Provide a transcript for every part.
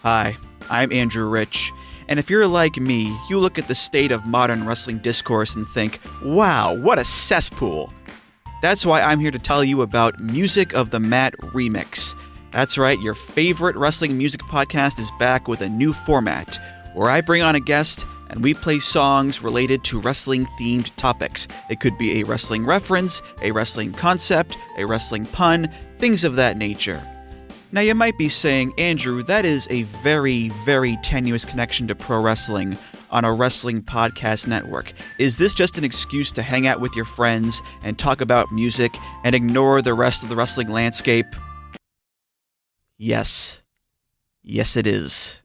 Hi, I'm Andrew Rich, and if you're like me, you look at the state of modern wrestling discourse and think, wow, what a cesspool. That's why I'm here to tell you about Music of the Mat Remix. That's right, your favorite wrestling music podcast is back with a new format, where I bring on a guest and we play songs related to wrestling-themed topics. It could be a wrestling reference, a wrestling concept, a wrestling pun, things of that nature. Now you might be saying, Andrew, that is a very, very tenuous connection to pro wrestling on a wrestling podcast network. Is this just an excuse to hang out with your friends and talk about music and ignore the rest of the wrestling landscape? Yes. Yes, it is.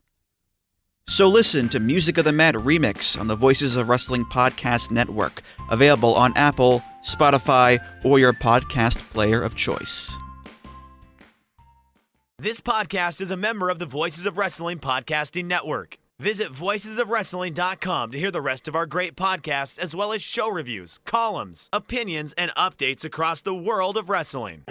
So listen to Music of the Mat Remix on the Voices of Wrestling Podcast Network, available on Apple, Spotify, or your podcast player of choice. This podcast is a member of the Voices of Wrestling Podcasting Network. Visit voicesofwrestling.com to hear the rest of our great podcasts, as well as show reviews, columns, opinions, and updates across the world of wrestling.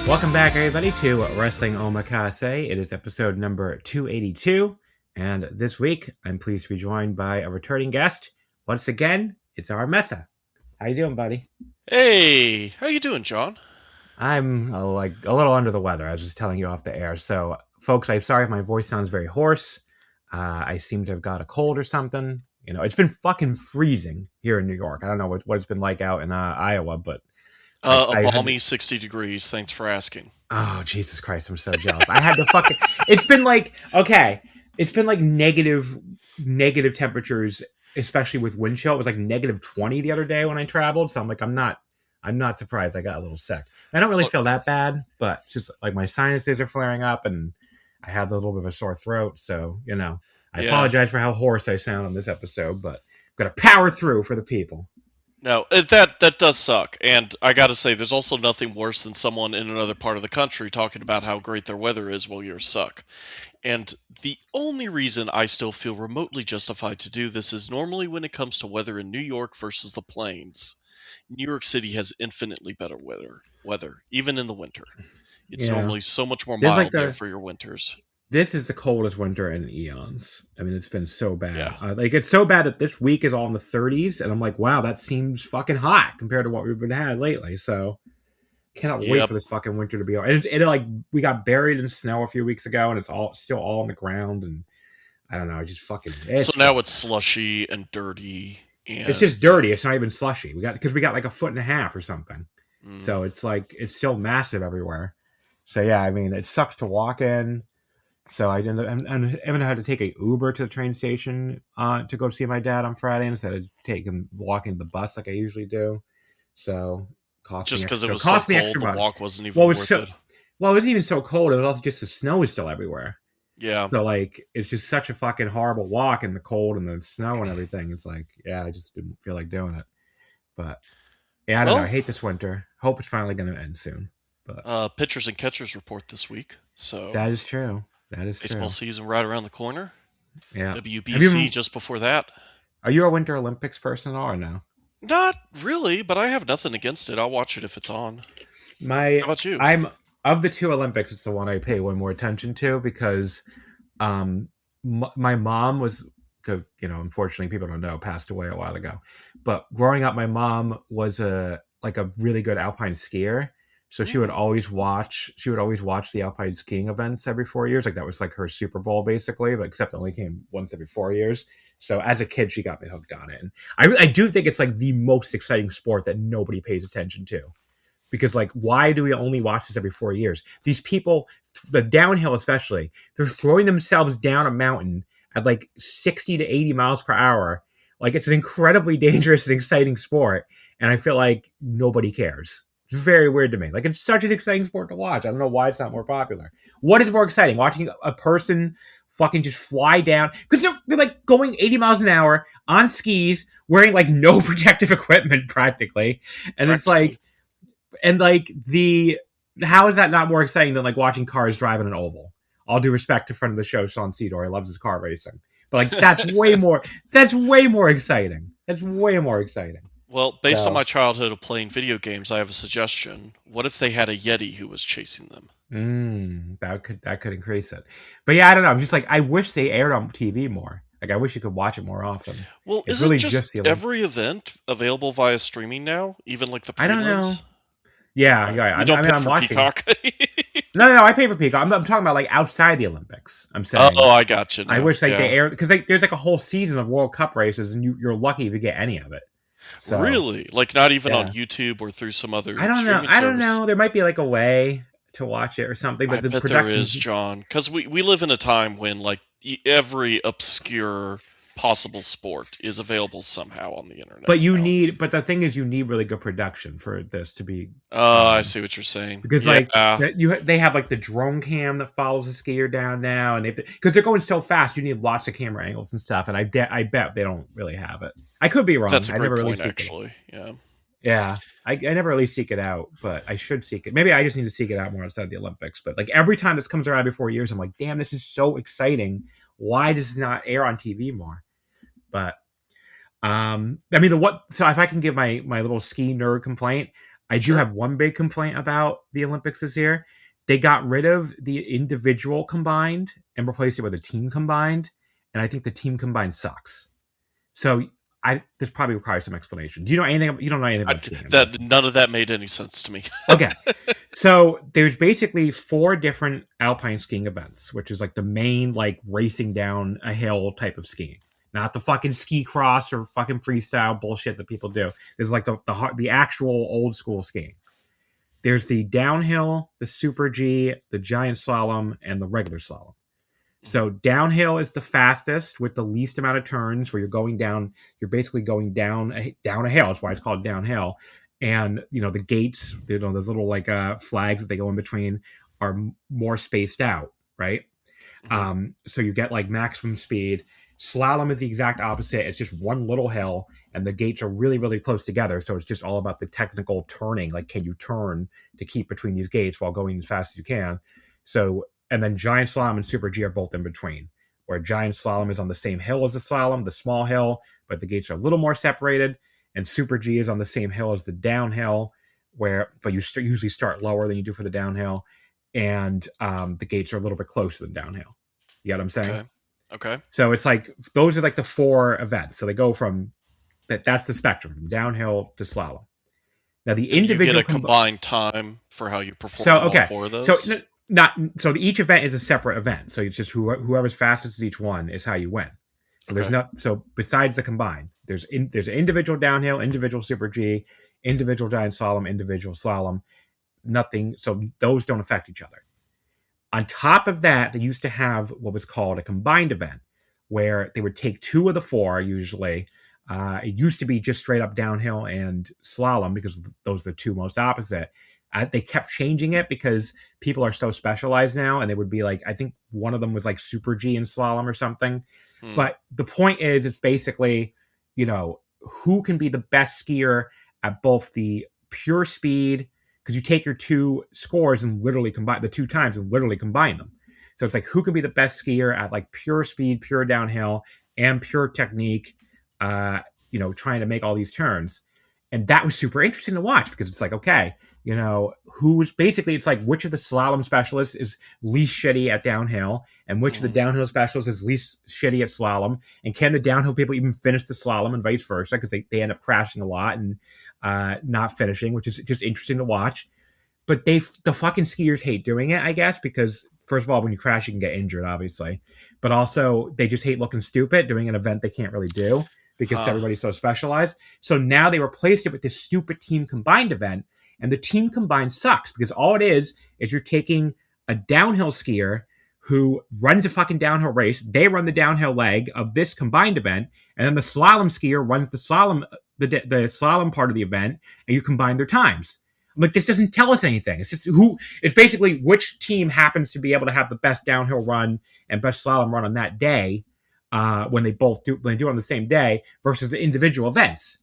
Welcome back, everybody, to Wrestling Omakase. It is episode number 282, and this week I'm pleased to be joined by a returning guest. Once again, it's Arametha. How you doing, buddy? Hey, how you doing, John? I'm a little under the weather. I was just telling you off the air. So, folks, I'm sorry if my voice sounds very hoarse. I seem to have got a cold or something. You know, it's been fucking freezing here in New York. I don't know what it's been like out in Iowa, but a balmy 60 degrees. Thanks for asking. Oh, Jesus Christ. I'm so jealous. I had to fucking... It's been like negative temperatures, especially with wind chill. It was like negative 20 the other day when I traveled. So I'm like, I'm not surprised. I got a little sick. I don't really feel that bad, but it's just like my sinuses are flaring up and I have a little bit of a sore throat. So, you know, I apologize for how hoarse I sound on this episode, but I'm going to power through for the people. No, that does suck. And I got to say, there's also nothing worse than someone in another part of the country talking about how great their weather is while yours suck. And the only reason I still feel remotely justified to do this is normally when it comes to weather in New York versus the plains. New York City has infinitely better weather, even in the winter. It's normally so much more mild there for your winters. This is the coldest winter in eons. I mean, it's been so bad. Yeah. It's so bad that this week is all in the 30s, and I'm like, wow, that seems fucking hot compared to what we've been had lately. So, cannot wait for this fucking winter to be over. And we got buried in snow a few weeks ago, and it's still all on the ground, and I don't know, just fucking. So now it's slushy and dirty. And it's just dirty. It's not even slushy. We got like a foot and a half or something. So it's like it's still massive everywhere. So yeah, I mean, it sucks to walk in. So I'm gonna have to take a Uber to the train station to go see my dad on Friday instead of walking to the bus like I usually do. So just because it was so cold, the walk wasn't even worth it. Well, it wasn't even so cold. It was also just the snow is still everywhere. Yeah. So like it's just such a fucking horrible walk in the cold and the snow and everything. It's like I just didn't feel like doing it. But yeah, I don't know. I hate this winter. Hope it's finally gonna end soon. But pitchers and catchers report this week. So that is true. Baseball season right around the corner. Yeah. WBC just before that. Are you a Winter Olympics person or no? Not really, but I have nothing against it. I'll watch it if it's on. How about you? I'm of the two Olympics, it's the one I pay way more attention to because my mom was, unfortunately people don't know, passed away a while ago. But growing up, my mom was a like a really good alpine skier. So she would always watch the alpine skiing events every 4 years. Like that was like her Super Bowl basically, but except it only came once every 4 years. So as a kid, she got me hooked on it. And I do think it's like the most exciting sport that nobody pays attention to. Because like, why do we only watch this every 4 years? These people, the downhill especially, they're throwing themselves down a mountain at like 60 to 80 miles per hour. Like it's an incredibly dangerous and exciting sport. And I feel like nobody cares. It's very weird to me. Like it's such an exciting sport to watch. I don't know why it's not more popular. What is more exciting? Watching a person fucking just fly down because they're like going 80 miles an hour on skis, wearing like no protective equipment practically, and it's like, and like how is that not more exciting than like watching cars drive in an oval? All due respect to friend of the show, Sean Sedor, he loves his car racing, but like that's way more exciting. That's way more exciting. Well, based on my childhood of playing video games, I have a suggestion. What if they had a Yeti who was chasing them? That could increase it. But yeah, I don't know. I'm just like, I wish they aired on TV more. Like, I wish you could watch it more often. Well, it's isn't really just every event available via streaming now? Even like the prelims? I don't know. Yeah, yeah. You don't pay for Peacock? No, I pay for Peacock. I'm talking about like outside the Olympics. I'm saying. Oh, I got you. I wish like they aired because there's like a whole season of World Cup races, and you're lucky if you get any of it. So, really? Like not even on YouTube or through some other I don't know. There might be like a way to watch it or something, but I bet there is, John. Because we live in a time when like every obscure possible sport is available somehow on the internet. But the thing is, you need really good production for this to be. Oh, I see what you're saying. Because they have like the drone cam that follows the skier down now, and because they're going so fast, you need lots of camera angles and stuff. And I bet they don't really have it. I could be wrong. That's a I great never point, really actually. Yeah. Yeah. I never really seek it out, but I should seek it. Maybe I just need to seek it out more outside the Olympics. But like every time this comes around every 4 years, I'm like, damn, this is so exciting. Why does this not air on TV more? But I mean, so if I can give my little ski nerd complaint, I do have one big complaint about the Olympics this year. They got rid of the individual combined and replaced it with a team combined, and I think the team combined sucks. So this probably requires some explanation. Do you know anything? You don't know anything about skiing. None of that made any sense to me. Okay, so there's basically 4 different alpine skiing events, which is like the main like racing down a hill type of skiing. Not the fucking ski cross or fucking freestyle bullshit that people do. There's like the actual old school skiing. There's the downhill, the Super G, the giant slalom, and the regular slalom. So downhill is the fastest with the least amount of turns, where you're going down. You're basically going down a hill. That's why it's called downhill. And the gates, those little like flags that they go in between are more spaced out, right? Mm-hmm. So you get like maximum speed. Slalom is the exact opposite. It's just one little hill, and the gates are really, really close together. So it's just all about the technical turning. Like, can you turn to keep between these gates while going as fast as you can? So, and then giant slalom and Super G are both in between, where giant slalom is on the same hill as the slalom, the small hill, but the gates are a little more separated. And Super G is on the same hill as the downhill, but you usually start lower than you do for the downhill. And the gates are a little bit closer than downhill. You get what I'm saying? Okay. So it's like, those are like the 4 events. So they go from that's the spectrum, from downhill to slalom. Now the individual you get a combined time for how you perform all 4 of those. So each event is a separate event. So it's just whoever's fastest at each one is how you win. So there's so besides the combined, there's an individual downhill, individual Super G, individual giant slalom, individual slalom. Nothing. So those don't affect each other. On top of that, they used to have what was called a combined event, where they would take 2 of the 4 usually. It used to be just straight up downhill and slalom, because those are the 2 most opposite. They kept changing it because people are so specialized now, and it would be like, I think one of them was like Super G and slalom or something. But the point is, it's basically, who can be the best skier at both the pure speed, because you take your 2 scores and literally combine the 2 times and literally combine them. So it's like, who can be the best skier at like pure speed, pure downhill, and pure technique, trying to make all these turns. And that was super interesting to watch because it's like, okay, who's basically, it's like which of the slalom specialists is least shitty at downhill and which of the downhill specialists is least shitty at slalom. And can the downhill people even finish the slalom and vice versa? Because they end up crashing a lot and not finishing, which is just interesting to watch. But the fucking skiers hate doing it, I guess, because first of all, when you crash, you can get injured, obviously. But also, they just hate looking stupid doing an event they can't really do because everybody's so specialized. So now they replaced it with this stupid team combined event. And the team combined sucks because all it is you're taking a downhill skier who runs a fucking downhill race. They run the downhill leg of this combined event. And then the slalom skier runs the slalom part of the event. And you combine their times. Like, this doesn't tell us anything. It's just it's basically which team happens to be able to have the best downhill run and best slalom run on that day when they do it on the same day versus the individual events.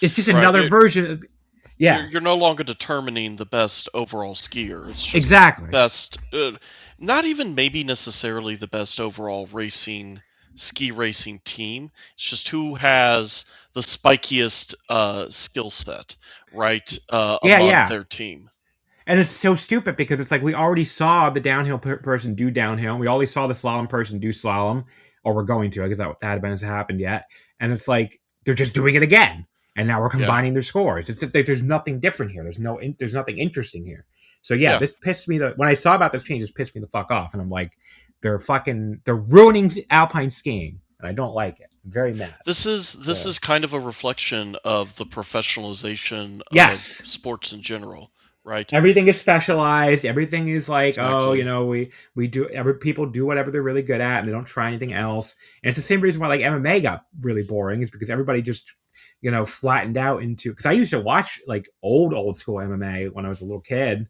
It's just another version of, You're no longer determining the best overall skier. It's just exactly best, not even maybe necessarily the best overall ski racing team. It's just who has the spikiest skill set, right? Among their team. And it's so stupid because it's like we already saw the downhill person do downhill. And we already saw the slalom person do slalom, or we're going to. I guess that hasn't happened yet. And it's like they're just doing it again. And now we're combining their scores. It's like there's nothing different here. There's nothing interesting here. So this pissed me. When I saw about this change, it pissed me the fuck off. And I'm like, they're ruining alpine skiing, and I don't like it. I'm very mad. This is kind of a reflection of the professionalization of sports in general, right? Everything is specialized. Everything is like, people do whatever they're really good at, and they don't try anything else. And it's the same reason why like MMA got really boring, is because everybody just flattened out into, because I used to watch like old school MMA when I was a little kid.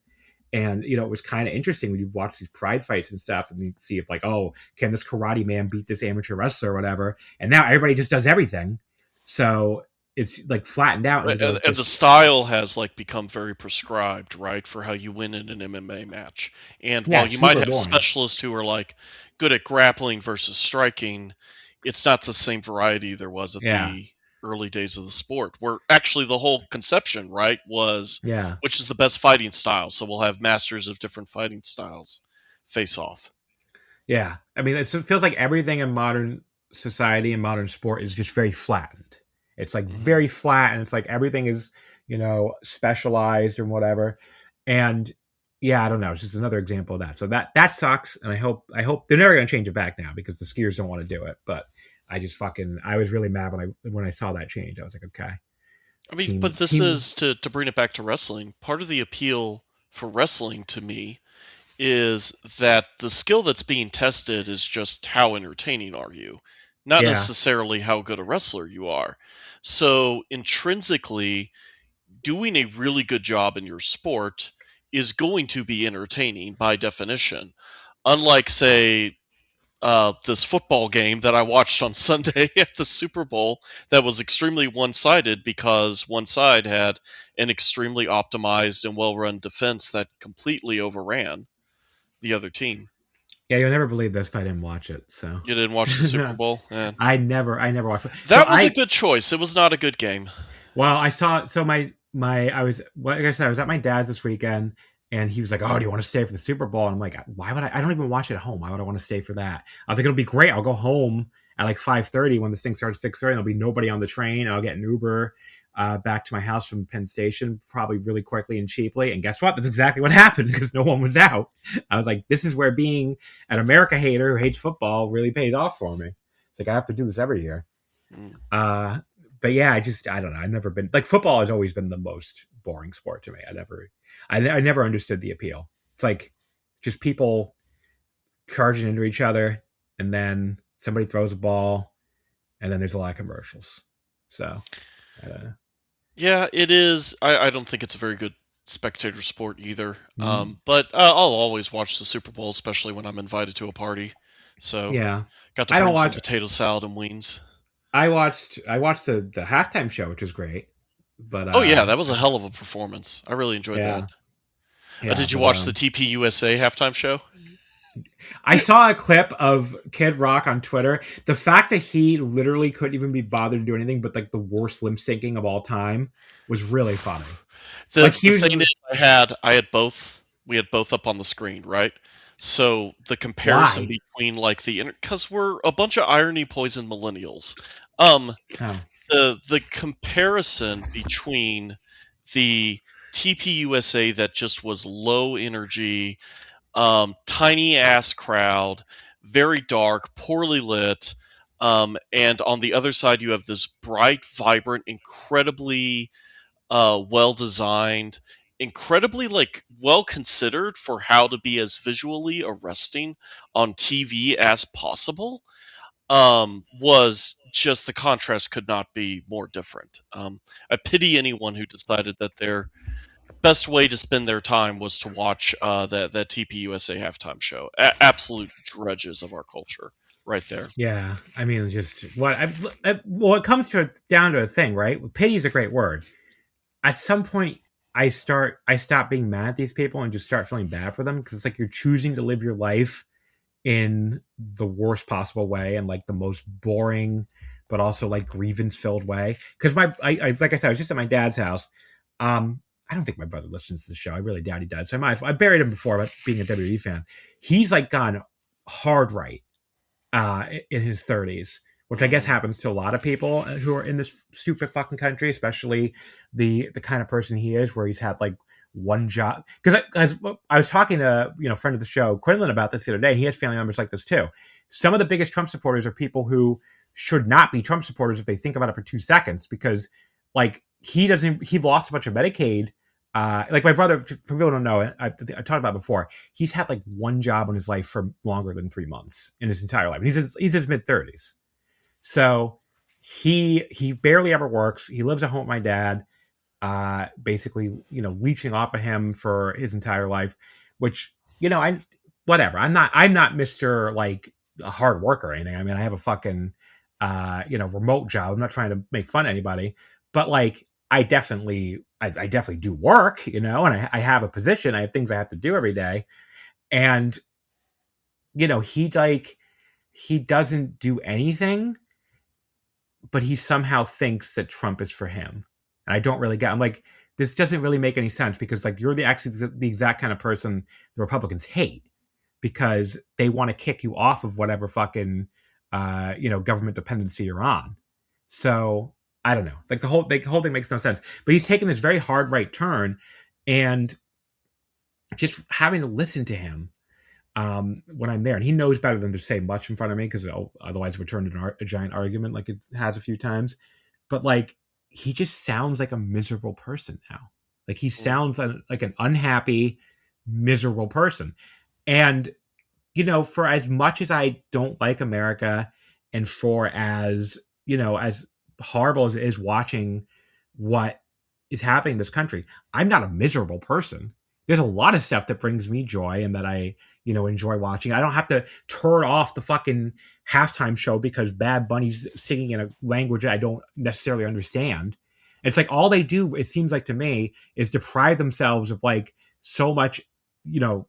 And, it was kind of interesting when you watch these pride fights and stuff and you see if like, oh, can this karate man beat this amateur wrestler or whatever? And now everybody just does everything. So it's like flattened out. Right. And the style has like become very prescribed, right, for how you win in an MMA match. And while you might have specialists who are like good at grappling versus striking, it's not the same variety there was at the early days of the sport, where actually the whole conception, right, was which is the best fighting style. So we'll have masters of different fighting styles face off. Yeah. I mean, it feels like everything in modern society and modern sport is just very flattened. It's like very flat, and it's like everything is, specialized or whatever. And I don't know. It's just another example of that. So that sucks. And I hope they're never going to change it back now because the skiers don't want to do it. But I was really mad when I saw that change. I was like, okay. I mean, but this is to bring it back to wrestling. Part of the appeal for wrestling to me is that the skill that's being tested is just how entertaining are you, not necessarily how good a wrestler you are. So intrinsically, doing a really good job in your sport is going to be entertaining by definition. Unlike, say, this football game that I watched on Sunday at the Super Bowl that was extremely one-sided because one side had an extremely optimized and well-run defense that completely overran the other team. Yeah, you'll never believe this if I didn't watch it. So you didn't watch the Super Bowl? Yeah. I never watched it. That was a good choice. It was not a good game. Well, I saw. So I was at my dad's this weekend. And he was like, oh, do you want to stay for the Super Bowl? And I'm like, why would I don't even watch it at home. Why would I want to stay for that? I was like, it'll be great. I'll go home at like 5:30 when this thing starts at 6:30. There'll be nobody on the train. I'll get an Uber back to my house from Penn Station probably really quickly and cheaply. And guess what? That's exactly what happened because no one was out. I was like, this is where being an America hater who hates football really paid off for me. It's like, I have to do this every year. But I don't know. I've never been like, football has always been the most boring sport to me. I never understood the appeal. It's like just people charging into each other, and then somebody throws a ball, and then there's a lot of commercials. So, I don't know. Yeah, it is. I don't think it's a very good spectator sport either. But I'll always watch the Super Bowl, especially when I'm invited to a party. So got to bring some potato salad and wings. I watched the halftime show, which was great. But that was a hell of a performance. I really enjoyed that. Did you watch the TP USA halftime show? I saw a clip of Kid Rock on Twitter. The fact that he literally couldn't even be bothered to do anything but like the worst lip syncing of all time was really funny. Like he The was thing is, I had both. We had both up on the screen, right? So the comparison why? between like because we're a bunch of irony poisoned millennials. Um, Oh. the comparison between the TPUSA that just was low energy, tiny ass crowd, very dark, poorly lit, and on the other side you have this bright, vibrant, incredibly well designed, incredibly like well considered for how to be as visually arresting on TV as possible. Was just the contrast could not be more different. I pity anyone who decided that their best way to spend their time was to watch that TPUSA halftime show. Absolute drudges of our culture, right there. Yeah, I mean, just well, it comes down to a thing, right? Pity is a great word. At some point, I stop being mad at these people and just start feeling bad for them because it's like you're choosing to live your life in the worst possible way and like the most boring, but also like grievance filled way. Because like I said, I was just at my dad's house. I don't think my brother listens to the show. I really doubt he does. So I buried him before, but being a WWE fan, he's like gone hard right in his 30s, which I guess happens to a lot of people who are in this stupid fucking country, especially the kind of person he is, where he's had like one job. Because I was talking to a friend of the show, Quinlan, about this the other day. He has family members like this too. Some of the biggest Trump supporters are people who should not be Trump supporters if they think about it for 2 seconds, because like he lost a bunch of Medicaid. Like my brother, for people who don't know, I talked about it before. He's had like one job in his life for longer than 3 months in his entire life. And he's in his mid-30s, so he barely ever works. He lives at home with my dad, basically leeching off of him for his entire life. Which I whatever. I'm not Mister like a hard worker or anything. I mean, I have a fucking remote job. I'm not trying to make fun of anybody, but like I definitely do work, and I have a position. I have things I have to do every day. And, he doesn't do anything, but he somehow thinks that Trump is for him. And I don't really I'm like, this doesn't really make any sense, because like you're actually the exact kind of person the Republicans hate, because they want to kick you off of whatever fucking, government dependency you're on. So I don't know. Like the whole thing makes no sense. But he's taken this very hard right turn, and just having to listen to him when I'm there, and he knows better than to say much in front of me, because otherwise it would turn into a giant argument like it has a few times. But like he just sounds like a miserable person now. Like he sounds like an unhappy, miserable person. And for as much as I don't like America, and for as as horrible as it is watching what is happening in this country, I'm not a miserable person. There's a lot of stuff that brings me joy and that I, enjoy watching. I don't have to turn off the fucking halftime show because Bad Bunny's singing in a language that I don't necessarily understand. It's like all they do, it seems like to me, is deprive themselves of like so much of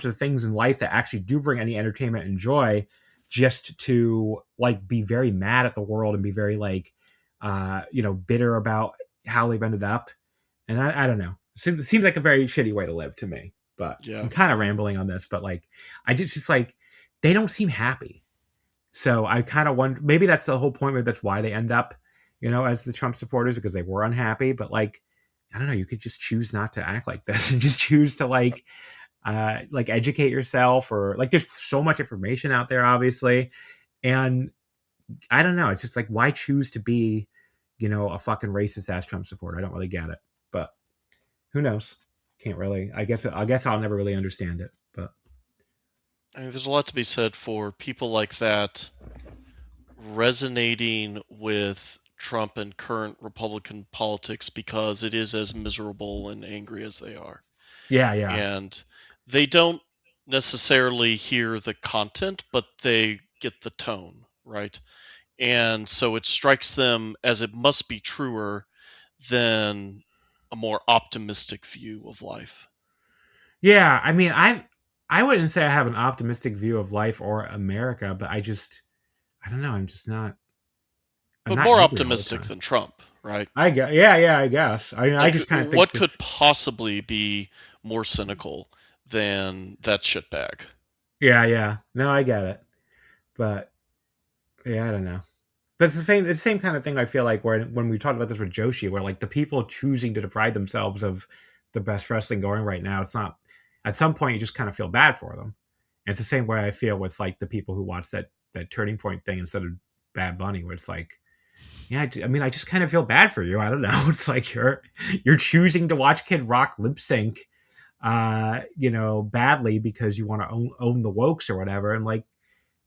the things in life that actually do bring any entertainment and joy, just to like be very mad at the world and be very like, bitter about how they've ended up. And I don't know. It seems like a very shitty way to live to me. But Yeah. I'm kind of rambling on this. But like, I just like, they don't seem happy. So I kind of wonder, maybe that's the whole point. Maybe that's why they end up, as the Trump supporters, because they were unhappy. But like, I don't know. You could just choose not to act like this and just choose to like educate yourself, or like there's so much information out there, obviously. And I don't know. It's just like, why choose to be, a fucking racist ass Trump supporter? I don't really get it, but who knows? Can't really. I guess I'll never really understand it. But I mean, there's a lot to be said for people like that resonating with Trump and current Republican politics, because it is as miserable and angry as they are. yeah. And they don't necessarily hear the content, but they get the tone, right? And so it strikes them as it must be truer than a more optimistic view of life. Yeah, I mean, I wouldn't say I have an optimistic view of life or America, but I don't know. I'm just not. I'm But not more angry all the optimistic time. than Trump, right? I guess, yeah, I guess. I Like, just kind of think what could possibly be more cynical than that shitbag? yeah. No, I get it, but yeah, I don't know. But it's the same kind of thing. I feel like when we talked about this with Joshi, where like the people choosing to deprive themselves of the best wrestling going right now, it's not. At some point, you just kind of feel bad for them. And it's the same way I feel with like the people who watch that Turning Point thing instead of Bad Bunny, where it's like, yeah, I mean, I just kind of feel bad for you. I don't know. It's like you're choosing to watch Kid Rock lip sync, badly because you want to own the wokes or whatever, and like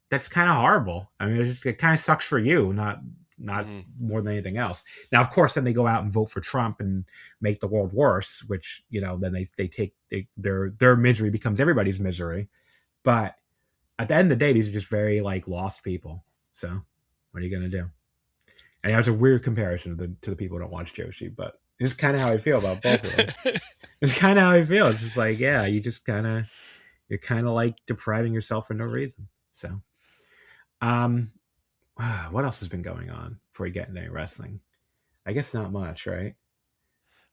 that's kind of horrible. I mean, it kind of sucks for you, not more than anything else. Now, of course, then they go out and vote for Trump and make the world worse, which then they take their misery becomes everybody's misery. But at the end of the day, these are just very like lost people. So what are you gonna do? And that was a weird comparison to the people who don't watch Joshi, but it's kind of how I feel about both of them. It's kind of how I feel. It's just like, yeah, you're kind of like depriving yourself for no reason. So, what else has been going on before we get into any wrestling? I guess not much, right?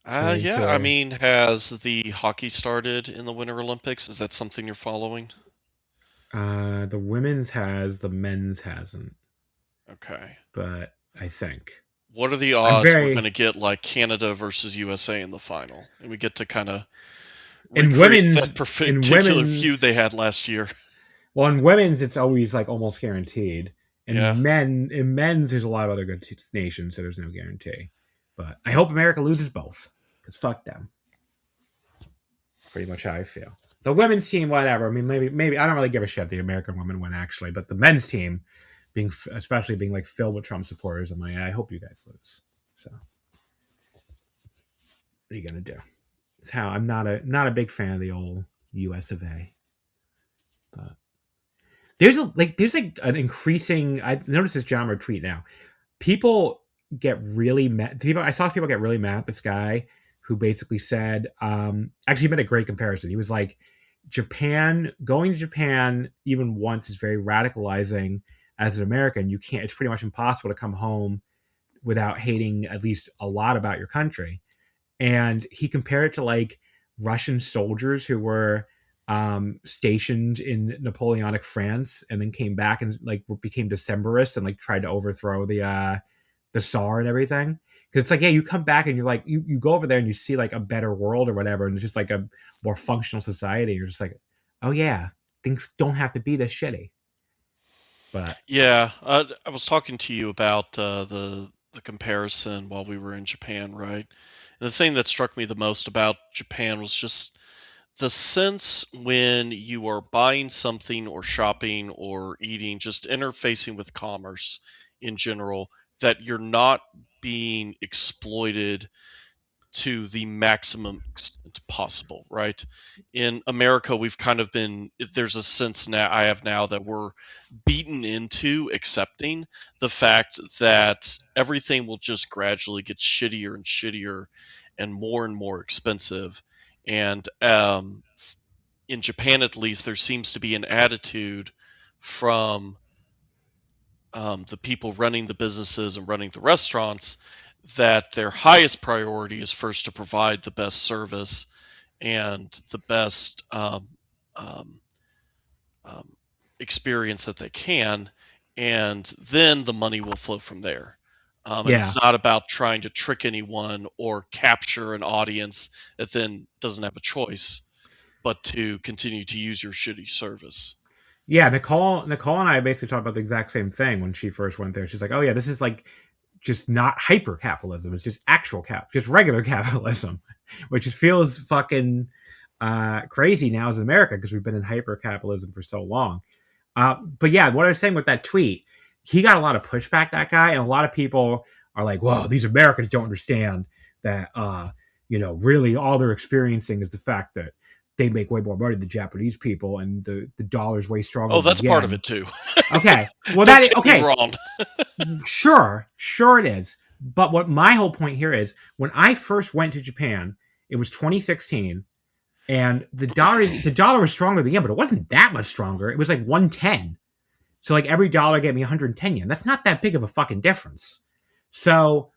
Yeah, I mean, has the hockey started in the Winter Olympics? Is that something you're following? The women's has, the men's hasn't. Okay. But I think. What are the odds we're going to get like Canada versus USA in the final, and we get to kind of recreate that particular feud they had last year? Well, in women's, it's always like almost guaranteed. In men's, there's a lot of other good nations, so there's no guarantee. But I hope America loses both, because fuck them. Pretty much how I feel. The women's team, whatever. I mean, maybe I don't really give a shit. The American women win actually, but the men's team, especially being like filled with Trump supporters, I'm like, I hope you guys lose. So, what are you gonna do? It's how I'm not a big fan of the old U.S. of A. But there's an increasing. I've noticed this genre tweet now. People get really mad. I saw people get really mad at this guy who basically said, actually, he made a great comparison. He was like, going to Japan even once is very radicalizing. As an American, it's pretty much impossible to come home without hating at least a lot about your country. And he compared it to like Russian soldiers who were stationed in Napoleonic France and then came back and like became Decembrists and like tried to overthrow the Tsar and everything. Because it's like, yeah, you come back and you're like, you go over there and you see like a better world or whatever, and it's just like a more functional society. You're just like, oh yeah, things don't have to be this shitty. But yeah, I was talking to you about the comparison while we were in Japan, right? And the thing that struck me the most about Japan was just the sense when you are buying something or shopping or eating, just interfacing with commerce in general, that you're not being exploited to the maximum extent possible, right? In America, we've kind of there's a sense I have now that we're beaten into accepting the fact that everything will just gradually get shittier and shittier and more expensive. And in Japan, at least, there seems to be an attitude from the people running the businesses and running the restaurants that their highest priority is first to provide the best service and the best experience that they can, and then the money will flow from there. And it's not about trying to trick anyone or capture an audience that then doesn't have a choice, but to continue to use your shitty service. Yeah, Nicole and I basically talked about the exact same thing when she first went there. She's like, oh yeah, this is like just not hyper capitalism. It's just actual just regular capitalism, which feels fucking crazy now as America because we've been in hyper capitalism for so long. But yeah, what I was saying with that tweet, he got a lot of pushback, that guy, and a lot of people are like, whoa, these Americans don't understand that, really all they're experiencing is the fact that they make way more money than the Japanese people, and the dollar's way stronger. Oh, that's part of it too. Okay, well wrong. Sure it is. But what my whole point here is, when I first went to Japan, it was 2016. And the dollar was stronger than the yen, but it wasn't that much stronger. It was like 110. So like every dollar gave me 110 yen. That's not that big of a fucking difference. So,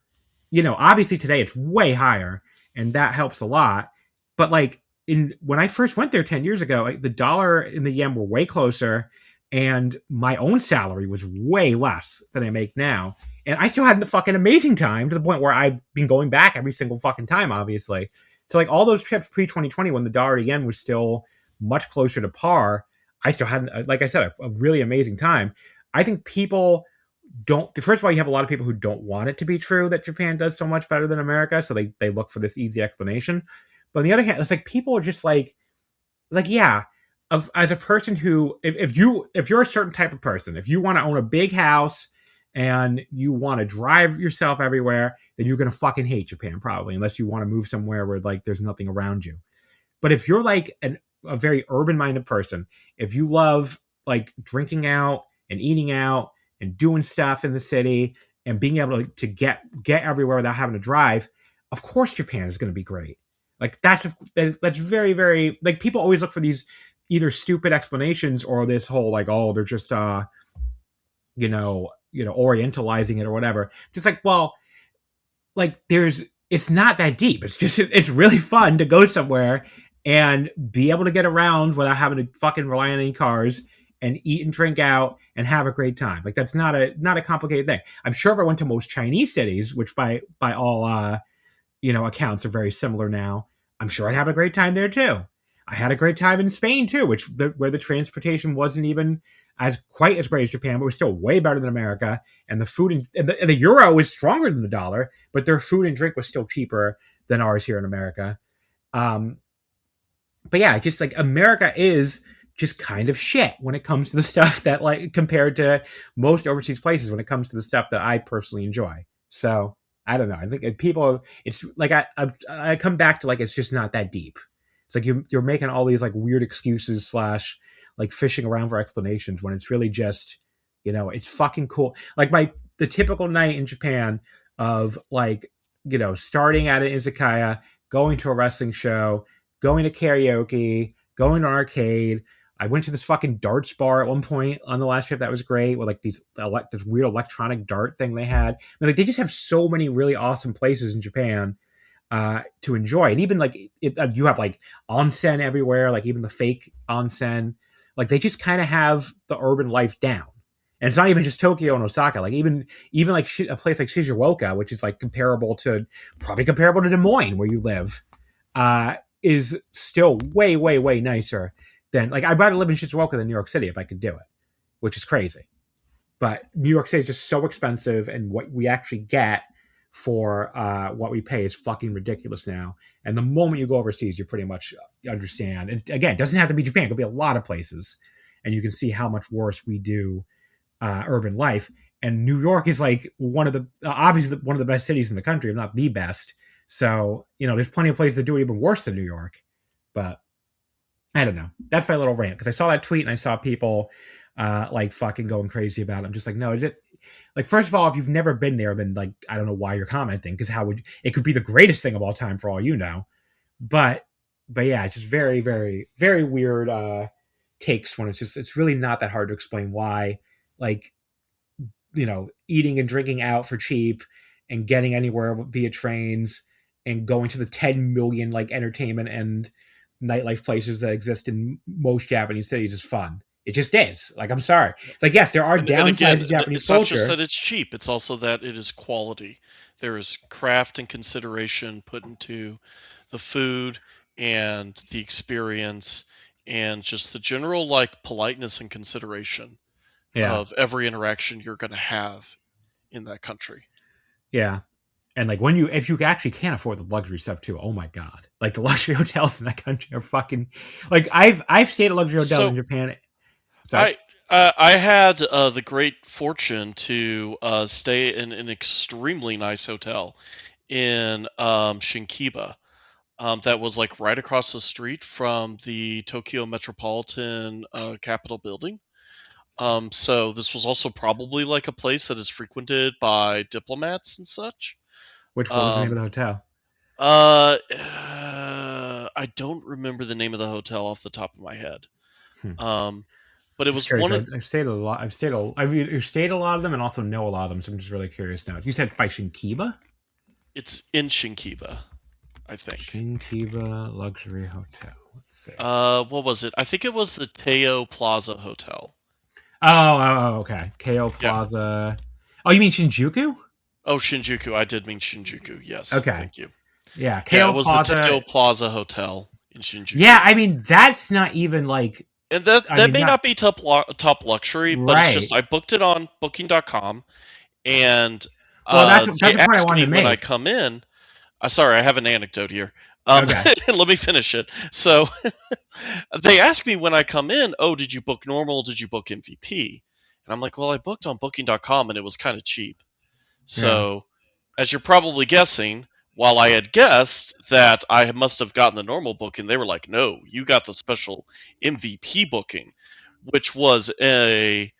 obviously today it's way higher, and that helps a lot. But like when I first went there 10 years ago, like, the dollar and the yen were way closer, and my own salary was way less than I make now. And I still had the fucking amazing time, to the point where I've been going back every single fucking time, obviously. So like all those trips pre-2020, when the dollar to yen was still much closer to par, I still had, like I said, a really amazing time. I think people don't. First of all, you have a lot of people who don't want it to be true that Japan does so much better than America, so they look for this easy explanation. But on the other hand, it's like people are just like yeah. As a person who, if you're a certain type of person, if you want to own a big house and you want to drive yourself everywhere, then you're gonna fucking hate Japan probably, unless you want to move somewhere where like there's nothing around you. But if you're like a very urban minded person, if you love like drinking out and eating out and doing stuff in the city and being able to get everywhere without having to drive, of course Japan is going to be great. Like that's very, very, like, people always look for these either stupid explanations or this whole like, oh, they're just orientalizing it or whatever. Just like, well, like it's not that deep. It's really fun to go somewhere and be able to get around without having to fucking rely on any cars, and eat and drink out and have a great time. Like that's not a complicated thing. I'm sure if I went to most Chinese cities, which by all accounts are very similar now, I'm sure I'd have a great time there too. I had a great time in Spain too, where the transportation wasn't even quite as great as Japan, but was still way better than America. And the food and the euro is stronger than the dollar, but their food and drink was still cheaper than ours here in America. But yeah, just like America is just kind of shit when it comes to the stuff that, like, compared to most overseas places, when it comes to the stuff that I personally enjoy. So I don't know. I think people, it's like I come back to like it's just not that deep. It's like you're making all these like weird excuses / like fishing around for explanations when it's really just, it's fucking cool. Like the typical night in Japan of like, starting at an izakaya, going to a wrestling show, going to karaoke, going to an arcade. I went to this fucking darts bar at one point on the last trip. That was great, with like this weird electronic dart thing they had. I mean, like they just have so many really awesome places in Japan to enjoy. And even like you have like onsen everywhere, like even the fake onsen. Like they just kind of have the urban life down. And it's not even just Tokyo and Osaka. Like even like a place like Shizuoka, which is like probably comparable to Des Moines where you live, is still way, way, way nicer than, like, I'd rather live in Shizuoka than New York City if I could do it, which is crazy. But New York City is just so expensive, and what we actually get for what we pay is fucking ridiculous now. And the moment you go overseas, you pretty much understand. And again, it doesn't have to be Japan. It could be a lot of places, and you can see how much worse we do urban life. And New York is like obviously one of the best cities in the country, if not the best. So, there's plenty of places that do it even worse than New York. But I don't know. That's my little rant, because I saw that tweet and I saw people like fucking going crazy about it. I'm just like, no, like, first of all, if you've never been there, then like, I don't know why you're commenting, because it could be the greatest thing of all time for all you know. But yeah, it's just very, very, very weird takes when it's really not that hard to explain why, like, eating and drinking out for cheap and getting anywhere via trains and going to the 10 million like entertainment and nightlife places that exist in most Japanese cities is fun. It just is. Like, I'm sorry. Like, yes, there are downsides to Japanese culture. It's not just that it's cheap. It's also that it is quality. There is craft and consideration put into the food and the experience and just the general like politeness and consideration of every interaction you're going to have in that country. Yeah. And like if you actually can't afford the luxury stuff too, oh my God. Like the luxury hotels in that country are fucking, like I've stayed at luxury hotels in Japan. Sorry. I had the great fortune to stay in an extremely nice hotel in Shinkiba. That was like right across the street from the Tokyo Metropolitan Capitol building. So this was also probably like a place that is frequented by diplomats and such. What was the name of the hotel? I don't remember the name of the hotel off the top of my head. Hmm. But it Just was one curious, of I've stayed a lot. I've stayed a lot of them and also know a lot of them. So I'm just really curious now. You said by Shinkiba? it's in Shinkiba, I think. Shinkiba Luxury Hotel. Let's see. What was it? I think it was the Teo Plaza Hotel. Okay. Ko Plaza. Oh, you mean Shinjuku? Oh, Shinjuku. I did mean Shinjuku. Yes. Okay. Thank you. Yeah, Yeah, Ko it was Plaza. the Teo Plaza Hotel in Shinjuku. Yeah, I mean that's not even like. And that may not be top luxury, but it's just Right. I booked it on Booking.com, and Well, that's they the point I asked wanted me to when I make. come in. Sorry, I have an anecdote here. Okay. Let me finish it. So they ask me when I come in, oh, did you book normal? Did you book MVP? And I'm like, well, I booked on Booking.com and it was kind of cheap. So, as you're probably guessing, while I had guessed that I must have gotten the normal booking, they were like, no, you got the special MVP booking, which was a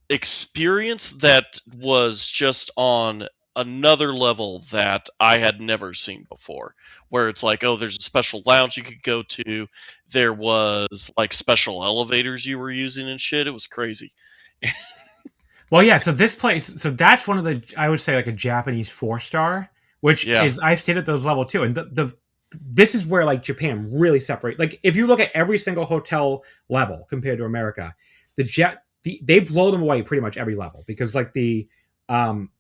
experience that was just on another level that I had never seen before. Where it's like, oh, there's a special lounge you could go to. There was like special elevators you were using and shit. It was crazy. Well, yeah. So this place, so that's one of the, I would say, like a Japanese 4-star, which Yeah. is I've stayed at those level too, and this is where like Japan really separate. Like if you look at every single hotel level compared to America, they blow them away pretty much every level because like the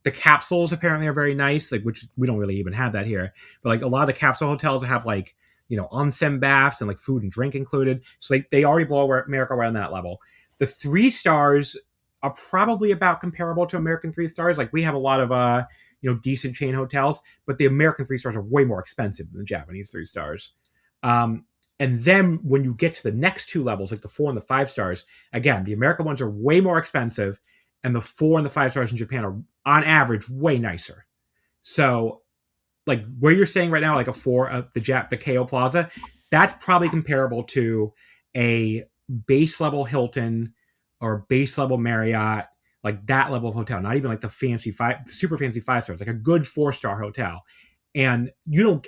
capsules apparently are very nice, like which we don't really even have that here, but like a lot of the capsule hotels have like onsen baths and like food and drink included, so they already blow America away on that level. The 3 stars are probably about comparable to American 3 stars. Like we have a lot of decent chain hotels, but the American 3 stars are way more expensive than the Japanese 3 stars. And then when you get to the next 2 levels, like the 4 and the 5 stars, again, the American ones are way more expensive, and the 4 and the 5 stars in Japan are on average way nicer. So like where you're saying right now, like a 4, the KO Plaza, that's probably comparable to a base level Hilton or base level Marriott, like that level of hotel, not even like the super fancy 5 stars, like a good 4-star hotel. And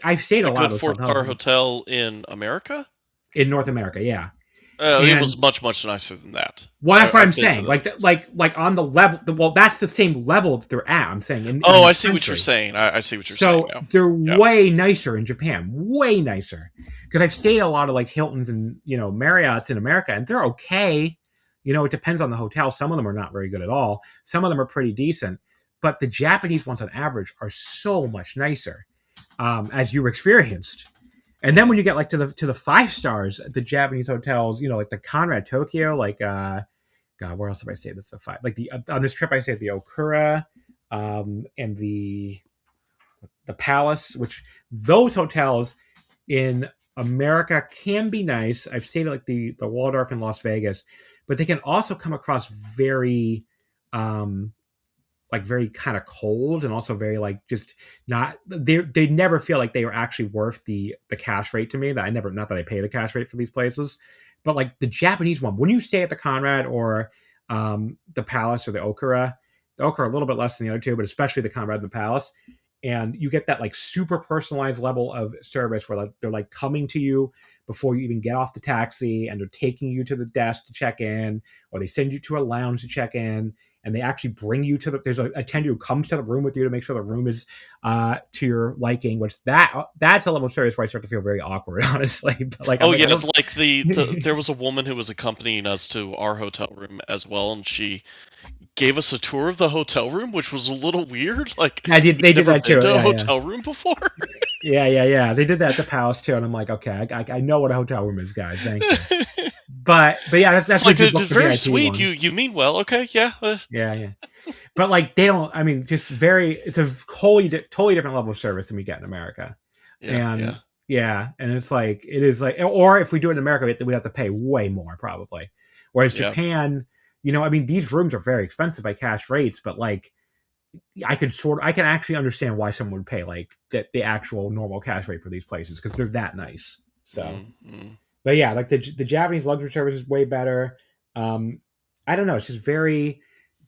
I've stayed a lot of those 4-star hotel in America? In North America, yeah. It was much, much nicer than that. Well, that's what I'm saying. Like on the level. Well, that's the same level that they're at. I'm saying. I see what you're saying. I see what you're saying now. So they're way nicer in Japan. Way nicer. Because I've stayed at a lot of like Hiltons and Marriotts in America, and they're okay. It depends on the hotel. Some of them are not very good at all. Some of them are pretty decent. But the Japanese ones on average are so much nicer, as you experienced. And then when you get like to the 5 stars, the Japanese hotels, like the Conrad Tokyo, like God, where else have I stayed? That's a 5. Like on this trip I stayed at the Okura, and the Palace, which those hotels in America can be nice. I've stayed at like the Waldorf in Las Vegas, but they can also come across very very kind of cold, and also very like just not, they never feel like they were actually worth the cash rate to me. That not that I pay the cash rate for these places, but like the Japanese one, when you stay at the Conrad or the Palace or the Okura a little bit less than the other 2, but especially the Conrad and the Palace, and you get that like super personalized level of service where like they're like coming to you before you even get off the taxi, and they're taking you to the desk to check in, or they send you to a lounge to check in, and they actually bring you to there's a attendant who comes to the room with you to make sure the room is to your liking, which that's a level of service where I start to feel very awkward, honestly. But like, there was a woman who was accompanying us to our hotel room as well, and she gave us a tour of the hotel room, which was a little weird. Like, they did that too. To a hotel room before. Yeah. They did that at the Palace too, and I'm like, okay, I know what a hotel room is, guys. Thank you. But yeah, that's like it's very sweet. You mean well, okay, yeah. Yeah. But like they don't. I mean, just it's a totally different level of service than we get in America. And it's like it is like, or if we do it in America, we'd have to pay way more probably. Whereas Japan, I mean, these rooms are very expensive by cash rates, but like I can actually understand why someone would pay like the actual normal cash rate for these places, because they're that nice. So. Mm-hmm. But yeah, like the Japanese luxury service is way better. I don't know. It's just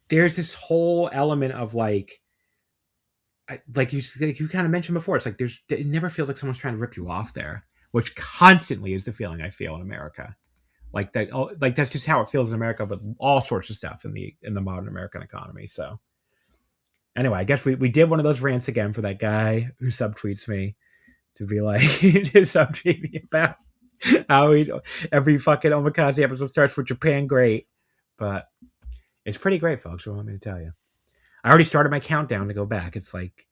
there's this whole element of like you kind of mentioned before. It's like it never feels like someone's trying to rip you off there. which constantly is the feeling I feel in America. Like that, like that's just how it feels in America, but all sorts of stuff in the modern American economy. So anyway, I guess we did one of those rants again for that guy who subtweets me to be like to subtweet me about how every fucking Omakase episode starts with Japan great, but it's pretty great, folks. What do you want me to tell you? I already started my countdown to go back. It's like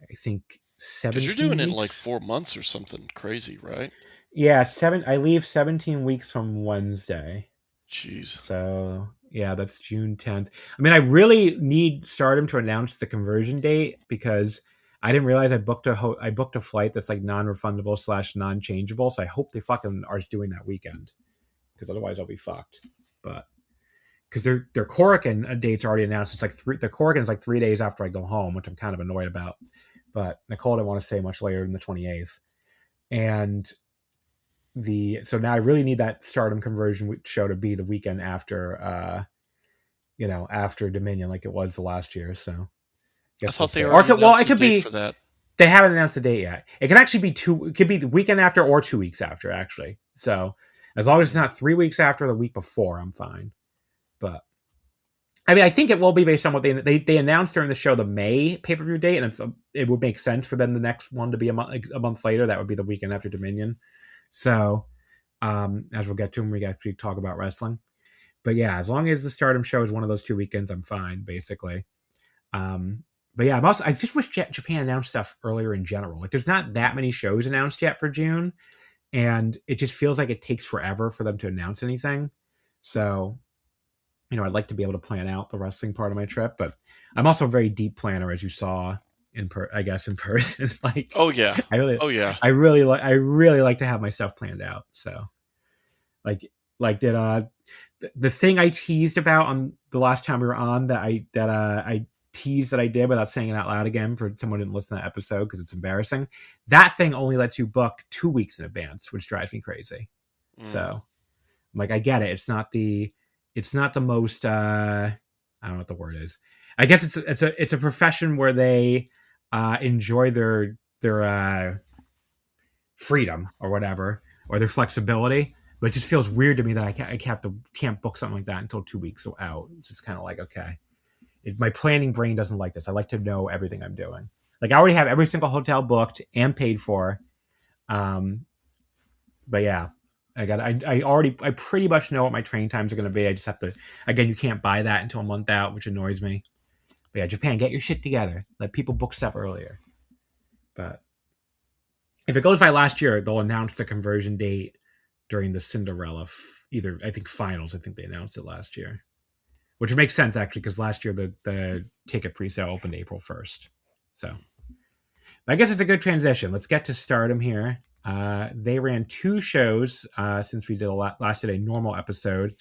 I think 17 Because you're doing it in weeks. like 4 months or something crazy, right? Yeah, I leave 17 weeks from Wednesday. Jeez. So yeah, that's June 10th. I mean, I really need Stardom to announce the conversion date because I didn't realize I booked a flight that's like non-refundable / non-changeable. So I hope they fucking are doing that weekend because otherwise I'll be fucked. But because their Korakuen date's already announced. It's like the Korakuen is like 3 days after I go home, which I'm kind of annoyed about. But Nicole didn't want to say much later than the 28th. And so now I really need that Stardom conversion show to be the weekend after, after Dominion, like it was the last year. So I thought they already announced the date for that. They haven't announced the date yet. It can actually be it could be the weekend after or 2 weeks after, actually. So as long as it's not 3 weeks after or the week before, I'm fine. But I mean, I think it will be based on what they announced during the show, the May pay-per-view date, and it would make sense for them the next one to be a month later. That would be the weekend after Dominion. So, as we'll get to when we actually talk about wrestling. But yeah, as long as the Stardom show is one of those 2 weekends, I'm fine, basically. But yeah, I just wish Japan announced stuff earlier in general. Like, there's not that many shows announced yet for June, and it just feels like it takes forever for them to announce anything. So, I'd like to be able to plan out the wrestling part of my trip, but I'm also a very deep planner, as you saw in person. Like, oh yeah, I really like to have my stuff planned out. So, like did the thing I teased about on the last time we were on that I teased that I did without saying it out loud again for someone who didn't listen to that episode because it's embarrassing. That thing only lets you book 2 weeks in advance, which drives me crazy. So, like, I get it. It's not the most I don't know what the word is. I guess it's a profession where they enjoy their freedom or whatever, or their flexibility. But it just feels weird to me that I can't book something like that until 2 weeks out. It's just kind of like, okay, my planning brain doesn't like this. I like to know everything I'm doing. Like, I already have every single hotel booked and paid for. But yeah, I pretty much know what my train times are going to be. I just have to, again, you can't buy that until a month out, which annoys me. But yeah, Japan, get your shit together. Let people book stuff earlier. But if it goes by last year, they'll announce the conversion date during the Cinderella, I think finals. I think they announced it last year, which makes sense actually, because last year the ticket pre-sale opened April 1st. So I guess it's a good transition. Let's get to Stardom here. They ran 2 shows since we last did a normal episode.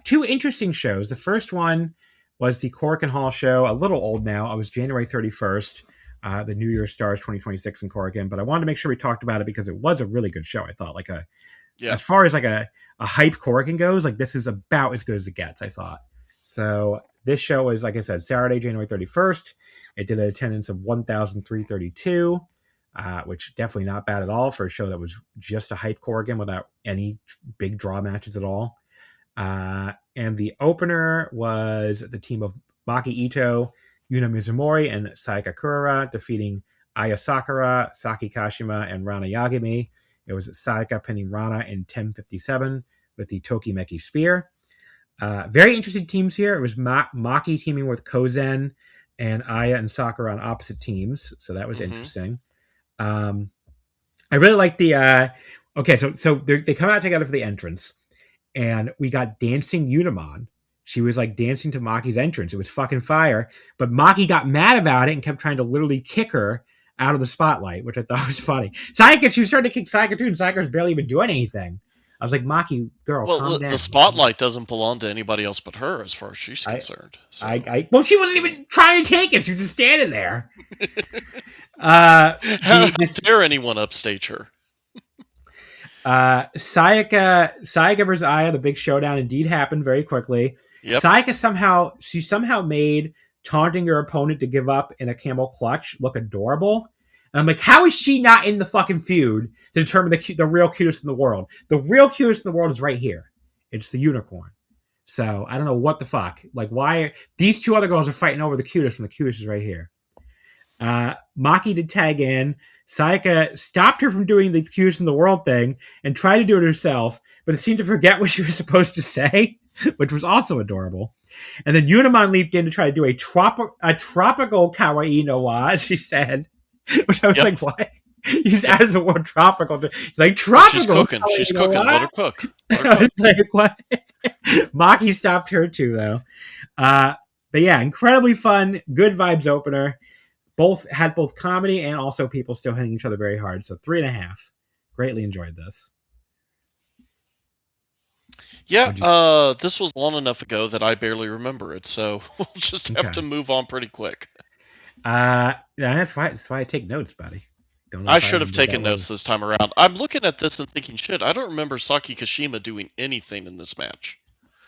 2 interesting shows. The first one was the Korakuen Hall show, a little old now. It was January 31st, the New Year's Stars 2026 in Korakuen. But I wanted to make sure we talked about it because it was a really good show, I thought. As far as like a hype Korakuen goes, like, this is about as good as it gets, I thought. So this show was, like I said, Saturday, January 31st. It did an attendance of 1,332. Which definitely not bad at all for a show that was just a hype Korakuen without any big draw matches at all. And the opener was the team of Maki Ito, Yuna Mizumori, and Sayaka Kurara defeating Aya Sakura, Saki Kashima, and Rana Yagami. It was Sayaka pinning Rana in 10:57 with the Tokimeki Spear. Very interesting teams here. It was Maki teaming with Kozen and Aya and Sakura on opposite teams. So that was interesting. I really like the so they come out together for the entrance, and we got dancing Unimon. She was like dancing to Maki's entrance. It was fucking fire, but Maki got mad about it and kept trying to literally kick her out of the spotlight, which I thought was funny. She was starting to kick Sayaka too, and Sayaka's barely even doing anything. I was like, Maki, girl, calm down. The spotlight doesn't belong to anybody else but her, as far as she's concerned. So. Well, she wasn't even trying to take it. She was just standing there. How dare anyone upstage her? Sayaka versus Aya, the big showdown, indeed happened very quickly. Yep. Sayaka somehow made taunting your opponent to give up in a camel clutch look adorable. And I'm like, how is she not in the fucking feud to determine the real cutest in the world? The real cutest in the world is right here. It's the unicorn. So I don't know what the fuck. Like, why these two other girls are fighting over the cutest, and the cutest is right here. Maki did tag in. Sayaka stopped her from doing the cutest in the world thing and tried to do it herself, but seemed to forget what she was supposed to say, which was also adorable. And then Unimon leaped in to try to do a tropical kawaii no wa, she said, which I was like, what? You just added the word tropical. It's like tropical. She's cooking. She's cooking. Let her cook. I was like, what? Maki stopped her too, though. But yeah, incredibly fun, good vibes opener. Both had both comedy and also people still hitting each other very hard. So 3.5. Greatly enjoyed this. Yeah, this was long enough ago that I barely remember it, so we'll just have to move on pretty quick. Yeah, that's why I take notes, buddy. I should have taken notes this time around. I'm looking at this and thinking, shit, I don't remember Saki Kashima doing anything in this match.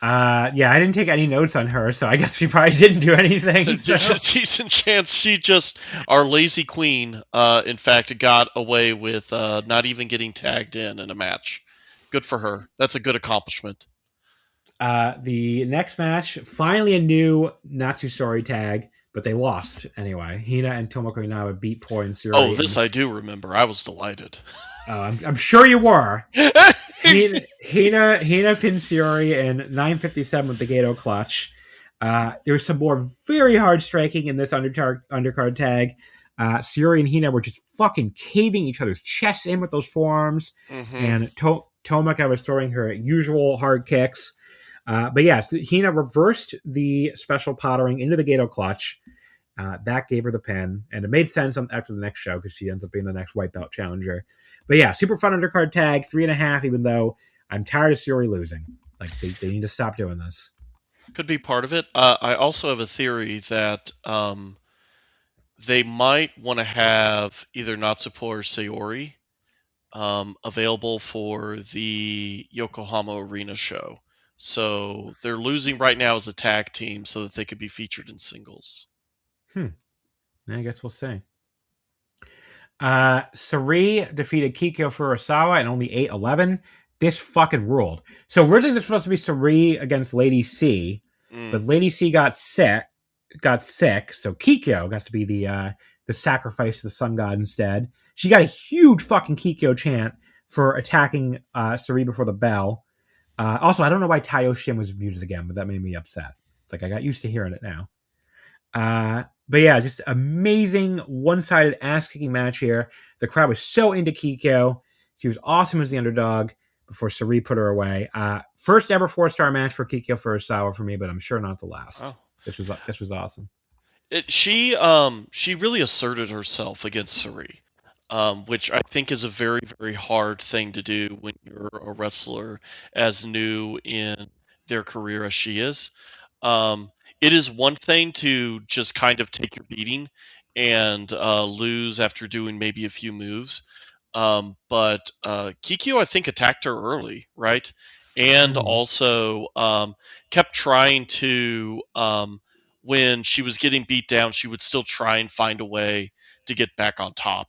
Yeah, I didn't take any notes on her, so I guess she probably didn't do anything. There's a decent chance she just, our lazy queen, in fact, got away with not even getting tagged in a match. Good for her. That's a good accomplishment. The next match, finally a new Natsusori tag, but they lost anyway. Hina and Tomoko Inawa beat Poi and Suri. Oh, this I do remember. I was delighted. I'm sure you were. Hina pinned Suri in 9:57 with the Gato clutch. There was some more very hard striking in this undercard tag. Suri and Hina were just fucking caving each other's chests in with those forearms. Mm-hmm. And Tomoko was throwing her usual hard kicks. But yes, Hina reversed the special pottering into the Gato clutch. That gave her the pin, and it made sense after the next show because she ends up being the next white belt challenger. But yeah, super fun undercard tag, 3.5, even though I'm tired of Suri losing. Like, they need to stop doing this. Could be part of it. I also have a theory that they might want to have either Natsupo or Sayori available for the Yokohama Arena show. So they're losing right now as a tag team so that they could be featured in singles. I guess we'll see. Sari defeated Kikyo Furusawa in only 8-11. This fucking ruled. So originally this was supposed to be Sari against Lady C, but Lady C got sick, so Kikyo got to be the sacrifice to the sun god instead. She got a huge fucking Kikyo chant for attacking Sari before the bell. Also, I don't know why Tayo Shin was muted again, but that made me upset. It's like I got used to hearing it now. But yeah, just amazing one-sided ass-kicking match here. The crowd was so into Kikyo. She was awesome as the underdog before Sari put her away. First ever 4-star match for Kikyo Furusawa for me, but I'm sure not the last. Oh. This was awesome. She really asserted herself against Sari. Which I think is a very, very hard thing to do when you're a wrestler as new in their career as she is. It is one thing to just kind of take your beating and lose after doing maybe a few moves. But Kikyo, I think, attacked her early, right? And also kept trying to, when she was getting beat down, she would still try and find a way to get back on top.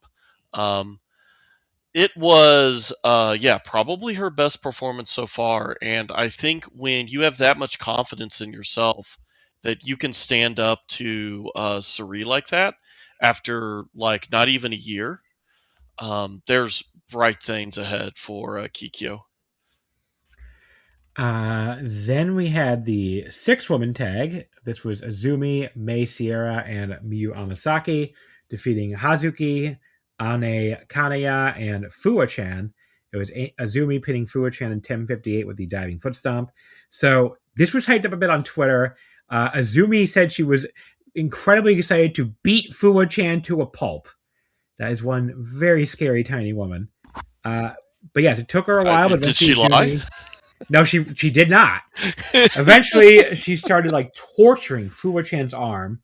It was, probably her best performance so far. And I think when you have that much confidence in yourself that you can stand up to Sari like that after like not even a year, there's bright things ahead for Kikyo. Then we had the 6-woman tag. This was Azumi, Mei Sierra, and Miyu Amasaki defeating Hazuki, Ane Kanaya, and Fua-chan. It was Azumi pinning Fua-chan in 10:58 with the diving foot stomp. So this was hyped up a bit on Twitter. Azumi said she was incredibly excited to beat Fua-chan to a pulp. That is one very scary tiny woman. But yes, it took her a while. But did she lie? No, she did not. Eventually, she started like torturing Fua-chan's arm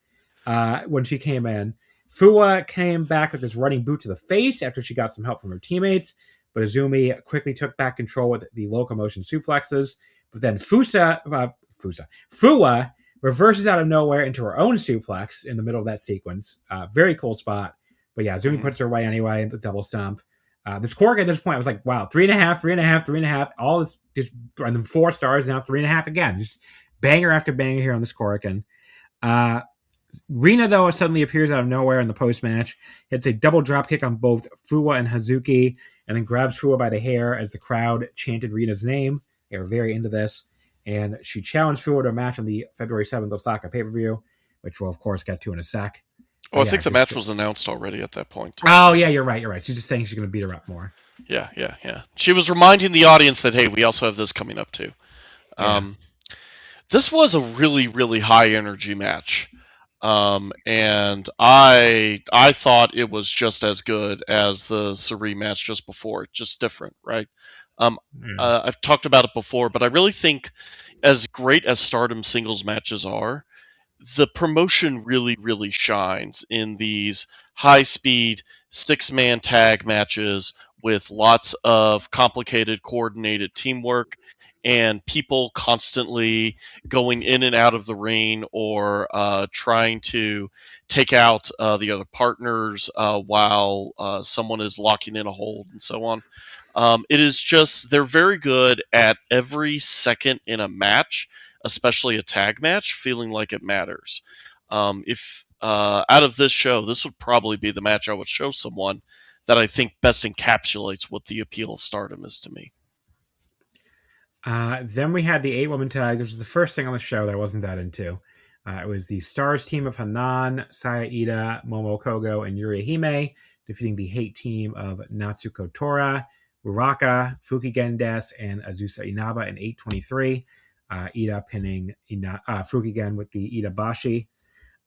when she came in. Fua came back with this running boot to the face after she got some help from her teammates, but Azumi quickly took back control with the locomotion suplexes. But then Fua reverses out of nowhere into her own suplex in the middle of that sequence. Very cool spot. But yeah, Zumi puts her away anyway in the double stomp. This Korakuen at this point, I was like, wow, 3.5, 3.5, 3.5. All this just and then 4 stars, now 3.5 again. Just banger after banger here on this Korakuen. Rina, though, suddenly appears out of nowhere in the post-match, hits a double dropkick on both Fuwa and Hazuki, and then grabs Fuwa by the hair as the crowd chanted Rina's name. They were very into this. And she challenged Fuwa to a match on the February 7th Osaka pay-per-view, which we'll, of course, get to in a sec. Oh, I think the match was announced already at that point. Oh, yeah, you're right. She's just saying she's going to beat her up more. Yeah. She was reminding the audience that, hey, we also have this coming up, too. Yeah. This was a really, really high-energy match. And I thought it was just as good as the Suri match just before, just different, right? I've talked about it before, but I really think as great as Stardom singles matches are, the promotion really, really shines in these high-speed 6-man tag matches with lots of complicated, coordinated teamwork and people constantly going in and out of the ring or trying to take out the other partners while someone is locking in a hold and so on. It is just, they're very good at every second in a match, especially a tag match, feeling like it matters. If out of this show, this would probably be the match I would show someone that I think best encapsulates what the appeal of Stardom is to me. Then we had the 8-woman tag. This was the first thing on the show that I wasn't that into. It was the Stars team of Hanan, Saya Ida, Momo Kogo, and Yuri Hime, defeating the Hate team of Natsuko Tora, Uraka, Fuki Gendes, and Azusa Inaba in 8:23. Ida pinning Fukigen with the Ida Bashi.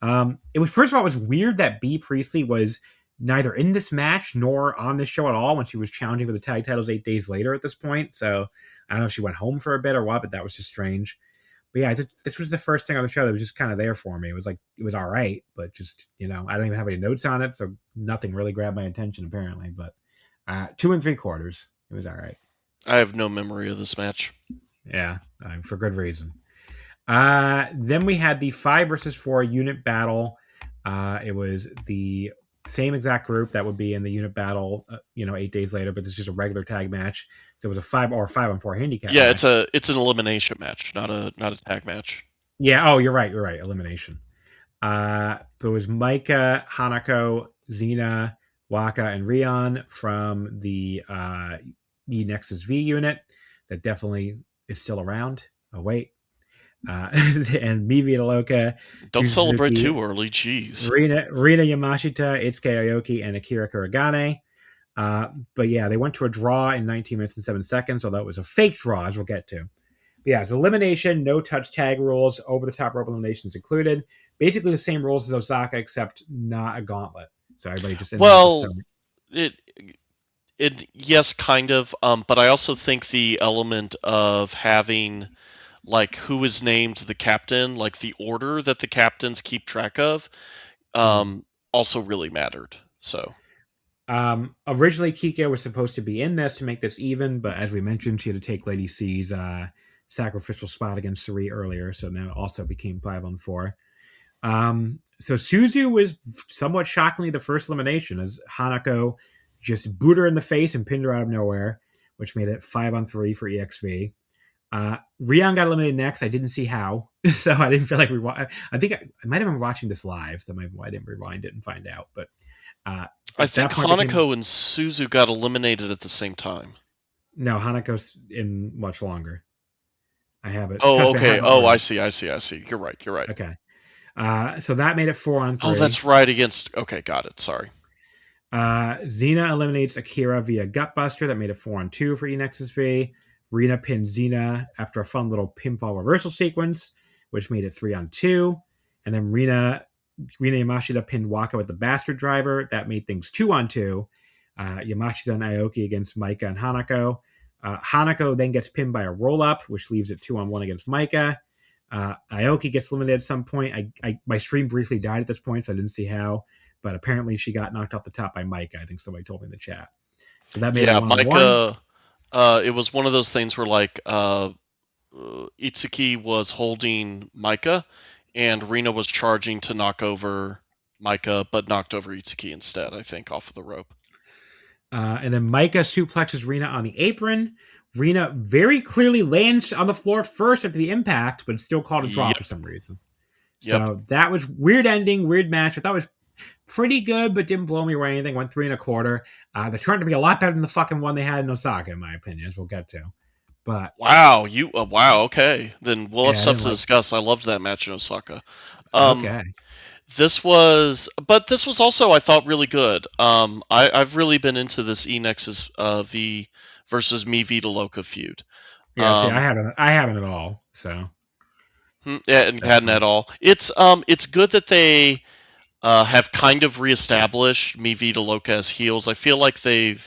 It was, first of all, it was weird that B. Priestley was neither in this match nor on this show at all when she was challenging for the tag titles 8 days later at this point. So I don't know if she went home for a bit or what, but that was just strange. But yeah, this was the first thing on the show that was just kind of there for me. It was like, it was all right, but just, I don't even have any notes on it, so nothing really grabbed my attention apparently. But 2 3/4, it was all right. I have no memory of this match. Yeah, for good reason. Then we had the 5 versus 4 unit battle. It was the same exact group that would be in the unit battle, 8 days later, but this is just a regular tag match. So it was a 5-on-4 handicap. Yeah, match. it's an elimination match, not a tag match. Yeah. Oh, you're right. Elimination. But it was Micah, Hanako, Xena, Waka, and Rion from the E Nexus V unit that definitely is still around. Oh wait. And Mivi Taloka. Don't celebrate too early, jeez. Rina Yamashita, Itsuki Aoki, and Akira Kuragane. But yeah, they went to a draw in 19 minutes and 7 seconds, although it was a fake draw, as we'll get to. But yeah, it's elimination, no touch tag rules, over the top rope eliminations included. Basically the same rules as Osaka, except not a gauntlet. So everybody just yes, kind of. But I also think the element of having like who is named the captain, like the order that the captains keep track of, also really mattered. So originally Kika was supposed to be in this to make this even, but as we mentioned, she had to take Lady C's sacrificial spot against Suri earlier, so now it also became 5-on-4. So Suzu was somewhat shockingly the first elimination, as Hanako just booted her in the face and pinned her out of nowhere, which made it 5-on-3 for EXV. Rion got eliminated next. I didn't see how, so I didn't feel like I think I might have been watching this live. That might be why I didn't rewind it and find out. But I think Hanako and Suzu got eliminated at the same time. No, Hanako's in much longer. I have it. Oh, okay. I see. You're right. Okay. So that made it 4-on-3. Oh, that's right. Okay, got it. Sorry. Xena eliminates Akira via Gutbuster. That made it 4-on-2 for Enexus V. Rina pinned Xena after a fun little pinfall reversal sequence, which made it 3-on-2. And then Rina Yamashita pinned Waka with the Bastard Driver. That made things 2-on-2. Yamashita and Aoki against Micah and Hanako. Hanako then gets pinned by a roll-up, which leaves it 2-on-1 against Micah. Aoki gets eliminated at some point. My stream briefly died at this point, so I didn't see how. But apparently she got knocked off the top by Micah. I think somebody told me in the chat. So that made it 1-on-1. Micah. It was one of those things where like Itsuki was holding Micah, and Rina was charging to knock over Micah, but knocked over Itsuki instead, I think, off of the rope. And then Micah suplexes Rina on the apron. Rina very clearly lands on the floor first after the impact, but still called a draw for some reason. So that was weird ending, weird match. I thought it was pretty good, but didn't blow me away or anything. Went 3 1/4. They turned out to be a lot better than the fucking one they had in Osaka, in my opinion, as we'll get to. But wow, okay. Then we'll have stuff to discuss. I loved that match in Osaka. Okay. This was also, I thought, really good. I've really been into this E-Nexus V versus Me Vita Loca feud. Yeah, see, I haven't at all. So yeah, and hadn't at all. It's good that they have kind of reestablished Me Vita Loca as heels. I feel like they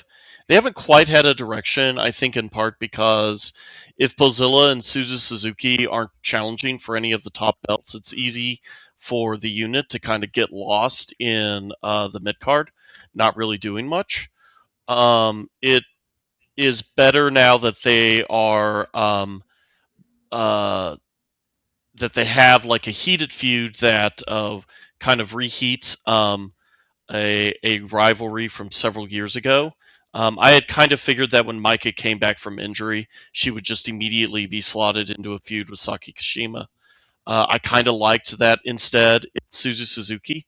haven't quite had a direction. I think in part because if Bozilla and Suzu Suzuki aren't challenging for any of the top belts, it's easy for the unit to kind of get lost in the mid card, not really doing much. It is better now that they are that they have like a heated feud that kind of reheats a rivalry from several years ago. I had kind of figured that when Micah came back from injury, she would just immediately be slotted into a feud with Saki Kashima. I kind of liked that instead it's Suzu Suzuki.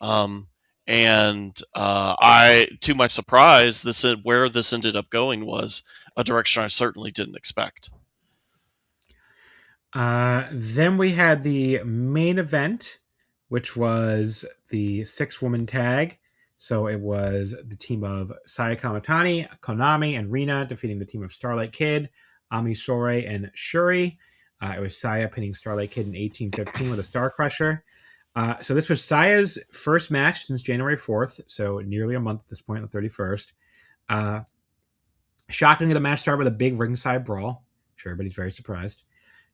And to my surprise, where this ended up going was a direction I certainly didn't expect. Then we had the main event, which was the 6-woman tag. So it was the team of Saya Kamatani, Konami, and Rina defeating the team of Starlight Kid, Ami Sourei, and Shuri. It was Saya pinning Starlight Kid in 1815 with a Star Crusher. So this was Saya's first match since January 4th, so nearly a month at this point, on the 31st. Shockingly, the match started with a big ringside brawl. Sure, everybody's very surprised.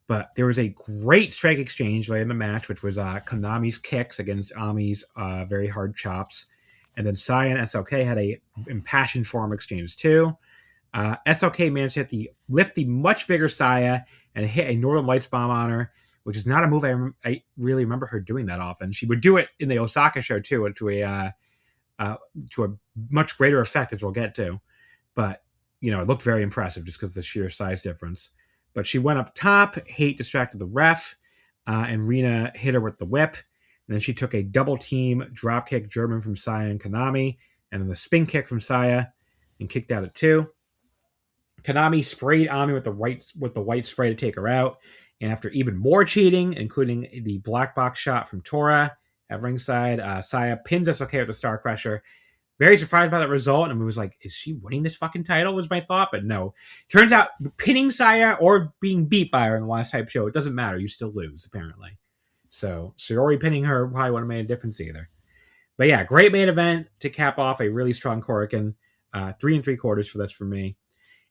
But there was a great strike exchange late in the match, which was Konami's kicks against Ami's very hard chops. And then Saya and SLK had a impassioned forearm exchange too. SLK managed to lift the much bigger Saya and hit a Northern Lights bomb on her, which is not a move I really remember her doing that often. She would do it in the Osaka show too, to a much greater effect, as we'll get to. But it looked very impressive just because of the sheer size difference. But she went up top, Hate distracted the ref, and Rina hit her with the whip. And then she took a double team dropkick German from Saya and Konami, and then the spin kick from Saya, and kicked out at 2. Konami sprayed Ami with the white spray to take her out. And after even more cheating, including the black box shot from Tora at ringside, Saya pins SLK with the Star Crusher. Very surprised by that result, and was like, is she winning this fucking title, was my thought, but no. Turns out, pinning Saya or being beat by her in the last type show, it doesn't matter. You still lose, apparently. So, Shiori pinning her probably wouldn't have made a difference either. But yeah, great main event to cap off a really strong Korakuen. 3 3/4 for this for me.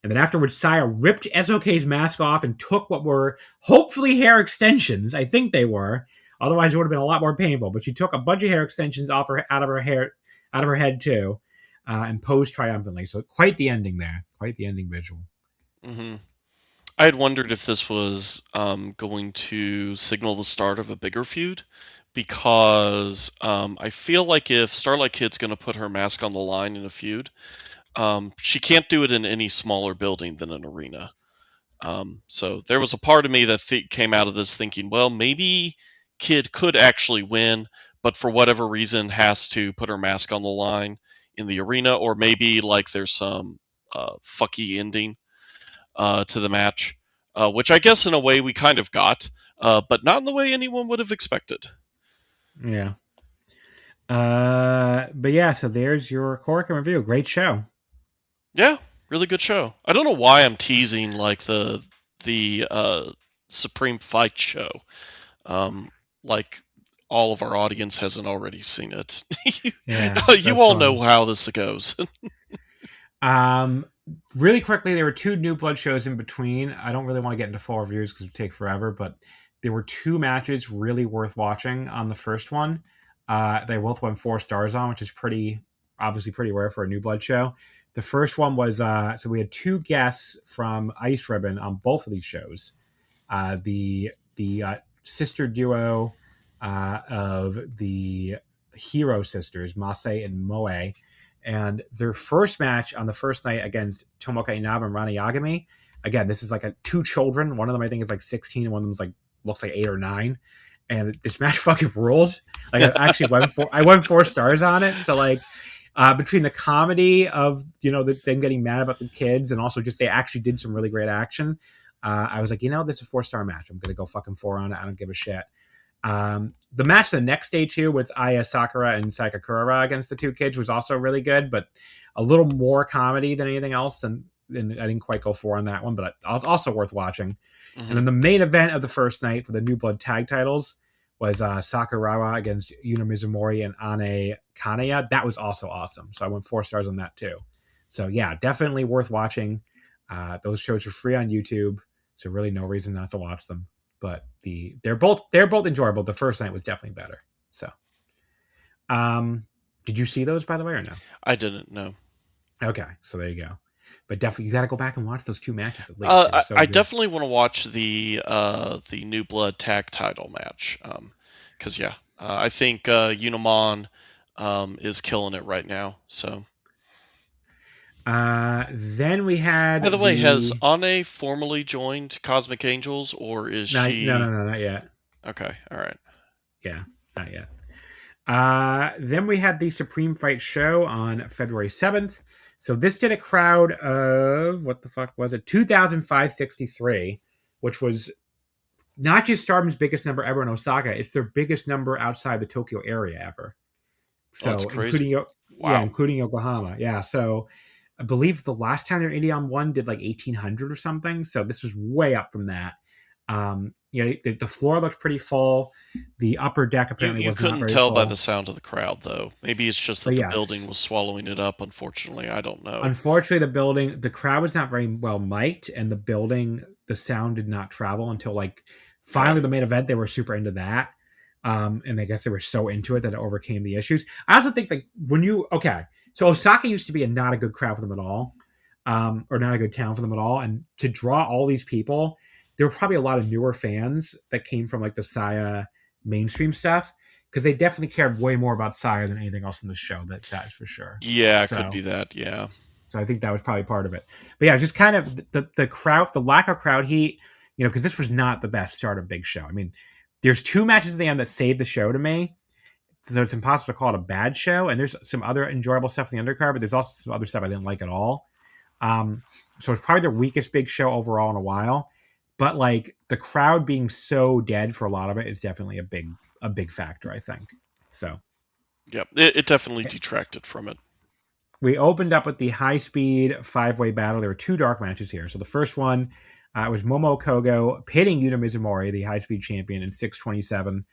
And then afterwards, Saya ripped SOK's mask off and took what were hopefully hair extensions. I think they were. Otherwise, it would have been a lot more painful. But she took a bunch of hair extensions out of her head too, and posed triumphantly. So quite the ending there. Quite the ending visual. Mm-hmm. I had wondered if this was going to signal the start of a bigger feud, because I feel like if Starlight Kid's going to put her mask on the line in a feud, she can't do it in any smaller building than an arena. So there was a part of me that came out of this thinking, well, maybe Kid could actually win, but for whatever reason has to put her mask on the line in the arena, or maybe like there's some fucky ending to the match, which I guess in a way we kind of got, but not in the way anyone would have expected. Yeah. But yeah, so there's your Korakuen review. Great show. Yeah, really good show. I don't know why I'm teasing like the Supreme Fight show. Like all of our audience hasn't already seen it. You all know how this goes. Really quickly, there were 2 New Blood shows in between. I don't really want to get into full reviews because it would take forever, but there were 2 matches really worth watching on the first one. They both won 4 stars on, which is obviously pretty rare for a New Blood show. The first one was, so we had 2 guests from Ice Ribbon on both of these shows. The sister duo of the Hiro sisters, Masai and Moe. And their first match on the first night against Tomoka Inaba and Rani Yagami. Again, this is like two children. One of them I think is like 16, and one of them is like looks like 8 or 9. And this match fucking ruled. Like I won 4 stars on it. So like between the comedy of them getting mad about the kids, and also just they actually did some really great action. I was like, that's a 4-star match. I'm gonna go fucking 4 on it. I don't give a shit. The match the next day too with Aya Sakura and Saika Kurara against the 2 kids was also really good, but a little more comedy than anything else. And I didn't quite go 4 on that one, but also worth watching. Mm-hmm. And then the main event of the first night for the New Blood tag titles was Sakurawa against Yuna Mizumori and Ane Kanaya. That was also awesome. So I went 4 stars on that too. So yeah, definitely worth watching. Those shows are free on YouTube, so really no reason not to watch them. But they're both enjoyable. The first night was definitely better. So, did you see those by the way or no? I didn't. No. Okay, so there you go. But definitely, you got to go back and watch those 2 matches at least. I definitely want to watch the New Blood tag title match. Because I think Unimon is killing it right now. So. Then we had. By the way, has Ane formally joined Cosmic Angels, or is she? No, not yet. Okay, all right. Yeah, not yet. Then we had the Supreme Fight show on February 7th. So this did a crowd of, what the fuck was it? 2,563, which was not just Stardom's biggest number ever in Osaka. It's their biggest number outside the Tokyo area ever. So that's crazy. Including Yokohama. Yeah, so I believe the last time their Indion 1 did like 1,800 or something. So this was way up from that. The floor looked pretty full. The upper deck apparently you was not couldn't very tell full. by the sound of the crowd, though. Maybe it's just that the building was swallowing it up. Unfortunately, I don't know. Unfortunately, the crowd was not very well mic'd, and the sound did not travel until like finally the main event. They were super into that, and I guess they were so into it that it overcame the issues. I also think like so Osaka used to be not a good crowd for them at all, or not a good town for them at all, and to draw all these people. There were probably a lot of newer fans that came from like the Saya mainstream stuff, because they definitely cared way more about Saya than anything else in the show. That's for sure. Yeah, it could be that. Yeah. So I think that was probably part of it. But yeah, just kind of the crowd, the lack of crowd heat, because this was not the best start of Big Show. I mean, there's 2 matches at the end that saved the show to me. So it's impossible to call it a bad show. And there's some other enjoyable stuff in the undercard, but there's also some other stuff I didn't like at all. So it's probably the weakest Big Show overall in a while. But like the crowd being so dead for a lot of it is definitely a big factor, I think. So, yeah, it definitely detracted from it. We opened up with the high-speed 5-way battle. There were 2 dark matches here. So the first one was Momo Kogo pitting Yuna Mizumori, the high-speed champion, in 6:27.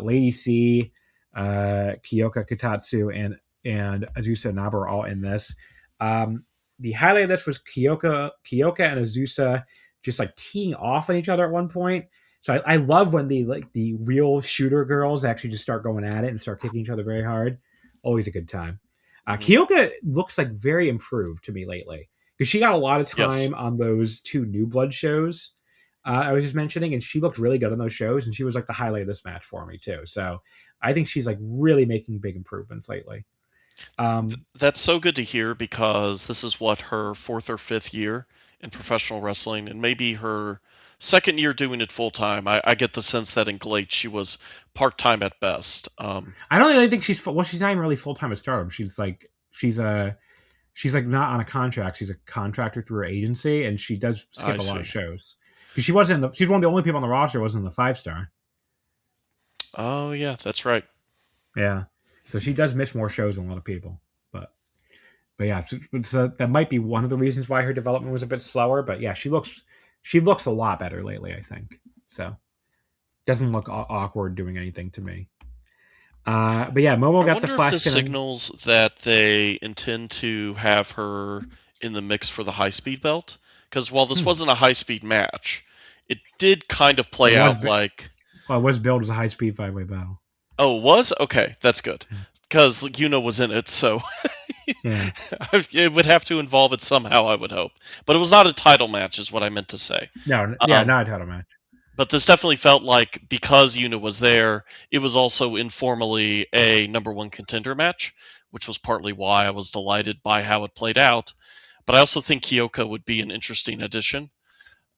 Lady C, Kyoka Kitatsu, and Azusa Naba are all in this. The highlight of this was Kyoka and Azusa just like teeing off on each other at one point. So I love when the real shooter girls actually just start going at it and start kicking each other very hard. Always a good time. Kyoka looks like very improved to me lately, because she got a lot of time on those 2 New Blood shows I was just mentioning, and she looked really good on those shows, and she was like the highlight of this match for me too. So I think she's like really making big improvements lately. That's so good to hear, because this is what, her 4th or 5th year in professional wrestling, and maybe her 2nd year doing it full time. I get the sense that in Glade she was part time at best. I don't really think she's not even really full time at Stardom. She's like not on a contract. She's a contractor through her agency, and she does skip a lot of shows. Because she's one of the only people on the roster who wasn't in the 5-star. Oh yeah, that's right. Yeah, so she does miss more shows than a lot of people. But yeah, so that might be one of the reasons why her development was a bit slower. But yeah, she looks a lot better lately, I think. So doesn't look awkward doing anything to me. But yeah, Momo got the flash. I wonder if this signals that they intend to have her in the mix for the high-speed belt. Because while this wasn't a high-speed match, it did kind of play out like... Well, it was billed as a high-speed 5-way battle. Oh, it was? Okay, that's good. Because Yuna was in it, so... Yeah. It would have to involve it somehow, I would hope. But it was not a title match, is what I meant to say. No, not a title match. But this definitely felt like, because Yuna was there, it was also informally a number one contender match, which was partly why I was delighted by how it played out. But I also think Kyoka would be an interesting addition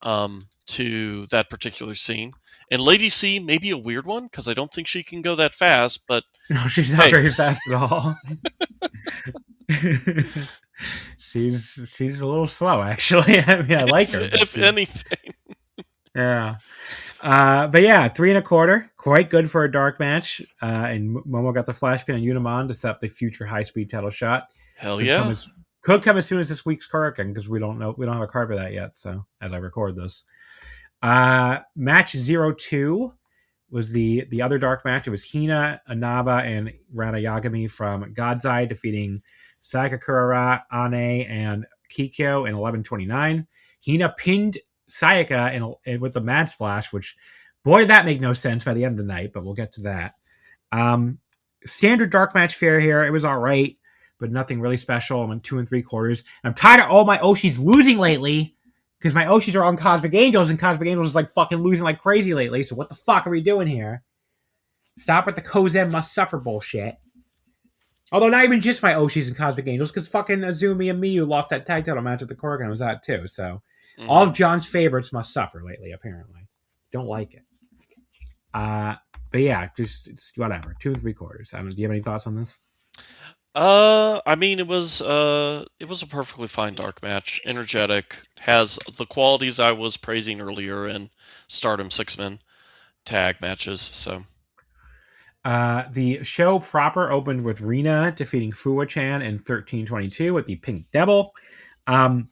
to that particular scene. And Lady C may be a weird one, because I don't think she can go that fast, but No, she's not Hey. very fast at all. she's a little slow, actually. I mean, I like her. if anything. Yeah. But yeah, 3 1/4, quite good for a dark match. And Momo got the flash pin on Unimon to set up the future high speed title shot. Hell Could yeah. come as soon as this week's Korakuen, because we don't have a card for that yet. So as I record this, match 0-2 was the other dark match. It was Hina, Inaba, and Rana Yagami from God's Eye defeating Sayaka Kurara, Ane, and Kikyo in 11:29. Hina pinned Sayaka with the Mad Splash, which, boy, did that make no sense by the end of the night, but we'll get to that. Standard dark match fare here. It was all right, but nothing really special. I'm in 2 3/4. I'm tired of all my Oshis losing lately, because my Oshis are on Cosmic Angels, and Cosmic Angels is like fucking losing like crazy lately. So what the fuck are we doing here? Stop with the Kozen must suffer bullshit. Although not even just my Oshis and Cosmic Angels, because fucking Azumi and Miyu lost that tag title match at the Korakuen. I was at too. So all of John's favorites must suffer lately, apparently. Don't like it. But yeah, just whatever. 2 3/4. I don't know, do you have any thoughts on this? I mean, it was a perfectly fine dark match. Energetic, has the qualities I was praising earlier in Stardom 6-man tag matches. So the show proper opened with Rina defeating Fuwa-chan in 13:22 with the Pink Devil. Early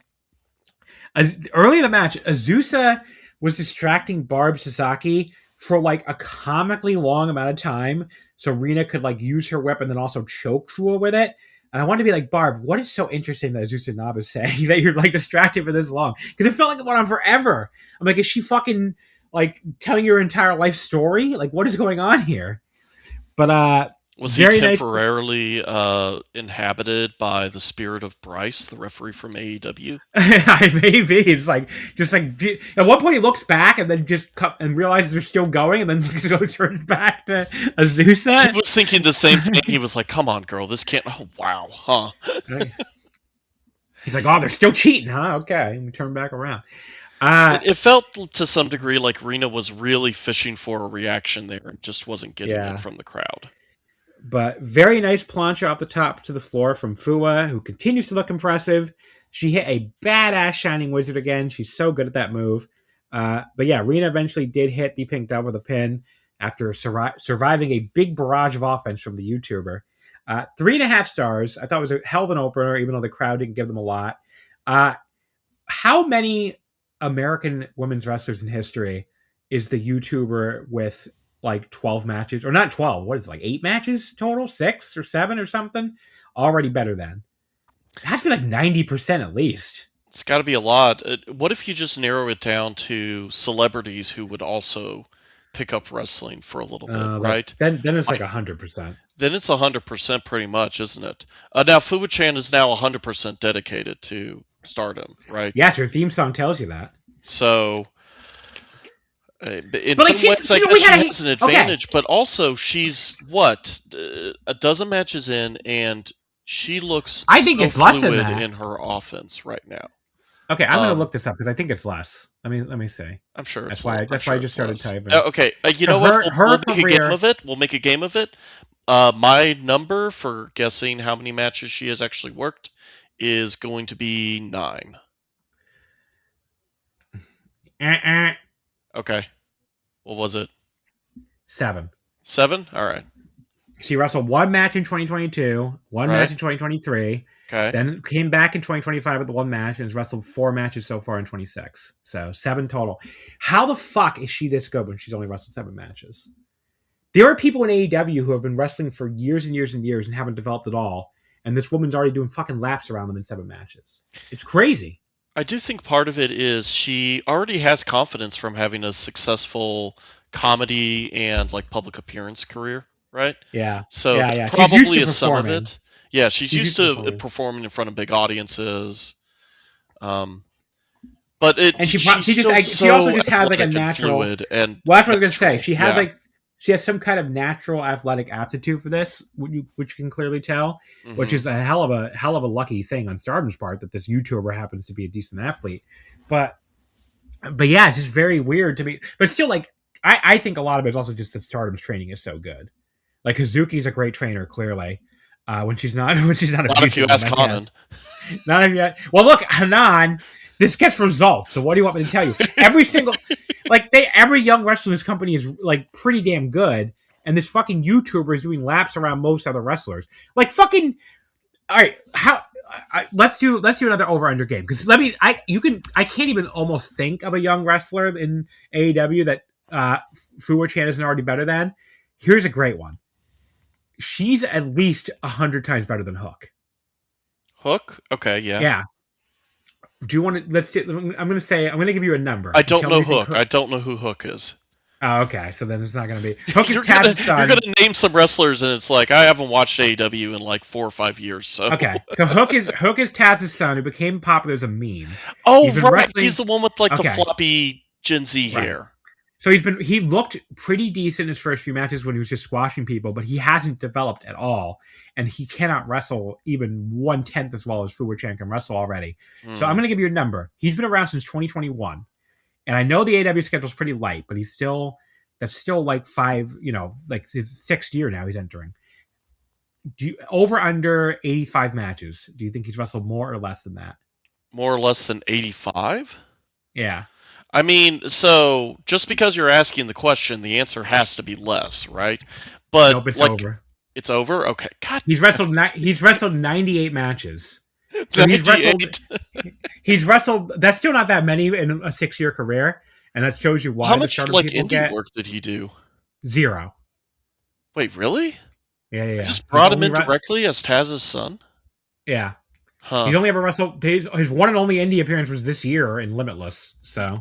in the match, Azusa was distracting Barb Sasaki for like a comically long amount of time, so Rina could like use her weapon and then also choke Fuwa with it. And I wanted to be like, Barb, what is so interesting that Azusa Naba is saying that you're like distracted for this long? Because it felt like it went on forever. I'm like, is she fucking like telling your entire life story? Like, what is going on here? But was he temporarily inhabited by the spirit of Bryce, the referee from AEW? Maybe it's like just like at one point he looks back and then just and realizes they're still going, and then turns back to Azusa. He was thinking the same thing. He was like, "Come on, girl, this can't." Oh, wow, huh? He's like, "Oh, they're still cheating, huh? Okay, let me turn back around." It felt to some degree like Rina was really fishing for a reaction there and just wasn't getting it from the crowd. But very nice plancha off the top to the floor from Fuwa, who continues to look impressive. She hit a badass Shining Wizard again. She's so good at that move. But yeah, Rina eventually did hit the Pink Devil with a pin after surviving a big barrage of offense from the YouTuber. 3.5 stars. I thought it was a hell of an opener, even though the crowd didn't give them a lot. How many American women's wrestlers in history is the YouTuber with like 12 matches, or not 12, what is it, like 8 matches total, 6 or 7 or something? Already better than. It has to be like 90% at least. It's got to be a lot. What if you just narrow it down to celebrities who would also pick up wrestling for a little bit, right? Then it's like 100%. Then it's 100% pretty much, isn't it? Now, Fuwa-chan is now 100% dedicated to Stardom, right? Yes, her theme song tells you that. So, in some ways, I guess she has an advantage, but also she's, a dozen matches in, and she looks it's less than that in her offense right now. Okay, I'm going to look this up because I think it's less. Let me see. I'm sure. That's why I just started typing. Okay, you know what? We'll make a game of it. We'll make a game of it. My number for guessing how many matches she has actually worked is going to be 9. Okay. What was it? 7. 7? All right. She wrestled 1 match in 2022, 1 match in 2023. Okay. Then came back in 2025 with the 1 match and has wrestled 4 matches so far in 26. So 7 total. How the fuck is she this good when she's only wrestled 7 matches? There are people in AEW who have been wrestling for years and years and years and haven't developed at all. And this woman's already doing fucking laps around them in 7 matches. It's crazy. I do think part of it is she already has confidence from having a successful comedy and like public appearance career, right? Yeah. So yeah. probably is some of it. Yeah, she's used to performing in front of big audiences. But But she also just has like a athletic and natural. fluid and Well, that's what I was gonna say. She has yeah. she has some kind of natural athletic aptitude for this, which you can clearly tell, which is a hell of a lucky thing on Stardom's part that this YouTuber happens to be a decent athlete. But yeah, it's just very weird to me. But still, like I think a lot of it is also just that Stardom's training is so good. Like Hazuki's a great trainer, clearly. When she's not Not if you ask Hanan. Not if you. Well, look, Hanan. This gets results. So what do you want me to tell you? Every young wrestler in this company is like pretty damn good, and this fucking YouTuber is doing laps around most other wrestlers. Like fucking. All right, let's do another over under game because I can't even almost think of a young wrestler in AEW that Fuwa-chan isn't already better than. Here's a great one. She's at least 100 times better than Hook. Hook? Okay, yeah. Yeah. Do you want to? I'm going to give you a number. I don't know Hook. I don't know who Hook is. Oh, okay. So then it's not going to be Hook is Taz's son. You're going to name some wrestlers, and it's like I haven't watched AEW in like 4 or 5 years. So okay. So Hook is Taz's son, who became popular as a meme. Oh, right. He's the one with like the floppy Gen Z hair. So he looked pretty decent in his first few matches when he was just squashing people, but he hasn't developed at all, and he cannot wrestle even 1/10 as well as Fuwa-chan can wrestle already. So I'm going to give you a number. He's been around since 2021, and I know the AW schedule is pretty light, but that's still like 5, like his 6th year now he's entering. Over under 85 matches? Do you think he's wrestled more or less than that? More or less than 85? Yeah. I mean, so just because you're asking the question, the answer has to be less, right? But nope, it's over. It's over? Okay. God. He's wrestled 98 matches. So he's wrestled that's still not that many in a 6-year career, and that shows you why. How much indie work did he do? 0. Wait, really? Yeah. Just brought him in directly as Taz's son? Yeah. Huh. He's only ever wrestled his one and only indie appearance was this year in Limitless, so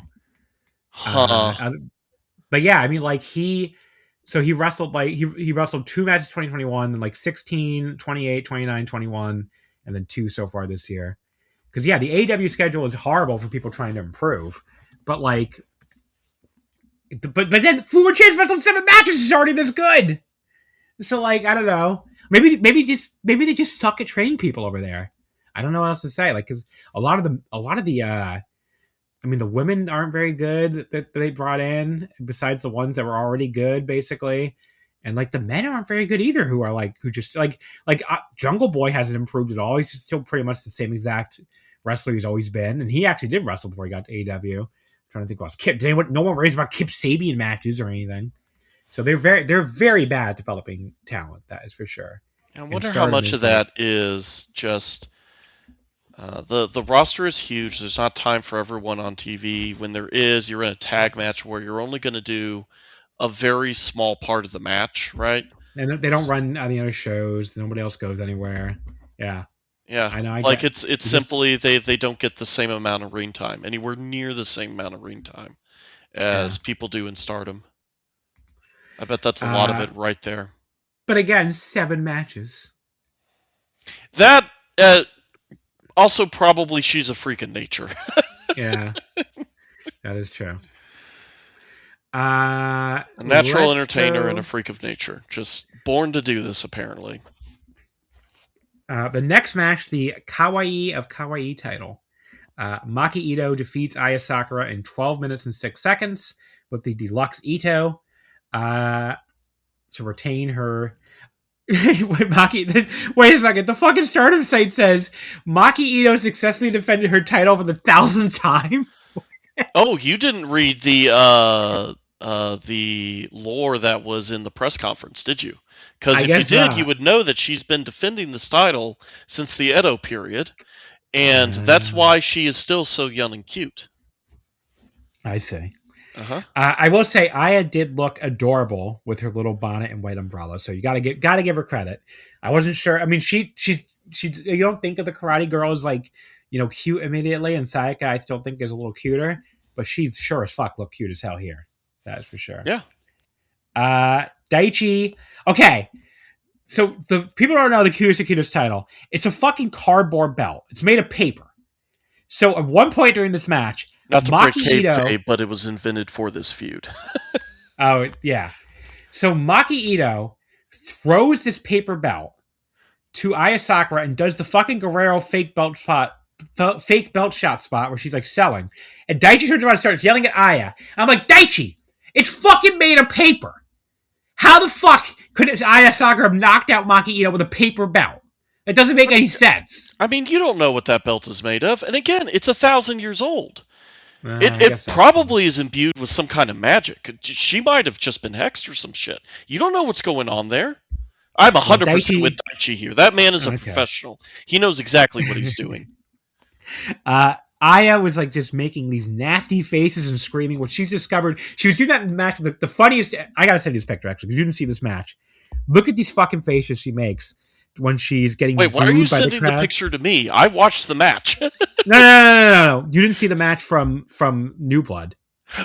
but yeah, I mean, like he wrestled he wrestled 2 matches 2021 and like 16, 28, 29, 21, and then 2 so far this year. Because yeah, the AEW schedule is horrible for people trying to improve, but like, but then Fuwa-chan's wrestled 7 matches is already this good. So like, I don't know, maybe they just suck at training people over there. I don't know what else to say. Like, because a lot of the I mean, the women aren't very good that they brought in, besides the ones that were already good, basically. And like the men aren't very good either. Who Jungle Boy hasn't improved at all. He's just still pretty much the same exact wrestler he's always been. And he actually did wrestle before he got to AEW. I'm trying to think what else. Kip. No one raised about Kip Sabian matches or anything. So they're very bad developing talent. That is for sure. I wonder how much of that is just. The roster is huge. There's not time for everyone on TV. When there is, you're in a tag match where you're only going to do a very small part of the match, right? And they don't run any other shows. Nobody else goes anywhere. Yeah. Yeah. I know. It's simply they don't get the same amount of ring time, anywhere near the same amount of ring time as people do in Stardom. I bet that's a lot of it right there. But again, 7 matches. That also probably she's a freak of nature. Yeah, that is true. A natural entertainer and a freak of nature. Just born to do this, apparently. The next match, the Kawaii of Kawaii title. Maki Ito defeats Aya Sakura in 12 minutes and 6 seconds with the Deluxe Ito to retain her. Wait a second. The fucking Stardom site says Maki Ito successfully defended her title for the 1,000th time. Oh, you didn't read the lore that was in the press conference, did you? Because if you did, you would know that she's been defending this title since the Edo period, and that's why she is still so young and cute. I see. Uh-huh. I will say Aya did look adorable with her little bonnet and white umbrella, so you gotta give her credit. I wasn't sure. I mean, she you don't think of the Karate Girl as like, cute immediately, and Sayaka I still think is a little cuter, but she sure as fuck looked cute as hell here. That is for sure. Yeah. Daichi. Okay. So the people don't know the Kita's title. It's a fucking cardboard belt. It's made of paper. So at one point during this match, Not to break Maki Ito. kayfabe, but it was invented for this feud. Oh, yeah. So Maki Ito throws this paper belt to Aya Sakura and does the fucking Guerrero fake belt shot spot where she's like selling. And Daichi turns around and starts yelling at Aya. I'm like, Daichi, it's fucking made of paper. How the fuck could Aya Sakura have knocked out Maki Ito with a paper belt? It doesn't make any sense. I mean, you don't know what that belt is made of. And again, it's 1,000 years old. It probably is imbued with some kind of magic. She might have just been hexed or some shit. You don't know what's going on there. I'm 100% with Daichi here. That man is a professional. He knows exactly what he's doing. Aya was like just making these nasty faces and screaming. What she's discovered, she was doing that in the match. The funniest, I gotta send you this picture actually, because you didn't see this match. Look at these fucking faces she makes when she's getting Wait, why are you sending the picture to me? I watched the match. No. You didn't see the match from New Blood.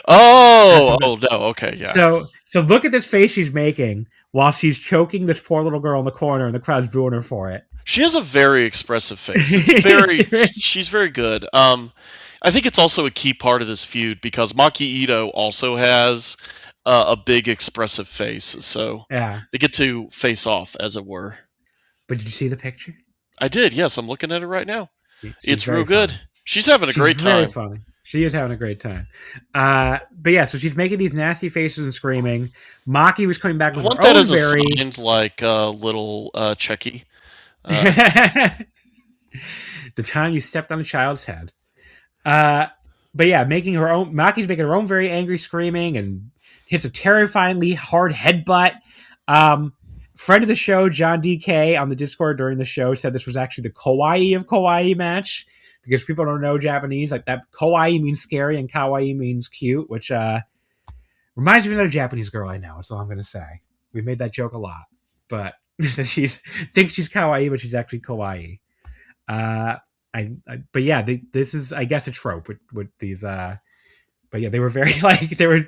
Oh no. Okay, yeah. So look at this face she's making while she's choking this poor little girl in the corner, and the crowd's booing her for it. She has a very expressive face. She's very good. I think it's also a key part of this feud because Maki Ito also has a big expressive face, so yeah, they get to face off, as it were. But did you see the picture? I did. Yes, I'm looking at it right now. It's real funny. good. She's having a great time. Very funny. She is having a great time. But yeah, so she's making these nasty faces and screaming. Maki was coming back with her own very... Sound like a little Checky. The time you stepped on a child's head. But yeah, Maki's making her own very angry screaming and hits a terrifyingly hard headbutt. Friend of the show, John DK, on the Discord during the show said this was actually the kawaii of kawaii match. Because people don't know Japanese, like that kawaii means scary and kawaii means cute, which reminds me of another Japanese girl I know. That's all I'm going to say. We made that joke a lot. But she thinks she's kawaii, but she's actually kawaii. But yeah, this is, I guess, a trope with these... But yeah, they were very they were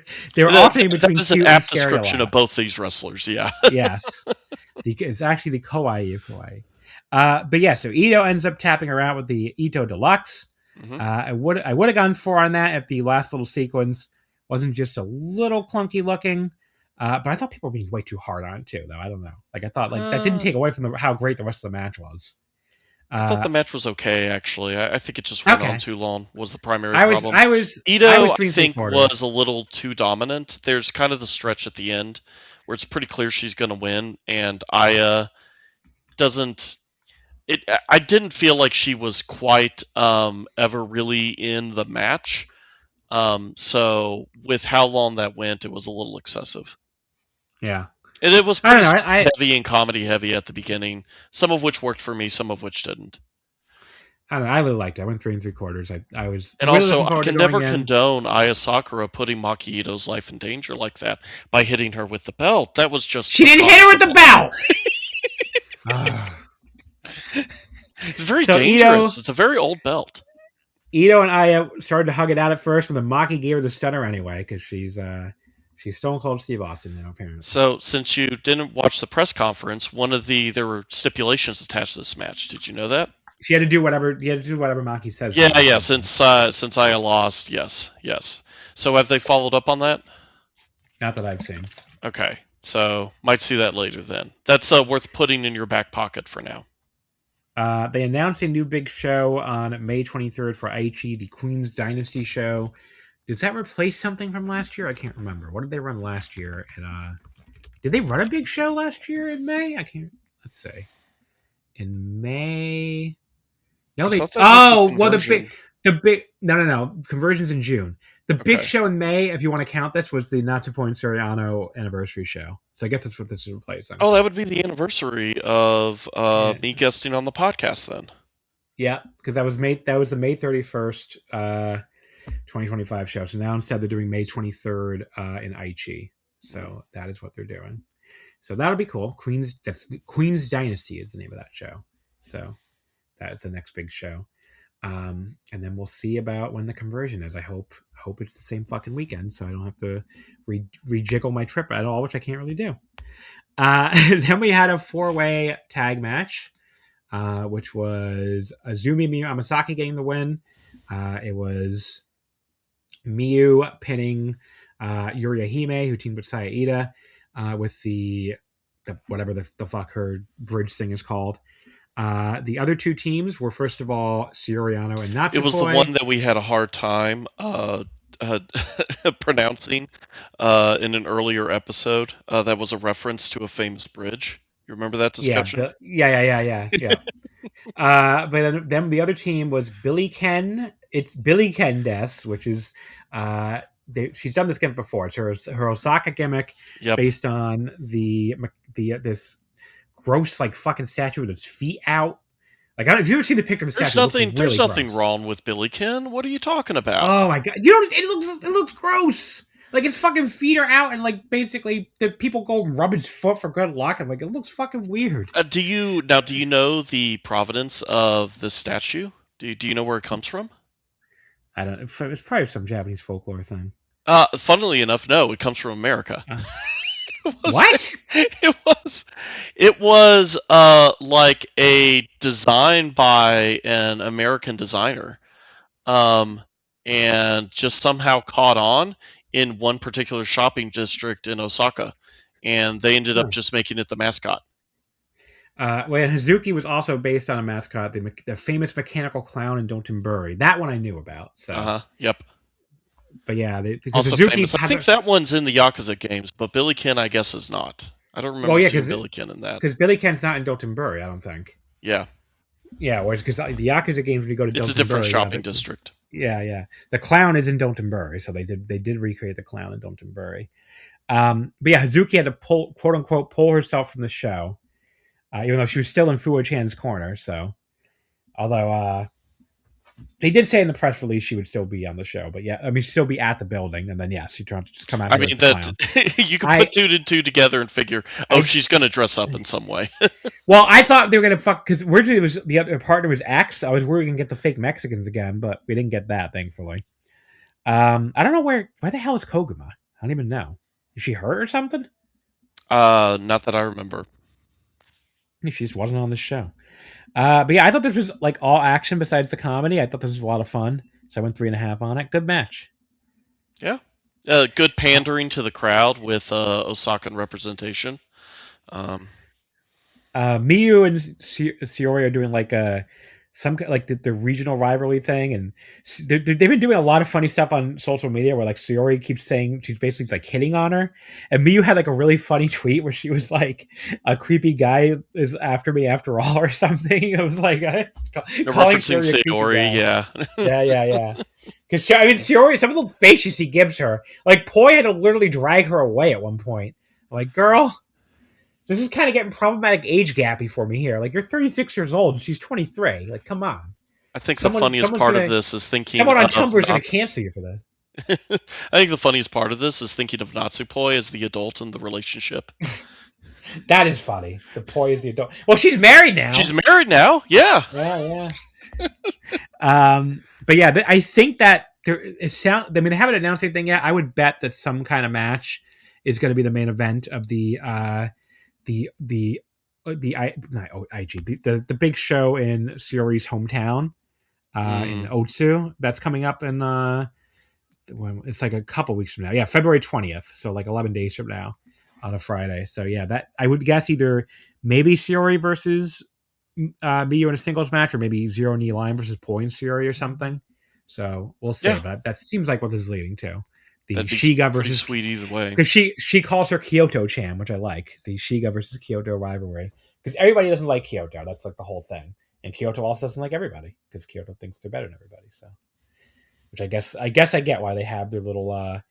alternating between cute and scary. That is an apt description of both these wrestlers. Yeah. Yes, it's actually the kawaii of kawaii. But yeah, so Ito ends up tapping her out with the Ito Deluxe. Mm-hmm. I would have gone 4 on that if the last little sequence wasn't just a little clunky looking. But I thought people were being way too hard on it too, though. I don't know. Like I thought, that didn't take away from how great the rest of the match was. I thought the match was okay, actually. I think it just went on too long. Was the primary problem. Ito, I think, was a little too dominant. There's kind of the stretch at the end where it's pretty clear she's going to win, and Aya doesn't. I didn't feel like she was quite ever really in the match. So with how long that went, it was a little excessive. Yeah. And it was pretty heavy and comedy heavy at the beginning, some of which worked for me, some of which didn't. I don't know. I really liked it. I went 3 3/4. I was. And really also, I can never condone Aya Sakura putting Maki Ito's life in danger like that by hitting her with the belt. That was just. She didn't hit her with the belt! It's very dangerous. It's a very old belt. Ito and Aya started to hug it out at first, but the Maki gave her the stunner anyway, because she's Stone Cold Steve Austin now, apparently. So, since you didn't watch the press conference, there were stipulations attached to this match. Did you know that? She had to do whatever. You had to do whatever Maki says. Yeah. Since Aya lost, yes. So, have they followed up on that? Not that I've seen. Okay, so might see that later. Then that's worth putting in your back pocket for now. They announced a new big show on May 23rd for Aichi, the Queen's Dynasty show. Does that replace something from last year? I can't remember. What did they run last year? And did they run a big show last year in May? I can't. Let's see. In May. No, they. Oh, well, the big. No. Conversions in June. The big show in May, if you want to count this, was the Natsupoi Soriano anniversary show. So I guess that's what this is replacing. Oh, that would be the anniversary of me guesting on the podcast then. Yeah, because that was the May 31st, 2025 show. So now instead they're doing May 23rd in Aichi. So that is what they're doing. So that'll be cool. Queen's Dynasty is the name of that show. So that is the next big show. And then we'll see about when the conversion is. I hope it's the same fucking weekend, so I don't have to rejiggle my trip at all, which I can't really do. Then we had a 4-way tag match, which was Azumi Yamasaki getting the win. It was Miyu pinning Yuria Hime, who teamed with Saya Ida, with the whatever the fuck her bridge thing is called. The other two teams were, first of all, Soriano and Natsupoi. It was the one that we had a hard time pronouncing in an earlier episode. That was a reference to a famous bridge. You remember that discussion? Yeah. But then the other team was Billy Ken. It's Billy Ken Des, which is she's done this gimmick before. It's her Osaka gimmick, based on this gross like fucking statue with its feet out. Like, if you've ever seen the picture of the statue, there's nothing wrong with Billy Ken. What are you talking about? Oh my god, it looks gross. Like, its fucking feet are out, and like basically the people go and rub its foot for good luck, and like it looks fucking weird. Do you know the provenance of the statue? Do you know where it comes from? I don't. It's probably some Japanese folklore thing. Funnily enough, no, it comes from America. What? It was like a design by an American designer, and just somehow caught on in one particular shopping district in Osaka, and they ended up just making it the mascot. Hazuki was also based on a mascot, the famous mechanical clown in Dotonbori. That one I knew about. So. Yep. But yeah, also famous. I think that one's in the Yakuza games, but Billy Ken, I guess, is not. I don't remember seeing Billy Ken in that. Because Billy Ken's not in Dotonbori, I don't think. Yeah. Yeah, whereas because the Yakuza games, we go to Dotonbori. It's a different shopping district. Yeah. The clown is in Dotonbori, so they did recreate the clown in Dotonbori. But yeah, Hazuki had to quote unquote pull herself from the show, even though she was still in Fuwa-chan's corner. So, although they did say in the press release she would still be on the show, but yeah, I mean she'd still be at the building, and then she tried to just come out. I mean that you can put two and two together and figure, she's going to dress up in some way. Well, I thought they were going to fuck, because originally it was the other partner was X. I was worried we were going to get the fake Mexicans again, but we didn't get that, thankfully. I don't know where the hell is Koguma? I don't even know. Is she hurt or something? Not that I remember. She just wasn't on the show. But yeah, I thought this was like all action besides the comedy. I thought this was a lot of fun, so I went 3.5 on it. Good match. Yeah, good pandering to the crowd with Osakan representation. Miyu and Shiori are doing like the regional rivalry thing, and they've been doing a lot of funny stuff on social media where like Shiori keeps saying she's basically like hitting on her, and Miyu had like a really funny tweet where she was like, "A creepy guy is after me after all," or something. It was like calling Shiori, yeah. Because Shiori, some of the faces he gives her, like Poi had to literally drag her away at one point. I'm like, girl, this is kind of getting problematic age gappy for me here. Like, you're 36 years old and she's 23. Like, come on. I think the funniest part of this is thinking someone on Tumblr is going to cancel you for that. I think the funniest part of this is thinking of Natsupoi as the adult in the relationship. That is funny. The Poi is the adult. Well, she's married now. Yeah. Yeah. But yeah, I think that they haven't announced anything yet. I would bet that some kind of match is going to be the main event of the big show in Shiori's hometown in Otsu. That's coming up in it's like a couple weeks from now. Yeah, February 20th. So like 11 days from now on a Friday. So yeah, that I would guess either maybe Shiori versus Miyu in a singles match, or maybe Zero Knee Line versus Poi and Shiori or something. So we'll see. But that seems like what this is leading to. The Shiga versus sweet either way, because she calls her Kyoto-chan, which I like. The Shiga versus Kyoto rivalry, because everybody doesn't like Kyoto. That's like the whole thing, and Kyoto also doesn't like everybody because Kyoto thinks they're better than everybody. So, which I guess I get why they have their little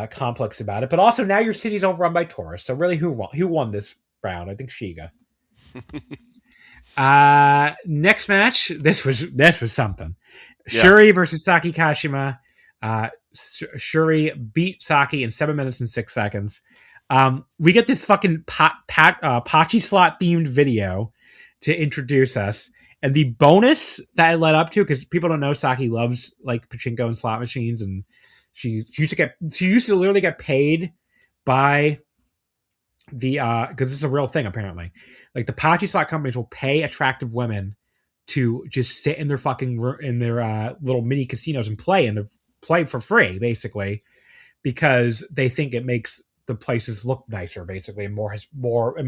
complex about it. But also now your city's overrun by tourists. So really, who won this round? I think Shiga. Next match. This was something. Yeah. Shuri versus Saki Kashima. Shuri beat Saki in 7 minutes and 6 seconds. We get this fucking Pachi slot themed video to introduce us, and the bonus that I led up to, because people don't know Saki loves like pachinko and slot machines, and she used to literally get paid by the because it's a real thing apparently. Like the Pachi slot companies will pay attractive women to just sit in their fucking little mini casinos and play in the play for free, basically, because they think it makes the places look nicer, basically, and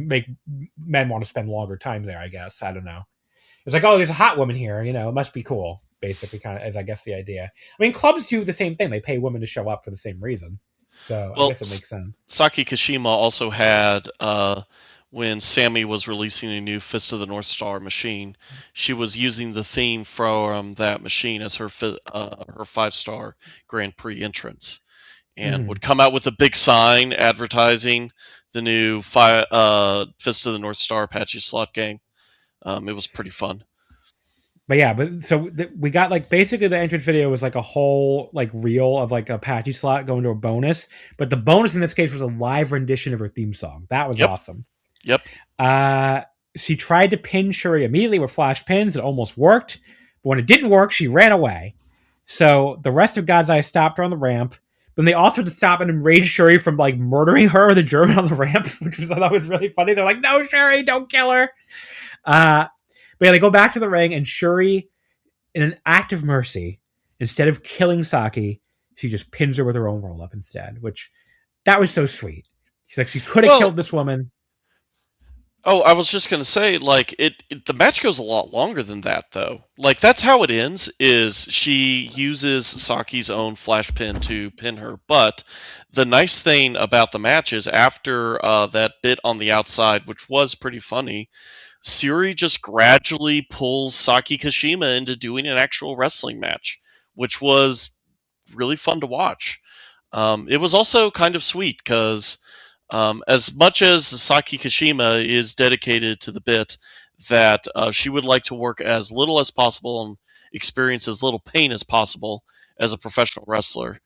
make men want to spend longer time there, I guess. I don't know. It's like, oh, there's a hot woman here, it must be cool, basically, kind of, as I guess the idea. I mean, clubs do the same thing. They pay women to show up for the same reason. So I guess it makes sense. Saki Kashima also had, when Sammy was releasing a new Fist of the North Star machine, she was using the theme from that machine as her 5-star Grand Prix entrance, and would come out with a big sign advertising the new Fist of the North Star Apache slot game. It was pretty fun. But yeah, we got like basically the entrance video was like a whole like reel of like a Apache slot going to a bonus, but the bonus in this case was a live rendition of her theme song. That was awesome. Yep. She tried to pin Shuri immediately with flash pins. It almost worked, but when it didn't work, she ran away. So the rest of God's Eye stopped her on the ramp. But they also had to stop and enrage Shuri from like murdering her with a German on the ramp, which I thought was really funny. They're like, "No, Shuri, don't kill her." But yeah, they go back to the ring, and Shuri, in an act of mercy, instead of killing Saki, she just pins her with her own roll-up instead, which that was so sweet. She's like, she could have killed this woman. Oh, I was just gonna say, like, the match goes a lot longer than that, though. Like, that's how it ends, is she uses Saki's own flash pin to pin her. But the nice thing about the match is after that bit on the outside, which was pretty funny, Syuri just gradually pulls Saki Kashima into doing an actual wrestling match, which was really fun to watch. It was also kind of sweet because as much as Saki Kashima is dedicated to the bit that she would like to work as little as possible and experience as little pain as possible as a professional wrestler,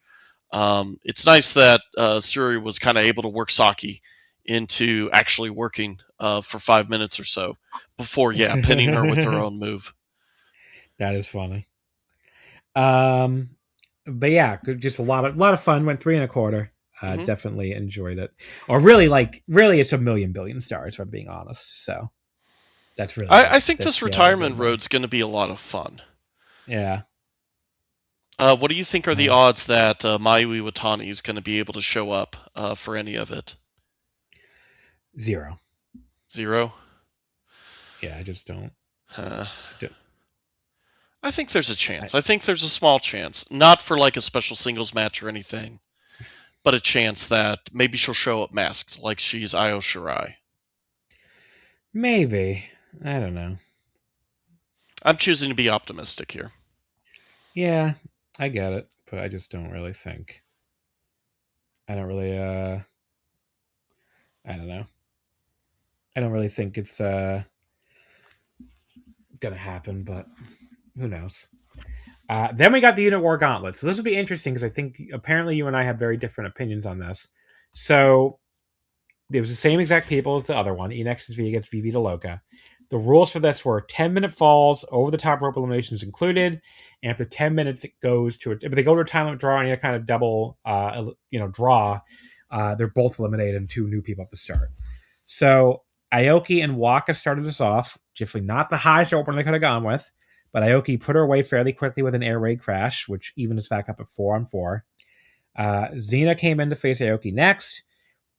it's nice that Syuri was kind of able to work Saki into actually working for 5 minutes or so before, pinning her with her own move. That is funny. But yeah, just a lot of fun. Went 3 1/4. Definitely enjoyed it. Or really, it's a million billion stars, if I'm being honest. So that's really. I think this retirement road's going to be a lot of fun. Yeah. What do you think are the odds that Mayu Iwatani is going to be able to show up for any of it? 0. 0? Yeah, I just don't. I think there's a chance. I think there's a small chance. Not for like a special singles match or anything, but a chance that maybe she'll show up masked like she's Io Shirai. Maybe. I don't know. I'm choosing to be optimistic here. Yeah, I get it, but I just don't really think. I don't really, I don't know. I don't really think it's gonna happen, but who knows? Then we got the Unit War Gauntlet. So this will be interesting because I think apparently you and I have very different opinions on this. So it was the same exact people as the other one, ENXSV against VV DeLoca. The rules for this were 10-minute falls, over the top rope eliminations included, and after 10 minutes it goes to if they go to a time limit draw and any kind of double draw, they're both eliminated and 2 new people at the start. So Aoki and Waka started us off, definitely not the highest opener they could have gone with, but Aoki put her away fairly quickly with an air raid crash, which evened us back up at 4-on-4. Xena came in to face Aoki next.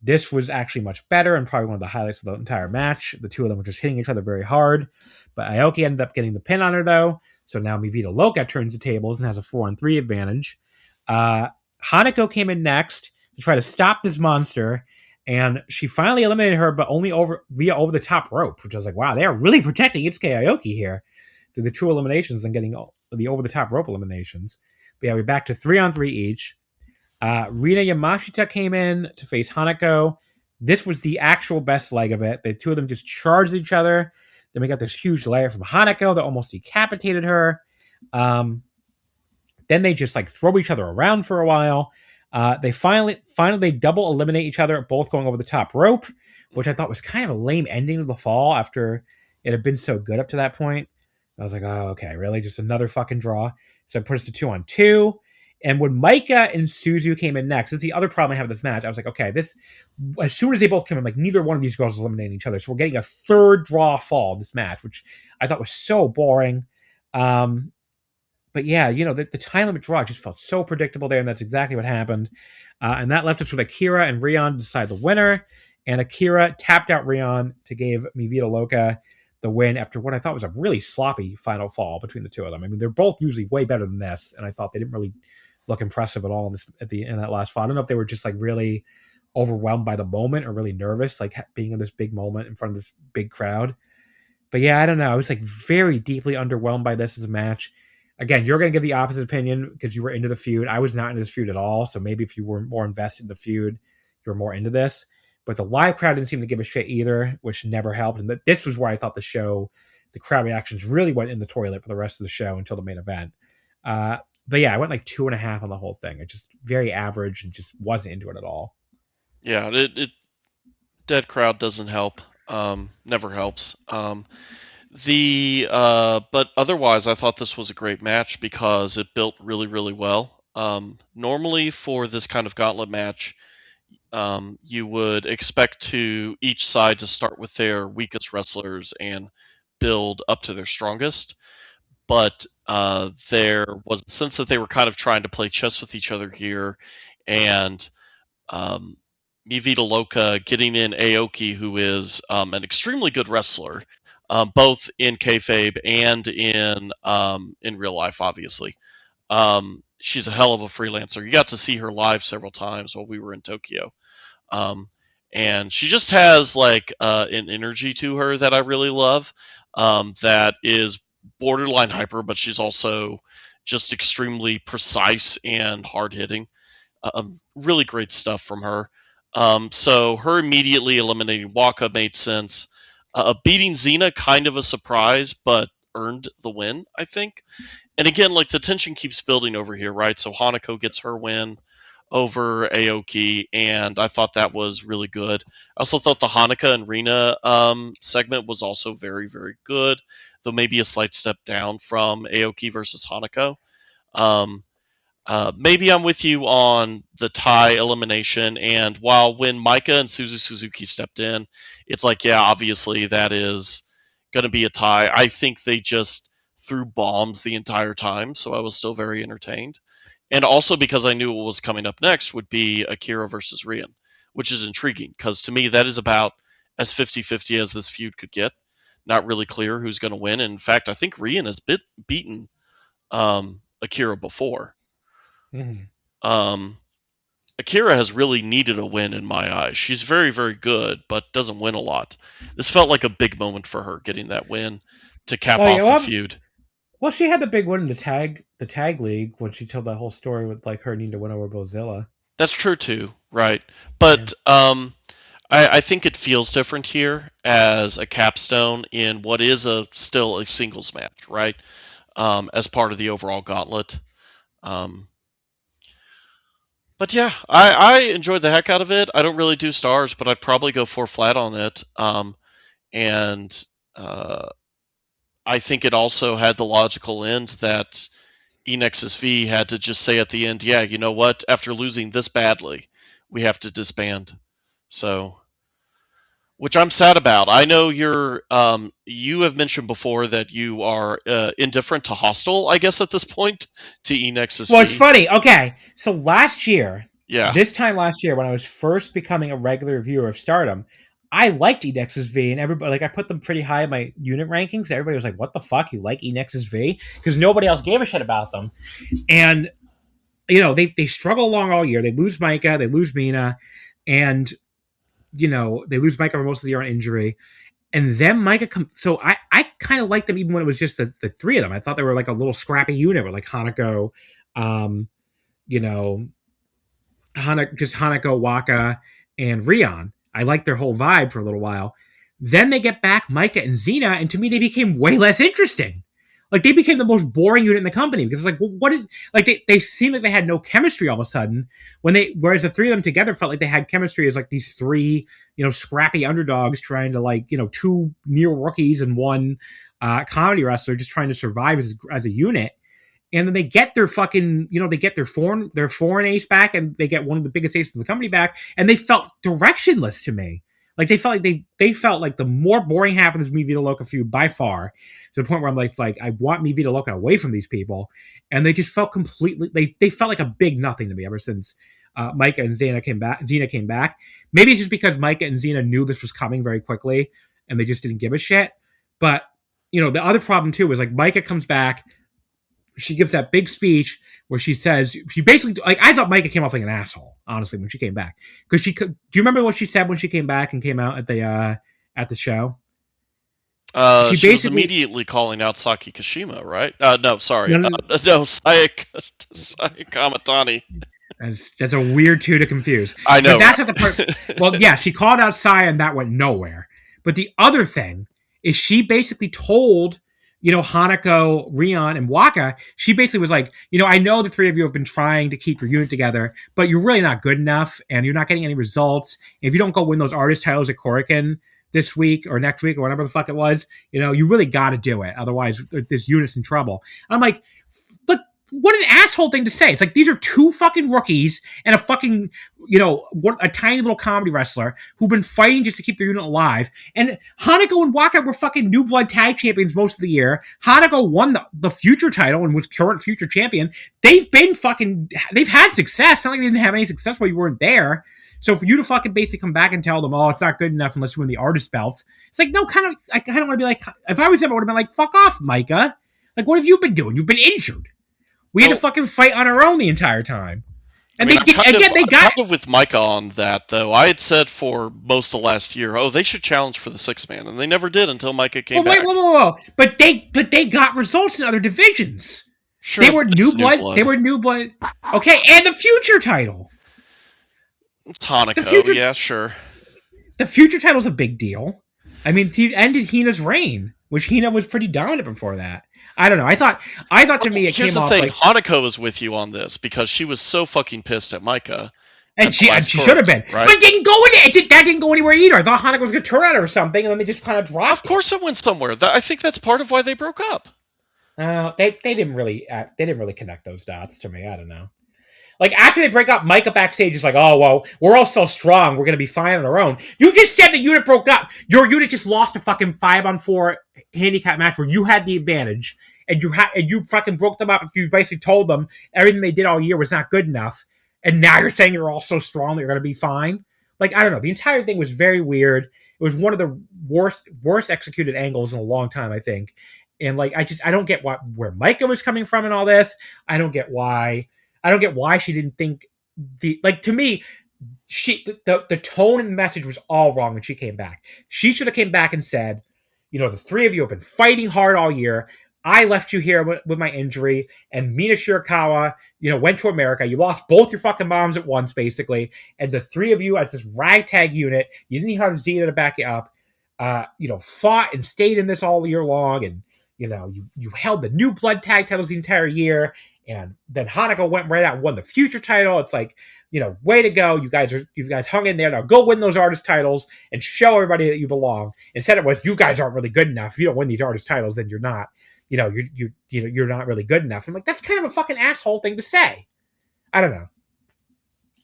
This was actually much better and probably one of the highlights of the entire match. The 2 of them were just hitting each other very hard, but Aoki ended up getting the pin on her though, so now Mivita Loca turns the tables and has a 4-on-3 advantage. Hanako came in next to try to stop this monster, and she finally eliminated her, but only via over the top rope, which I was like, wow, they are really protecting Itsuki Aoki here. Through the 2 eliminations and getting the over the top rope eliminations. But yeah, we're back to 3-on-3 each. Rina Yamashita came in to face Hanako. This was the actual best leg of it. The 2 of them just charged each other. Then we got this huge layer from Hanako that almost decapitated her. Then they just like throw each other around for a while. They finally they double eliminate each other, both going over the top rope, which I thought was kind of a lame ending of the fall after it had been so good up to that point. I was like, oh, okay, really? Just another fucking draw. So it put us to 2-on-2. And when Maika and Suzu came in next, this is the other problem I have with this match. I was like, okay, as soon as they both came in, like neither one of these girls is eliminating each other. So we're getting a 3rd draw fall in this match, which I thought was so boring. But but yeah, the time limit draw just felt so predictable there, and that's exactly what happened. And that left us with Akira and Rion to decide the winner. And Akira tapped out Rion to give Mi Vida Loca the win after what I thought was a really sloppy final fall between the two of them. I mean, they're both usually way better than this, and I thought they didn't really look impressive at all in that last fall. I don't know if they were just like really overwhelmed by the moment or really nervous, like being in this big moment in front of this big crowd. But yeah, I don't know. I was like very deeply underwhelmed by this as a match. Again, you're going to give the opposite opinion because you were into the feud. I was not into this feud at all. So maybe if you were more invested in the feud, you're more into this. But the live crowd didn't seem to give a shit either, which never helped. And this was where I thought the crowd reactions really went in the toilet for the rest of the show until the main event. But yeah, I went like 2.5 on the whole thing. It just very average and just wasn't into it at all. Yeah, it dead crowd doesn't help. Never helps. But otherwise, I thought this was a great match because it built really, really well. Normally for this kind of gauntlet match, you would expect each side to start with their weakest wrestlers and build up to their strongest. But there was a sense that they were kind of trying to play chess with each other here, and Mi Vida Loca getting in Aoki, who is an extremely good wrestler, both in kayfabe and in real life, obviously. She's a hell of a freelancer. You got to see her live several times while we were in Tokyo. And she just has like an energy to her that I really love, that is borderline hyper, but she's also just extremely precise and hard-hitting. Really great stuff from her. So her immediately eliminating Waka made sense. Beating Xena, kind of a surprise, but earned the win, I think. And again, like the tension keeps building over here, right? So Hanako gets her win over Aoki, and I thought that was really good. I also thought the Hanukkah and Rina segment was also very, very good, though maybe a slight step down from Aoki versus Hanako. Maybe I'm with you on the tie elimination, and while when Micah and Suzuki stepped in, it's like, yeah, obviously that is going to be a tie. I think they just threw bombs the entire time, so I was still very entertained. And also because I knew what was coming up next would be Akira versus Rian, which is intriguing, because to me that is about as 50-50 as this feud could get. Not really clear who's going to win. And in fact, I think Rian has beaten Akira before. Mm-hmm. Akira has really needed a win in my eyes. She's very, very good, but doesn't win a lot. This felt like a big moment for her, getting that win to cap off the feud. Well, she had the big win in the tag league when she told that whole story with like her needing to win over Bozilla. That's true too, right? But yeah. I think it feels different here as a capstone in what is still a singles match, right? As part of the overall gauntlet. But yeah, I enjoyed the heck out of it. I don't really do stars, but I'd probably go 4 flat on it. I think it also had the logical end that Enex's V had to just say at the end, yeah, you know what? After losing this badly, we have to disband. So, which I'm sad about. I know you have mentioned before that you are indifferent to hostile, I guess, at this point, to Enex's V. Well, it's funny. Okay, so this time last year, when I was first becoming a regular viewer of Stardom, I liked Enex's V, and everybody, like, I put them pretty high in my unit rankings. Everybody was like, what the fuck? You like Enex's V? Because nobody else gave a shit about them. And, they struggle along all year. They lose Micah, they lose Mina, and, they lose Micah for most of the year on injury. And then Micah comes. So I kind of liked them even when it was just the 3 of them. I thought they were like a little scrappy unit with like Hanako, Hanako, Waka, and Rion. I liked their whole vibe for a little while. Then they get back Micah and Xena, and to me, they became way less interesting. Like, they became the most boring unit in the company because it's like, they seemed like they had no chemistry all of a sudden whereas the 3 of them together felt like they had chemistry as like these 3, scrappy underdogs trying to 2 near rookies and 1 comedy wrestler just trying to survive as a unit. And then they get their fucking, they get their foreign ace back, and they get one of the biggest aces in the company back, and they felt directionless to me. Like they felt like the more boring half of this Mi Vida Loca feud by far, to the point where I'm like, it's like I want Mi Vida Loca away from these people, and they just felt completely. They felt like a big nothing to me ever since Micah and Xena came back. Maybe it's just because Micah and Xena knew this was coming very quickly, and they just didn't give a shit. But the other problem too is like Micah comes back. She gives that big speech where she says, she basically, like, I thought Micah came off like an asshole, honestly, when she came back. Because do you remember what she said when she came back and came out at the show? She was immediately calling out Saki Kashima, right? No, sorry. No, Sayaka Kamatani. That's a weird two to confuse. I know. But that's not the part. Well, yeah, she called out Saya and that went nowhere. But the other thing is she basically told Hanako, Rion, and Waka, she basically was like, I know the three of you have been trying to keep your unit together, but you're really not good enough, and you're not getting any results. And if you don't go win those artist titles at Korakuen this week or next week or whatever the fuck it was, you really got to do it. Otherwise, this unit's in trouble. I'm like, look, what an asshole thing to say. It's like, these are two fucking rookies and a fucking, a tiny little comedy wrestler who've been fighting just to keep their unit alive. And Hanako and Waka were fucking New Blood tag champions most of the year. Hanako won the future title and was current future champion. They've had success. It's not like they didn't have any success while you weren't there. So for you to fucking basically come back and tell them, oh, it's not good enough unless you win the artist belts. It's like, no, I kind of want to be like, if I was him, I would have been like, fuck off, Micah. Like, what have you been doing? You've been injured. We had to fucking fight on our own the entire time. And they got with Micah on that, though. I had said for most of last year, they should challenge for the 6-man, and they never did until Micah came back. Whoa. But they got results in other divisions. Sure, they were New Blood. They were New Blood. Okay, and the future title. It's Hanako, yeah, sure. The future title's a big deal. I mean, he ended Hina's reign, which Hina was pretty dominant before that. I don't know. I thought to me it came off like... Here's the thing. Hanako was with you on this because she was so fucking pissed at Micah. And she should have been. Right? But it didn't go that didn't go anywhere either. I thought Hanako was going to turn on her or something, and then they just kind of dropped Of course it went somewhere. I think that's part of why they broke up. They didn't really connect those dots to me. I don't know. Like, after they break up, Micah backstage is like, oh, well, we're all so strong, we're going to be fine on our own. You just said the unit broke up. Your unit just lost a fucking 5-on-4 handicap match where you had the advantage, and you fucking broke them up. You basically told them everything they did all year was not good enough, and now you're saying you're all so strong that you're going to be fine? Like, I don't know. The entire thing was very weird. It was one of the worst executed angles in a long time, I think. And, like, I don't get where Micah was coming from in all this. I don't get why she didn't think to me, the tone and the message was all wrong when she came back. She should have came back and said, the three of you have been fighting hard all year. I left you here with my injury, and Mina Shirakawa, went to America. You lost both your fucking moms at once, basically. And the three of you as this ragtag unit, you didn't even have Xena to back you up, fought and stayed in this all year long. And, you held the New Blood tag titles the entire year. And then Hanako went right out and won the future title. It's like, way to go. You guys hung in there. Now go win those artist titles and show everybody that you belong. Instead it was, you guys aren't really good enough. If you don't win these artist titles, then you're not, you're not really good enough. I'm like, that's kind of a fucking asshole thing to say. I don't know.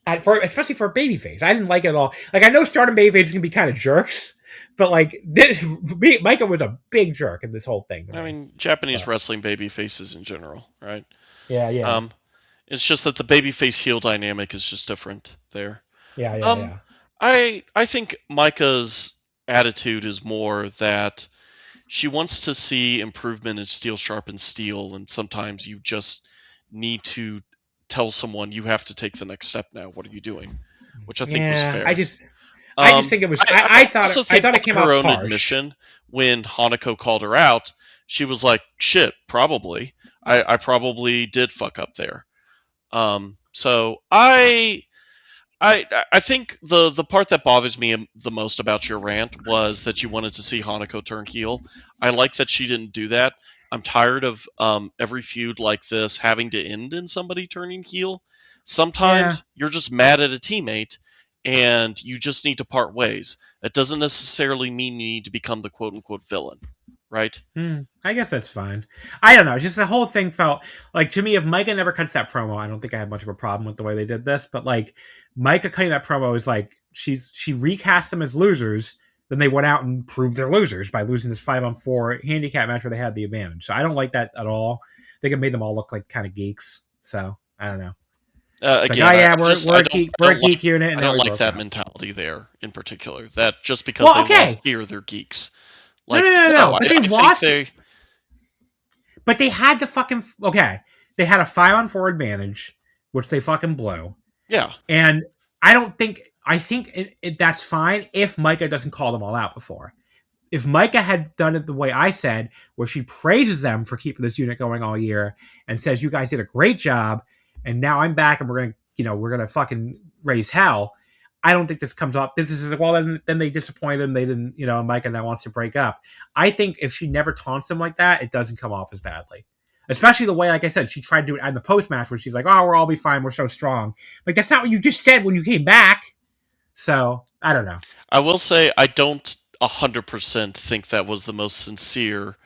Especially for a babyface. I didn't like it at all. Like, I know Stardom babyfaces can be kind of jerks, but like Micah was a big jerk in this whole thing. I mean, Japanese wrestling babyfaces in general, right? Yeah. It's just that the babyface heel dynamic is just different there. Yeah. I think Micah's attitude is more that she wants to see improvement in steel sharpens steel, and sometimes you just need to tell someone you have to take the next step now. What are you doing? Which I think was fair. I just think it was. I thought it came off her own harsh. admission when Hanako called her out. She was like, "Shit, probably. I probably did fuck up there." So I think the part that bothers me the most about your rant was that you wanted to see Hanako turn heel. I like that she didn't do that. I'm tired of every feud like this having to end in somebody turning heel. Sometimes you're just mad at a teammate and you just need to part ways. That doesn't necessarily mean you need to become the quote-unquote villain, right? I guess that's fine. I don't know. Just the whole thing felt like, to me, if Micah never cuts that promo, I don't think I have much of a problem with the way they did this. But like, Micah cutting that promo is like she recast them as losers. Then they went out and proved they're losers by losing this 5-on-4 handicap match where they had the advantage. So I don't like that at all. I think it made them all look like kind of geeks. So I don't know. It's Again, like, oh yeah, we're a geek unit. And I don't like that out. mentality there in particular. That just because they lost here, they're geeks. Like, no. But they lost. But they had the fucking They had a 5-on-4 advantage, which they fucking blew. Yeah, and I think that's fine if Micah doesn't call them all out before. If Micah had done it the way I said, where she praises them for keeping this unit going all year and says, you guys did a great job, and now I'm back and we're gonna fucking raise hell. I don't think this comes up. This is well, then they disappointed him. They didn't, Micah now wants to break up. I think if she never taunts him like that, it doesn't come off as badly. Especially the way, like I said, she tried to do it in the post-match where she's like, oh, we'll all be fine. We're so strong. Like, that's not what you just said when you came back. So, I don't know. I will say I don't 100% think that was the most sincere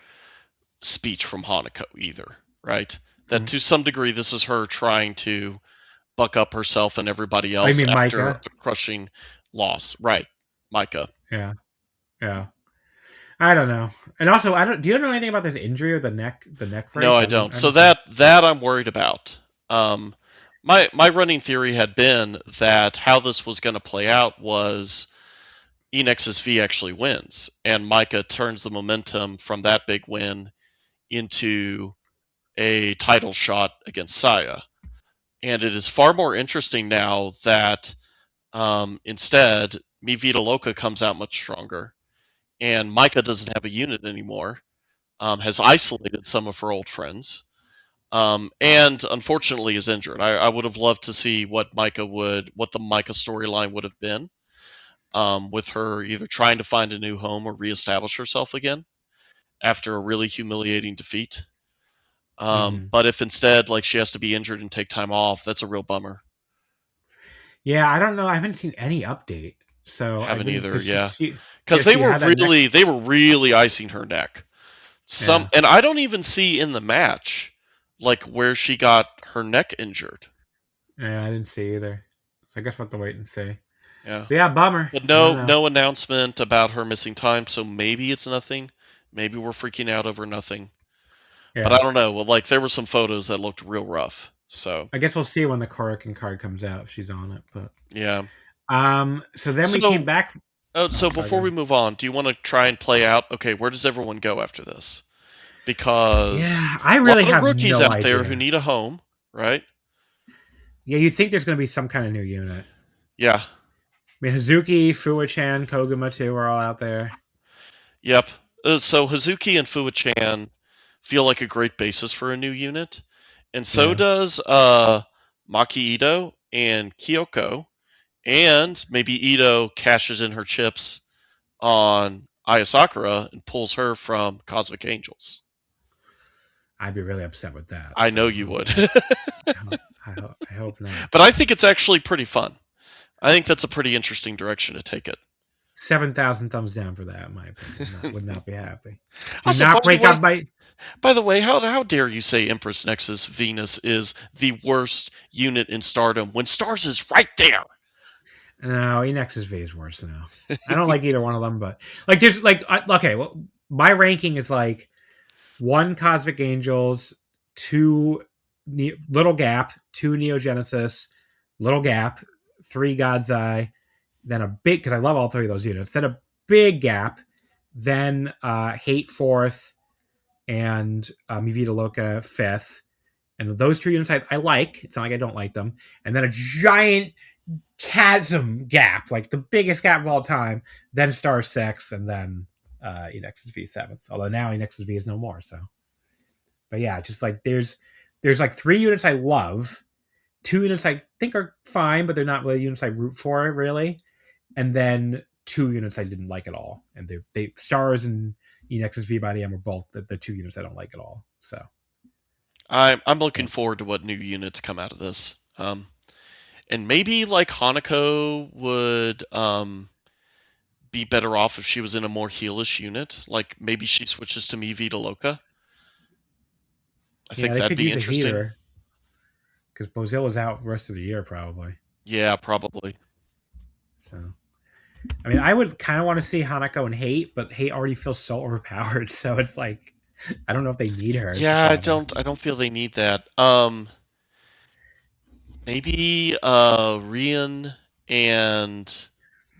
speech from Hanako either, right? That to some degree, this is her trying to buck up herself and everybody else after Micah? a crushing loss. Right, Micah. Yeah. I don't know. And also, do you know anything about this injury or the neck brace? No, I don't. So that I'm worried about. My running theory had been that how this was going to play out was Enex's V actually wins, and Micah turns the momentum from that big win into a title shot against Saya. And it is far more interesting now that instead, Mi Vida Loca comes out much stronger, and Micah doesn't have a unit anymore, has isolated some of her old friends, and unfortunately is injured. I would have loved to see what the Micah storyline would have been, with her either trying to find a new home or reestablish herself again after a really humiliating defeat. But if instead, like, she has to be injured and take time off, that's a real bummer. Yeah, I don't know. I haven't seen any update, so haven't either. Yeah, because they were really icing her neck. And I don't even see in the match like where she got her neck injured. Yeah, I didn't see either. So I guess we'll have to wait and see. Yeah, but yeah, bummer. But no announcement about her missing time, so maybe it's nothing. Maybe we're freaking out over nothing. Yeah. But I don't know. Well, like, there were some photos that looked real rough. So I guess we'll see when the Korakuen card comes out if she's on it. But yeah. So then we came back. Oh, so before we move on, do you want to try and play out? Okay, where does everyone go after this? Because I really have rookies no out idea. there who need a home, right? Yeah, you think there's going to be some kind of new unit? Yeah. I mean, Hazuki, Fuwa-chan, Koguma too are all out there. Yep. So Hazuki and Fuwa-chan feel like a great basis for a new unit, and so does Maki Ito and Kyoko, and maybe Ito cashes in her chips on Ayasakura and pulls her from Cosmic Angels. I'd be really upset with that. I know you would. I hope not. But I think it's actually pretty fun. I think that's a pretty interesting direction to take it. 7,000 thumbs down for that, in my opinion. I would not be happy. Also, not break up my... By the way, how dare you say Empress Nexus Venus is the worst unit in Stardom when Stars is right there? No, Enex's V is worse now. I don't like either one of them, but like there's like well, my ranking is like 1 Cosmic Angels, 2 Little Gap, 2 Neogenesis, Little Gap, 3 God's Eye, then a big, because I love all 3 of those units, then a big gap, then Hate 4th, and Mi Vida Loca 5th. And those 2 units I like. It's not like I don't like them. And then a giant chasm gap, like the biggest gap of all time, then Star 6, and then Enex's V 7th. Although now Enex's V is no more, so. But yeah, just like there's like 3 units I love, 2 units I think are fine, but they're not really units I root for, really. And then 2 units I didn't like at all. And they Stars and Enex's V by the end were both the 2 units I don't like at all. So I'm looking forward to what new units come out of this. And maybe like Hanako would be better off if she was in a more heelish unit. Like maybe she switches to Mi Vida Loca. I think that'd be interesting. Because Bozilla's out the rest of the year, probably. Yeah, probably. So, I mean, I would kind of want to see Hanako and Hate, but Hate already feels so overpowered. So it's like, I don't know if they need her. Is the Yeah, problem. I don't feel they need that. Maybe Rian and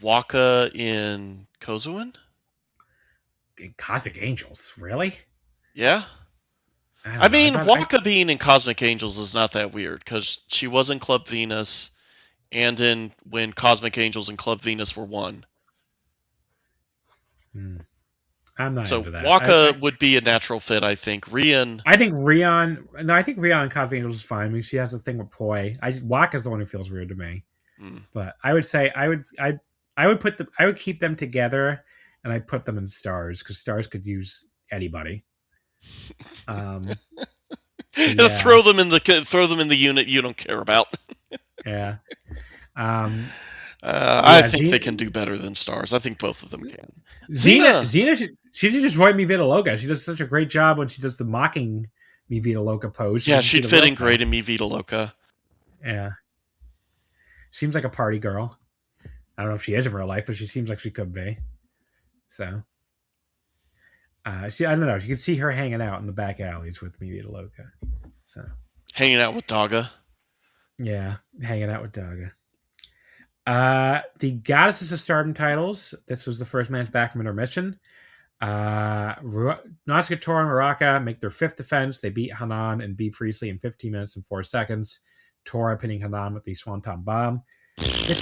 Waka in Kozuin? Cosmic Angels, really? Yeah. I I don't know. mean, Waka being in Cosmic Angels is not that weird because she was in Club Venus and in when Cosmic Angels and Club Venus were one. I'm not So into that. Waka would be a natural fit, I think. Rian, I think Rion. No, I think Rion and Cosmic Angels is fine. I mean, she has a thing with Poi. Waka's the one who feels weird to me. But I would say I would keep them together, and I put them in Stars because Stars could use anybody. Yeah. throw them in the unit you don't care about. Yeah. I think they can do better than Stars. I think both of them can. Xena she should just write me Vita Loca. She does such a great job when she does the mocking me Vita Loca pose. Yeah, she'd fit in great in me Vita Loca. Yeah. Seems like a party girl. I don't know if she is in real life, but she seems like she could be. So, I don't know. You can see her hanging out in the back alleys with me Vita Loca. So, hanging out with Daga. Yeah, hanging out with Daga. The Goddesses of Stardom titles. This was the first match back from intermission. Natsuka Tora and Muraka make their fifth defense. They beat Hanan and B. Priestley in 15 minutes and 4 seconds. Tora pinning Hanan with the Swanton Bomb. This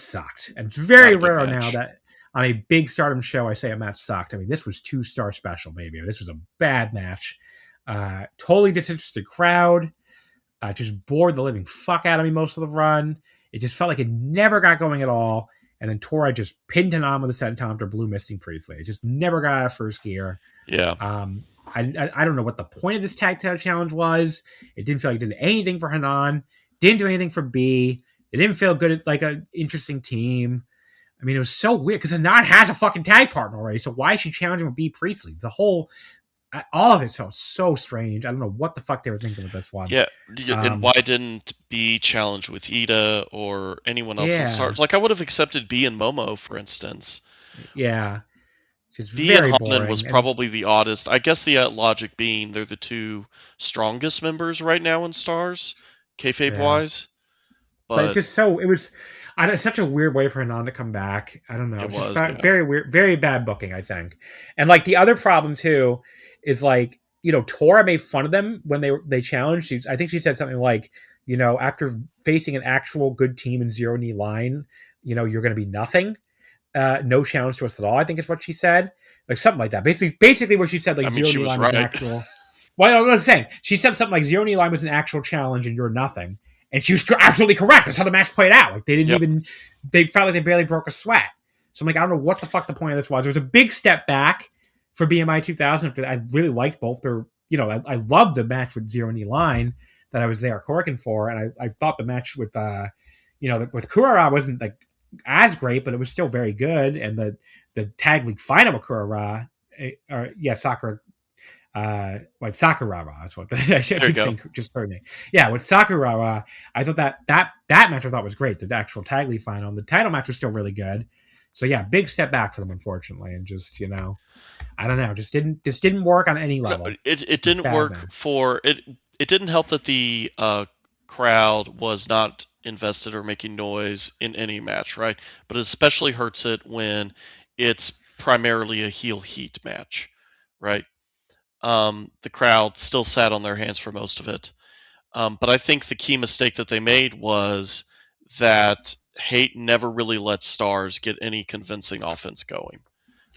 sucked. And it's very rare now that on a big Stardom show I say a match sucked. I mean, this was 2-star special, maybe. This was a bad match. Totally disinterested crowd. Just bored the living fuck out of me most of the run. It just felt like it never got going at all. And then Tora just pinned Hanan with a senton after blue misting Priestley. It just never got out of first gear. Yeah. I don't know what the point of this tag title challenge was. It didn't feel like it did anything for Hanan. Didn't do anything for B. It didn't feel good, like an interesting team. I mean, it was so weird because Hanan has a fucking tag partner already. So why is she challenging with B. Priestley? All of it felt so strange. I don't know what the fuck they were thinking with this one. Yeah, and why didn't B challenge with Ida or anyone else in Stars? Like, I would have accepted B and Momo, for instance. Yeah. Just B very and boring. Hanan was probably the oddest. I guess the logic being they're the two strongest members right now in Stars, kayfabe-wise. But it's just so... it's such a weird way for Hanan to come back. I don't know. It was very weird, very bad booking, I think. And like the other problem too is like, Tora made fun of them when they challenged. I think she said something like, after facing an actual good team in Zero Knee Line, you're going to be nothing. No challenge to us at all, I think is what she said. Like something like that. Basically what she said, like Zero Knee Line was an actual... Well, I was saying, she said something like Zero Knee Line was an actual challenge and you're nothing. And she was absolutely correct. That's how the match played out. Like they didn't they felt like they barely broke a sweat. So I'm like, I don't know what the fuck the point of this was. It was a big step back for BMI 2000. I really liked both their, I loved the match with Zero Knee Line that I was there Korakuen for. And I thought the match with, with Kurara wasn't like as great, but it was still very good. And the tag league final with Kurara, Sakura. Sakurara is what I should think just heard me. Yeah, with Sakurara, I thought that match I thought was great. The actual tag league final, the title match was still really good. So yeah, big step back for them, unfortunately, and just I don't know, just didn't work on any level. No, it didn't work for it. It didn't help that the crowd was not invested or making noise in any match, right? But it especially hurts it when it's primarily a heel heat match, right? The crowd still sat on their hands for most of it. But I think the key mistake that they made was that Hate never really let Stars get any convincing offense going.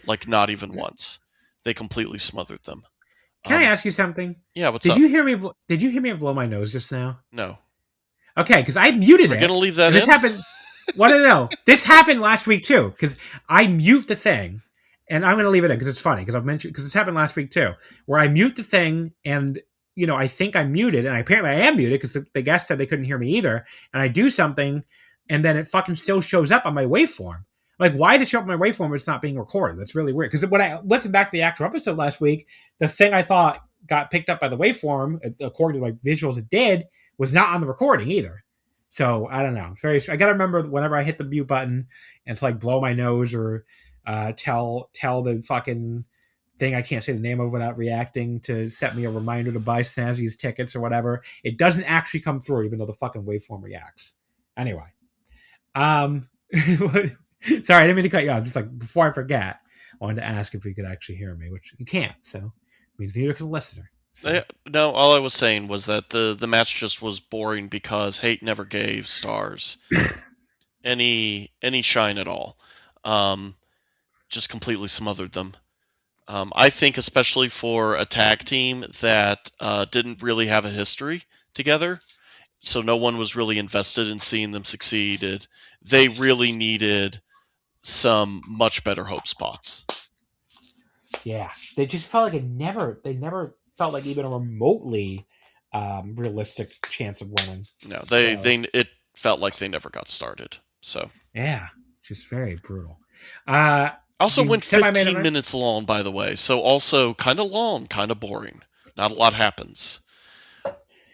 Like, not even once. They completely smothered them. Can I ask you something? Yeah, what's up? Did you hear me blow my nose just now? No. Okay, because I muted it. You're going to leave that in? This happened... No. This happened last week, too, because I mute the thing. And I'm going to leave it in because it's funny because this happened last week too, where I mute the thing and, I think I'm muted and apparently I am muted because the guest said they couldn't hear me either. And I do something and then it fucking still shows up on my waveform. Like, why does it show up on my waveform when it's not being recorded? That's really weird. Because when I listened back to the actual episode last week, the thing I thought got picked up by the waveform, according to my visuals it did, was not on the recording either. So I don't know. It's very. I gotta remember whenever I hit the mute button and to like blow my nose or tell the fucking thing I can't say the name of without reacting to set me a reminder to buy Snazzy's tickets or whatever. It doesn't actually come through, even though the fucking waveform reacts. Anyway, sorry, I didn't mean to cut you off. Just like before I forget, I wanted to ask if you could actually hear me, which you can't. So it means neither can the listener. So. No, all I was saying was that the match just was boring because Hate never gave Stars any shine at all. Just completely smothered them. I think especially for a tag team that didn't really have a history together, so no one was really invested in seeing them succeed. They really needed some much better hope spots. Yeah, they just felt like they never felt like even a remotely realistic chance of winning. No, it felt like they never got started. So yeah, just very brutal. Also went 15 minutes long, by the way. So also kind of long, kind of boring. Not a lot happens.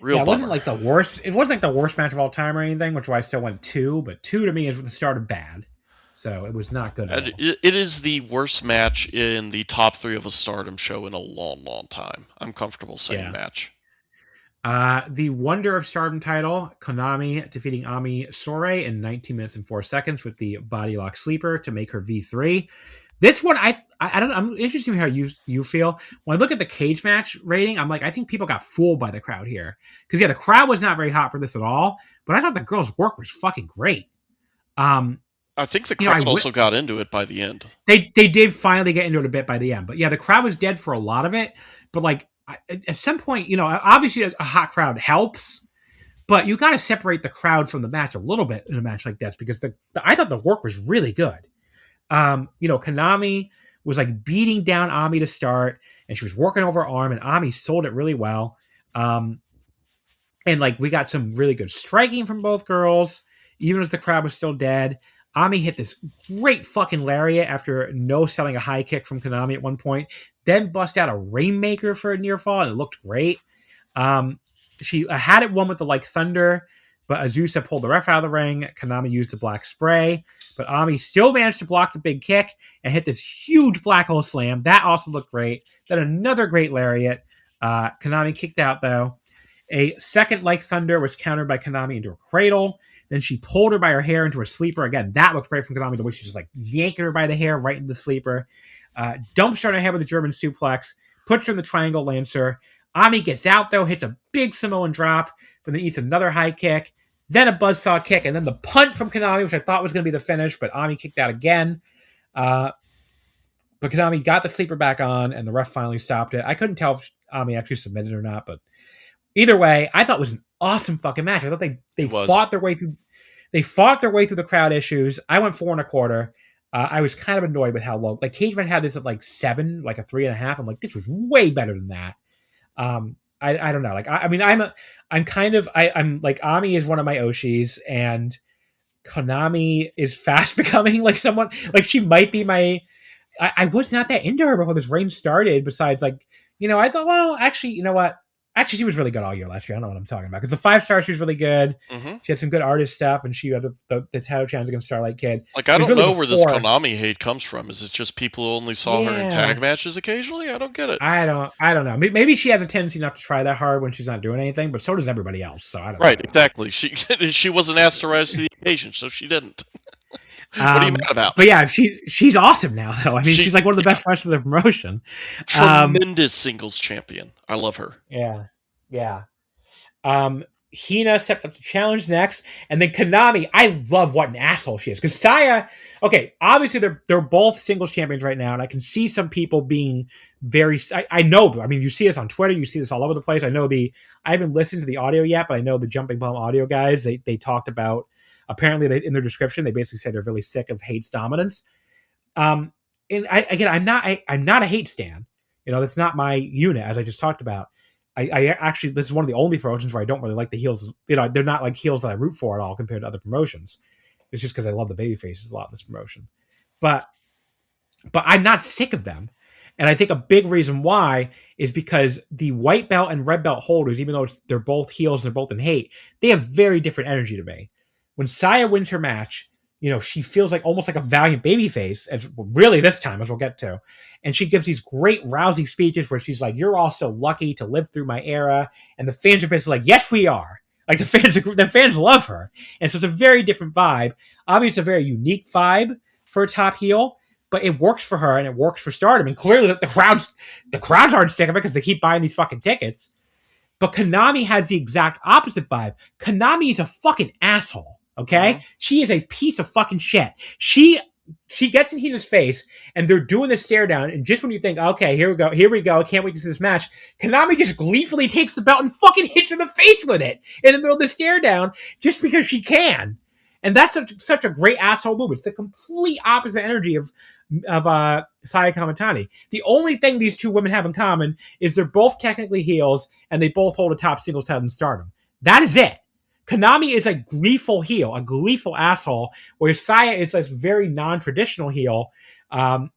Real. Yeah, it wasn't like the worst. It wasn't like the worst match of all time or anything, which is why I still went 2. But 2 to me is the start of bad. So it was not good at all. It is the worst match in the top 3 of a Stardom show in a long, long time. I'm comfortable saying match. The Wonder of Stardom title, Konami defeating Ami Sourei in 19 minutes and 4 seconds with the body lock sleeper to make her V3. This one, I don't know. I'm interested in how you feel. When I look at the cage match rating, I'm like, I think people got fooled by the crowd here. Because, yeah, the crowd was not very hot for this at all. But I thought the girls' work was fucking great. I think the crowd also got into it by the end. They did finally get into it a bit by the end. But, yeah, the crowd was dead for a lot of it. But, like, at some point, obviously a hot crowd helps. But you got to separate the crowd from the match a little bit in a match like this. Because I thought the work was really good. Konami was like beating down Ami to start, and she was working over her arm, and Ami sold it really well. And like we got some really good striking from both girls, even as the crowd was still dead. Ami hit this great fucking lariat after no-selling a high kick from Konami at one point, then bust out a Rainmaker for a near fall, and it looked great. She had it won with the like thunder, but Azusa pulled the ref out of the ring. Konami used the black spray, but Ami still managed to block the big kick and hit this huge black hole slam. That also looked great. Then another great lariat. Konami kicked out, though. A second like thunder was countered by Konami into a cradle. Then she pulled her by her hair into a sleeper. Again, that looked great from Konami, the way she's just like yanking her by the hair right into the sleeper. Dumps her on her head with a German suplex. Puts her in the triangle lancer. Ami gets out, though, hits a big Samoan drop, but then eats another high kick. Then a buzzsaw kick, and then the punt from Konami, which I thought was going to be the finish, but Ami kicked out again. But Konami got the sleeper back on, and the ref finally stopped it. I couldn't tell if Ami actually submitted or not, but either way, I thought it was an awesome fucking match. I thought they fought their way through. They fought their way through the crowd issues. I went 4 1/4. I was kind of annoyed with how low. Like Cage Match had this at like 7, like a 3.5. I'm like, this was way better than that. I don't know. Like, I'm like, Ami is one of my Oshis, and Konami is fast becoming like someone, like she might be I was not that into her before this reign started, besides like, I thought, well, actually, you know what? Actually, she was really good all year last year. I don't know what I'm talking about. Because the 5-star, she was really good. Mm-hmm. She had some good artist stuff, and she had the title challenge against Starlight Kid. Like, I don't know where this Konami hate comes from. Is it just people who only saw her in tag matches occasionally? I don't get it. I don't know. Maybe she has a tendency not to try that hard when she's not doing anything, but so does everybody else. So I don't know. Right, exactly. She wasn't asked to rise to the occasion, so she didn't. What are you mad about? But yeah, she's awesome now, though. I mean, she's like one of the best wrestlers of the promotion. Tremendous singles champion. I love her. Yeah. Hina stepped up to challenge next, and then Konami. I love what an asshole she is, because Saya. Okay, obviously they're both singles champions right now, and I can see some people being very. I know. I mean, you see this on Twitter. You see this all over the place. I haven't listened to the audio yet, but I know the Jumping Bomb audio guys. They talked about. Apparently, in their description, they basically said they're really sick of Hate's dominance. And I'm not a Hate stan. That's not my unit, as I just talked about. I actually, this is one of the only promotions where I don't really like the heels. They're not like heels that I root for at all compared to other promotions. It's just because I love the baby faces a lot in this promotion. But I'm not sick of them. And I think a big reason why is because the white belt and red belt holders, even though they're both heels and they're both in hate, they have very different energy to me. When Saya wins her match, she feels like almost like a valiant babyface, as really this time, as we'll get to. And she gives these great rousing speeches where she's like, "You're all so lucky to live through my era." And the fans are basically like, "Yes, we are." Like the fans love her. And so it's a very different vibe. Obviously, it's a very unique vibe for a top heel, but it works for her and it works for Stardom. And clearly the crowds aren't sick of it because they keep buying these fucking tickets. But Konami has the exact opposite vibe. Konami is a fucking asshole. Okay? Mm-hmm. She is a piece of fucking shit. She gets in Hina's face and they're doing the stare down. And just when you think, okay, here we go. I can't wait to see this match. Konami just gleefully takes the belt and fucking hits her in the face with it in the middle of the stare down just because she can. And that's such a great asshole move. It's the complete opposite energy of Saya Kamitani. The only thing these two women have in common is they're both technically heels and they both hold a top singles title in Stardom. That is it. Konami is a gleeful heel, a gleeful asshole, where Saya is a very non-traditional heel, who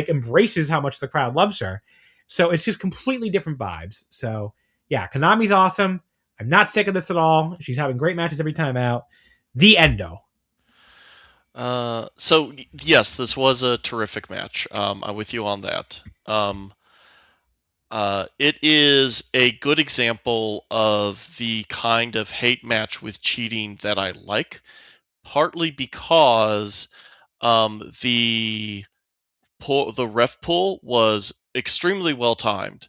embraces how much the crowd loves her. So it's just completely different vibes. So yeah, Konami's awesome. I'm not sick of this at all. She's having great matches every time out. The Endo. So yes, this was a terrific match. I'm with you on that. It is a good example of the kind of hate match with cheating that I like, partly because the ref pull was extremely well timed,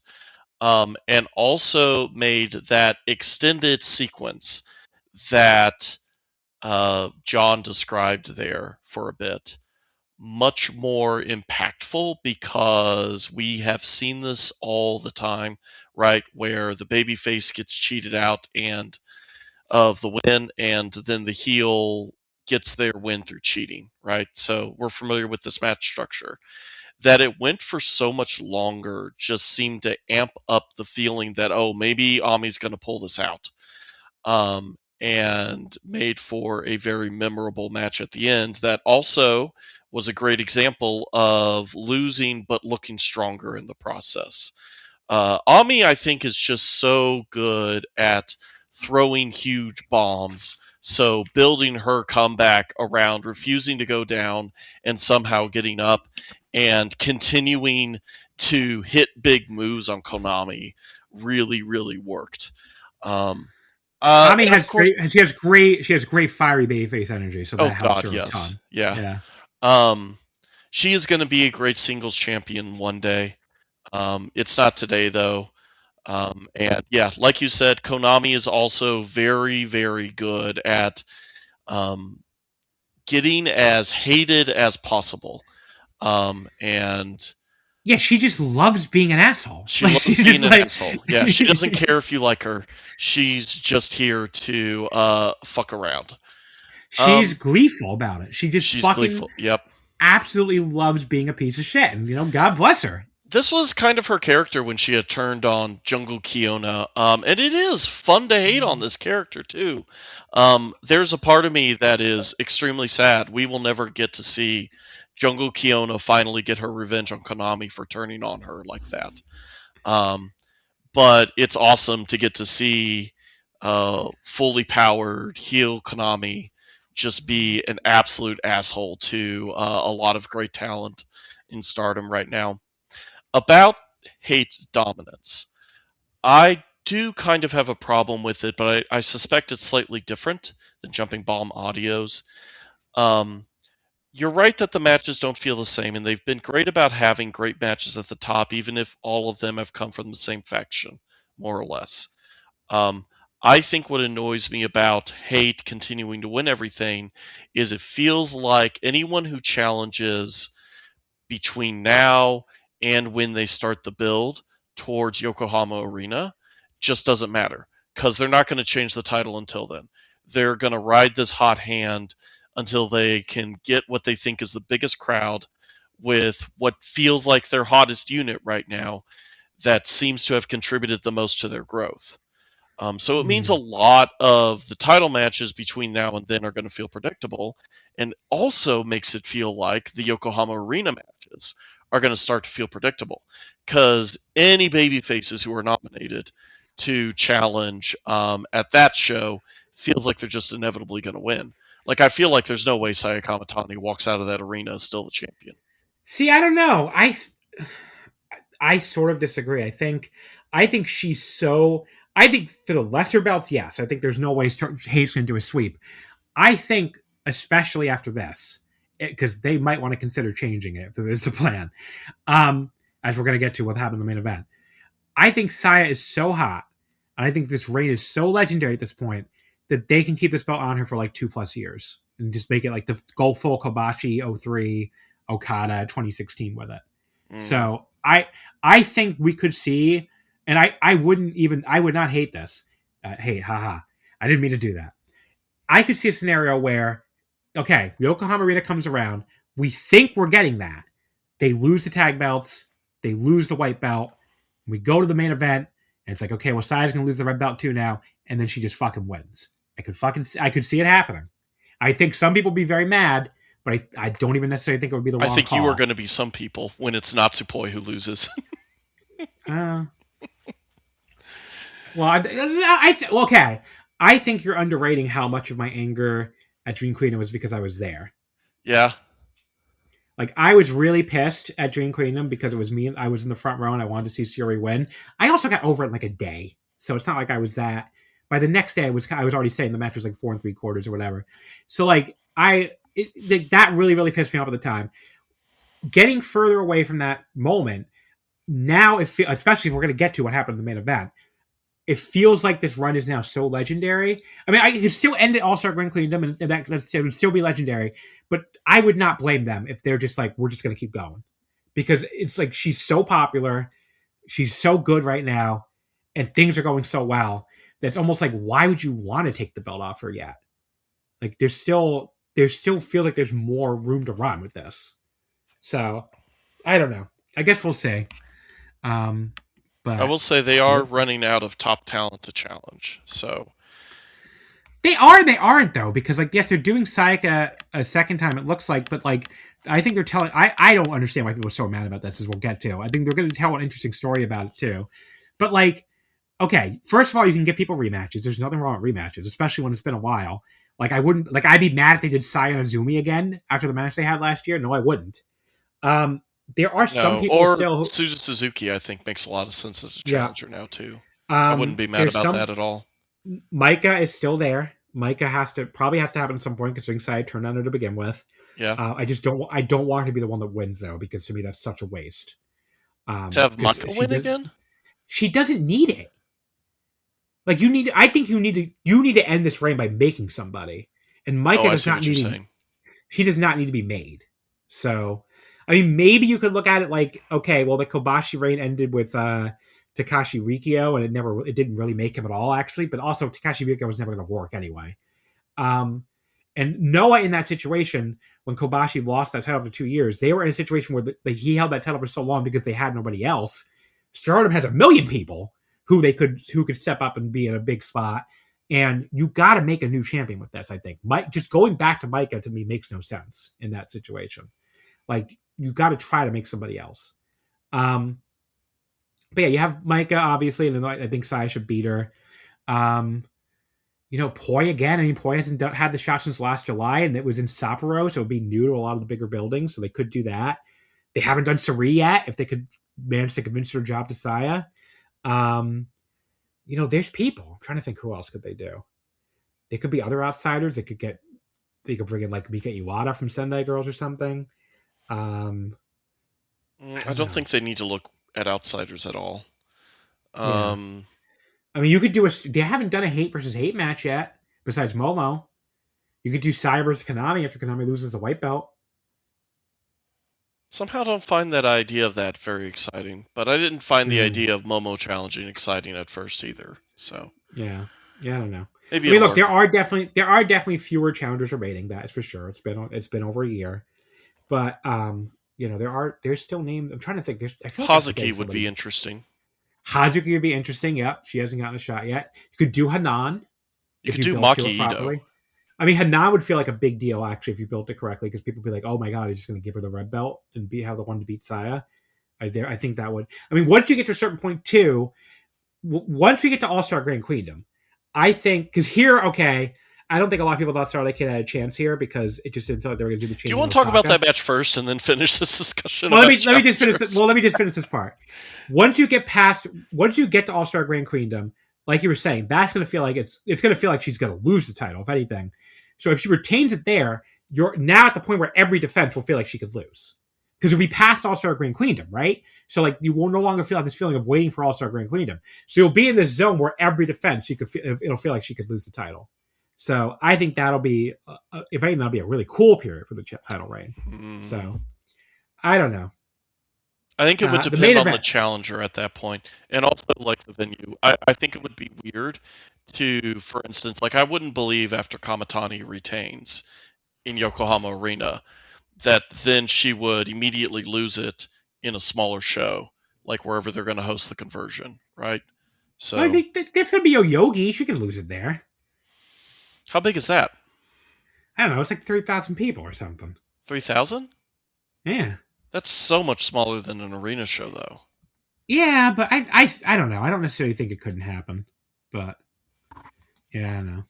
and also made that extended sequence that John described there for a bit much more impactful, because we have seen this all the time, right? Where the babyface gets cheated out and of the win, and then the heel gets their win through cheating, right? So we're familiar with this match structure. That it went for so much longer just seemed to amp up the feeling that, oh, maybe Ami's going to pull this out. And made for a very memorable match at the end that also was a great example of losing but looking stronger in the process. Ami, I think, is just so good at throwing huge bombs. So building her comeback around refusing to go down and somehow getting up and continuing to hit big moves on Konami really, really worked. Ami has great fiery babyface energy, so that helps her a ton. Yeah. She is going to be a great singles champion one day. It's not today though. And yeah, like you said, Konami is also very, very good at getting as hated as possible. And yeah, she just loves being an asshole. She loves being an asshole. Yeah, she doesn't care if you like her. She's just here to fuck around. She's gleeful about it. She's fucking gleeful. Yep. Absolutely loves being a piece of shit. And, God bless her. This was kind of her character when she had turned on Jungle Kiona. And it is fun to hate on this character, too. There's a part of me that is extremely sad. We will never get to see Jungle Kiona finally get her revenge on Konami for turning on her like that. But it's awesome to get to see fully powered heel Konami just be an absolute asshole to a lot of great talent in Stardom right now. About Hate's dominance, I do kind of have a problem with it, but I suspect it's slightly different than Jumping Bomb Audio's. You're right that the matches don't feel the same, and they've been great about having great matches at the top, even if all of them have come from the same faction, more or less. I think what annoys me about Hate continuing to win everything is it feels like anyone who challenges between now and when they start the build towards Yokohama Arena just doesn't matter, because they're not going to change the title until then. They're going to ride this hot hand until they can get what they think is the biggest crowd with what feels like their hottest unit right now that seems to have contributed the most to their growth. So it means a lot of the title matches between now and then are going to feel predictable, and also makes it feel like the Yokohama Arena matches are going to start to feel predictable, because any baby faces who are nominated to challenge at that show feels like they're just inevitably going to win. Like, I feel like there's no way Saya Kamatani walks out of that arena as still the champion. See, I don't know. I sort of disagree. I think she's so. I think for the lesser belts, yes. I think there's no way Hayes can do a sweep. I think, especially after this, because they might want to consider changing it if there is a plan. As we're going to get to what happened in the main event. I think Saya is so hot, and I think this reign is so legendary at this point that they can keep this belt on her for like 2+ years and just make it like the go full Kobashi 03, Okada 2016 with it. So I think we could see, and I would not hate this. Haha. I didn't mean to do that. I could see a scenario where, okay, the Yokohama Arena comes around. We think we're getting that. They lose the tag belts. They lose the white belt. We go to the main event, and it's like, okay, well, Saya's going to lose the red belt too now, and then she just fucking wins. I could see it happening. I think some people would be very mad, but I don't even necessarily think it would be the wrong call. I think you are going to be some people when it's Natsupoi who loses. Okay. I think you're underrating how much of my anger at Dream Queen was because I was there. Yeah. Like, I was really pissed at Dream Queendom because it was me and I was in the front row and I wanted to see Syuri win. I also got over it in like a day. So it's not like I was that. By the next day, I was already saying the match was like 4 3/4 or whatever. So like, that really, really pissed me off at the time. Getting further away from that moment, now, especially if we're going to get to what happened in the main event, it feels like this run is now so legendary. I mean, I could still end it All-Star Grand Queendom, and that would still be legendary, but I would not blame them if they're just like, we're just going to keep going. Because it's like, she's so popular, she's so good right now, and things are going so well, that it's almost like, why would you want to take the belt off her yet? Like, there still feels like there's more room to run with this. So, I don't know. I guess we'll see. But I will say they are running out of top talent to challenge. So they are and they aren't, though, because like, yes, they're doing Sayaka a second time, it looks like, but like, I think they're telling. I don't understand why people are so mad about this, as we'll get to. I think they're going to tell an interesting story about it too. But like, okay, first of all, you can give people rematches. There's nothing wrong with rematches, especially when it's been a while. Like, I'd be mad if they did Saya and Azumi again after the match they had last year. No, I wouldn't. There are some people still who... Suzu Suzuki, I think, makes a lot of sense as a challenger now, too. I wouldn't be mad about that at all. Micah is still there. Micah probably has to happen at some point, considering Saya turned on her to begin with. Yeah. I don't want her to be the one that wins, though, because to me, that's such a waste. To have Micah win again? She doesn't need it. Like, I think you need to end this reign by making somebody. And Micah does not need... She does not need to be made. So... I mean, maybe you could look at it like, okay, well, the Kobashi reign ended with Takashi Rikio, and it didn't really make him at all, actually. But also, Takashi Rikio was never going to work anyway. And Noah, in that situation, when Kobashi lost that title for 2 years, they were in a situation where he held that title for so long because they had nobody else. Stardom has 1 million people who could step up and be in a big spot, and you got to make a new champion with this. I think just going back to Micah to me makes no sense in that situation. Like, you got to try to make somebody else. But yeah, you have Micah, obviously, and then I think Saya should beat her. Poi again. I mean, Poi hasn't had the shot since last July, and it was in Sapporo, so it would be new to a lot of the bigger buildings, so they could do that. They haven't done Sari yet, if they could manage to convince her job to Saya. There's people. I'm trying to think, who else could they do? They could be other outsiders. They could bring in like Mika Iwata from Sendai Girls or something. I don't think they need to look at outsiders at all. I mean, you could do they haven't done a hate versus hate match yet, besides Momo. You could do Saya versus Konami after Konami loses the white belt. Somehow don't find that idea of that very exciting, but I didn't find the idea of Momo challenging exciting at first either. So yeah, I don't know. Maybe I mean, look, there are definitely fewer challengers remaining. That is for sure. It's been over a year. But there's still names. I'm trying to think. Hazuki would be interesting. Hazuki would be interesting. Yep, she hasn't gotten a shot yet. You could do Hanan. You could do Maki Ito. I mean, Hanan would feel like a big deal actually if you built it correctly, because people would be like, "Oh my god, they're just going to give her the red belt and have the one to beat Saya." I think that would. I mean, once you get to a certain point too, once we get to All Star Grand Queendom, I think because here, okay, I don't think a lot of people thought Starlight Kid had a chance here because it just didn't feel like they were going to do the change. Do you want to talk about that match first and then finish this discussion? Well, let me just finish. Well, let me just finish this part. Once you get to All Star Grand Queendom, like you were saying, that's going to feel like it's going to feel like she's going to lose the title, if anything. So if she retains it there, you're now at the point where every defense will feel like she could lose. Because we passed All-Star Grand Queendom, right? So like you will no longer feel like this feeling of waiting for All-Star Grand Queendom. So you'll be in this zone where every defense it'll feel like she could lose the title. So I think that'll be, if anything, that'll be a really cool period for the title reign. So I don't know. I think it would depend on the challenger at that point, and also like the venue. I think it would be weird to, for instance, like I wouldn't believe after Kamatani retains in Yokohama Arena that then she would immediately lose it in a smaller show, like wherever they're going to host the conversion, right? So I think this could be Yogi. She could lose it there. How big is that? I don't know. It's like 3,000 people or something. 3,000? Yeah. That's so much smaller than an arena show, though. Yeah, but I don't know. I don't necessarily think it couldn't happen, but yeah, I don't know.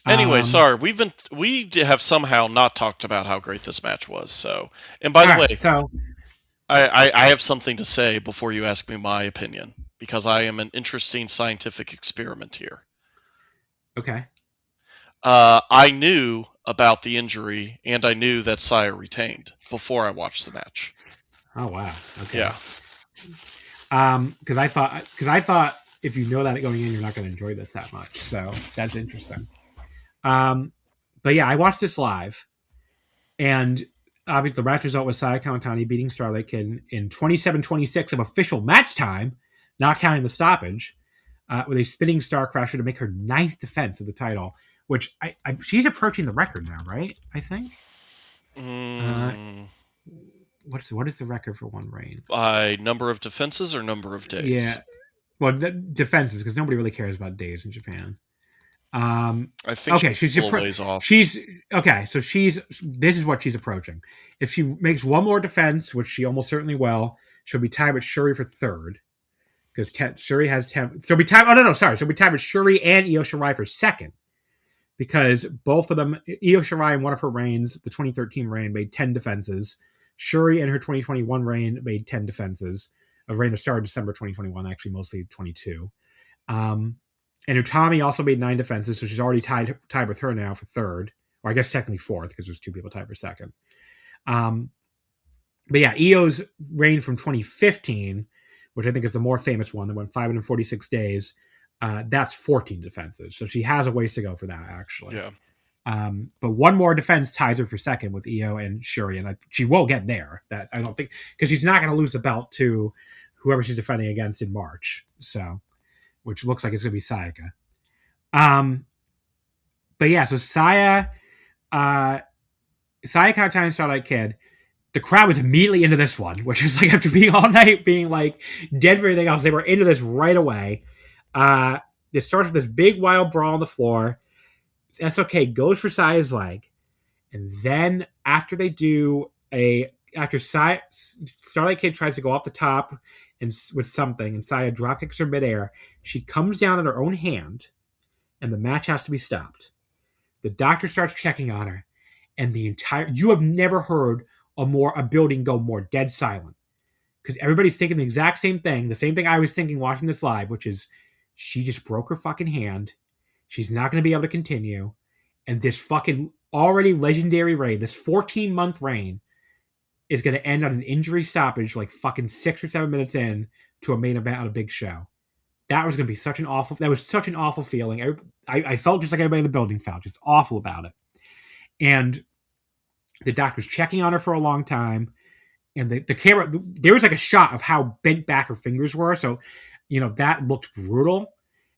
Anyway, sorry, we have somehow not talked about how great this match was. So, and by the way, so I have something to say before you ask me my opinion, because I am an interesting scientific experiment here. Okay. I knew about the injury, and I knew that Saya retained before I watched the match. Oh wow! Okay. Yeah. Because I thought if you know that going in, you're not going to enjoy this that much. So that's interesting. But yeah, I watched this live, and obviously the match result was Saya Kamatani beating Starlight Kid in 27-26 of official match time, not counting the stoppage, with a spinning star crasher to make her 9th defense of the title. Which she's approaching the record now, right? I think. What is the record for one reign? By number of defenses or number of days? Yeah, well, defenses, because nobody really cares about days in Japan. I think okay, she's a ways off. This is what she's approaching. If she makes one more defense, which she almost certainly will, she'll be tied with Shuri for 3rd. Because Shuri has 10. She'll be tied. Oh no, sorry. She'll be tied with Shuri and Io Shirai for 2nd. Because both of them, Io Shirai in one of her reigns, the 2013 reign, made 10 defenses. Shuri in her 2021 reign made 10 defenses. A reign that started December 2021, actually mostly 22. And Utami also made 9 defenses, so she's already tied with her now for 3rd. Or I guess technically 4th, because there's 2 people tied for 2nd. But yeah, Io's reign from 2015, which I think is the more famous one, that went 546 days, that's 14 defenses. So she has a ways to go for that, actually. Yeah. But one more defense ties her for 2nd with Io and Shuri, and she will get there. That I don't think, because she's not going to lose the belt to whoever she's defending against in March. So, which looks like it's going to be Sayaka. But yeah, so Saya Kamatani and Starlight Kid. The crowd was immediately into this one, which was like after being all night, being like dead for everything else, they were into this right away. It starts with this big wild brawl on the floor. SOK goes for Saya's leg, and then after Starlight Kid tries to go off the top and with something, and Saya drop kicks her midair, she comes down on her own hand, and the match has to be stopped. The doctor starts checking on her, and you have never heard a building go more dead silent, because everybody's thinking the exact same thing, the same thing I was thinking watching this live, which is she just broke her fucking hand. She's not going to be able to continue. And this fucking already legendary reign, this 14-month reign, is going to end on an injury stoppage like fucking 6 or 7 minutes in to a main event on a big show. That was such an awful feeling. I felt just like everybody in the building felt, just awful about it. And the doctor's checking on her for a long time. And the camera, there was like a shot of how bent back her fingers were. So, that looked brutal.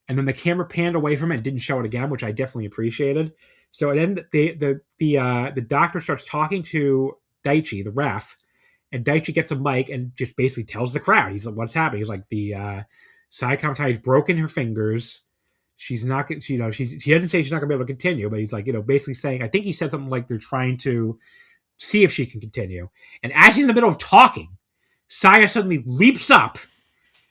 And then the camera panned away from it and didn't show it again, which I definitely appreciated. So then the doctor starts talking to Daichi, the ref, and Daichi gets a mic and just basically tells the crowd, he's like, what's happening? He's like, Saya Kamatani's broken her fingers. she's not, she doesn't say she's not gonna be able to continue, but he's like, basically saying, I think he said something like they're trying to see if she can continue. And as he's in the middle of talking, Saya suddenly leaps up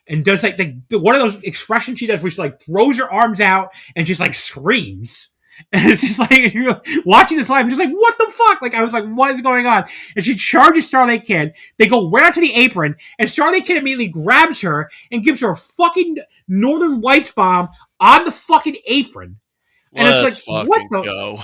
and does like one of those expressions she does where she like throws her arms out and just like screams. And it's just like, you're watching this live, I'm just like, what the fuck? Like, I was like, what is going on? And she charges Starlight Kid. They go right onto the apron, and Starlight Kid immediately grabs her and gives her a fucking Northern Lights bomb on the fucking apron. And Let's it's like, what the? go.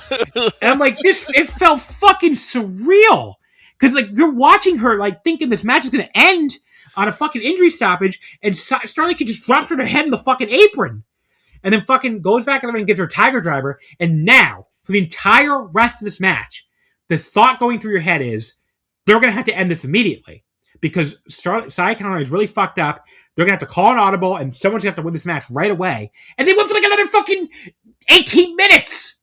And I'm like, it felt fucking surreal. Because, like, you're watching her, like, thinking this match is going to end on a fucking injury stoppage, and Starlight Kid just drops her head in the fucking apron. And then fucking goes back in the ring and gets her Tiger Driver. And now, for the entire rest of this match, the thought going through your head is, they're going to have to end this immediately. Because Saya Kahanari is really fucked up. They're going to have to call an audible, and someone's going to have to win this match right away. And they went for like another fucking 18 minutes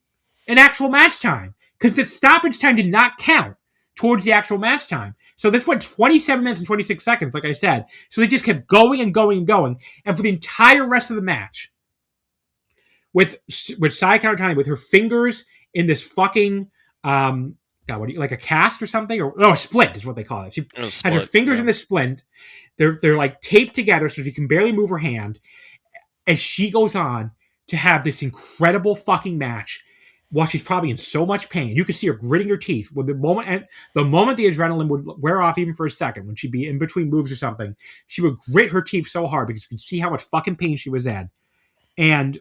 in actual match time. Because the stoppage time did not count towards the actual match time. So this went 27 minutes and 26 seconds, like I said. So they just kept going and going and going. And for the entire rest of the match, with Saya Kahanari with her fingers in this fucking like a cast or something, or no, a splint is what they call it. She has her fingers in the splint. They're like taped together so she can barely move her hand, and she goes on to have this incredible fucking match while she's probably in so much pain. You could see her gritting her teeth. When the moment the adrenaline would wear off even for a second, when she'd be in between moves or something, she would grit her teeth so hard because you could see how much fucking pain she was in. And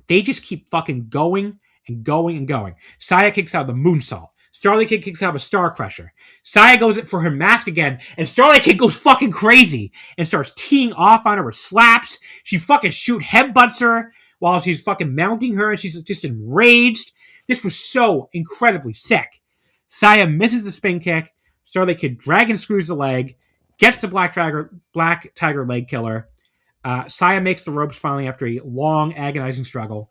they just keep fucking going and going and going. Saya kicks out the moonsault. Starlight Kid kicks out a Star Crusher. Saya goes in for her mask again, and Starlight Kid goes fucking crazy and starts teeing off on her with slaps. She fucking headbutts her while she's fucking mounting her, and she's just enraged. This was so incredibly sick. Saya misses the spin kick. Starlight Kid dragon screws the leg, gets the Black Tiger leg killer. Saya makes the ropes finally after a long, agonizing struggle.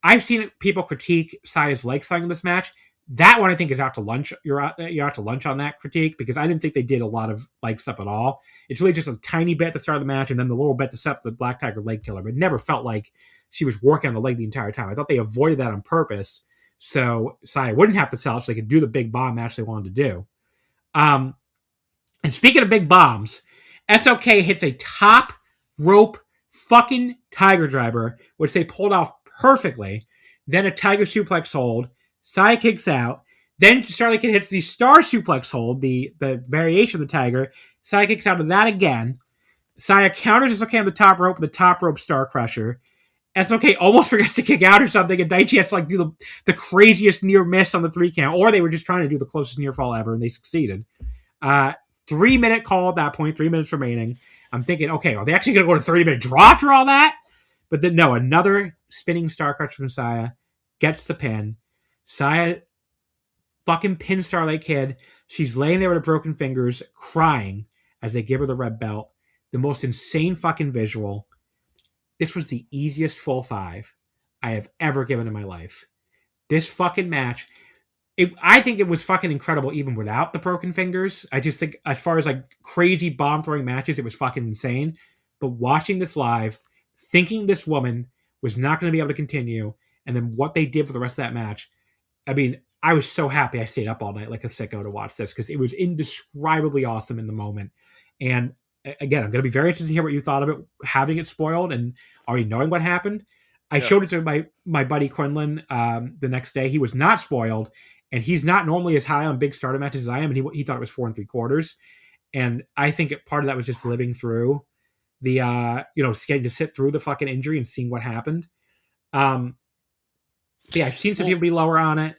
I've seen people critique Saya's leg slaying in this match. That one I think is out to lunch. You're out to lunch on that critique because I didn't think they did a lot of leg stuff at all. It's really just a tiny bit at the start of the match and then the little bit to set up the Black Tiger leg killer. But it never felt like she was working on the leg the entire time. I thought they avoided that on purpose so Saya wouldn't have to sell it so they could do the big bomb match they wanted to do. And speaking of big bombs, SOK hits a top rope fucking Tiger Driver, which they pulled off perfectly. Then a Tiger Suplex hold. Saya kicks out. Then Starlight Kid hits the Star Suplex hold, the variation of the Tiger. Saya kicks out of that again. Saya counters SOK on the top rope with the top rope Star Crusher. SOK almost forgets to kick out or something, and Daichi has to like do the craziest near miss on the 3 count, or they were just trying to do the closest near fall ever, and they succeeded. 3-minute call at that point, 3 minutes remaining. I'm thinking, okay, are they actually going to go to 30-minute draw after all that? But then, no, another spinning Star Crusher from Saya gets the pin. Saya fucking pins Starlight Kid. She's laying there with her broken fingers, crying as they give her the red belt. The most insane fucking visual. This was the easiest full 5 I have ever given in my life. This fucking match, I think it was fucking incredible even without the broken fingers. I just think as far as like crazy bomb throwing matches, it was fucking insane. But watching this live, thinking this woman was not going to be able to continue, and then what they did for the rest of that match, I mean, I was so happy I stayed up all night like a sicko to watch this because it was indescribably awesome in the moment. And again, I'm going to be very interested to hear what you thought of it, having it spoiled and already knowing what happened. I showed it to my buddy Quinlan the next day. He was not spoiled, and he's not normally as high on big starter matches as I am, and he thought it was 4 3/4. And I think part of that was just living through the, getting to sit through the fucking injury and seeing what happened. Yeah, I've seen some people be lower on it,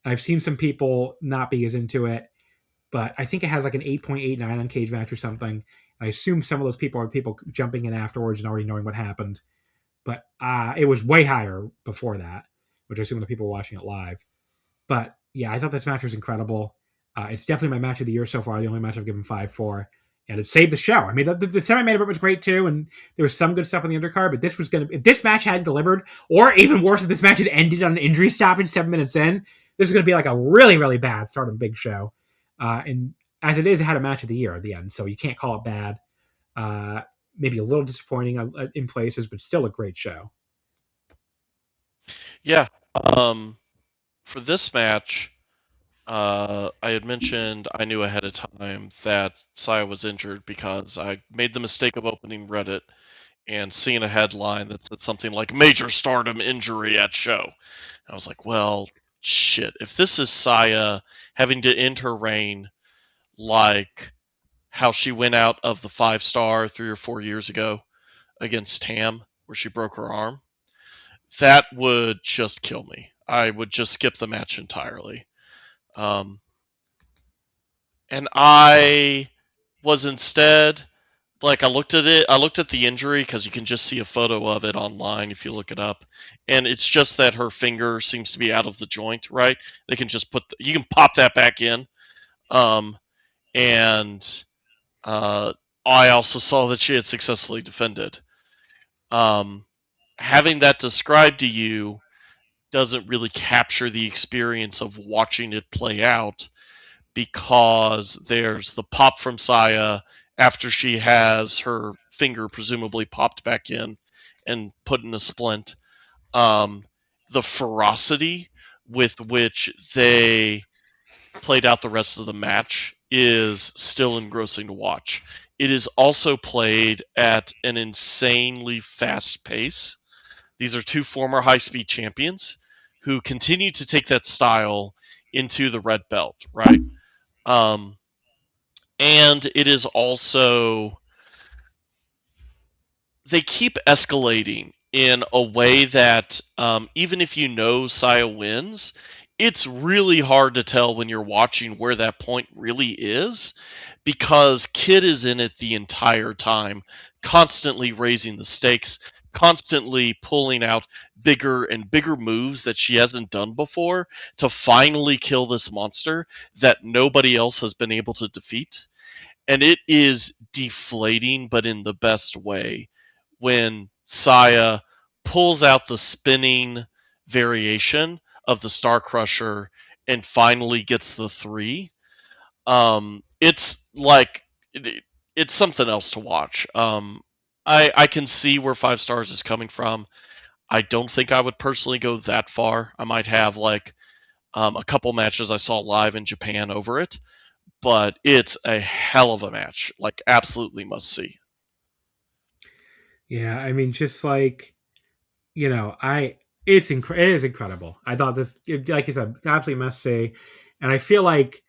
and I've seen some people not be as into it, but I think it has like an 8.89 on Cage Match or something. I assume some of those people are people jumping in afterwards and already knowing what happened. But it was way higher before that, which I assume the people were watching it live. But yeah, I thought this match was incredible. It's definitely my match of the year so far, the only match I've given 5 for. And it saved the show. I mean, the semi-main event was great too, and there was some good stuff on the undercard, but if this match hadn't delivered, or even worse, if this match had ended on an injury stoppage 7 minutes in, this is going to be like a really, really bad start of a big show. And as it is, it had a match of the year at the end, so you can't call it bad. Maybe a little disappointing in places, but still a great show. Yeah. For this match, I had mentioned I knew ahead of time that Saya was injured because I made the mistake of opening Reddit and seeing a headline that said something like "Major Stardom injury at show." And I was like, well, shit. If this is Saya having to end her reign like how she went out of the 5-star 3 or 4 years ago against Tam, where she broke her arm, that would just kill me. I would just skip the match entirely. And I was instead like, I looked at it. I looked at the injury because you can just see a photo of it online if you look it up, and it's just that her finger seems to be out of the joint. Right? They can just you can pop that back in. And I also saw that she had successfully defended. Having that described to you doesn't really capture the experience of watching it play out, because there's the pop from Saya after she has her finger presumably popped back in and put in a splint. The ferocity with which they played out the rest of the match is still engrossing to watch. It is also played at an insanely fast pace. These are two former high-speed champions who continue to take that style into the red belt, right? And it is also, they keep escalating in a way that even if you know Saya wins, it's really hard to tell when you're watching where that point really is, because Kid is in it the entire time, constantly raising the stakes, constantly pulling out bigger and bigger moves that she hasn't done before to finally kill this monster that nobody else has been able to defeat. And it is deflating, but in the best way, when Saya pulls out the spinning variation of the Star Crusher and finally gets the 3. It's like it's something else to watch. I can see where 5 stars is coming from. I don't think I would personally go that far. I might have like a couple matches I saw live in Japan over it, but it's a hell of a match. Like, absolutely must see. Yeah, I mean, just like, it is incredible. I thought this, like you said, absolutely must see, and I feel like,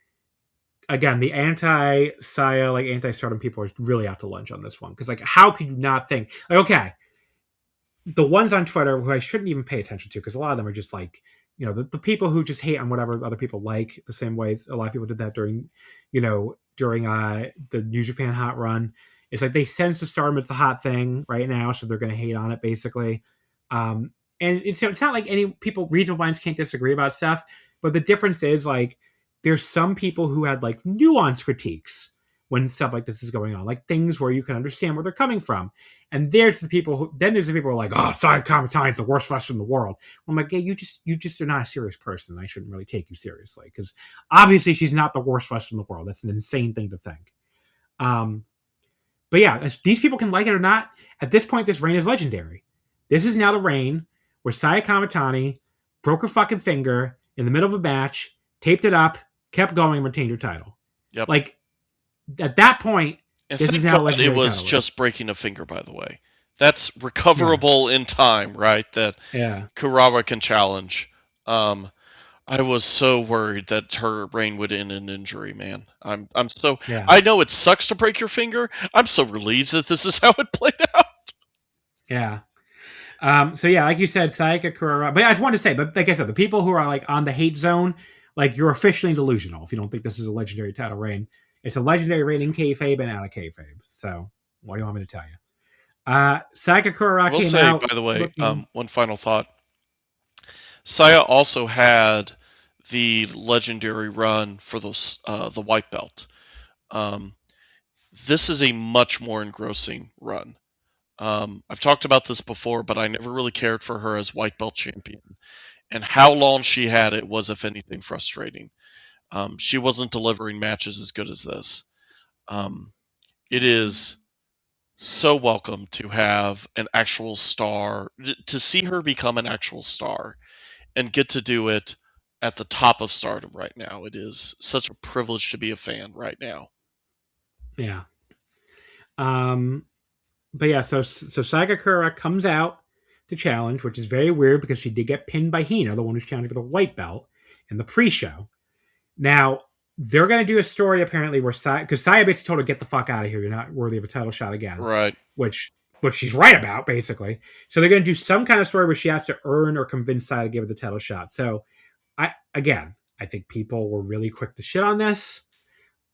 again, the anti-Saya, like anti-Stardom people are really out to lunch on this one, because like, how could you not think, like, okay, the ones on Twitter who I shouldn't even pay attention to, because a lot of them are just like, the people who just hate on whatever other people like, the same way a lot of people did that during the New Japan hot run. It's like they sense the Stardom is the hot thing right now, so they're going to hate on it, basically. And it's not like any people, reasonable minds can't disagree about stuff, but the difference is, like, there's some people who had like nuanced critiques when stuff like this is going on, like things where you can understand where they're coming from. And there's the people who are like, oh, Saya Kamitani is the worst wrestler in the world. I'm like, yeah, you just are not a serious person. I shouldn't really take you seriously, because obviously she's not the worst wrestler in the world. That's an insane thing to think. But yeah, these people can like it or not. At this point, this reign is legendary. This is now the reign where Saya Kamitani broke her fucking finger in the middle of a match, taped it up, kept going, and retained her title. Yep. Like, at that point, and this is now legendary. It was just breaking a finger, by the way. That's recoverable in time, right? That Kurawa can challenge. I was so worried that her reign would end in injury, man. I know it sucks to break your finger. I'm so relieved that this is how it played out. Yeah. So yeah, like you said, Sayaka Kurawa. But I just wanted to say, but like I said, the people who are like on the hate zone, like, you're officially delusional if you don't think this is a legendary title reign. It's a legendary reign in kayfabe and out of kayfabe. So what do you want me to tell you? Sayaka Kurawa came out. By the way, one final thought. Saya also had the legendary run for the white belt. This is a much more engrossing run. I've talked about this before, but I never really cared for her as white belt champion. And how long she had it was, if anything, frustrating. She wasn't delivering matches as good as this. It is so welcome to have an actual star, to see her become an actual star and get to do it at the top of Stardom right now. It is such a privilege to be a fan right now. Yeah. But yeah, so Sagakura comes out to challenge, which is very weird because she did get pinned by Hina, the one who's challenging for the white belt in the pre-show. Now, they're going to do a story apparently where because Saya basically told her, get the fuck out of here. You're not worthy of a title shot again. Right. Which she's right about, basically. So they're going to do some kind of story where she has to earn or convince Saya to give her the title shot. So, I think people were really quick to shit on this.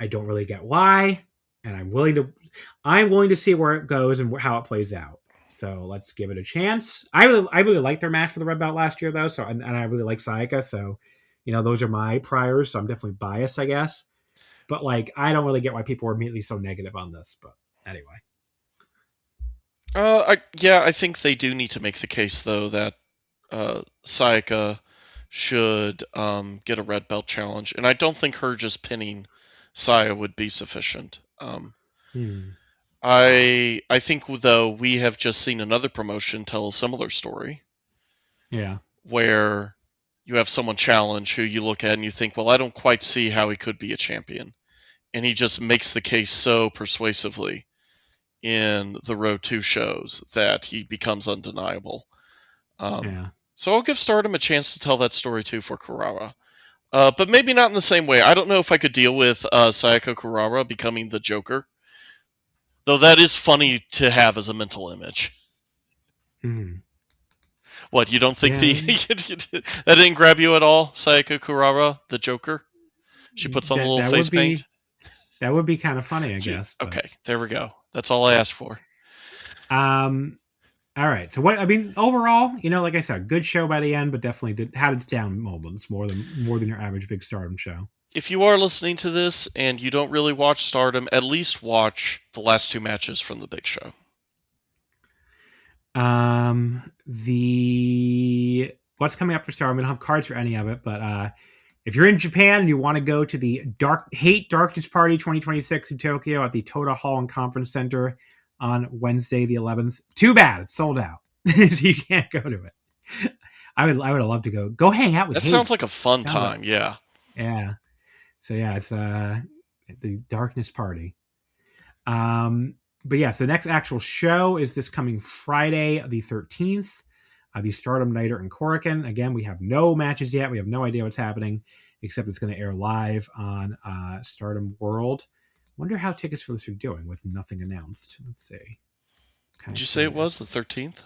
I don't really get why. And I'm willing to see where it goes and how it plays out. So let's give it a chance. I really liked their match for the red belt last year, though. So and I really like Sayaka. So, those are my priors. So I'm definitely biased, I guess. But I don't really get why people were immediately so negative on this. But anyway. I think they do need to make the case though that Sayaka should get a red belt challenge, and I don't think her just pinning Saya would be sufficient. I think though we have just seen another promotion tell a similar story. Yeah. Where you have someone challenge who you look at and you think, well, I don't quite see how he could be a champion, and he just makes the case so persuasively in the Road 2 shows that he becomes undeniable. So I'll give Stardom a chance to tell that story too for Kurawa. But maybe not in the same way. I don't know if I could deal with Sayaka Kurawa becoming the Joker. Though that is funny to have as a mental image. What, you don't think that didn't grab you at all, Sayaka Kurawa, the Joker? She puts on a little face paint? That would be kind of funny, I guess. But. Okay, there we go. That's all I asked for. All right. So overall, like I said, good show by the end, but definitely had its down moments more than your average big Stardom show. If you are listening to this and you don't really watch Stardom, at least watch the last 2 matches from the big show. What's coming up for Stardom? I don't have cards for any of it, but if you're in Japan and you want to go to the Darkness Party 2026 in Tokyo at the Toda Hall and Conference Center on Wednesday the 11th, too bad it's sold out. So you can't go to it. I would have loved to go hang out with. That sounds like a fun time. Yeah. So yeah, it's the Darkness Party. But yeah, so the next actual show is this coming Friday, the 13th. The Stardom Nighter in Korakuen. Again, we have no matches yet. We have no idea what's happening, except it's going to air live on Stardom World. Wonder how tickets for this are doing with nothing announced. Let's see. Did you say it was the 13th?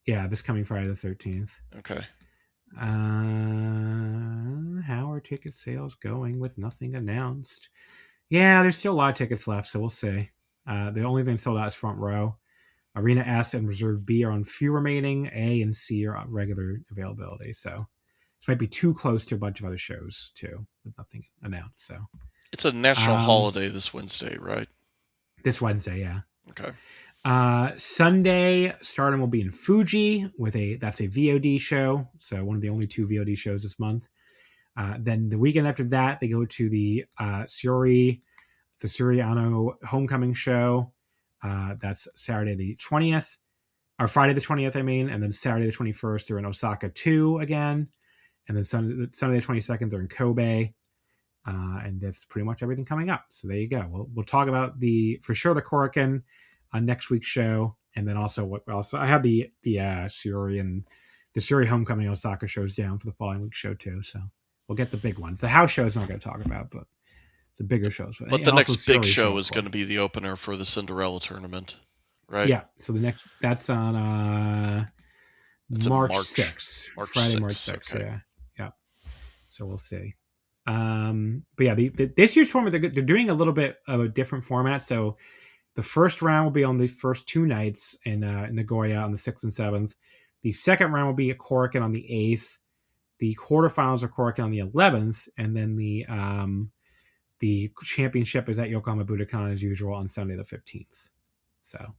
Yeah, this coming Friday the 13th. Okay. How are ticket sales going with nothing announced? Yeah, there's still a lot of tickets left, so we'll see. The only thing sold out is Front Row. Arena S and Reserve B are on few remaining. A and C are on regular availability. So this might be too close to a bunch of other shows too, with nothing announced. So it's a national holiday this Wednesday, right? This Wednesday, yeah. Okay. Sunday, Stardom will be in Fuji that's a VOD show. So one of the only 2 VOD shows this month. Then the weekend after that, they go to the Suriano Homecoming show. That's Saturday the 20th, or Friday the 20th, I mean, and then Saturday the 21st, they're in Osaka 2 again, and then Sunday the 22nd, they're in Kobe, and that's pretty much everything coming up. So there you go. We'll talk about the Korakuen on next week's show, and then also I have the Suri and the Suri Homecoming Osaka shows down for the following week's show too. So we'll get the big ones. The house show is not going to talk about, but the bigger shows. But the next big show is going to be the opener for the Cinderella tournament, right? Yeah. So that's on March 6th. Friday, March 6th. Okay. Yeah. So we'll see. But yeah, this year's tournament, they're doing a little bit of a different format. So the first round will be on the first 2 nights in Nagoya on the 6th and 7th. The second round will be at Korakuen on the 8th. The quarterfinals are Korakuen on the 11th, and then the championship is at Yokohama Budokan as usual on Sunday the 15th. So a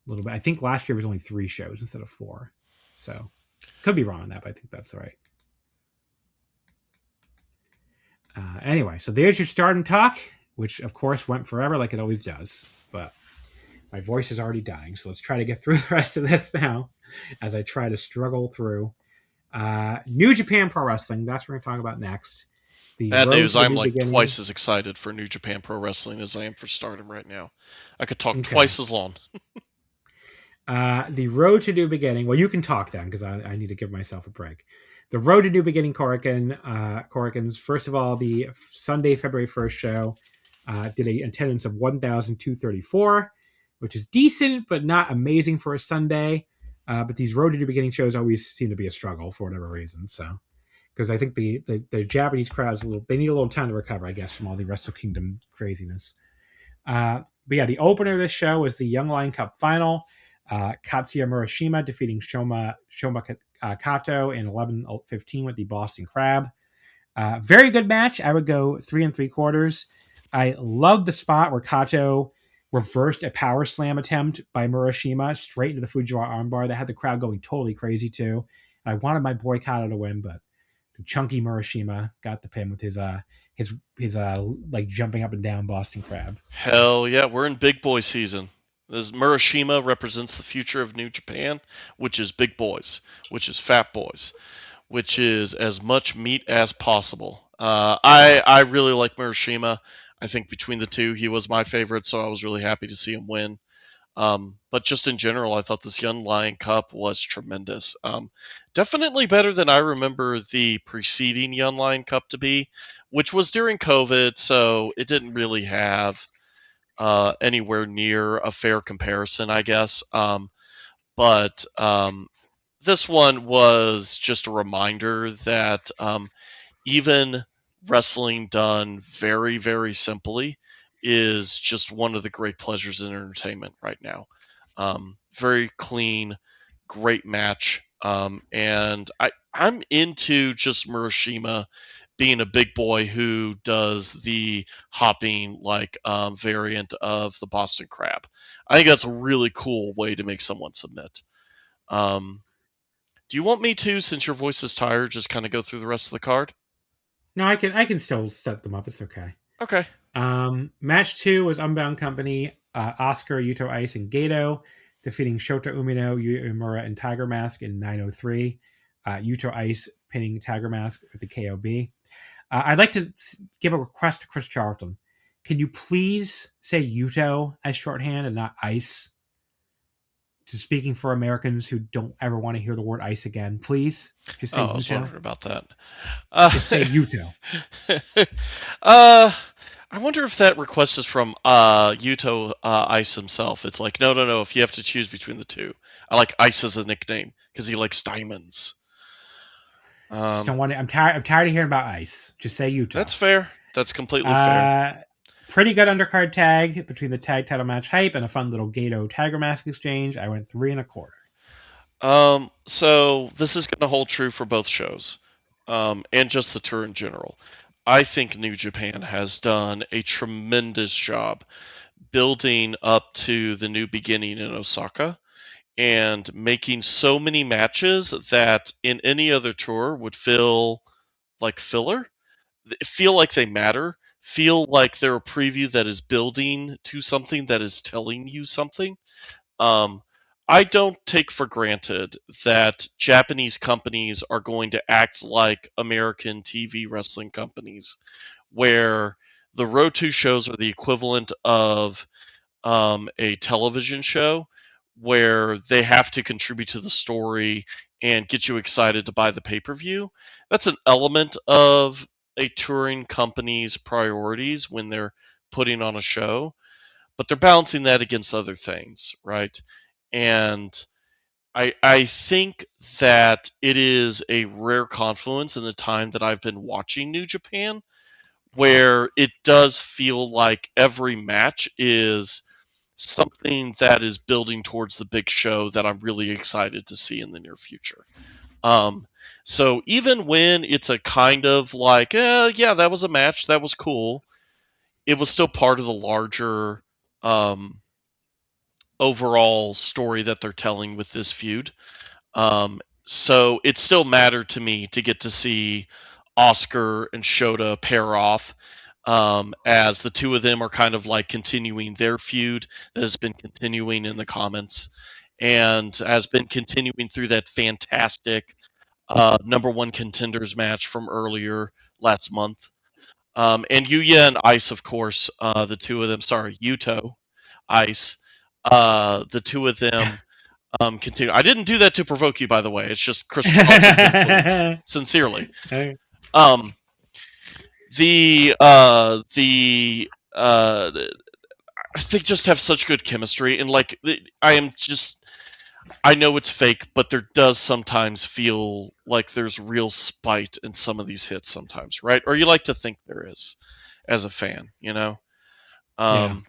little bit. I think last year was only 3 shows instead of 4. So could be wrong on that, but I think that's right. Anyway, so there's your Stardom talk, which of course went forever like it always does. But My voice is already dying, so let's try to get through the rest of this now as I try to struggle through. New Japan Pro Wrestling, that's what we're going to talk about next. The Bad road news, to the I'm new like beginning. twice as excited for New Japan Pro Wrestling as I am for Stardom right now. I could talk Okay. twice as long. The road to new beginning. Well, you can talk then because I need to give myself a break. The road to new beginning Korakuens. First of all, the Sunday, February 1st show did an attendance of 1,234, which is decent but not amazing for a Sunday. But these road to new beginning shows always seem to be a struggle for whatever reason. So, because I think the Japanese crowds they need a little time to recover, I guess, from all the Wrestle Kingdom craziness. But yeah, the opener of this show was the Young Lion Cup final. Katsuya Murashima defeating Shoma Kato in 11:15 with the Boston Crab. Very good match. I would go 3 3/4. I love the spot where Kato reversed a power slam attempt by Murashima straight into the Fujiwara armbar. That had the crowd going totally crazy too. And I wanted my boy Kato to win, but the chunky Murashima got the pin with his like jumping up and down Boston Crab. Hell yeah, we're in big boy season. This Murashima represents the future of New Japan, which is big boys, which is fat boys, which is as much meat as possible. I really like Murashima. I think between the two, he was my favorite, so I was really happy to see him win. But just in general, I thought this Young Lion Cup was tremendous. Definitely better than I remember the preceding Young Lion Cup to be, which was during COVID, so it didn't really have anywhere near a fair comparison, I guess. But this one was just a reminder that even wrestling done very, very simply is just one of the great pleasures in entertainment right now. Very clean, great match. And I'm into just Murashima being a big boy who does the hopping like variant of the Boston Crab. I think that's a really cool way to make someone submit. Do you want me to, since your voice is tired, just kind of go through the rest of the card? No, I can still set them up. It's okay. Okay. Match 2 was Unbound Company, Oscar, Yuto Ice, and Gato, defeating Shota Umino, Yu Uemura, and Tiger Mask in 9:03. Yuto Ice pinning Tiger Mask with the KOB. I'd like to give a request to Chris Charlton. Can you please say Yuto as shorthand and not Ice? Just speaking for Americans who don't ever want to hear the word ice again, please just say Yuto. I was wondering about that. Just say Yuto. I wonder if that request is from Yuto Ice himself. It's like, no. If you have to choose between the two, I like Ice as a nickname because he likes diamonds. Just don't want to. I'm tired of hearing about Ice. Just say Yuto. That's fair. That's completely fair. Pretty good undercard tag between the tag title match hype and a fun little Gato Tiger Mask exchange. I went 3 1/4. So this is going to hold true for both shows, and just the tour in general. I think New Japan has done a tremendous job building up to the new beginning in Osaka and making so many matches that in any other tour would feel like filler, feel like they matter, feel like they're a preview that is building to something that is telling you something. I don't take for granted that Japanese companies are going to act like American TV wrestling companies, where the Road 2 shows are the equivalent of a television show, where they have to contribute to the story and get you excited to buy the pay-per-view. That's an element of a touring company's priorities when they're putting on a show, but they're balancing that against other things, right? And I think that it is a rare confluence in the time that I've been watching New Japan, where it does feel like every match is something that is building towards the big show that I'm really excited to see in the near future. So even when it's a kind of like, yeah, that was a match, that was cool, it was still part of the larger overall story that they're telling with this feud. So it still mattered to me to get to see Oscar and Shota pair off. as the two of them are kind of like continuing their feud that has been continuing in the comments and has been continuing through that fantastic number one contenders match from earlier last month. And Yuya and Ice, of course, the two of them, sorry, Yuto, Ice, the two of them continue. I didn't do that to provoke you, by the way. It's just Christopher Martin's influence. Sincerely. They just have such good chemistry, and like I know it's fake, but there does sometimes feel like there's real spite in some of these hits sometimes, right? Or you like to think there is as a fan, you know? Yeah.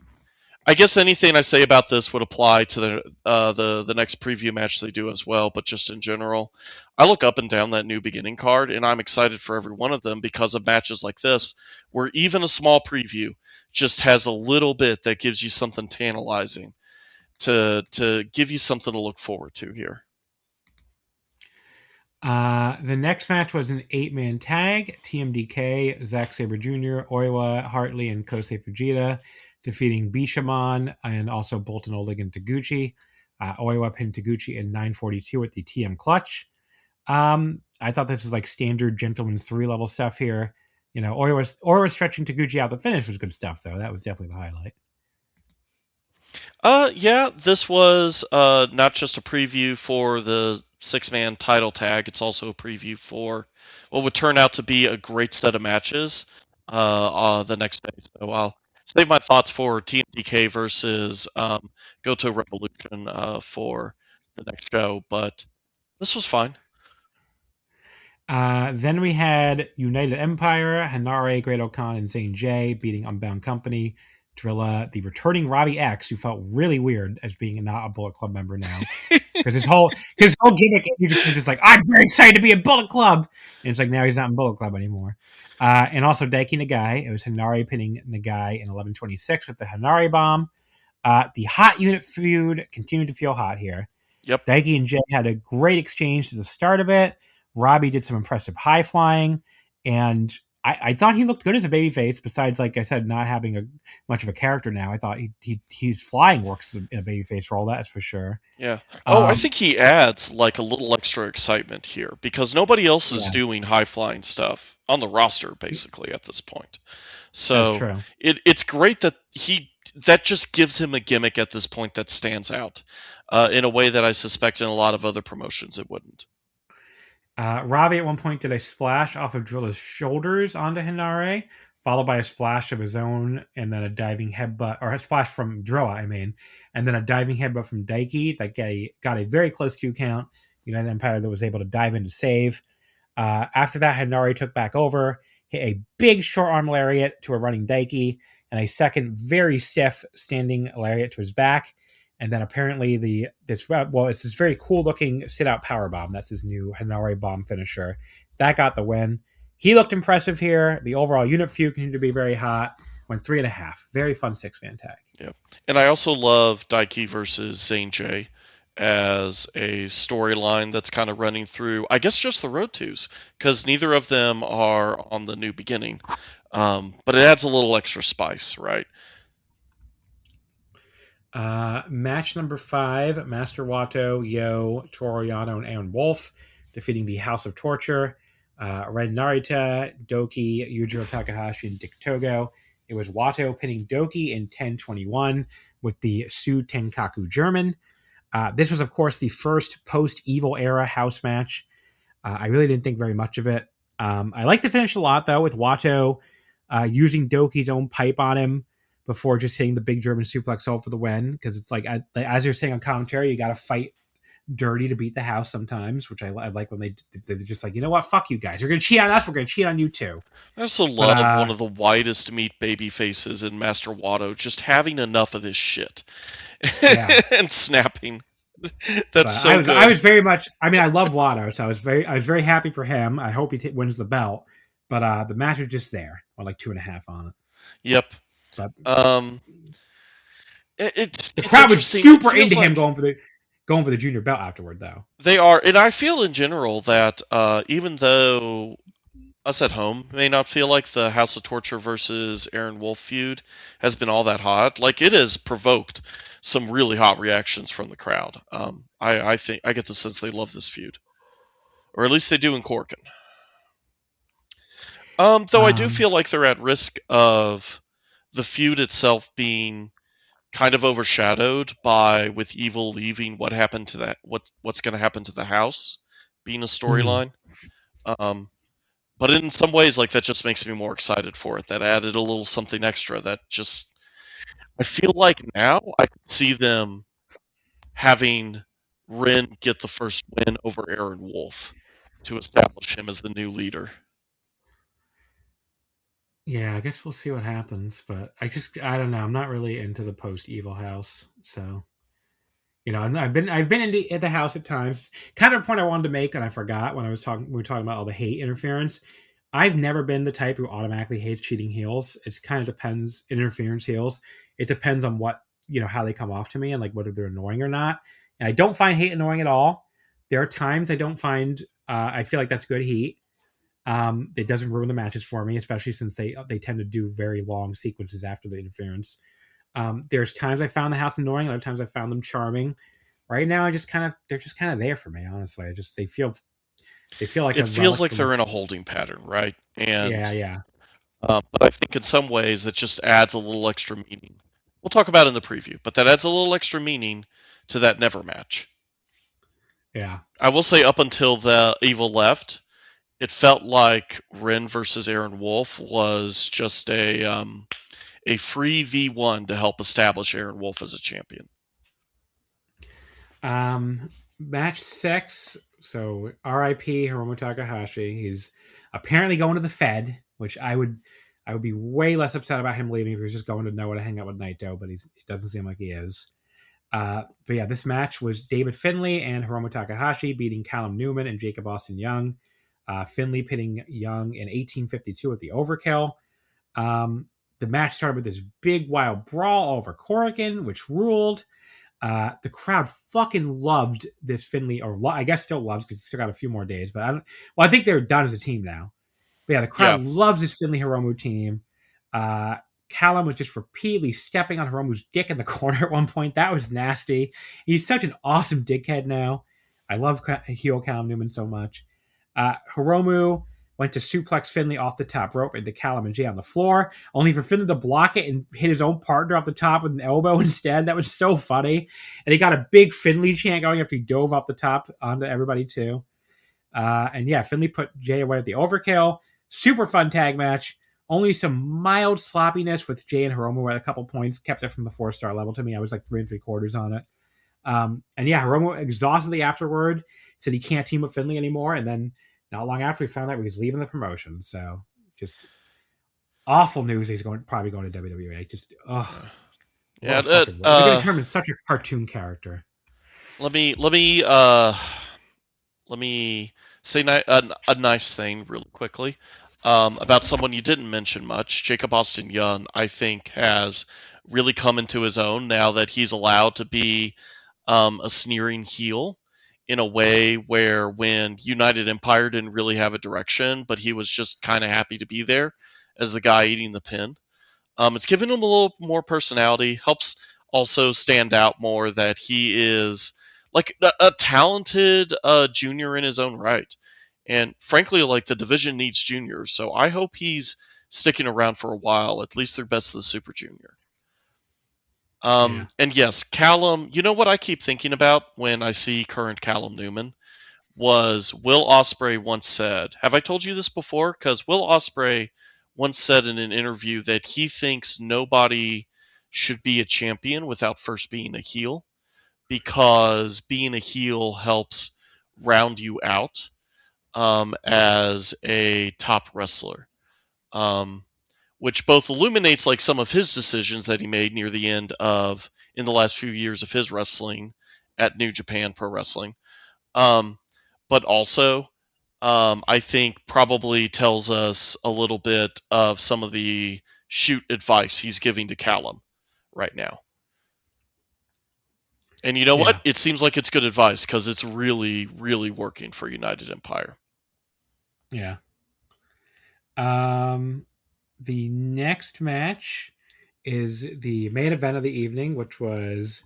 I guess anything I say about this would apply to the next preview match they do as well, but just in general. I look up and down that new beginning card, and I'm excited for every one of them because of matches like this, where even a small preview just has a little bit that gives you something tantalizing to give you something to look forward to here. The next match was an 8-man tag. TMDK, Zack Sabre Jr., Oiwa, Hartley, and Kosei Fujita defeating Bishamon and also Bolton Oleg and Taguchi. Oiwa pinned Taguchi in 9:42 at the TM clutch. I thought this was like standard gentleman's 3-level stuff here. You know, Oiwa stretching Taguchi out. The finish was good stuff, though. That was definitely the highlight. Yeah, this was not just a preview for the 6-man title tag. It's also a preview for what would turn out to be a great set of matches the next day. So I'll save my thoughts for TMDK versus Goto Revolution for the next show, but this was fine. Then we had United Empire, Hanare, Great Okan, and Zane J beating Unbound Company. Drilla, the returning Robbie X, who felt really weird as being not a Bullet Club member now. Because his whole gimmick was just like, I'm very excited to be in Bullet Club. And it's like, now he's not in Bullet Club anymore. And also Daiki Nagai. It was Hanare pinning Nagai in 11:26 with the Hanare bomb. The hot unit feud continued to feel hot here. Yep. Daiki and Jay had a great exchange to the start of it. Robbie did some impressive high flying. And I thought he looked good as a babyface, besides, like I said, not having much of a character now. I thought he's flying works in a babyface role, that's for sure. Yeah. I think he adds like a little extra excitement here because nobody else is doing high flying stuff on the roster basically at this point. So it's great that that just gives him a gimmick at this point that stands out in a way that I suspect in a lot of other promotions it wouldn't. Robbie at one point did a splash off of Drilla's shoulders onto Hanare, followed by a splash of his own, and then a diving headbutt, or a splash from Drilla, and then a diving headbutt from Daiki that got a very close 2 count. United Empire that was able to dive in to save. After that, Hanare took back over, hit a big short arm lariat to a running Daiki, and a second very stiff standing lariat to his back. And then apparently it's this very cool looking sit out power bomb. That's his new Hanare bomb finisher. That got the win. He looked impressive here. The overall unit feud continued to be very hot. Went 3.5. Very fun 6-man tag. Yeah. And I also love Daiki versus Zane J as a storyline that's kind of running through, I guess, just the Road 2s, because neither of them are on the new beginning. But it adds a little extra spice, right? Match number 5, Master Wato, Yo, Toru Yano, and Aaron Wolf defeating the House of Torture. Red Narita, Doki, Yujiro Takahashi, and Dick Togo. It was Wato pinning Doki in 10:21 with the Su Tenkaku German. This was, of course, the first post-Evil era house match. I really didn't think very much of it. I liked the finish a lot, though, with Wato using Doki's own pipe on him before just hitting the big German suplex hold for the win. Because it's like, as you're saying on commentary, you got to fight dirty to beat the house sometimes, which I like when they're just like, you know what, fuck you guys. You're going to cheat on us, we're going to cheat on you too. I also love one of the widest meat baby faces in Master Wato just having enough of this shit. And snapping. That's so good. I was very much, I love Wato, so I was very happy for him. I hope he wins the belt. But the match was just there. I like 2.5 on it. Yep. But, the crowd was super into him going for the junior belt afterward, though. They are, and I feel in general that even though us at home may not feel like the House of Torture versus Aaron Wolf feud has been all that hot. Like, it has provoked some really hot reactions from the crowd. I think I get the sense they love this feud, or at least they do in Corkin. Though I do feel like they're at risk of the feud itself being kind of overshadowed by with Evil leaving what happened to that what's going to happen to the house being a storyline. But in some ways, like, that just makes me more excited for it. That added a little something extra. That just, I feel like now I could see them having Rin get the first win over Aaron Wolf to establish him as the new leader. Yeah, I guess we'll see what happens, but I don't know. I'm not really into the post Evil house, so I've been at the house at times. Kind of a point I wanted to make, and I forgot when we were talking about all the hate interference. I've never been the type who automatically hates cheating heels. It kind of depends. Interference heels. It depends on what how they come off to me and like whether they're annoying or not. And I don't find hate annoying at all. There are times I don't find. I feel like that's good heat. It doesn't ruin the matches for me, especially since they tend to do very long sequences after the interference. There's times I found the house annoying, other times I found them charming. Right now, they're just kind of there for me. Honestly, they feel like it feels like they're in a holding pattern, right? And yeah. But I think in some ways that just adds a little extra meaning. We'll talk about it in the preview, but that adds a little extra meaning to that Never match. Yeah, I will say up until the Evil left, it felt like Rin versus Aaron Wolf was just a free V1 to help establish Aaron Wolf as a champion. Match 6. So R.I.P. Hiromu Takahashi. He's apparently going to the Fed, which I would be way less upset about him leaving if he was just going to Noah to hang out with Naito, but it doesn't seem like he is. But yeah, this match was David Finlay and Hiromu Takahashi beating Callum Newman and Jacob Austin Young. Finlay pitting Young in 1852 at the Overkill. The match started with this big wild brawl over Korakuen, which ruled. The crowd fucking loved this Finlay, or I guess still loves because it's still got a few more days. But I think they're done as a team now. But yeah, the crowd loves this Finlay Hiromu team. Callum was just repeatedly stepping on Hiromu's dick in the corner at one point. That was nasty. He's such an awesome dickhead now. I love heel Callum Newman so much. Hiromu went to suplex Finlay off the top rope into Callum and Jay on the floor, only for Finlay to block it and hit his own partner off the top with an elbow instead. That was so funny. And he got a big Finlay chant going after he dove off the top onto everybody too. And yeah, Finlay put Jay away at the Overkill. Super fun tag match. Only some mild sloppiness with Jay and Hiromu at a couple points. Kept it from the 4-star level to me. I was like 3 3/4 on it. And yeah, Hiromu exhaustedly afterward said he can't team with Finlay anymore. And then not long after, we found out he was leaving the promotion. So just awful news. He's probably going to WWE. Just yeah. They're going to turn him into such a cartoon character. Let me say a nice thing really quickly about someone you didn't mention much. Jacob Austin Young, I think, has really come into his own now that he's allowed to be a sneering heel in a way where when United Empire didn't really have a direction, but he was just kind of happy to be there as the guy eating the pin. It's given him a little more personality, helps also stand out more that he is like a talented junior in his own right. And frankly, like, the division needs juniors, so I hope he's sticking around for a while, at least through Best of the Super Junior. And yes, Callum, you know what I keep thinking about when I see current Callum Newman was Will Ospreay once said, have I told you this before? Because Will Ospreay once said in an interview that he thinks nobody should be a champion without first being a heel, because being a heel helps round you out as a top wrestler. Which both illuminates like some of his decisions that he made near the end of in the last few years of his wrestling at New Japan Pro Wrestling, but also I think probably tells us a little bit of some of the shoot advice he's giving to Callum right now. And you know what? It seems like it's good advice because it's really, really working for United Empire. Yeah. The next match is the main event of the evening, which was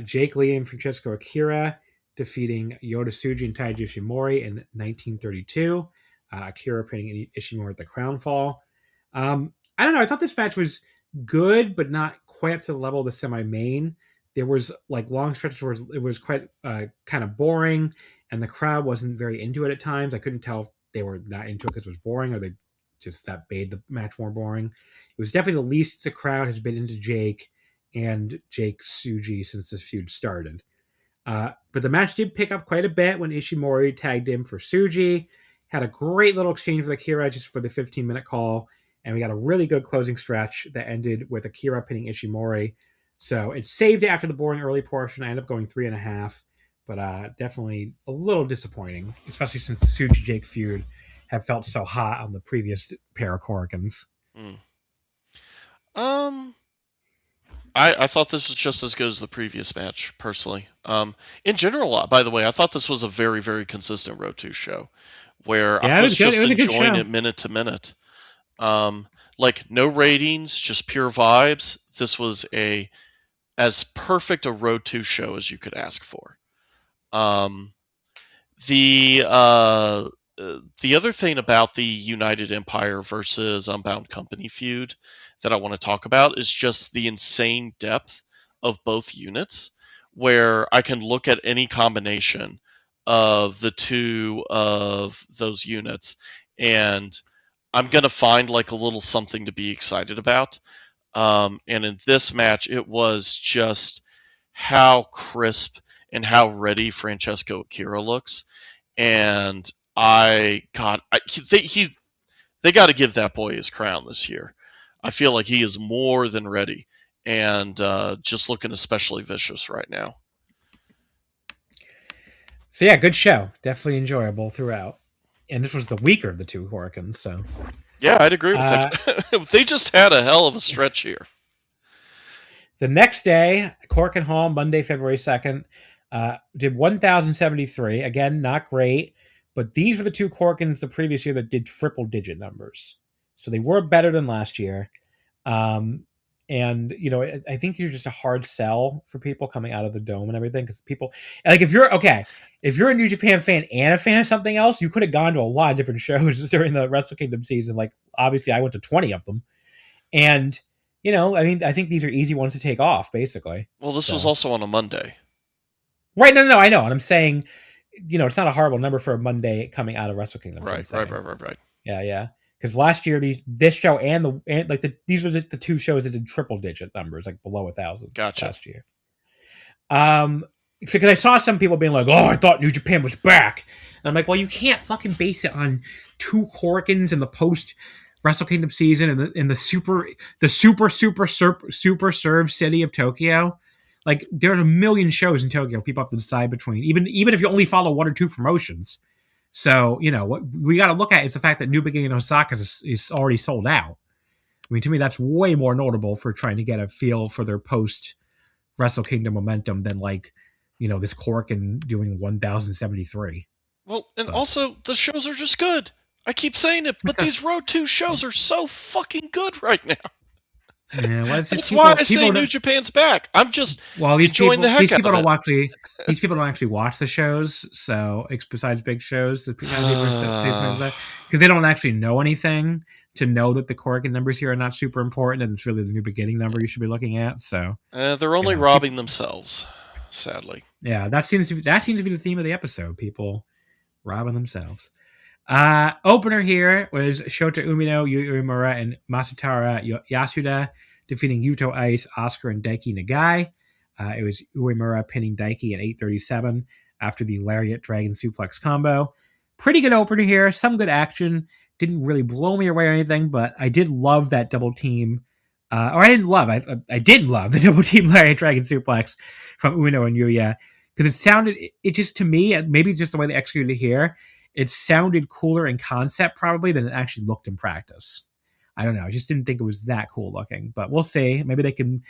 Jake Lee and Francesco Akira defeating Yota Tsuji and Taiji Ishimori in 1932. Akira pinning Ishimori at the crown fall. I don't know. I thought this match was good, but not quite up to the level of the semi-main. There was like long stretches where it was quite kind of boring, and the crowd wasn't very into it at times. I couldn't tell if they were not into it because it was boring, or they just that made the match more boring. It was definitely the least the crowd has been into Jake and Jake Tsuji since this feud started. But the match did pick up quite a bit when Ishimori tagged in for Tsuji. Had a great little exchange with Akira just for the 15-minute call, and we got a really good closing stretch that ended with Akira pinning Ishimori. So it saved it after the boring early portion. I ended up going 3.5, but definitely a little disappointing, especially since the Tsuji-Jake feud have felt so hot on the previous pair of Korakuens. I thought this was just as good as the previous match, personally. In general, by the way, I thought this was a very, very consistent Road 2 show, where I was just enjoying it minute to minute. Like, no ratings, just pure vibes. This was as perfect a Road 2 show as you could ask for. The other thing about the United Empire versus Unbound Company feud that I want to talk about is just the insane depth of both units, where I can look at any combination of the two of those units, and I'm going to find like a little something to be excited about. And in this match, it was just how crisp and how ready Francesco Akira looks. And they got to give that boy his crown this year. I feel like he is more than ready, and just looking especially vicious right now. So yeah, good show. Definitely enjoyable throughout. And this was the weaker of the two Korakuens, so. Yeah, I'd agree with that. They just had a hell of a stretch here. The next day, Korakuen Hall, Monday, February 2nd, did 1,073. Again, not great. But these were the two Korakuens the previous year that did triple-digit numbers. So they were better than last year. And, you know, I think these are just a hard sell for people coming out of the dome and everything. Because people, like, if you're a New Japan fan and a fan of something else, you could have gone to a lot of different shows during the Wrestle Kingdom season. Like, obviously, I went to 20 of them. And, you know, I mean, I think these are easy ones to take off, basically. Well, this was also on a Monday. Right, no, I know. And I'm saying, you know, it's not a horrible number for a Monday coming out of Wrestle Kingdom. Right. Yeah. Because last year, this show these were the two shows that did triple digit numbers, like below 1,000. Gotcha. Last year. So because I saw some people being like, "Oh, I thought New Japan was back," and I'm like, "Well, you can't fucking base it on two Korakuens in the post Wrestle Kingdom season in the super served city of Tokyo." Like, there's a million shows in Tokyo people have to decide between, even if you only follow one or two promotions. So, you know, what we got to look at is the fact that New Beginning in Osaka is already sold out. I mean, to me, that's way more notable for trying to get a feel for their post Wrestle Kingdom momentum than, like, you know, this Korakuen doing 1,073. Well, and also the shows are just good. I keep saying it, but these Road 2 shows are so fucking good right now. Yeah, well, that's why I say New Japan's back. I'm just enjoying the heck out of it. These people don't actually watch the shows, so besides big shows, because they don't actually know anything to know that the Korakuen numbers here are not super important, and it's really the New Beginning number you should be looking at. So they're only robbing themselves, sadly. Yeah, that seems to be the theme of the episode: people robbing themselves. Opener here was Shota Umino, Yu Uemura, and Masutara Yasuda defeating Yuto Ice, Oscar, and Daiki Nagai. It was Uemura pinning Daiki at 8:37 after the Lariat Dragon Suplex combo. Pretty good opener here. Some good action. Didn't really blow me away or anything, but I did love that double team. I did love the double team Lariat Dragon Suplex from Ueno and Yuya, because it just, to me, maybe it's just the way they executed it here, it sounded cooler in concept probably than it actually looked in practice. I don't know. I just didn't think it was that cool looking, but we'll see. Maybe they can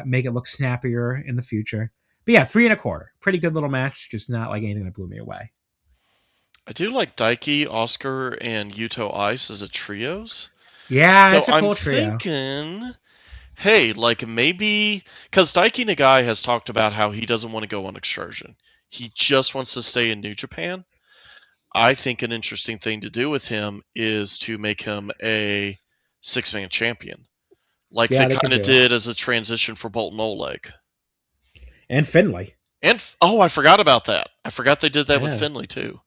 make it look snappier in the future. But yeah, 3.25. Pretty good little match. Just not like anything that blew me away. I do like Daiki, Oscar, and Yuto Ice as a trios. Yeah, So it's a I'm cool trio. thinking, hey, like maybe because Daiki Nagai has talked about how he doesn't want to go on excursion. He just wants to stay in New Japan. I think an interesting thing to do with him is to make him a 6-man champion, like Yeah, they they could kind of do it. did as a transition for Bolton Oleg. And Finley. And I forgot about that. I forgot they did that with Yeah. Finley too.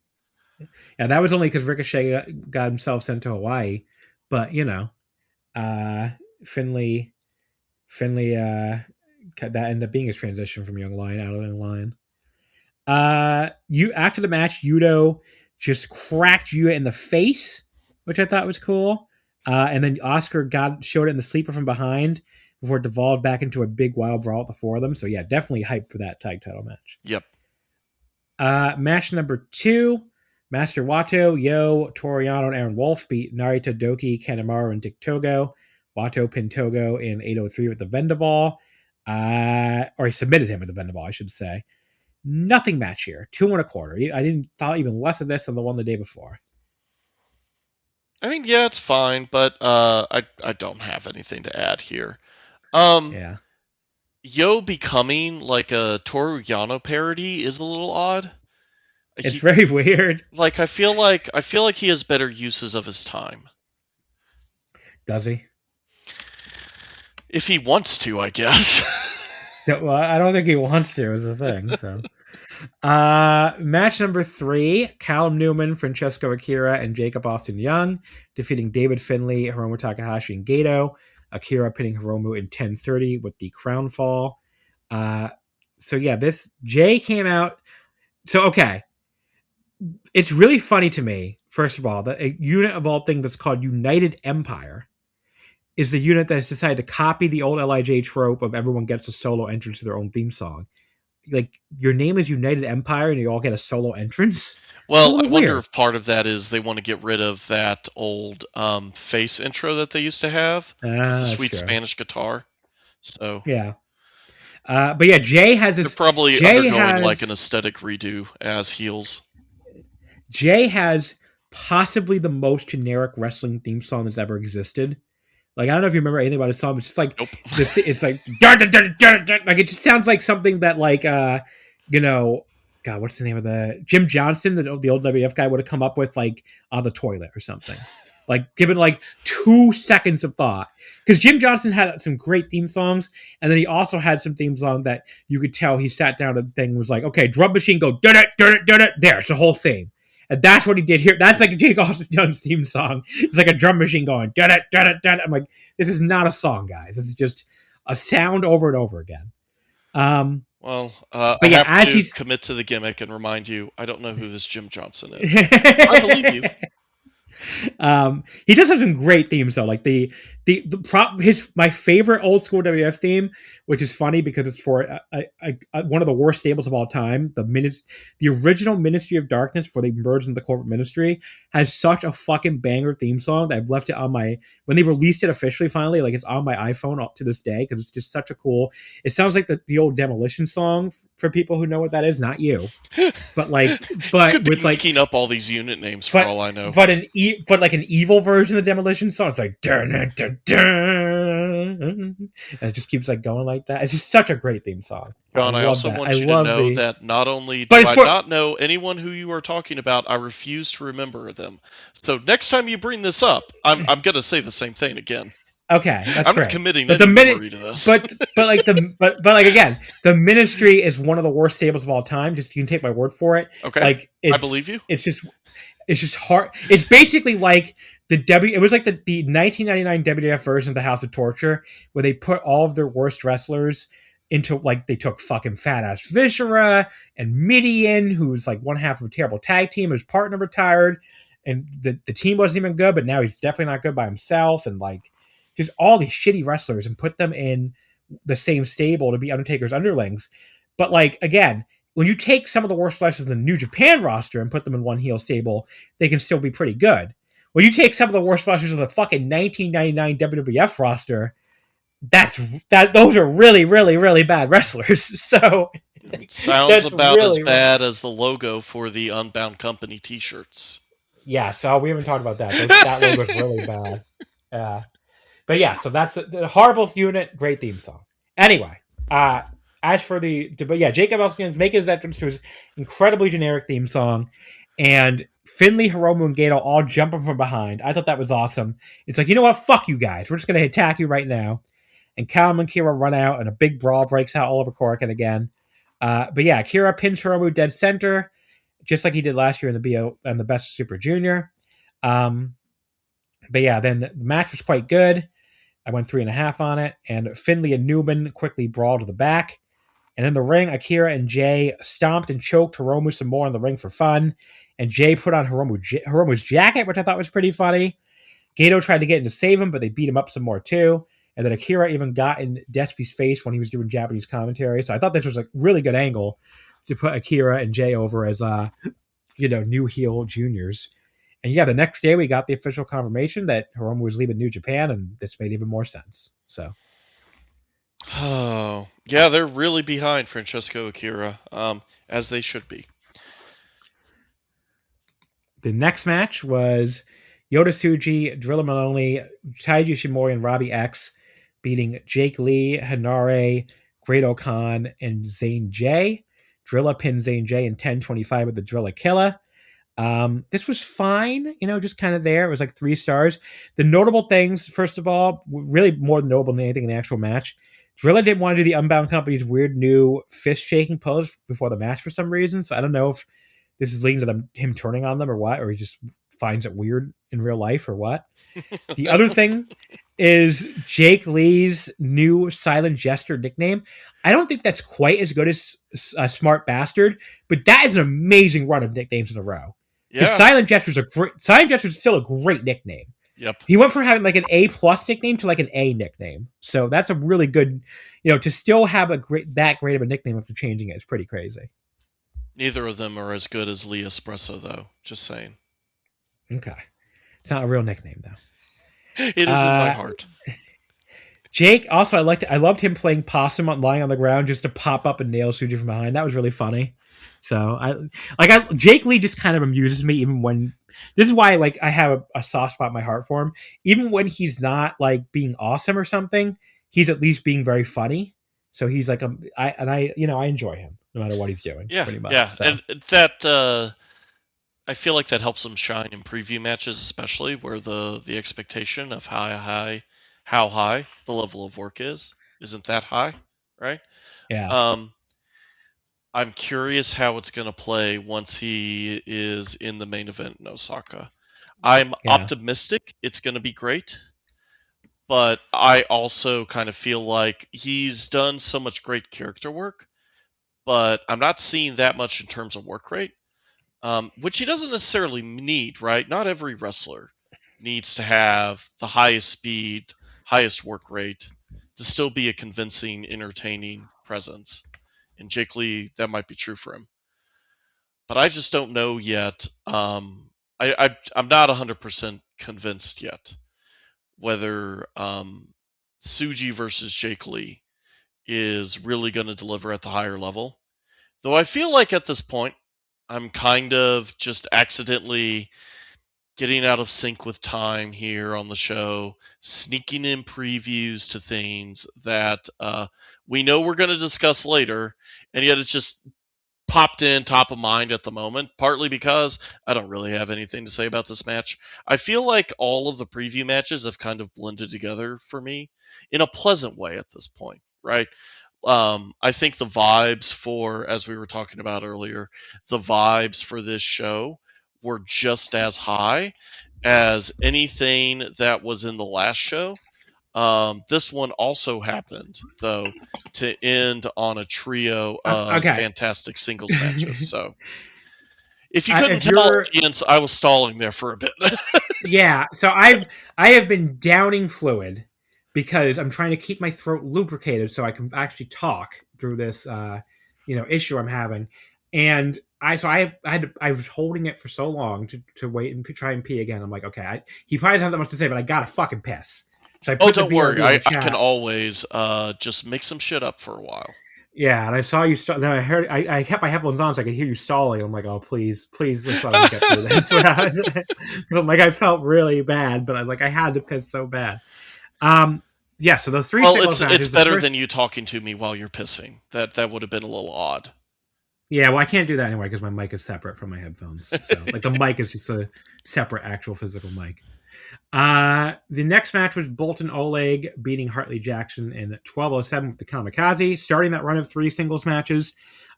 And that was only because Ricochet got himself sent to Hawaii. But, Finley, that ended up being his transition from Young Lion out of Young Lion. After the match, Yuto just cracked Yuya in the face, which I thought was cool. And then Oscar showed it in the sleeper from behind before it devolved back into a big wild brawl with the four of them. So yeah, definitely hyped for that tag title match. Yep. Match number 2, Master Wato, Yo, Toriano, and Aaron Wolf beat Narita, Doki, Kanemaru, and Dick Togo. Wato pinned Togo in 803 with the Vendaval. Or he submitted him with the Vendaval, I should say. Nothing match here. 2 1/4. I thought even less of this than the one the day before. I mean, yeah, it's fine, but I don't have anything to add here. Yeah. Yo becoming like a Toru Yano parody is a little odd. It's very weird. Like I feel like he has better uses of his time. Does he? If he wants to, I guess. Well, I don't think he wants to is the thing. So, match number 3, Callum Newman, Francesco Akira, and Jacob Austin Young defeating David Finlay, Hiromu Takahashi, and Gato. Akira pinning Hiromu in 1030 with the crown fall. So yeah, this Jay came out. So okay, it's really funny to me. First of all, that a unit of all things that's called United Empire is the unit that has decided to copy the old LIJ trope of everyone gets a solo entrance to their own theme song. Like, your name is United Empire and you all get a solo entrance? Well, I wonder weird. if part of that is they want to get rid of that old face intro that they used to have. The sweet Sure. Spanish guitar. So yeah. But yeah, Jay has this. They're probably undergoing like an aesthetic redo as heels. Jay has possibly the most generic wrestling theme song that's ever existed. Like, I don't know if you remember anything about his song. It's just like, Nope. It's like, dun, dun, dun, dun, dun. Like, it just sounds like something that, like, God, what's the name of the Jim Johnson, the old WF guy, would have come up with, like, on the toilet or something. Like, given like 2 seconds of thought. Because Jim Johnson had some great theme songs, and then he also had some theme song that you could tell he sat down and the thing was like, okay, drum machine go dun it, dun it, dun it. There, it's the whole theme. And that's what he did here. That's like Jake Austin Young's theme song. It's like a drum machine going dun it, dun it, dun it. I'm like, this is not a song, guys. This is just a sound over and over again. Well, I yeah, have to commit to the gimmick and remind you, I don't know who this Jim Johnson is. I believe you. He does have some great themes though. Like my favorite old school WF theme, which is funny because it's for one of the worst stables of all time. The original Ministry of Darkness, before they merged into the corporate ministry, has such a fucking banger theme song that I've left it on when they released it officially finally, like it's on my iPhone up to this day because it's just such a cool. It sounds like the old Demolition song for people who know what that is, not you, but Could with be like making up all these unit names for all I know. But like an evil version of the Demolition song, it's like dun, dun, dun, dun, and it just keeps like going like that. It's just such a great theme song. John, I also want you to know that not only do I not know anyone who you are talking about, I refuse to remember them. So next time you bring this up, I'm going to say the same thing again. Okay, that's I'm great. not committing but any memory to this. But again, the Ministry is one of the worst stables of all time. Just you can take my word for it. Okay, like I believe you. It's just hard. It's basically like it was like the 1999 WWF version of the House of Torture, where they put all of their worst wrestlers into, like, they took fucking fat ass Viscera and Midian, who's like one half of a terrible tag team. His partner retired, and the team wasn't even good, but now he's definitely not good by himself, and like just all these shitty wrestlers and put them in the same stable to be Undertaker's underlings. But like, again, when you take some of the worst wrestlers in the New Japan roster and put them in one heel stable, they can still be pretty good. When you take some of the worst wrestlers in the fucking 1999 WWF roster, those are really, really, really bad wrestlers. So Sounds That's about as really bad as the logo for the Unbound Company T-shirts. Yeah, so we haven't talked about that. That logo's really bad. But yeah, so that's the Horribles unit. Great theme song. Anyway, as for but yeah, Jacob Elskins making his entrance to his incredibly generic theme song, and Finley, Hiromu, and Gato all jumping from behind. I thought that was awesome. It's like, you know what? Fuck you guys. We're just gonna attack you right now. And Callum and Kira run out, and a big brawl breaks out all over Korakuen again. But yeah, Kira pins Hiromu dead center, just like he did last year in the BO and the Best Super Junior. But yeah, then the match was quite good. I went 3.5 on it, and Finley and Newman quickly brawled to the back. And in the ring, Akira and Jay stomped and choked Hiromu some more in the ring for fun. And Jay put on Hiromu's jacket, which I thought was pretty funny. Gato tried to get in to save him, but they beat him up some more too. And then Akira even got in Despy's face when he was doing Japanese commentary. So I thought this was a really good angle to put Akira and Jay over as, new heel juniors. And yeah, the next day we got the official confirmation that Hiromu was leaving New Japan, and this made even more sense. So, oh yeah, they're really behind Francesco Akira, as they should be. The next match was Yota Tsuji, Drilla Maloney, Taiji Shimori, and Robbie X beating Jake Lee, Hanare, Great-O-Khan, and Zane J. Drilla pinned Zane J in 10:25 with the Drilla Killer. This was fine, just kind of there. It was like 3 stars. The notable things, first of all, really more notable than anything in the actual match. Drilla didn't want to do the Unbound Company's weird new fist shaking pose before the match for some reason. So I don't know if this is leading to him turning on them or what, or he just finds it weird in real life or what. The other thing is Jake Lee's new Silent Jester nickname. I don't think that's quite as good as Smart Bastard, but that is an amazing run of nicknames in a row. Because Silent Jester's still a great nickname. Yep. He went from having like an A+ nickname to like an A nickname. So that's a really good, to still have that great of a nickname after changing it is pretty crazy. Neither of them are as good as Lee Espresso, though. Just saying. Okay. It's not a real nickname, though. It is in my heart. Jake, also, I loved him playing possum lying on the ground just to pop up and nail Tsuji from behind. That was really funny. So Jake Lee just kind of amuses me even when this is why I have a soft spot in my heart for him. Even when he's not like being awesome or something, he's at least being very funny. So he's like I enjoy him no matter what he's doing. Yeah, pretty much. Yeah, so. And that I feel like that helps him shine in preview matches, especially where the expectation of how high the level of work isn't that high, right? Yeah. I'm curious how it's going to play once he is in the main event in Osaka. I'm optimistic it's going to be great, but I also kind of feel like he's done so much great character work, but I'm not seeing that much in terms of work rate, which he doesn't necessarily need, right? Not every wrestler needs to have the highest speed, highest work rate to still be a convincing, entertaining presence. And Jake Lee, that might be true for him. But I just don't know yet. I'm not 100% convinced yet whether Tsuji versus Jake Lee is really going to deliver at the higher level. Though I feel like at this point, I'm kind of just accidentally getting out of sync with time here on the show, sneaking in previews to things that we know we're going to discuss later, and yet it's just popped in top of mind at the moment, partly because I don't really have anything to say about this match. I feel like all of the preview matches have kind of blended together for me in a pleasant way at this point, right? I think the vibes for, as we were talking about earlier, the vibes for this show were just as high as anything that was in the last show. This one also happened, though, to end on a trio of fantastic singles matches. So, if you couldn't tell, audience, I was stalling there for a bit. Yeah, so I have been downing fluid because I'm trying to keep my throat lubricated so I can actually talk through this, issue I'm having. And I was holding it for so long to wait and try and pee again. I'm like, okay, he probably doesn't have that much to say, but I gotta fucking piss. So don't worry. I can always just make some shit up for a while. Yeah, and I saw you. Then I heard. I kept my headphones on so I could hear you stalling. I'm like, oh, please, let's let him get through this. Because I'm like, I felt really bad, but I had to piss so bad. Yeah. So the three Well, singles matches. it's better than you talking to me while you're pissing. That would have been a little odd. Yeah, well, I can't do that anyway because my mic is separate from my headphones. So, the mic is just a separate actual physical mic. The next match was Bolton Oleg beating Hartley Jackson in 12:07 with the Kamikaze, starting that run of 3 singles matches.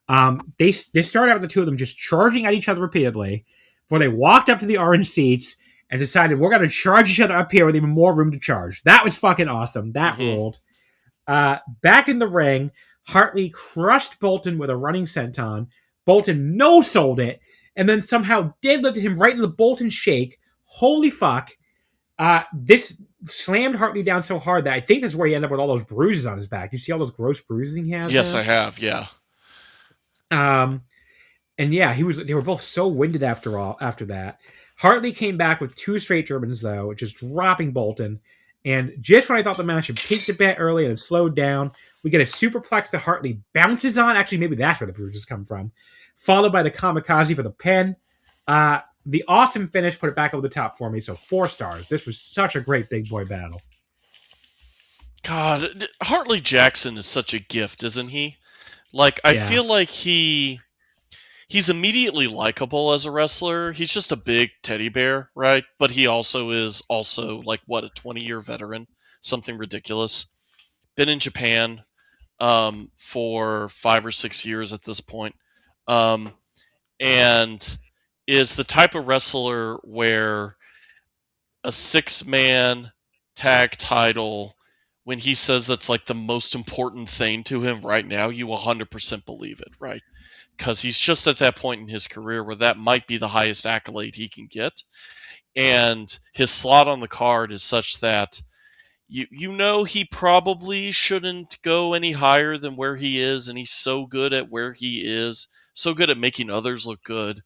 They started out with the two of them just charging at each other repeatedly before they walked up to the orange seats and decided we're going to charge each other up here with even more room to charge. That was fucking awesome. That ruled. Back in the ring, Hartley crushed Bolton with a running senton. Bolton no-sold it, and then somehow deadlifted him right in the Bolton shake. Holy fuck. This slammed Hartley down so hard that I think this is where he ended up with all those bruises on his back. You see all those gross bruises he has? Yes, now? I have, yeah. And yeah, they were both so winded after that. Hartley came back with 2 straight Germans, though, just dropping Bolton. And just when I thought the match had peaked a bit early and had slowed down, we get a superplex that Hartley bounces on. Actually, maybe that's where the bruises come from. Followed by the Kamikaze for the pin. The awesome finish put it back over the top for me, so 4 stars. This was such a great big boy battle. God, Hartley Jackson is such a gift, isn't he? I feel like he's immediately likable as a wrestler. He's just a big teddy bear, right? But he also is a 20-year veteran, something ridiculous. Been in Japan for 5 or 6 years at this point. And is the type of wrestler where a 6-man tag title, when he says that's the most important thing to him right now, you 100% believe it, right? Because he's just at that point in his career where that might be the highest accolade he can get. And his slot on the card is such that he probably shouldn't go any higher than where he is, and he's so good at where he is, so good at making others look good.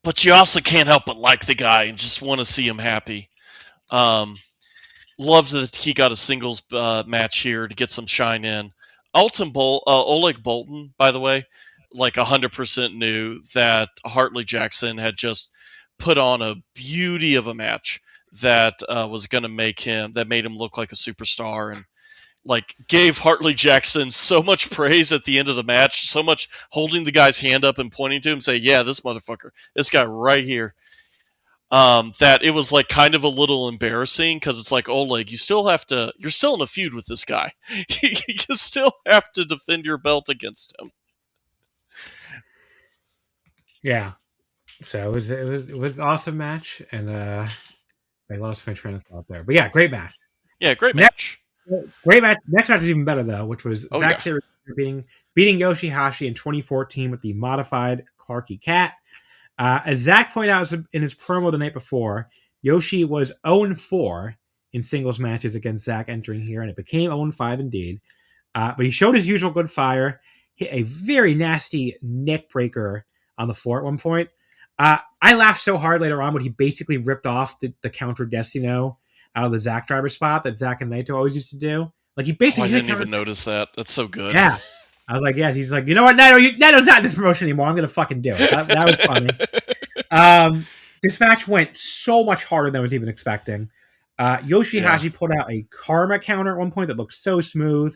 But you also can't help but like the guy and just want to see him happy. Loved that he got a singles match here to get some shine in. Oleg Bolton, by the way, 100% knew that Hartley Jackson had just put on a beauty of a match that was going to made him look like a superstar, and gave Hartley Jackson so much praise at the end of the match, so much holding the guy's hand up and pointing to him, say, yeah, this motherfucker, this guy right here. That it was kind of a little embarrassing because it's Oleg, you're still in a feud with this guy. You still have to defend your belt against him. Yeah. So it was an awesome match, and I lost my train of thought there. But yeah, great match. Yeah, great match. Great match. Next match was even better though, which was Zack Sabre beating Yoshihashi in 2014 with the modified Clarky Cat. As Zach pointed out in his promo the night before, Yoshi was 0-4 in singles matches against Zach entering here, and it became 0-5 indeed. But he showed his usual good fire, hit a very nasty neck breaker on the floor at one point. I laughed so hard later on when he basically ripped off the counter Destino out of the Zack driver spot that Zack and Naito always used to do. He basically I didn't even notice that. That's so good. Yeah. I was like, yeah. He's like, you know what, Naito's not in this promotion anymore. I'm going to fucking do it. That was funny. This match went so much harder than I was even expecting. Yoshihashi put out a karma counter at one point that looked so smooth.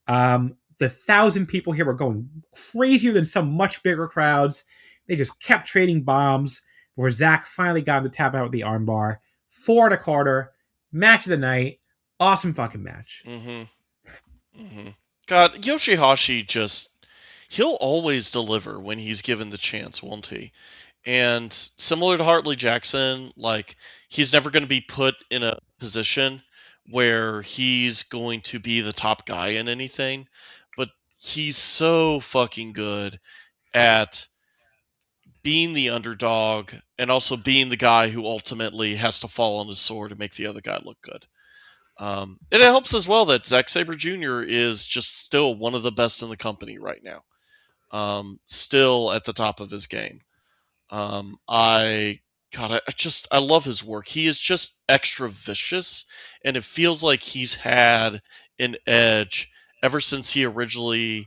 The 1,000 people here were going crazier than some much bigger crowds. They just kept trading bombs before Zack finally got him to tap out with the armbar. 4 1/4. Match of the night. Awesome fucking match. God, Yoshihashi he'll always deliver when he's given the chance, won't he? And similar to Hartley Jackson, he's never going to be put in a position where he's going to be the top guy in anything, but he's so fucking good at being the underdog and also being the guy who ultimately has to fall on his sword to make the other guy look good. And it helps as well that Zack Sabre Jr. is just still one of the best in the company right now. Still at the top of his game. I love his work. He is just extra vicious, and it feels like he's had an edge ever since he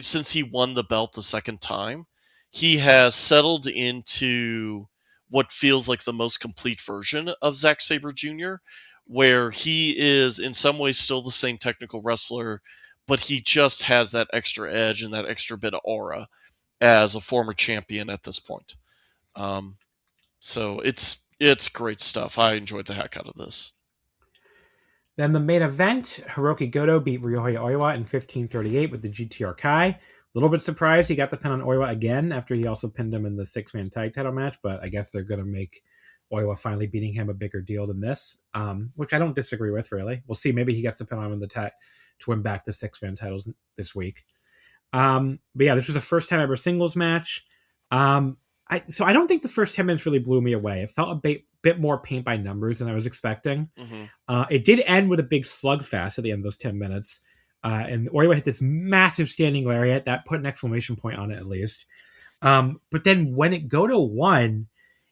since he won the belt the second time, he has settled into what feels like the most complete version of Zack Sabre Jr., where he is in some ways still the same technical wrestler, but he just has that extra edge and that extra bit of aura as a former champion at this point. So it's great stuff. I enjoyed the heck out of this. Then the main event, Hiroki Goto beat Ryohei Oiwa in 15:38 with the GTR Kai. A little bit surprised he got the pin on Oiwa again after he also pinned him in the 6-man tag title match, but I guess they're going to make Oiwa finally beating him a bigger deal than this, which I don't disagree with, really. We'll see. Maybe he gets the pin on him in the tag to win back the 6-man titles this week. But yeah, this was a first time ever singles match. So I don't think the first 10 minutes really blew me away. It felt a bit more paint by numbers than I was expecting. Mm-hmm. It did end with a big slugfest at the end of those 10 minutes. And Oiwa hit this massive standing lariat that put an exclamation point on it at least. But then when it Goto won,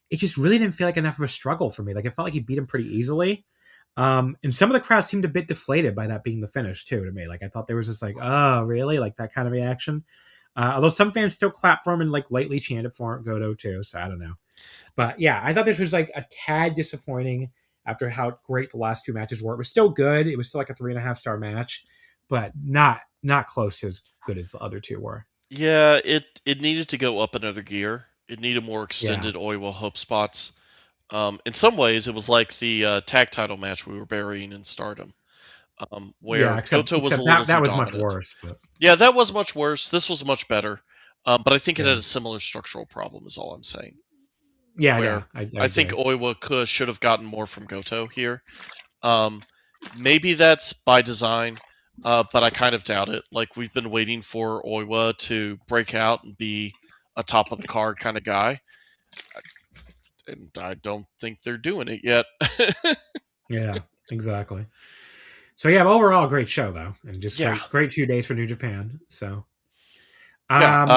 it just really didn't feel like enough of a struggle for me. Like it felt like he beat him pretty easily. And some of the crowd seemed a bit deflated by that being the finish too to me. Like I thought there was just like, oh really? Like that kind of reaction. Although some fans still clapped for him and like lightly chanted for Goto too. So I don't know. But yeah, I thought this was like a tad disappointing after how great the last two matches were. It was still good. It was still like a 3.5-star match, but not close to as good as the other two were. Yeah, it needed to go up another gear. It needed more extended Oiwa hope spots. In some ways, it was like the tag title match we were burying in Stardom, where Goto was a little that was dominant. much worse. But... Yeah, that was much worse. This was much better, but I think it had a similar structural problem. Is all I'm saying. Yeah, I think Oiwa should have gotten more from Goto here. Maybe that's by design, but I kind of doubt it. Like we've been waiting for Oiwa to break out and be a top of the card kind of guy. And I don't think they're doing it yet. Yeah, exactly. So yeah, overall great show though, and just great 2 days for New Japan. So I am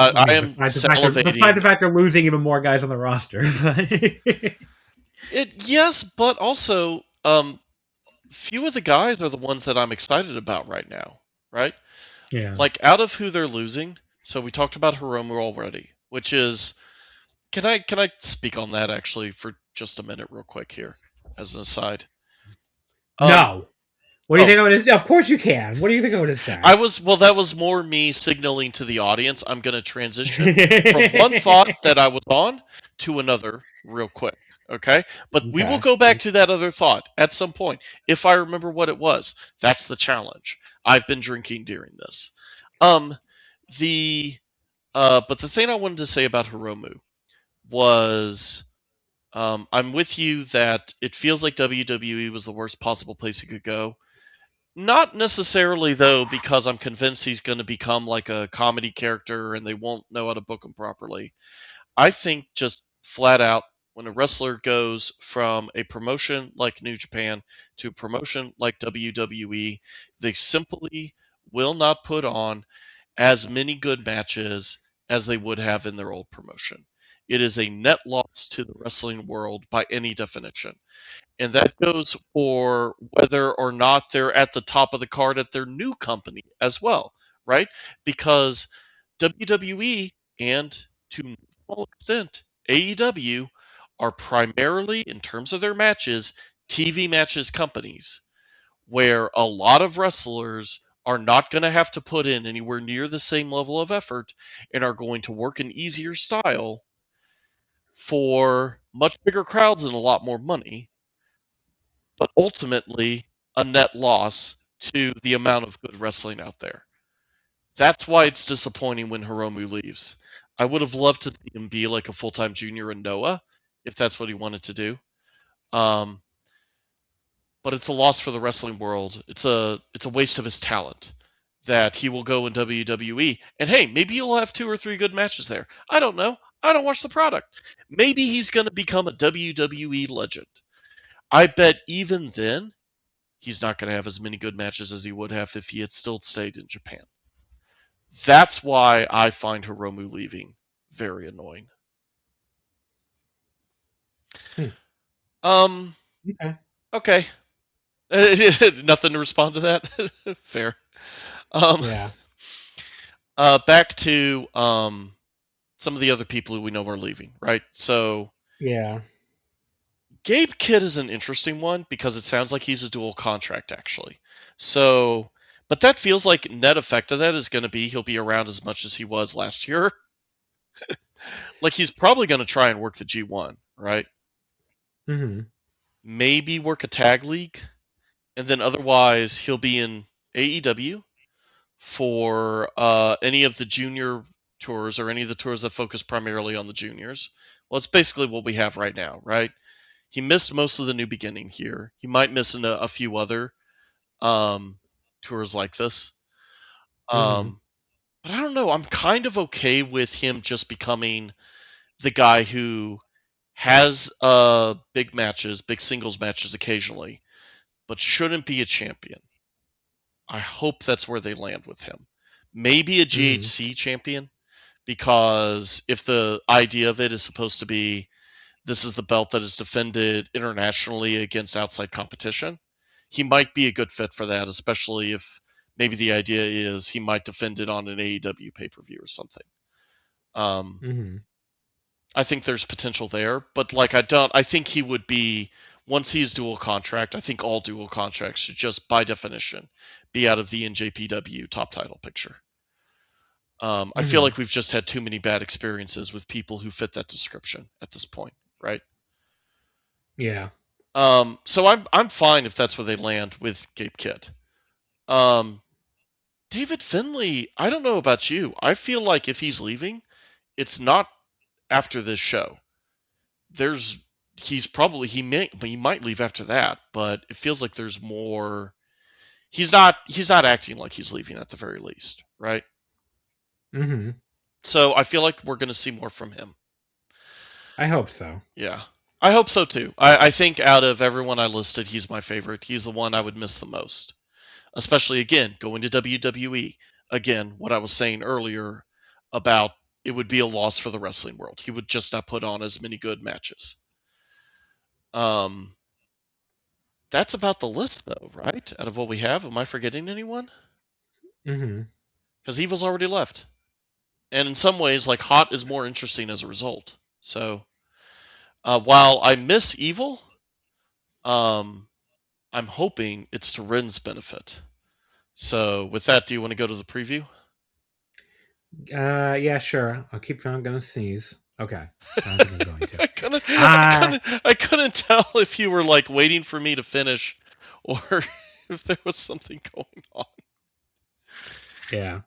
salivating. Besides the fact they're losing even more guys on the roster. Yes, but also few of the guys are the ones that I'm excited about right now, right? Yeah. Like out of who they're losing, so we talked about Hiromu already, which is can I speak on that actually for just a minute real quick here as an aside? No. What do you think I'm going to say? Of course you can. What do you think I'm going to say? That was more me signaling to the audience I'm going to transition from one thought that I was on to another real quick. Okay? But we will go back to that other thought at some point if I remember what it was. That's the challenge. I've been drinking during this. But the thing I wanted to say about Hiromu was I'm with you that it feels like WWE was the worst possible place he could go. Not necessarily, though, because I'm convinced he's going to become like a comedy character and they won't know how to book him properly. I think just flat out, when a wrestler goes from a promotion like New Japan to a promotion like WWE, they simply will not put on as many good matches as they would have in their old promotion. It is a net loss to the wrestling world by any definition. And that goes for whether or not they're at the top of the card at their new company as well, right? Because WWE and to a small extent AEW are primarily, in terms of their matches, TV matches companies, where a lot of wrestlers are not going to have to put in anywhere near the same level of effort and are going to work an easier style for much bigger crowds and a lot more money, but ultimately a net loss to the amount of good wrestling out there. That's why it's disappointing when Hiromu leaves. I would have loved to see him be like a full-time junior in Noah, if that's what he wanted to do. But it's a loss for the wrestling world. It's a waste of his talent that he will go in WWE. And hey, maybe he'll have 2 or 3 good matches there. I don't know. I don't watch the product. Maybe he's going to become a WWE legend. I bet even then, he's not going to have as many good matches as he would have if he had still stayed in Japan. That's why I find Hiromu leaving very annoying. Okay. Nothing to respond to that? Fair. Yeah. Back to some of the other people who we know are leaving, right? So Yeah. Gabe Kidd is an interesting one because it sounds like he's a dual contract, actually. So, but that feels like net effect of that is going to be he'll be around as much as he was last year. Like he's probably going to try and work the G1, right? Mm-hmm. Maybe work a tag league, and then otherwise he'll be in AEW for any of the junior tours or any of the tours that focus primarily on the juniors. Well, it's basically what we have right now, right? He missed most of the New Beginning here. He might miss a few other tours like this. But I don't know. I'm kind of okay with him just becoming the guy who has big matches, big singles matches occasionally, but shouldn't be a champion. I hope that's where they land with him. Maybe a GHC champion, because if the idea of it is supposed to be this is the belt that is defended internationally against outside competition, he might be a good fit for that, especially if maybe the idea is he might defend it on an AEW pay-per-view or something. I think there's potential there, but like I think he would be, once he's dual contract, I think all dual contracts should just by definition be out of the NJPW top title picture. I feel like we've just had too many bad experiences with people who fit that description at this point, right? Yeah. So I'm fine if that's where they land with Gabe Kidd. David Finlay, I don't know about you. I feel like if he's leaving, it's not after this show. He might leave after that, but it feels like there's more. He's not acting like he's leaving at the very least, right? So I feel like we're going to see more from him. I hope so. Yeah, I hope so too. I think out of everyone I listed, he's my favorite. He's the one I would miss the most. Especially, again, going to WWE. Again, what I was saying earlier about it would be a loss for the wrestling world. He would just not put on as many good matches. That's about the list, though, right? Out of what we have, am I forgetting anyone? Because Evil's already left. And in some ways, like, Hot is more interesting as a result. So, while I miss Evil, I'm hoping it's to Rin's benefit. So, with that, do you want to go to the preview? Yeah, sure. I'll keep trying. I'm gonna sneeze. Okay. I don't think I'm going to. I couldn't tell if you were like waiting for me to finish, or if there was something going on. Yeah.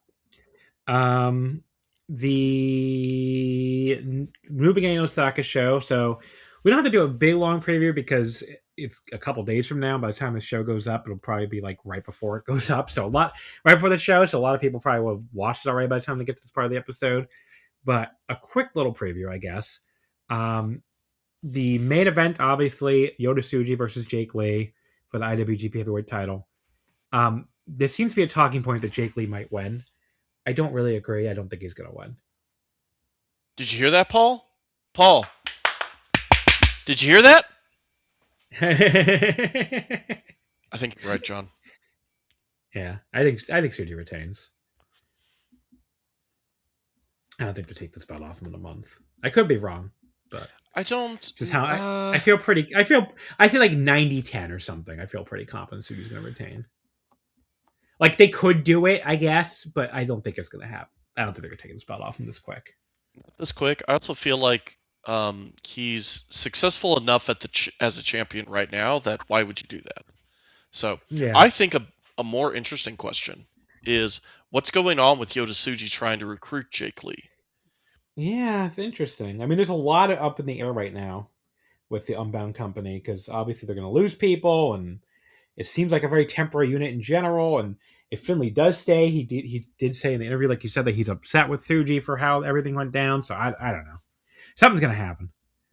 The New Beginning Osaka show. So we don't have to do a big long preview because it's a couple days from now. By the time the show goes up, it'll probably be like right before it goes up. So right before the show. So a lot of people probably will have watched it already by the time they get to this part of the episode. But a quick little preview, I guess. The main event, obviously, Yota Tsuji versus Jake Lee for the IWGP Heavyweight title. This seems to be a talking point that Jake Lee might win. I don't really agree. I don't think he's going to win. Did you hear that, Paul? Paul, did you hear that? I think you're right, John. Yeah, I think Tsuji retains. I don't think they'll take this belt off him in a month. I could be wrong, but I don't. Just how I feel pretty. I say like 90-10 or something. I feel pretty confident Tsuji's going to retain. Like they could do it, I guess, but I don't think it's going to happen. I don't think they're going to take this belt off him this quick. I also feel like he's successful enough at as a champion right now that why would you do that? So yeah. I think a more interesting question is what's going on with Yota Tsuji trying to recruit Jake Lee? Yeah, it's interesting. I mean, there's a lot of up in the air right now with the Unbound company because obviously they're going to lose people, and it seems like a very temporary unit in general. And if Finlay does stay, he did say in the interview, like you said, that he's upset with Tsuji for how everything went down. So I don't know. Something's going to happen.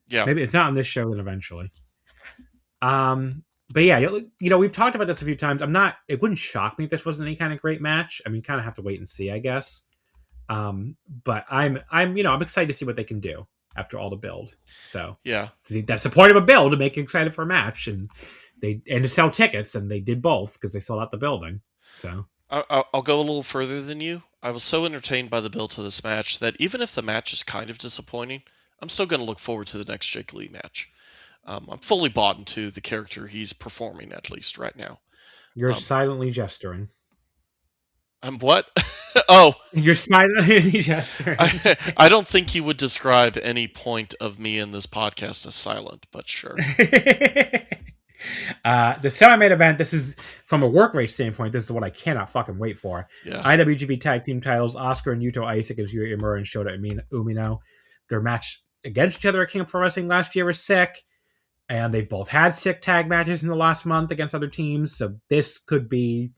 Yeah, maybe it's not on this show, then eventually. But yeah, we've talked about this a few times. It wouldn't shock me if this wasn't any kind of great match. I mean, kind of have to wait and see, I guess. But I'm excited to see what they can do after all the build. So yeah, that's the point of a build, to make you excited for a match, and to sell tickets, and they did both because they sold out the building. So I'll go a little further than you. I was so entertained by the build to this match that even if the match is kind of disappointing, I'm still going to look forward to the next Jake Lee match. I'm fully bought into the character he's performing, at least right now. You're silently gesturing. I'm what? Oh, you're silently gesturing. I don't think you would describe any point of me in this podcast as silent, but sure. The semi-main event, this is, from a work rate standpoint, this is what I cannot fucking wait for. Yeah. IWGP Tag Team titles, Oscar and Yuto Isaac against Yuya Uemura and Shota Umino. Their match against each other at King of Pro Wrestling last year was sick, and they've both had sick tag matches in the last month against other teams, so this could be,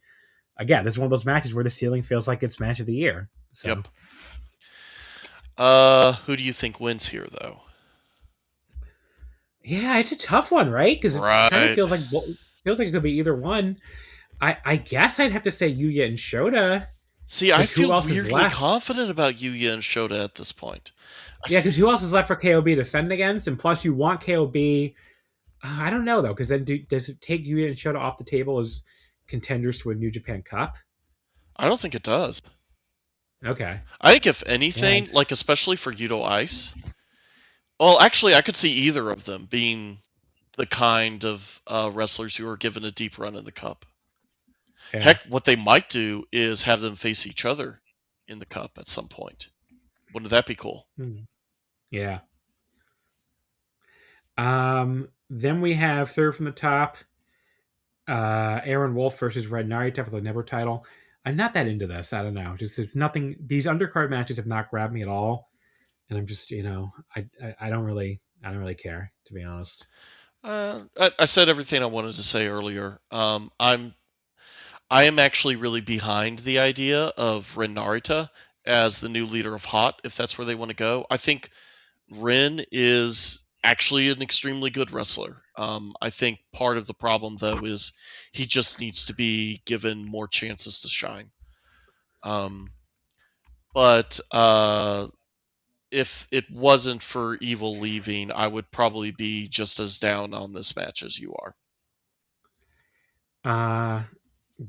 again, this is one of those matches where the ceiling feels like it's match of the year. So. Yep. Who do you think wins here, though? Yeah, it's a tough one, right? Because it kind of feels like it could be either one. I guess I'd have to say Yuya and Shota. See, I feel weirdly confident about Yuya and Shota at this point. Yeah, because who else is left for KOB to defend against? And plus, you want KOB. I don't know though, because then does it take Yuya and Shota off the table as contenders to a New Japan Cup? I don't think it does. Okay. I think if anything, like especially for Yuto Ice. Well, actually, I could see either of them being the kind of wrestlers who are given a deep run in the Cup. Yeah. Heck, what they might do is have them face each other in the Cup at some point. Wouldn't that be cool? Yeah. Then we have third from the top, Aaron Wolf versus Red Narita for the Never title. I'm not that into this. I don't know. Just it's nothing. These undercard matches have not grabbed me at all. And I'm just, I don't really care, to be honest. I said everything I wanted to say earlier. I am actually really behind the idea of Ren Narita as the new leader of Hot, if that's where they want to go. I think Ren is actually an extremely good wrestler. I think part of the problem, though, is he just needs to be given more chances to shine. But if it wasn't for Evil leaving, I would probably be just as down on this match as you are.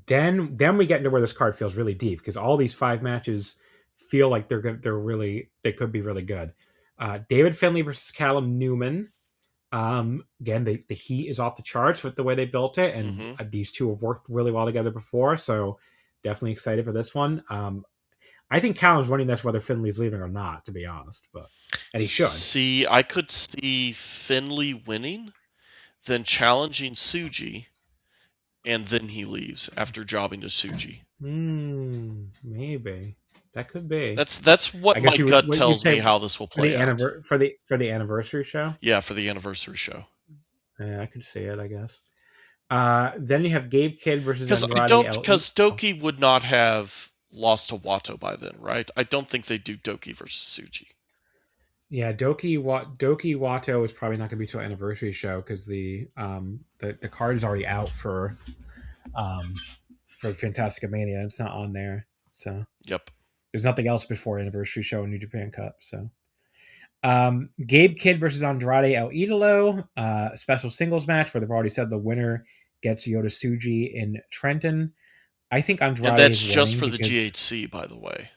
Then we get into where this card feels really deep, because all these 5 matches feel like they could be really good. David Finlay versus Callum Newman. Again, the heat is off the charts with the way they built it, and these two have worked really well together before, so definitely excited for this one. I think Callum's running this whether Finley's leaving or not, to be honest, and he should. See, I could see Finley winning, then challenging Tsuji, and then he leaves after jobbing to Tsuji. Maybe that could be. That's what my gut tells me how this will play out for the anniversary show. Yeah, for the anniversary show. Yeah, I could see it, I guess. Then you have Gabe Kidd versus Andrade. Because Doki would not have lost to Wato by then, right? I don't think they do Doki versus Tsuji. Yeah, Doki Wato is probably not going to be till anniversary show, because the card is already out for Fantastica Mania. It's not on there, so yep. There's nothing else before anniversary show and New Japan Cup. So, Gabe Kidd versus Andrade El Idolo, special singles match where they've already said the winner gets Yota Tsuji in Trenton. I think Andrade. And that's just for the GHC, by the way.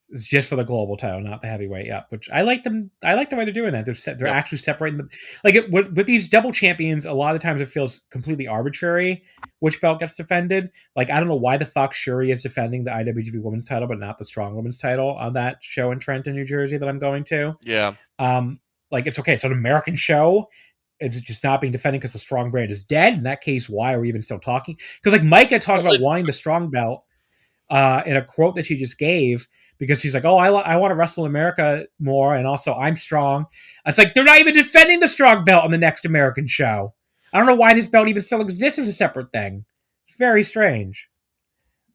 It's just for the global title, not the heavyweight. Yeah, which I like them. I like the way they're doing that. They're actually separating them. Like with these double champions, a lot of the times it feels completely arbitrary which belt gets defended. Like, I don't know why the fuck Shuri is defending the IWGP Women's title, but not the Strong Women's title on that show in Trenton, New Jersey that I'm going to. Yeah. Like, it's okay. So an American show, it's just not being defended because the Strong brand is dead. In that case, why are we even still talking? Because like Micah talked about wanting the Strong belt in a quote that she just gave, because she's like, oh, I want to wrestle America more, and also I'm strong. It's like, they're not even defending the Strong belt on the next American show. I don't know why this belt even still exists as a separate thing. It's very strange.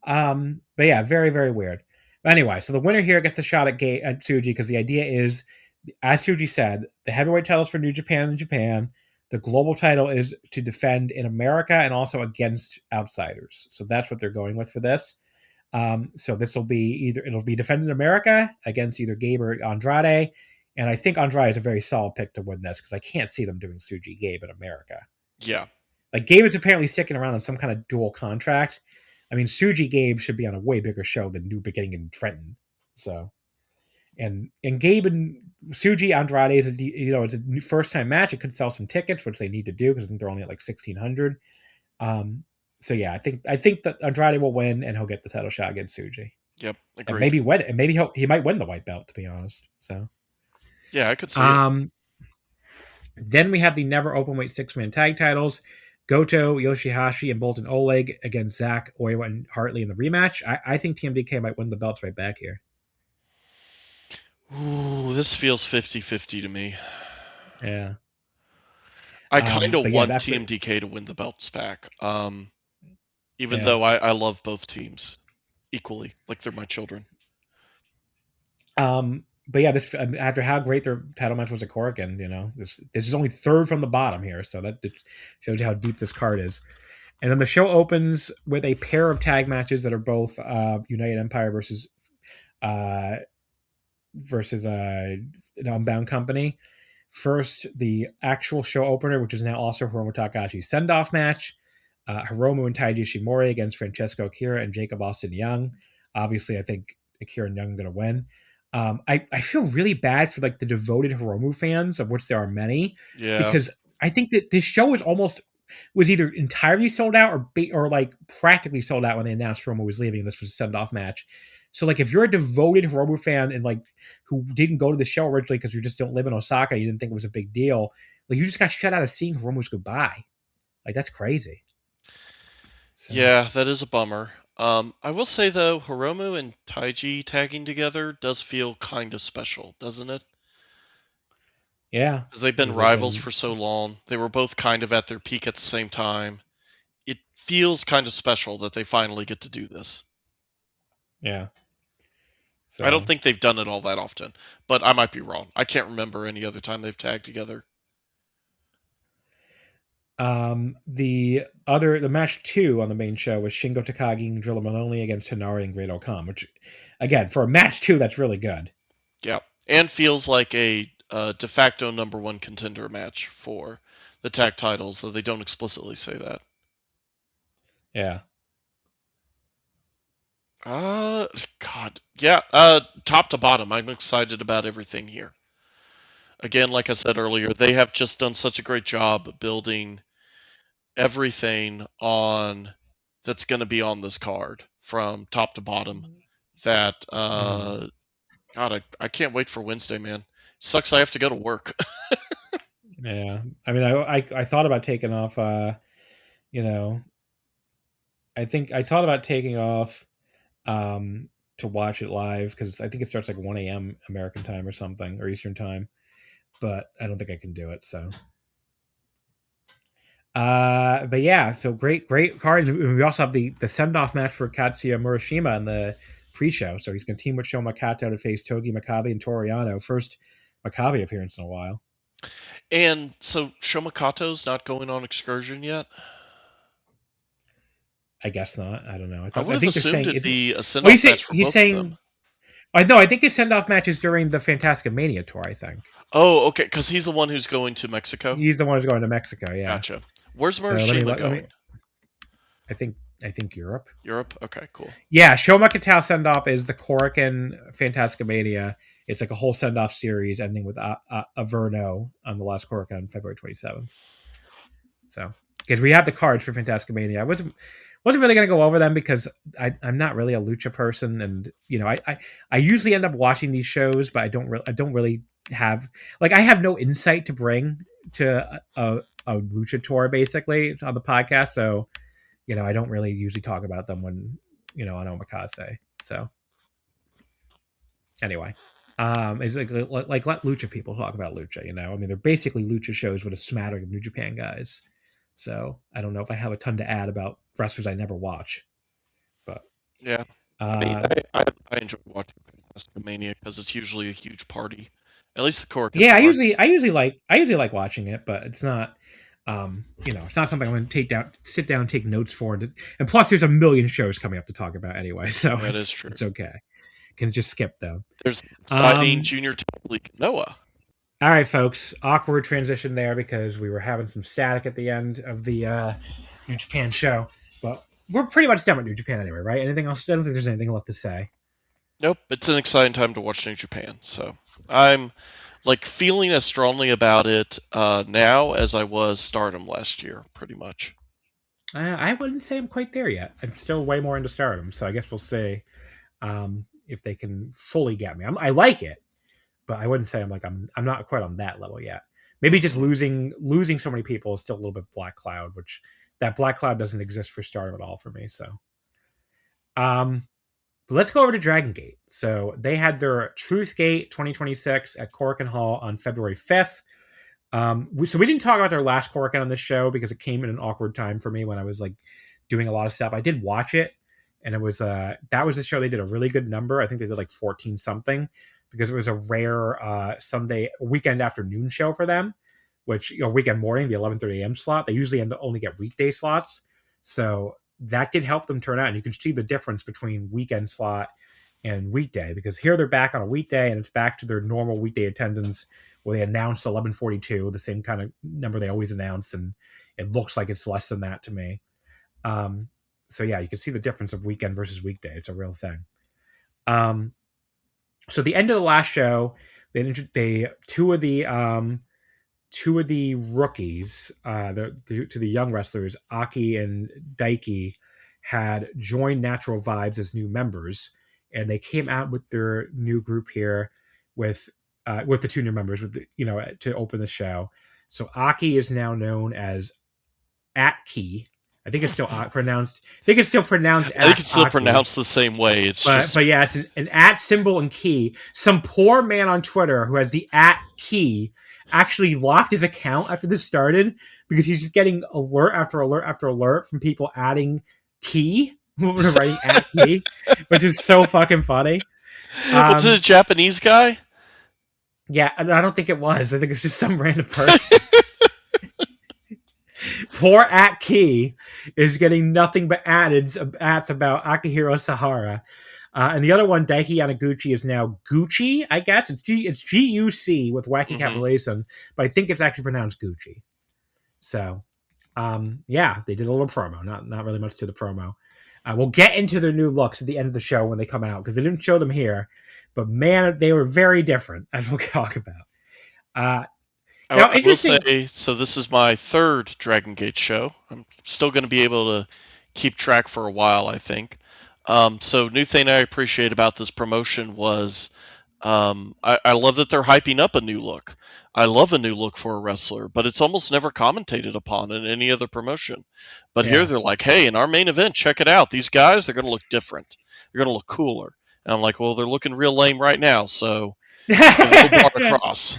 But yeah, very, very weird. But anyway, so the winner here gets the shot at Tsuji, because the idea is, as Tsuji said, the heavyweight title is for New Japan and Japan. The global title is to defend in America and also against outsiders. So that's what they're going with for this. So this will be it'll be defended in America against either Gabe or Andrade. And I think Andrade is a very solid pick to win this, because I can't see them doing Tsuji Gabe in America. Yeah. Like, Gabe is apparently sticking around on some kind of dual contract, I mean, Tsuji Gabe should be on a way bigger show than New Beginning in Trenton. So, and Gabe and Tsuji Andrade is it's a first time match. It could sell some tickets, which they need to do because I think they're only at like 1,600. So yeah, I think that Andrade will win and he'll get the title shot against Tsuji. Yep, agreed. And maybe win, and maybe he might win the white belt, to be honest. So yeah, I could see it. Then we have the never openweight 6-man tag titles. Goto, Yoshihashi, and Bolton Oleg against Zack, Oiwa, and Hartley in the rematch. I think TMDK might win the belts right back here. Ooh, this feels 50-50 to me. Yeah. I kind of want TMDK to win the belts back. Even though I love both teams equally, like they're my children. But yeah, this after how great their title match was at Korakuen, this is only third from the bottom here, so that shows you how deep this card is. And then the show opens with a pair of tag matches that are both United Empire versus an Unbound Company. First, the actual show opener, which is now also Hiromu Takahashi's send-off match. Hiromu and Taiji Ishimori against Francesco Akira and Jacob Austin Young. Obviously, I think Akira and Young are going to win. I feel really bad for like the devoted Hiromu fans, of which there are many, because I think that this show was either entirely sold out or like practically sold out when they announced Hiromu was leaving and this was a send-off match. So like if you're a devoted Hiromu fan and like who didn't go to the show originally because you just don't live in Osaka, you didn't think it was a big deal, like you just got shut out of seeing Hiromu's goodbye. Like that's crazy. So. Yeah, that is a bummer. I will say though, Hiromu and Taiji tagging together does feel kind of special, doesn't it? Yeah. Because they've been rivals for so long. They were both kind of at their peak at the same time. It feels kind of special that they finally get to do this. Yeah. So. I don't think they've done it all that often, but I might be wrong. I can't remember any other time they've tagged together. The match 2 on the main show was Shingo Takagi and Drilla Manoni against Hinari and Great O'Khan, which, again, for a match 2, that's really good. Yeah, and feels like a de facto number 1 contender match for the tag titles, though they don't explicitly say that. Yeah. God, yeah. Top to bottom, I'm excited about everything here. Again, like I said earlier, they have just done such a great job building everything on that's going to be on this card from top to bottom that God, I can't wait for Wednesday, man. Sucks I have to go to work. Yeah, I mean, I thought about taking off I think I thought about taking off to watch it live because I think it starts like 1 a.m. American time or something, or Eastern time, but I don't think I can do it. So, but yeah, so great cards. We also have the send off match for Katsuya Murashima in the pre-show. So he's going to team with Sho Makato to face Togi Makabe and Toriano. First Makabe appearance in a while. And so Sho Makato's not going on excursion yet? I guess not. I don't know. I would have assumed it'd be a send-off match for both of them. I think his send-off match is during the Fantastica Mania tour, I think. Oh, okay, because he's the one who's going to Mexico? He's the one who's going to Mexico, yeah. Gotcha. Where's Murashima going? I think Europe. Europe? Okay, cool. Yeah, Sho Makato send-off is the Korakuen Fantastica Mania. It's like a whole send-off series ending with Averno on the last Korakuen, February 27th. So, because we have the cards for Fantastica Mania. I wasn't really going to go over them because I'm not really a lucha person, and I usually end up watching these shows, but I don't really have I have no insight to bring to a lucha tour basically on the podcast, so I don't really usually talk about them when on Omakase. So anyway, it's like let lucha people talk about lucha. I mean, they're basically lucha shows with a smattering of New Japan guys. So I don't know if I have a ton to add about wrestlers I never watch, but yeah, I enjoy watching Fantastica Mania because it's usually a huge party. At least the Korakuen. Yeah, I usually like watching it, but it's not, it's not something I'm going to sit down, take notes for, and plus there's a million shows coming up to talk about anyway, so that is true. It's okay. Can just skip them. There's exciting Junior Tag League Noah. All right, folks. Awkward transition there because we were having some static at the end of the New Japan show. But we're pretty much done with New Japan anyway, right? Anything else? I don't think there's anything left to say. Nope, it's an exciting time to watch New Japan. So I'm like feeling as strongly about it now as I was Stardom last year, pretty much. I wouldn't say I'm quite there yet. I'm still way more into Stardom, so I guess we'll see if they can fully get me. I like it, but I wouldn't say I'm not quite on that level yet. Maybe just losing so many people is still a little bit black cloud, which that black cloud doesn't exist for Stardom at all for me. So, but let's go over to Dragon Gate. So they had their Truth Gate 2026 at Korakuen Hall on February 5th. So we didn't talk about their last Korakuen on this show because it came in an awkward time for me when I was like doing a lot of stuff. I did watch it, and it was that was the show they did a really good number. I think they did like 14 something because it was a rare Sunday weekend afternoon show for them, which weekend morning, the 11:30 a.m. slot. They usually only get weekday slots, so that did help them turn out. And you can see the difference between weekend slot and weekday because here they're back on a weekday and it's back to their normal weekday attendance where they announced 11:42, the same kind of number they always announce, and it looks like it's less than that to me. So yeah, you can see the difference of weekend versus weekday. It's a real thing. So the end of the last show, they two of the rookies, to the young wrestlers, Aki and Daiki, had joined Natural Vibes as new members, and they came out with their new group here with the two new members, to open the show. So Aki is now known as Atki. I think it's still pronounced. I think it's still pronounced. I think it's still pronounced the same way. But yeah, it's an at symbol and key. Some poor man on Twitter who has the at key actually locked his account after this started because he's just getting alert after alert after alert from people adding key, writing at key, which is so fucking funny. Was it a Japanese guy? Yeah, I don't think it was. I think it's just some random person. Poor at key is getting nothing but ads about Akihiro Sahara. And the other one, Daiki Yanaguchi, is now Gucci, I guess. It's G-U-C with wacky capitalization, but I think it's actually pronounced Gucci. So, yeah, they did a little promo. Not really much to the promo. We'll get into their new looks at the end of the show when they come out, because they didn't show them here. But, man, they were very different, as we'll talk about. Now, I will say, so this is my third Dragon Gate show. I'm still going to be able to keep track for a while, I think. So new thing I appreciate about this promotion was I love that they're hyping up a new look. I love a new look for a wrestler, but it's almost never commentated upon in any other promotion. But here they're like, hey, in our main event, check it out. These guys, they're going to look different. They're going to look cooler. And I'm like, well, they're looking real lame right now, so we'll bar across.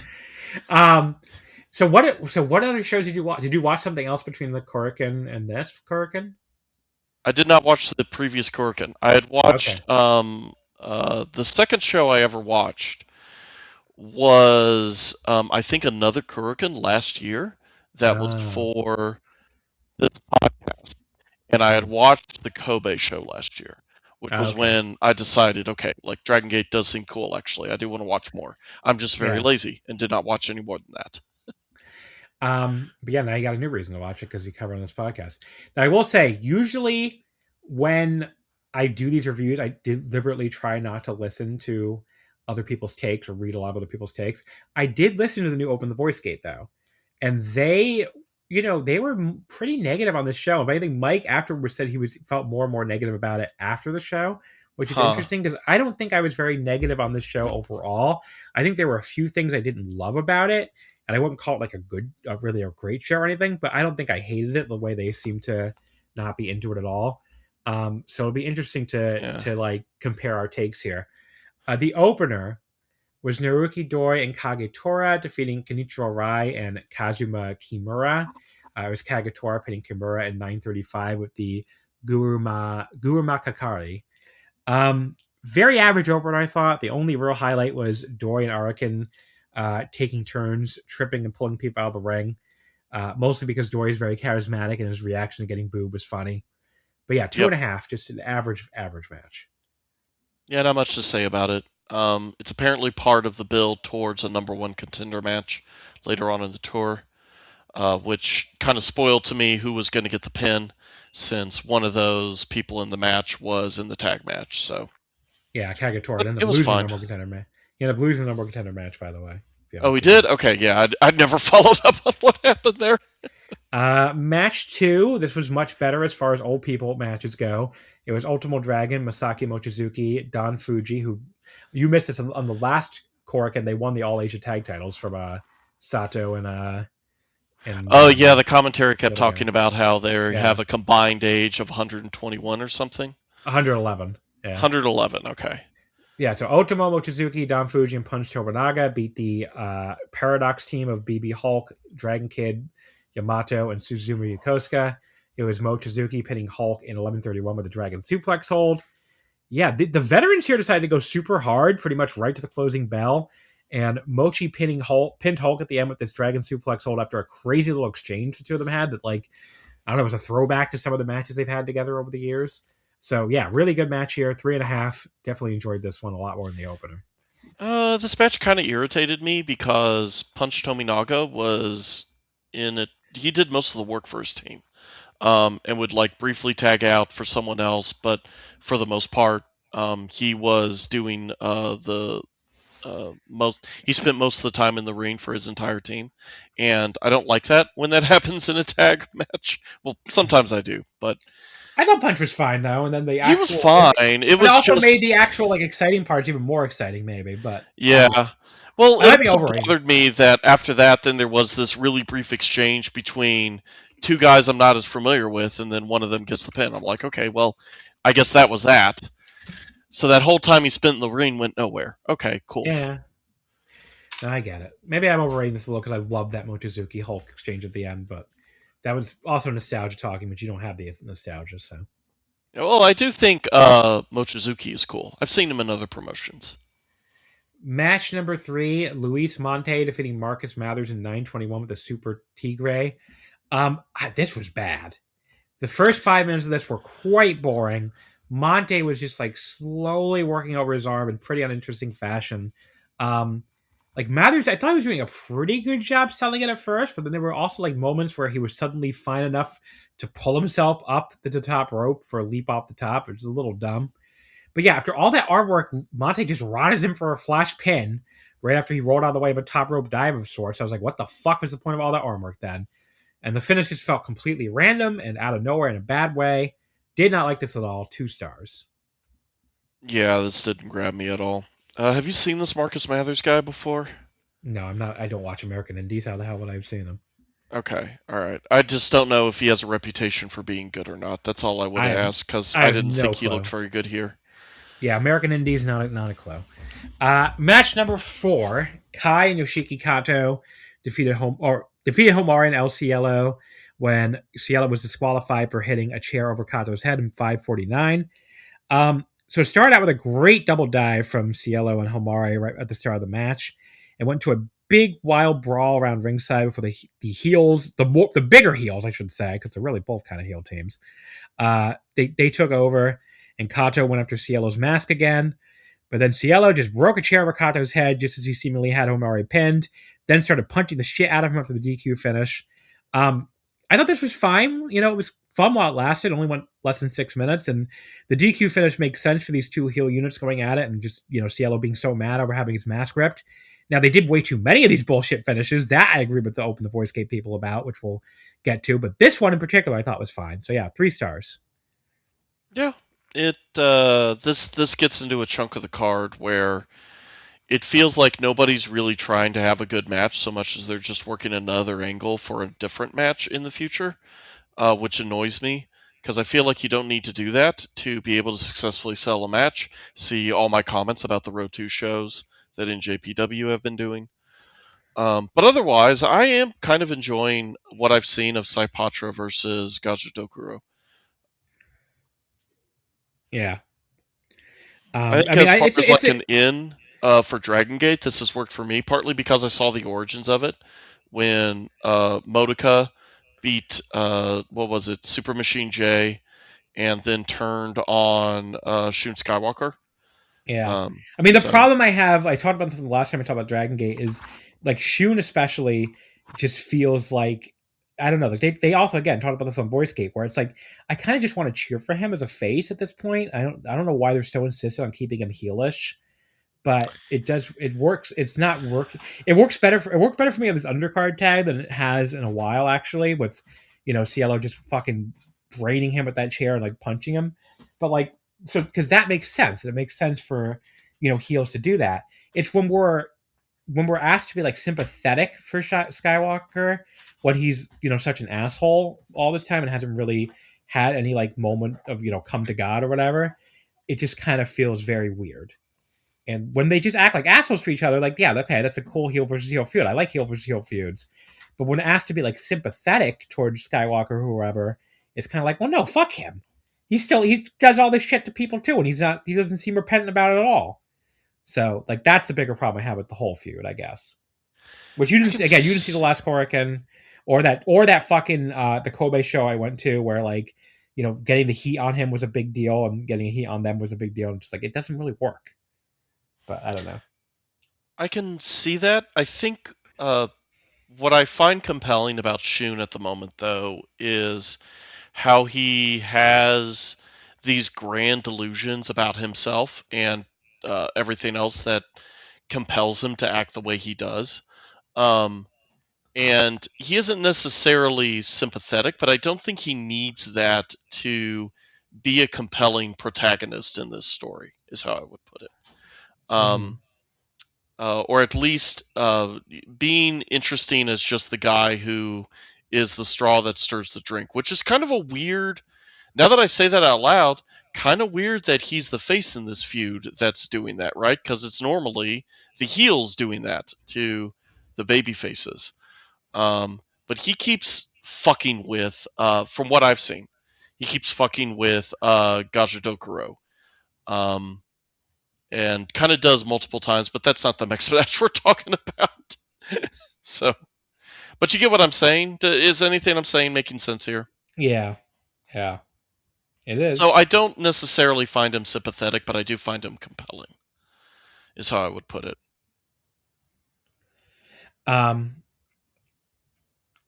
So what other shows did you watch? Did you watch something else between the Korakuen and this Korakuen? I did not watch the previous Korakuen. I had watched the second show I ever watched was I think another Korakuen last year that was for this podcast, and I had watched the Kobe show last year, which was when I decided, okay, like Dragon Gate does seem cool. Actually, I do want to watch more. I'm just very lazy and did not watch any more than that. But yeah, now you got a new reason to watch it because you cover on this podcast. Now I will say, usually when I do these reviews, I deliberately try not to listen to other people's takes or read a lot of other people's takes. I did listen to the new Open the Voice Gate though, and they were pretty negative on this show. If anything, Mike afterwards said he felt more and more negative about it after the show, which is interesting because I don't think I was very negative on this show overall. I think there were a few things I didn't love about it. And I wouldn't call it like really a great show or anything, but I don't think I hated it the way they seem to not be into it at all. So it'll be interesting to like compare our takes here. The opener was Naruki Doi and Kagetora defeating Kenichiro Rai and Kazuma Kimura. It was Kagetora pinning Kimura in 9:35 with the Guruma Kakari. Very average opener, I thought. The only real highlight was Doi and Araken taking turns, tripping and pulling people out of the ring. Mostly because Doi is very charismatic and his reaction to getting booed was funny. But yeah, 2.5, just an average match. Yeah, not much to say about it. It's apparently part of the build towards a number one contender match later on in the tour, which kind of spoiled to me who was going to get the pin. since one of those people in the match was in the tag match. So Yeah, Kagatora but ended it up was losing the fine. number one contender match. He ended up losing the number one contender match, by the way. If you Oh, haven't he seen did? it. Okay, yeah, I'd never followed up on what happened there. Match 2. This was much better as far as old people matches go. It was Ultimo Dragon, Masaki Mochizuki, Don Fuji, who you missed this on the last Korakuen. They won the All Asia Tag titles from Sato and Oh, yeah, the commentary kept the other talking guy. about how they Yeah, have a combined age of 121 or something. 111. Yeah. 111, okay. Yeah, so Otomo Mochizuki, Don Fuji, and Punch Tomonaga beat the Paradox team of BB Hulk, Dragon Kid, Yamato, and Suzuma Yokosuka. It was Mochizuki pinning Hulk in 11:31 with a Dragon Suplex hold. Yeah, the veterans here decided to go super hard, pretty much right to the closing bell. And Mochi pinned Hulk at the end with this Dragon Suplex hold after a crazy little exchange the two of them had that, like, I don't know, it was a throwback to some of the matches they've had together over the years. So yeah, really good match here. 3.5. Definitely enjoyed this one a lot more than the opener. This match kind of irritated me because Punch Tominaga was in it. He did most of the work for his team, and would like briefly tag out for someone else, but for the most part, he was doing the most. He spent most of the time in the ring for his entire team, and I don't like that when that happens in a tag match. Well, sometimes I do, but I thought Punch was fine though, and then the he was fine. It was also just made the actual like exciting parts even more exciting, maybe. But yeah. Well, I might it be also overrated. bothered me that after that, then there was this really brief exchange between two guys I'm not as familiar with, and then one of them gets the pin. I'm like, okay, well, I guess that was that. So that whole time he spent in the ring went nowhere. Okay, cool. Yeah, no, I get it. Maybe I'm overrating this a little because I love that Mochizuki Hulk exchange at the end, but that was also nostalgia talking, but you don't have the nostalgia, so. Well, I do think Mochizuki is cool. I've seen him in other promotions. Match number 3, Luis Monte defeating Marcus Mathers in 9:21 with a Super Tigre. This was bad. The first 5 minutes of this were quite boring. Monte was just like slowly working over his arm in pretty uninteresting fashion. Like Mathers, I thought he was doing a pretty good job selling it at first, but then there were also like moments where he was suddenly fine enough to pull himself up the top rope for a leap off the top, which is a little dumb. But yeah, after all that artwork, Monte just rotters him for a flash pin right after he rolled out of the way of a top rope dive of sorts. I was like, what the fuck was the point of all that arm work then? And the finish just felt completely random and out of nowhere in a bad way. Did not like this at all. 2 stars. Yeah, this didn't grab me at all. Have you seen this Marcus Mathers guy before? No, I'm not. I don't watch American Indies. How the hell would I have seen him? Okay, all right. I just don't know if he has a reputation for being good or not. That's all I would ask because I I have didn't no think he clue. looked very good here. Yeah, American Indies, not a clue. Match number 4, Kai and Yoshiki Kato defeated Homari and El Cielo when Cielo was disqualified for hitting a chair over Kato's head in 5:49. So it started out with a great double dive from Cielo and Homari right at the start of the match. It went to a big wild brawl around ringside before the heels, the bigger heels, I should say, because they're really both kind of heel teams. They took over, and Kato went after Cielo's mask again. But then Cielo just broke a chair over Kato's head just as he seemingly had Homari pinned, then started punching the shit out of him after the DQ finish. I thought this was fine. You know, it was fun while it lasted. It only went less than 6 minutes, and the DQ finish makes sense for these two heel units going at it, and just, you know, Cielo being so mad over having his mask ripped. Now, they did way too many of these bullshit finishes. That I agree with the Open the Voice Gate people about, which we'll get to. But this one in particular I thought was fine. So yeah, 3 stars. Yeah, it this gets into a chunk of the card where it feels like nobody's really trying to have a good match so much as they're just working another angle for a different match in the future, which annoys me because I feel like you don't need to do that to be able to successfully sell a match. See all my comments about the Road 2 shows that NJPW have been doing. But otherwise, I am kind of enjoying what I've seen of Saipatra versus Gajudokuro. Yeah. I think as far as like an in for Dragongate, this has worked for me, partly because I saw the origins of it when Modica beat, what was it, Super Machine J, and then turned on Shun Skywalker. Yeah. I mean, the problem I have, I talked about this the last time I talked about Dragon Gate, is like Shun especially just feels like I don't know. Like they also again talked about this on Boy Skate, where it's like I kind of just want to cheer for him as a face at this point. I don't know why they're so insistent on keeping him heelish, but it works. It's not working. It works better for me on this undercard tag than it has in a while, actually, with Cielo just fucking braining him with that chair and like punching him. But like, so because that makes sense. It makes sense for heels to do that. It's when we're asked to be like sympathetic for Skywalker, when he's such an asshole all this time and hasn't really had any like moment of come to God or whatever. It just kind of feels very weird. And when they just act like assholes to each other, like, yeah, okay, that's a cool heel versus heel feud. I like heel versus heel feuds. But when asked to be like sympathetic towards Skywalker or whoever, it's kind of like, well, no, fuck him. He does all this shit to people too, and he doesn't seem repentant about it at all. So like that's the bigger problem I have with the whole feud, I guess. Which you didn't see the last Korakuen or that fucking the Kobe show I went to where like, getting the heat on him was a big deal and getting a heat on them was a big deal. And just like it doesn't really work. But I don't know. I can see that. I think what I find compelling about Shun at the moment, though, is how he has these grand delusions about himself and everything else that compels him to act the way he does. And he isn't necessarily sympathetic, but I don't think he needs that to be a compelling protagonist in this story, is how I would put it. Or at least being interesting as just the guy who is the straw that stirs the drink, which is kind of a weird, now that I say that out loud, kind of weird that he's the face in this feud that's doing that, right? Because it's normally the heels doing that to the baby faces. But he keeps fucking with, from what I've seen, he keeps fucking with Gajadokuro. And kind of does multiple times, but that's not the next match we're talking about. So, but you get what I'm saying? Is anything I'm saying making sense here? Yeah. It is. So I don't necessarily find him sympathetic, but I do find him compelling, is how I would put it.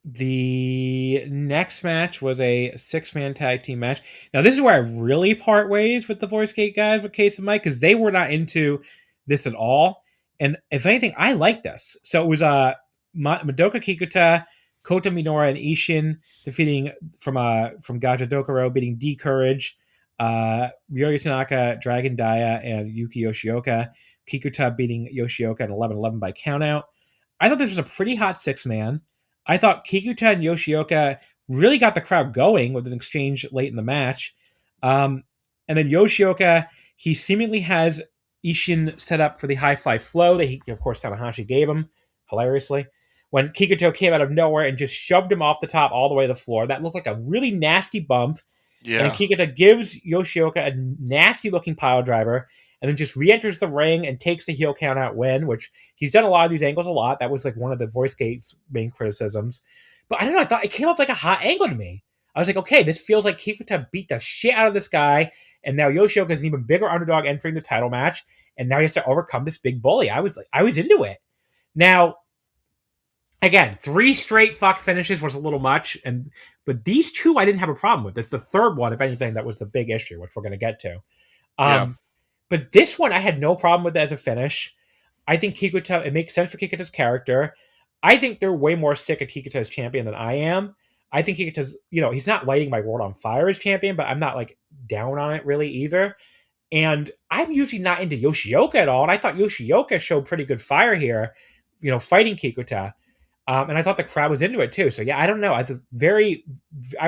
The next match was a 6-man tag team match. Now, this is where I really part ways with the Voice Gate guys with Case and Mike, because they were not into this at all. And if anything, I like this. So it was Madoka Kikuta, Kota Minoura, and Ishin defeating from Gajadokuro, beating D Courage, Ryoya Tanaka, Dragon Daya, and Yuki Yoshioka. Kikuta beating Yoshioka at 11-11 by countout. I thought this was a pretty hot 6-man. I thought Kikuta and Yoshioka really got the crowd going with an exchange late in the match. And then Yoshioka, he seemingly has Ishin set up for the high fly flow that of course, Tanahashi gave him, hilariously. When Kikuta came out of nowhere and just shoved him off the top all the way to the floor. That looked like a really nasty bump. Yeah. And Kikuta gives Yoshioka a nasty-looking pile driver and then just re-enters the ring and takes the heel count out win, which he's done a lot of these angles a lot. That was like one of the Voice Gate's main criticisms. But I don't know, I thought it came off like a hot angle to me. I was like, okay, this feels like Kikuta beat the shit out of this guy, and now Yoshioka is an even bigger underdog entering the title match, and now he has to overcome this big bully. I was into it. Now, again, 3 straight fuck finishes was a little much, but these 2 I didn't have a problem with. It's the third one, if anything, that was the big issue, which we're going to get to. But this one, I had no problem with as a finish. I think Kikuta, it makes sense for Kikuta's character. I think they're way more sick of Kikuta as champion than I am. I think Kikuta's, he's not lighting my world on fire as champion, but I'm not like down on it really either. And I'm usually not into Yoshioka at all. And I thought Yoshioka showed pretty good fire here, fighting Kikuta. And I thought the crowd was into it too. So yeah, I don't know. I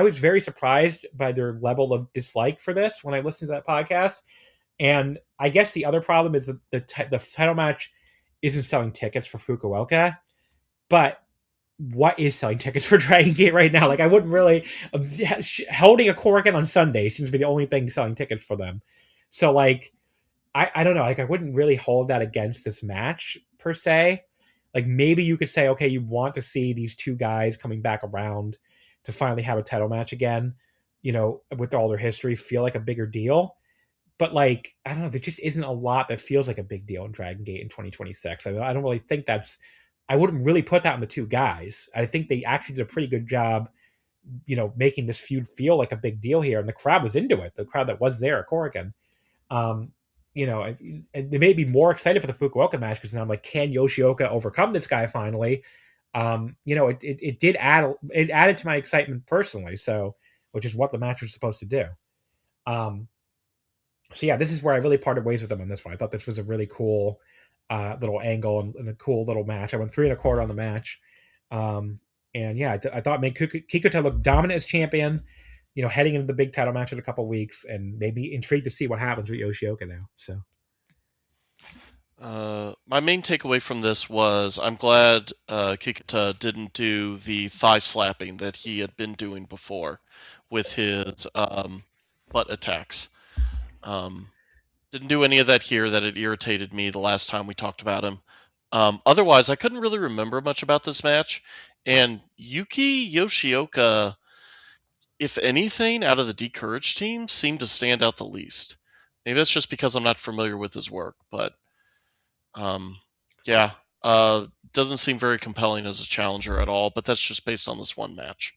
was very surprised by their level of dislike for this when I listened to that podcast. And I guess the other problem is that the title match isn't selling tickets for Fukuoka. But what is selling tickets for Dragon Gate right now? Like, I wouldn't really... holding a Korakuen on Sunday seems to be the only thing selling tickets for them. So, like, I don't know. Like, I wouldn't really hold that against this match, per se. Like, maybe you could say, okay, you want to see these 2 guys coming back around to finally have a title match again, with all their history, feel like a bigger deal. But, like, I don't know, there just isn't a lot that feels like a big deal in Dragon Gate in 2026. I don't really think that's I wouldn't really put that on the two guys. I think they actually did a pretty good job, making this feud feel like a big deal here, and the crowd was into it. The crowd that was there at Korakuen. And they made me more excited for the Fukuoka match because now I'm like, can Yoshioka overcome this guy finally? It did added to my excitement personally. So, which is what the match was supposed to do. So yeah, this is where I really parted ways with them on this one. I thought this was a really cool little angle and a cool little match. I went 3 1/4 on the match. And yeah, I thought it made Kikuta look dominant as champion, heading into the big title match in a couple weeks, and made me intrigued to see what happens with Yoshioka now. So, my main takeaway from this was I'm glad Kikuta didn't do the thigh slapping that he had been doing before with his butt attacks. Didn't do any of that here. That it irritated me the last time we talked about him. Otherwise, I couldn't really remember much about this match. And Yuki Yoshioka, if anything, out of the Decourage team, seemed to stand out the least. Maybe that's just because I'm not familiar with his work, but doesn't seem very compelling as a challenger at all. But that's just based on this one match.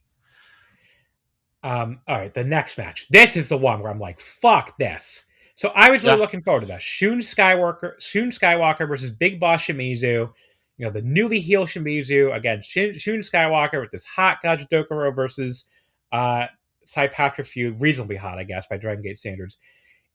All right, the next match. This is the one where I'm like, fuck this. So I was really looking forward to this. Shun Skywalker versus Big Boss Shimizu. The newly healed Shimizu against Shun Skywalker with this hot Gajidokuro versus Saipatra feud. Reasonably hot, I guess, by Dragongate standards.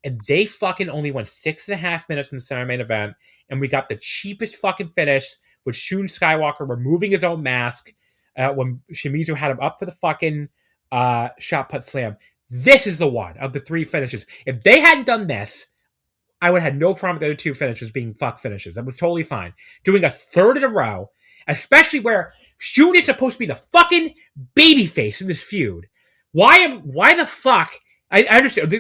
And they fucking only went 6.5 minutes in the semi-main event. And we got the cheapest fucking finish with Shun Skywalker removing his own mask when Shimizu had him up for the fucking shot put slam. This is the one of the 3 finishes. If they hadn't done this, I would have had no problem with the other 2 finishes being fuck finishes. That was totally fine. Doing a 3rd in a row, especially where Shun is supposed to be the fucking babyface in this feud. Why the fuck? I understand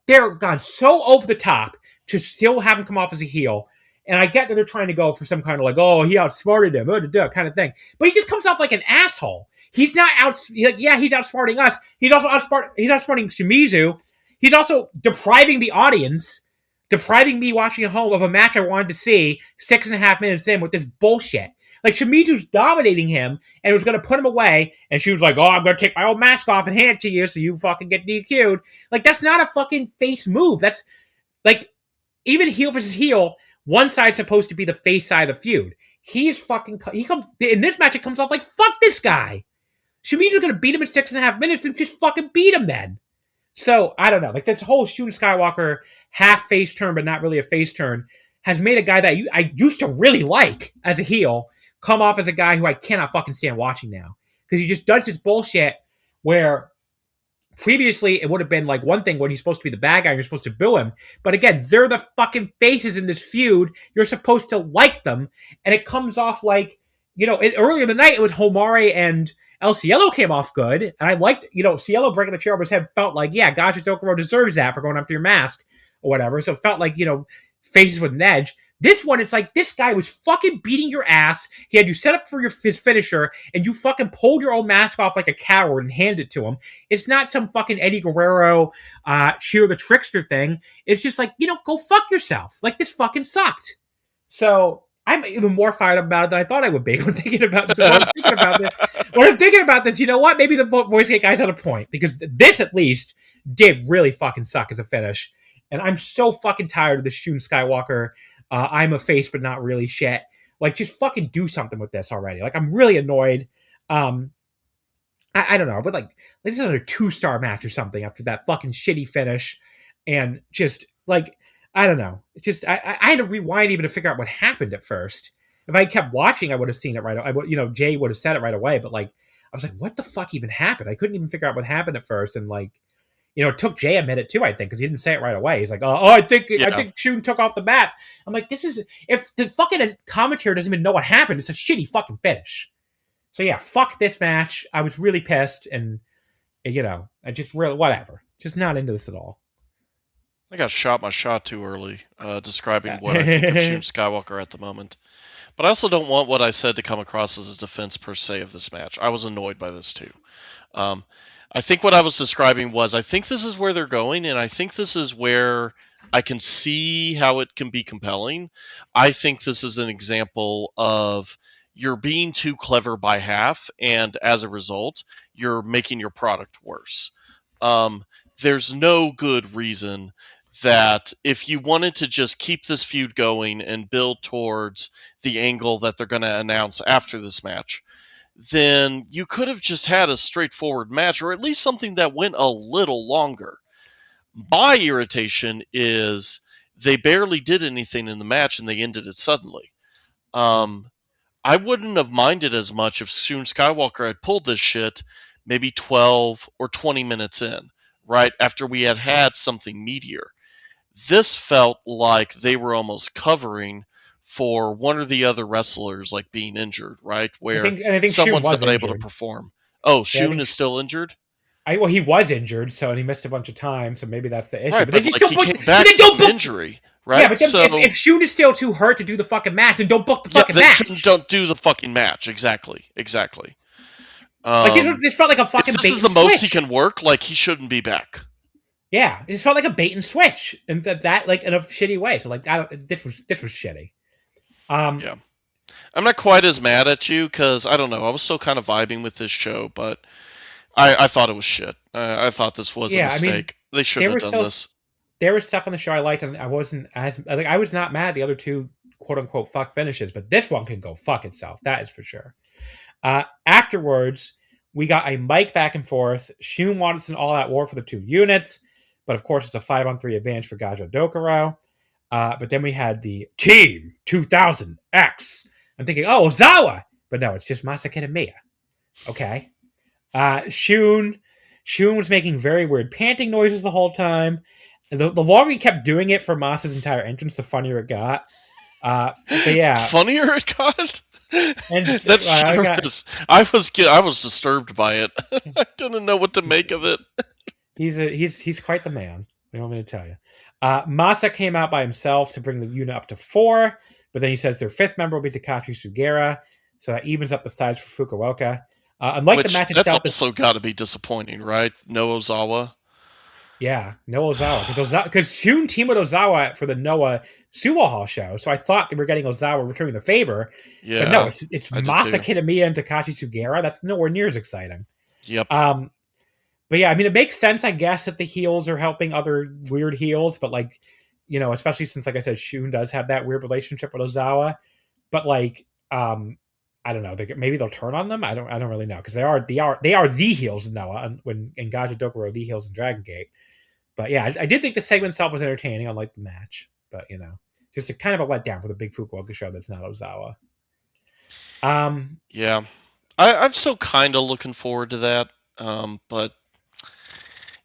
they're gone so over the top to still have him come off as a heel. And I get that they're trying to go for some kind of like, oh, he outsmarted him, kind of thing. But he just comes off like an asshole. He's not he's outsmarting us. He's also outsmarting Shimizu. He's also depriving the audience, depriving me watching at home of a match I wanted to see 6.5 minutes in with this bullshit. Like, Shimizu's dominating him and was going to put him away. And she was like, oh, I'm going to take my old mask off and hand it to you so you fucking get DQ'd. Like, that's not a fucking face move. That's, like, even heel versus heel, one side's supposed to be the face side of the feud. He comes, in this match, it comes off like, fuck this guy. Shimizu's going to beat him in 6.5 minutes and just fucking beat him then. So, I don't know. Like, this whole Shun Skywalker half face turn, but not really a face turn, has made a guy that I used to really like as a heel come off as a guy who I cannot fucking stand watching now. Because he just does this bullshit where previously it would have been like one thing when he's supposed to be the bad guy and you're supposed to boo him. But again, they're the fucking faces in this feud. You're supposed to like them. And it comes off like, earlier in the night it was Homare and El Cielo came off good. And I liked, Cielo breaking the chair over his head felt like, yeah, Gaja Dokuro deserves that for going after your mask or whatever. So it felt like, faces with an edge. This one, it's like, this guy was fucking beating your ass. He had you set up for his finisher, and you fucking pulled your own mask off like a coward and handed it to him. It's not some fucking Eddie Guerrero, Sheer the Trickster thing. It's just like, go fuck yourself. Like, this fucking sucked. So, I'm even more fired up about it than I thought I would be when thinking about this. When I'm thinking about this, you know what? Maybe the Voice Gate guy's on a point, because this, at least, did really fucking suck as a finish. And I'm so fucking tired of this Shun Skywalker, I'm a face but not really shit. Like, just fucking do something with this already. Like, I'm really annoyed. I don't know, but like, this is another 2-star match or something after that fucking shitty finish. And just, like, I don't know. It's just, I had to rewind even to figure out what happened at first. If I kept watching, I would have seen it right away. Jay would have said it right away, but like, I was like, what the fuck even happened? I couldn't even figure out what happened at first. And like, it took Jay a minute too, I think, because he didn't say it right away. He's like, I think Shun took off the bat. I'm like, if the fucking commentator doesn't even know what happened, it's a shitty fucking finish. So yeah, fuck this match. I was really pissed, and I just really, whatever. Just not into this at all. I got shot my shot too early, describing what I think of Shun Skywalker at the moment. But I also don't want what I said to come across as a defense per se of this match. I was annoyed by this too. I think what I was describing was, I think this is where they're going, and I think this is where I can see how it can be compelling. I think this is an example of you're being too clever by half, and as a result, you're making your product worse. There's no good reason that if you wanted to just keep this feud going and build towards the angle that they're going to announce after this match, then you could have just had a straightforward match, or at least something that went a little longer. My irritation is they barely did anything in the match and they ended it suddenly. I wouldn't have minded as much if Shun Skywalker had pulled this shit maybe 12 or 20 minutes in, right after we had something meatier. This felt like they were almost covering for one or the other wrestlers like being injured, right? Where I think someone's Shun was not able to injured. perform. Oh, Shun is still injured? Well, he was injured, and he missed a bunch of time, so maybe that's the issue. Right, but they like, he came back from injury, right? Yeah, but then, if Shun is still too hurt to do the fucking match, then don't book the fucking match. Don't do the fucking match. Exactly. This felt like a fucking bait and switch. This is the most he can work. Like, he shouldn't be back. Yeah, it just felt like a bait and switch, and that like in a shitty way. So like, this was shitty. Yeah, I'm not quite as mad at you because I don't know. I was still kind of vibing with this show, but I thought it was shit. I thought this was a mistake. I mean, they shouldn't have done this. There was stuff on the show I liked, and I wasn't as like I was not mad at the other two quote unquote fuck finishes, but this one can go fuck itself. That is for sure. Afterwards, we got a mic back and forth. Shun wanted an all-out war for the two units, but of course it's a 5-on-3 advantage for Gaja Dokuro. But then we had the Team 2000X. I'm thinking, oh, Ozawa! But no, it's just Masaki and Miya. Okay. Shun was making very weird panting noises the whole time. The longer he kept doing it for Masa's entire entrance, the funnier it got. But yeah. Funnier it got? And that's generous. I was disturbed by it. I didn't know what to make of it. He's quite the man. I want me to tell you. Masa came out by himself to bring the unit up to 4, but then he says their 5th member will be Takashi Sugera, so that evens up the sides for Fukuoka. Unlike the match itself, that's also got to be disappointing, right? No Ozawa. Yeah, no Ozawa because Shun teamed with Ozawa for the Noah Sumo Hall show, so I thought they were getting Ozawa returning the favor. Yeah, but no, it's Masa Kitamiya and Takashi Sugera. That's nowhere near as exciting. Yep. But yeah, I mean, it makes sense, I guess, that the heels are helping other weird heels, but like, you know, especially since, like I said, Shun does have that weird relationship with Ozawa. But like, I don't know, maybe they'll turn on them. I don't really know because they are the heels in Noah, and Gaja Dokuro are the heels in Dragongate. But yeah, I did think the segment itself was entertaining, unlike the match. But you know, just a kind of a letdown for the big Fukuoka show that's not Ozawa. Yeah, I'm still kind of looking forward to that. But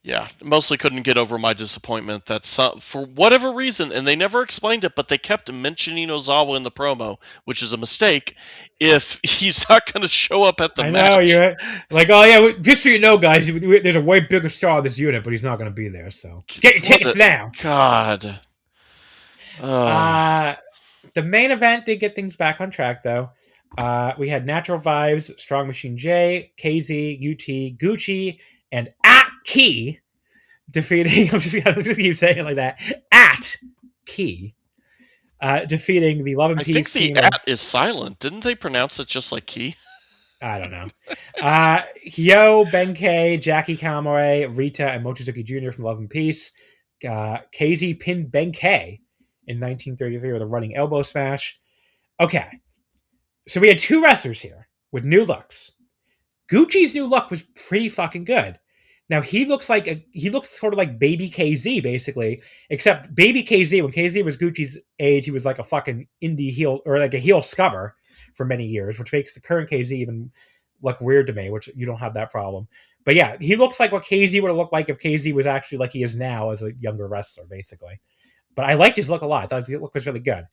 yeah, mostly couldn't get over my disappointment that for whatever reason, and they never explained it, but they kept mentioning Ozawa in the promo, which is a mistake if he's not going to show up at the match. I know, you're like, oh yeah, just so you know, guys, there's a way bigger star in this unit, but he's not going to be there, so get your tickets now. God. The main event did get things back on track, though. We had Natural Vibes, Strong Machine J, KZ, UT, Gucci, and Key defeating. I'm just keep saying it like that. Key defeating the Love and Peace. I think the is silent. Didn't they pronounce it just like Key? I don't know. Hyo, Benkei, Jackie Kamore, Rita, and Mochizuki Jr. from Love and Peace. KZ pinned Benkei in 1933 with a running elbow smash. Okay, so we had 2 wrestlers here with new looks. Gucci's new look was pretty fucking good. Now he looks sort of like Baby KZ basically, except Baby KZ, when KZ was Gucci's age, he was like a fucking indie heel or like a heel scubber for many years, which makes the current KZ even look weird to me, which you don't have that problem. But yeah, he looks like what KZ would have looked like if KZ was actually like he is now as a younger wrestler, basically. But I liked his look a lot. I thought his look was really good.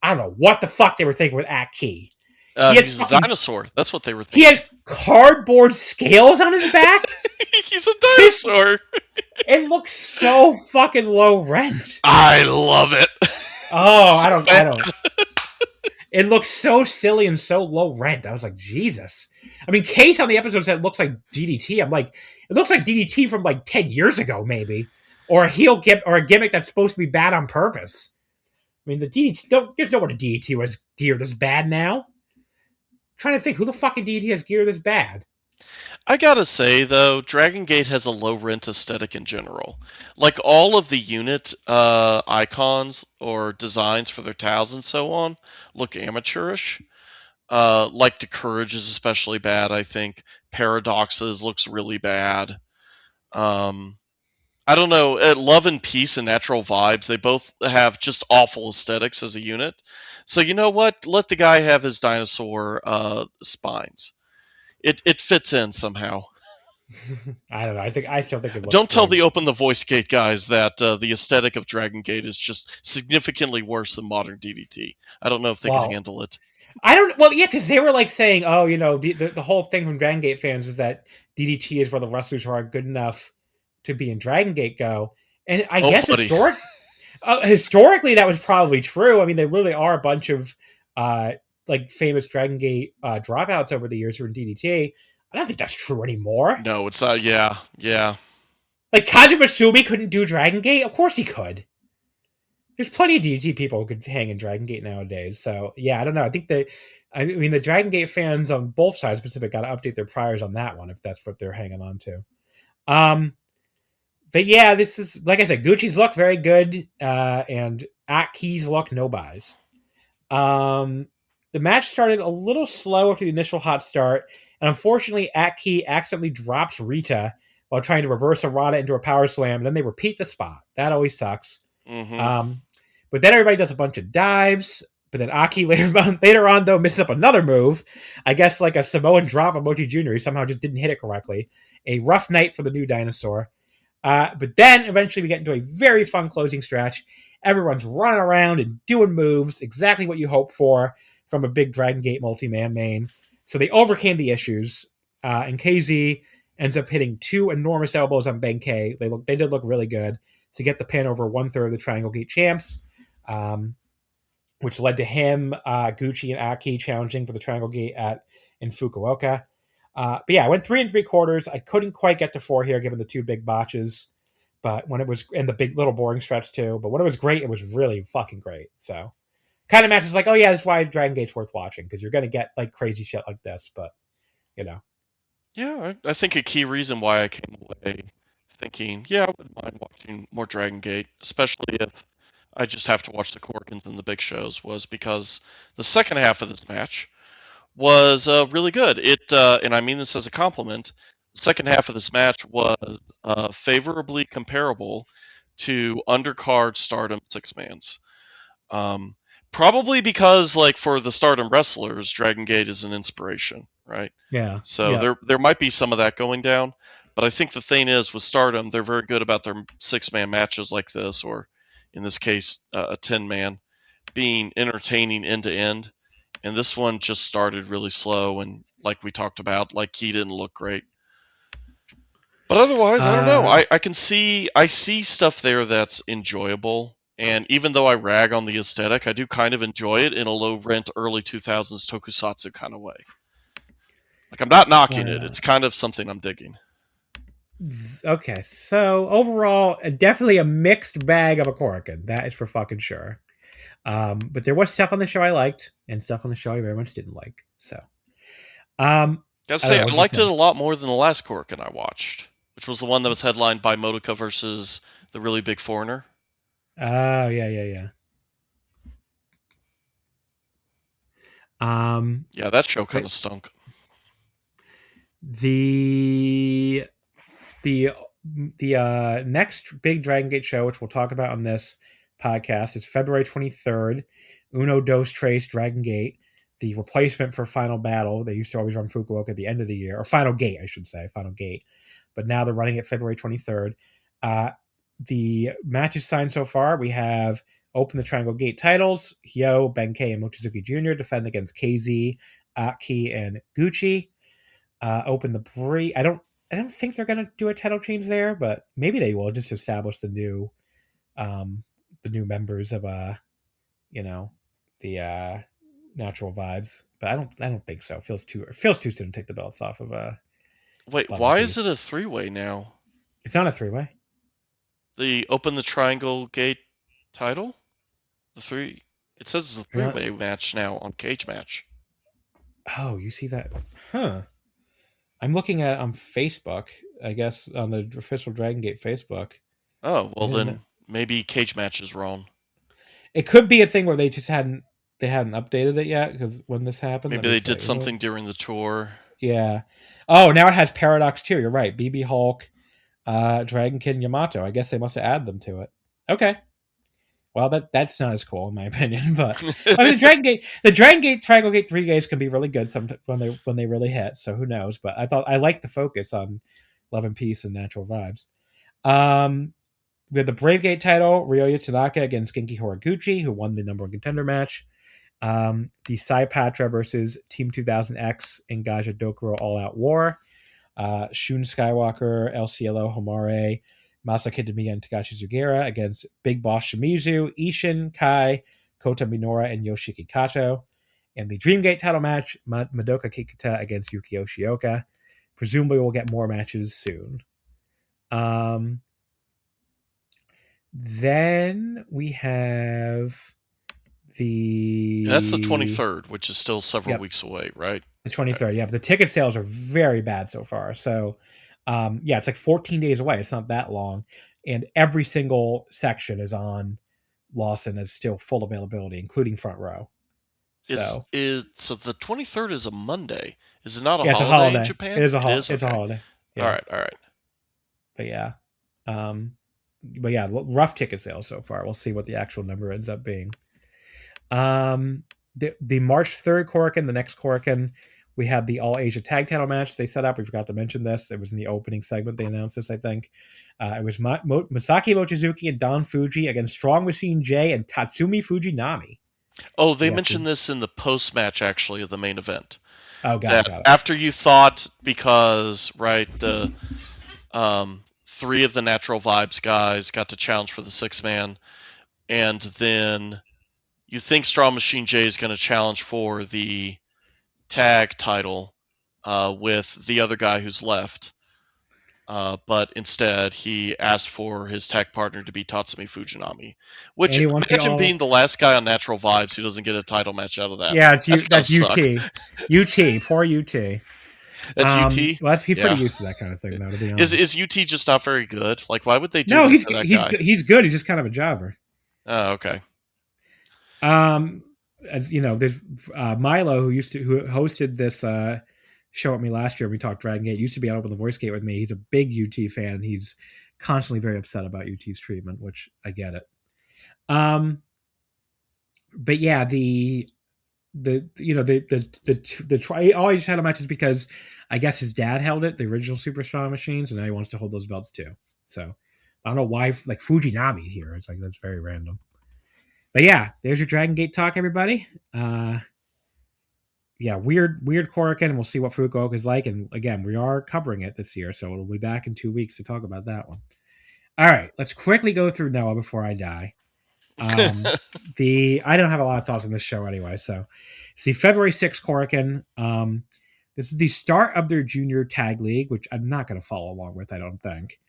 I don't know what the fuck they were thinking with Key. He's a dinosaur. That's what they were thinking. He has cardboard scales on his back. He's a dinosaur. It looks so fucking low rent. I love it. Oh, I don't. It looks so silly and so low rent. I was like, Jesus. I mean, Case on the episode said it looks like DDT. I'm like, it looks like DDT from like 10 years ago, maybe, or a gimmick that's supposed to be bad on purpose. I mean, the DDT. There's no one a DDT was gear that's bad now. trying to think who the fucking DDT has gear this bad. I gotta say though, Dragongate has a low rent aesthetic in general. Like all of the unit icons or designs for their towels and so on look amateurish. Like the Courage is especially bad, I think. Paradoxes looks really bad. I don't know. Love and Peace and Natural Vibes, they both have just awful aesthetics as a unit. So you know what? Let the guy have his dinosaur spines. It fits in somehow. I don't know. I still think it looks Don't tell good. the Open the Voice Gate guys that the aesthetic of Dragon Gate is just significantly worse than modern DDT. I don't know if they Wow. can handle it. I don't. Well, yeah, because they were like saying, "Oh, you know, the whole thing from Dragon Gate fans is that DDT is where the wrestlers who are good enough to be in Dragon Gate go." And I guess buddy. historically, that was probably true. I mean, there really are a bunch of like famous Dragon Gate dropouts over the years who are in DDT. I don't think that's true anymore. No, it's not. Yeah. Like Kazuma Sumi couldn't do Dragon Gate. Of course he could. There's plenty of DDT people who could hang in Dragon Gate nowadays. So yeah, I don't know. I mean, the Dragon Gate fans on both sides Pacific got to update their priors on that one if that's what they're hanging on to. But yeah, this is, like I said, Gucci's look very good, and Aki's look no buys. The match started a little slow after the initial hot start, and unfortunately, Aki accidentally drops Rita while trying to reverse Arata into a power slam, and then they repeat the spot. That always sucks. Mm-hmm. But then everybody does a bunch of dives. But then Aki later on, though, misses up another move. I guess like a Samoan drop of Mochi Jr. He somehow just didn't hit it correctly. A rough night for the new dinosaur. But then eventually we get into a very fun closing stretch. Everyone's running around and doing moves, exactly what you hope for from a big Dragon Gate multi-man main. So they overcame the issues, and KZ ends up hitting 2 enormous elbows on Benkei. They did look really good to get the pin over 1/3 of the Triangle Gate champs, which led to him, Gucci, and Aki challenging for the Triangle Gate in Fukuoka. But yeah, I went 3 3/4. I couldn't quite get to 4 here, given the 2 big botches. But when it was, and the big little boring stretch too. But when it was great, it was really fucking great. So, kind of matches like, oh yeah, that's why Dragon Gate's worth watching, because you're gonna get like crazy shit like this. But you know, Yeah, I think a key reason why I came away thinking, yeah, I wouldn't mind watching more Dragon Gate, especially if I just have to watch the Korakuens and the big shows, was because the second half of this match was really good. And I mean this as a compliment. The second half of this match was favorably comparable to undercard Stardom 6-mans. Probably because, like, for the Stardom wrestlers, Dragon Gate is an inspiration, right? yeah. So there might be some of that going down. But I think the thing is, with Stardom, they're very good about their 6-man matches like this, or in this case, a 10-man, being entertaining end to end. And this one just started really slow, and like we talked about, like, Key didn't look great. But otherwise, I don't know. I see stuff there that's enjoyable. And even though I rag on the aesthetic, I do kind of enjoy it in a low-rent, early 2000s tokusatsu kind of way. Like, I'm not knocking it. It's kind of something I'm digging. Okay, so overall, definitely a mixed bag of a Korakuen. That is for fucking sure. But there was stuff on the show I liked, and stuff on the show I very much didn't like. So, gotta say, I liked it a lot more than the last Korakuen I watched, which was the one that was headlined by Motoka versus the really big foreigner. Oh, yeah. Yeah, that show kind of stunk. The next big Dragon Gate show, which we'll talk about on this podcast, is February 23rd. Uno Dos Tres Dragon Gate, the replacement for Final Battle. They used to always run Fukuoka at the end of the year, or Final Gate, I should say, Final Gate. But now they're running it February 23rd. The matches signed so far, we have Open the Triangle Gate titles. Hyo, Benkei, and Mochizuki Jr. defend against KZ, Aki, and Gucci. Open the Bree. I don't think they're gonna do a title change there, but maybe they will, just to establish the new members of the Natural Vibes. But I don't think so. It feels too soon to take the belts off of Wait, why is it a 3-way now? It's not a 3-way. The Open the Triangle Gate title? It says it's a 3-way match now on Cage Match. Oh, you see that? Huh. I'm looking at it on Facebook, I guess, on the official Dragon Gate Facebook. Oh, I well didn't. then maybe Cage Match is wrong. It could be a thing where they hadn't updated it yet because when this happened, let Maybe me they say. did something during the tour. Yeah. Oh, now it has Paradox too. You're right. BB Hulk, Dragon Kid, and Yamato. I guess they must have added them to it. Okay. Well, that's not as cool in my opinion, but I mean the Dragon Gate Triangle Gate 3 gates can be really good some when they really hit. So who knows? But I thought I liked the focus on love and peace and natural vibes. We had the Brave Gate title, Ryoya Tanaka against Genki Horiguchi, who won the number one contender match. The Sai Patra versus Team 2000X in Gaja Dokuro All Out War. Shun Skywalker, El Cielo Homare, Masa Kitamiya, and Takashi Sugiura against Big Boss Shimizu, Ishin, Kai, Kota Minora, and Yoshiki Kato. And the Dreamgate title match, Madoka Kikuta against Yuki Yoshioka. Presumably we'll get more matches soon. Then we have That's the 23rd, which is still several weeks away, right? The 23rd, yeah. But the ticket sales are very bad so far. So, it's like 14 days away. It's not that long. And every single section is on Lawson is still full availability, including front row. So, so the 23rd is a Monday. Is it not a it's a holiday holiday in Japan? It is a It's It's a holiday. Yeah. All right. But yeah. Rough ticket sales so far. We'll see what the actual number ends up being. The March 3rd Korakuen, the next Korakuen, we have the All Asia Tag Title match they set up. We forgot to mention this. It was in the opening segment. They announced this, I think. It was Masaki Mochizuki and Don Fuji against Strong Machine J and Tatsumi Fujinami. Oh, they mentioned this in the post match, actually, of the main event. Oh, got it. After you thought, because, right, the 3 of the Natural Vibes guys got to challenge for the 6-man, and then you think Strong Machine J is going to challenge for the tag title with the other guy who's left. But instead, he asked for his tag partner to be Tatsumi Fujinami. Which, imagine being the last guy on Natural Vibes who doesn't get a title match out of that. Yeah, that's UT. UT, poor UT. That's UT? Well, he's pretty used to that kind of thing, though, to be honest. Is UT just not very good? Like, why would they do that to that guy? He's good. He's just kind of a jobber. Oh, okay. There's Milo who hosted this show with me last year. We talked Dragon Gate. Used to be on Open the Voice Gate with me. He's a big UT fan. He's constantly very upset about UT's treatment, which I get it. But yeah, the always had a matches because I guess his dad held it, the original Super Strong Machines, and now he wants to hold those belts too. So I don't know why, like Fujinami here. It's like that's very random. But yeah, there's your Dragon Gate talk, everybody. Weird Korakuen, and we'll see what Fukuoka is like. And again, we are covering it this year, so we'll be back in 2 weeks to talk about that one. All right, let's quickly go through Noah before I die. I don't have a lot of thoughts on this show anyway. So, see, February 6th Korakuen. This is the start of their junior tag league, which I'm not going to follow along with. I don't think.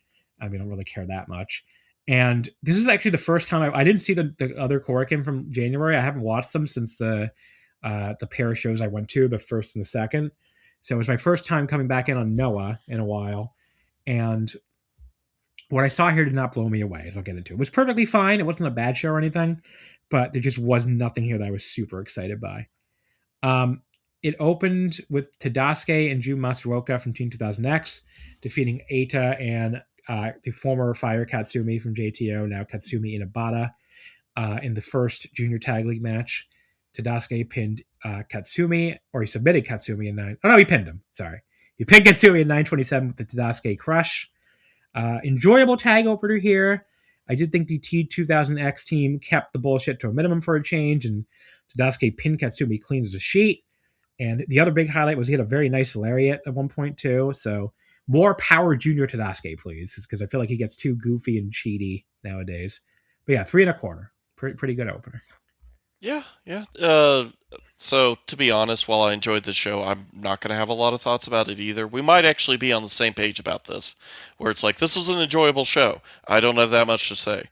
I don't really care that much. And this is actually the first time I didn't see the other Korakuen from January. I haven't watched them since the pair of shows I went to, the first and the second. So it was my first time coming back in on Noah in a while. And what I saw here did not blow me away, as I'll get into. It was perfectly fine. It wasn't a bad show or anything, but there just was nothing here that I was super excited by. It opened with Tadasuke and Jun Masaoka from Team 2000X defeating Eita and the former Fire Katsumi from JTO, now Katsumi Inabata, in the first junior tag league match. Tadasuke pinned Katsumi, or he submitted Katsumi in 9. Oh no, he pinned him. Sorry, he pinned Katsumi in 9:27 with the Tadasuke Crush. Enjoyable tag opener here. I did think the T2000X team kept the bullshit to a minimum for a change, and Tadasuke pinned Katsumi clean as a sheet. And the other big highlight was he had a very nice lariat at one point too. So more power Junior Tadasuke, please, because I feel like he gets too goofy and cheaty nowadays. But yeah, 3 1/4. Pretty good opener. Yeah. So, to be honest, while I enjoyed the show, I'm not going to have a lot of thoughts about it either. We might actually be on the same page about this, where it's like, this was an enjoyable show. I don't have that much to say.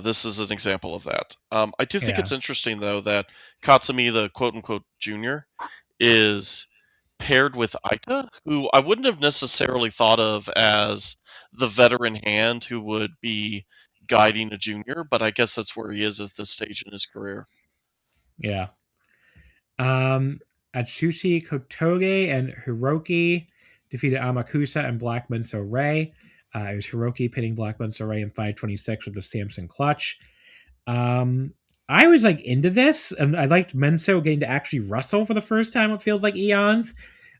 This is an example of that. I do think it's interesting, though, that Katsumi, the quote-unquote junior, is paired with Aita, who I wouldn't have necessarily thought of as the veteran hand who would be guiding a junior, but I guess that's where he is at this stage in his career. Yeah. Atsushi Kotoge and Hiroki defeated Amakusa and Black Menso Ray. It was Hiroki pinning Black Menso Ray in 526 with the Samson clutch. I was like into this, and I liked Menso getting to actually wrestle for the first time. It feels like eons.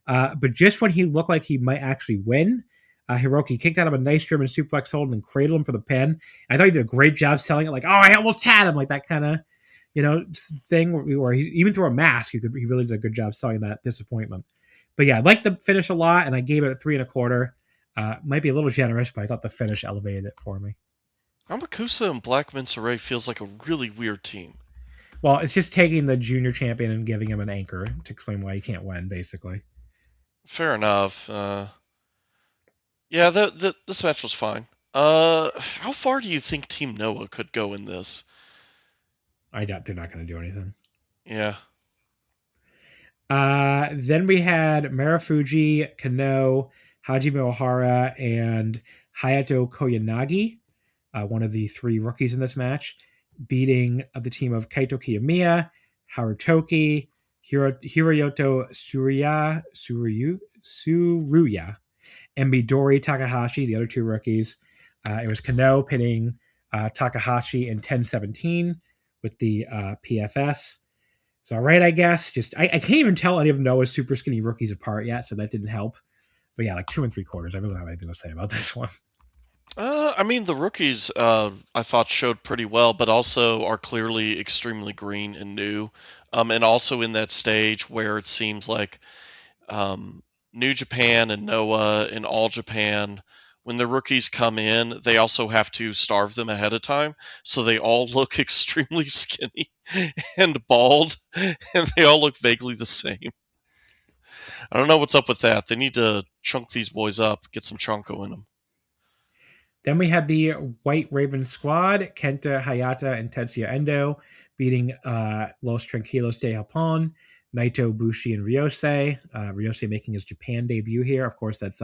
But just when he looked like he might actually win, Hiroki kicked out of a nice German suplex hold and cradled him for the pin. I thought he did a great job selling it, like, oh, I almost had him, like that kind of, thing where he, even through a mask, he really did a good job selling that disappointment. But yeah, I liked the finish a lot, and I gave it a 3.25. Might be a little generous, but I thought the finish elevated it for me. Amakusa and Black Mensa Ray feels like a really weird team. Well, it's just taking the junior champion and giving him an anchor to explain why he can't win, basically. Fair enough. Yeah, this match was fine. How far do you think Team Noah could go in this? I doubt they're not going to do anything. Yeah. Then we had Marufuji, Kano, Hajime Ohara, and Hayato Koyanagi, one of the three rookies in this match, beating the team of Kaito Kiyomiya, Harutoki, Hiroyoto Tsuruya, and Midori Takahashi, the other two rookies. It was Kano pinning Takahashi in 10-17 with the PFS. It's all right, I guess. I can't even tell any of Noah's super skinny rookies apart yet, so that didn't help. But yeah, like 2 3/4. I really don't have anything to say about this one. I mean, the rookies I thought showed pretty well, but also are clearly extremely green and new, and also in that stage where it seems like New Japan and Noah and All Japan, when the rookies come in, they also have to starve them ahead of time, so they all look extremely skinny and bald, and they all look vaguely the same. I don't know what's up with that. They need to chunk these boys up, get some chonko in them. Then we had the White Raven squad, Kenta Hayata and Tetsuya Endo, beating Los Tranquilos de Japón, Naito, Bushi, and Ryosei. Ryosei making his Japan debut here. Of course, that's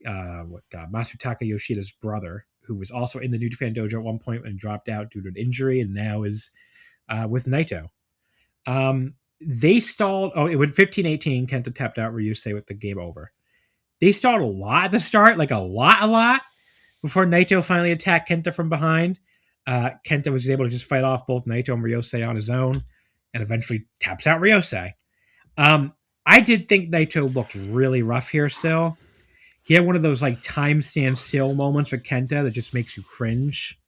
Masutaka Yoshida's brother, who was also in the New Japan dojo at one point and dropped out due to an injury, and now is with Naito. They stalled. Oh, it went 15-18. Kenta tapped out Ryosei with the game over. They stalled a lot at the start, like a lot, before Naito finally attacked Kenta from behind. Kenta was able to just fight off both Naito and Ryosei on his own, and eventually taps out Ryosei. I did think Naito looked really rough here still. He had one of those like time stand still moments with Kenta that just makes you cringe.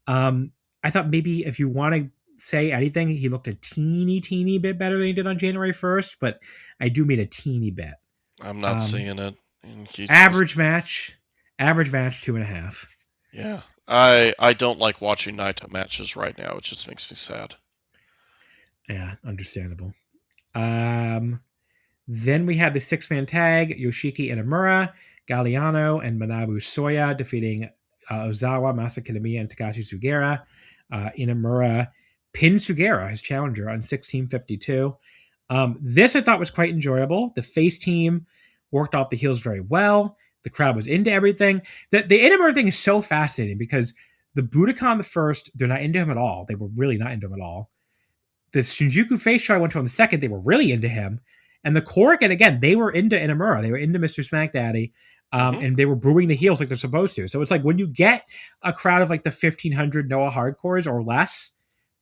I thought maybe if you want to say anything, he looked a teeny bit better than he did on January 1st, but I do mean a teeny bit. I'm not seeing it. Average match 2.5. Yeah. I don't like watching Naito matches right now. It just makes me sad. Yeah, understandable. Then we had the 6-man tag, Yoshiki Inamura, Galliano, and Manabu Soya defeating Ozawa, Masakitamiya, and Takashi Sugera. Inamura pinned Sugera, his challenger, on 16:52. This I thought was quite enjoyable. The face team worked off the heels very well. The crowd was into everything. The Inamura thing is so fascinating because the Budokan the first, they're not into him at all. They were really not into him at all. The Shinjuku face show I went to on the second, they were really into him. And the Korakuen, again, they were into Inamura. They were into Mr. Smack Daddy. And they were booing the heels like they're supposed to. So it's like when you get a crowd of like the 1,500 Noah hardcores or less,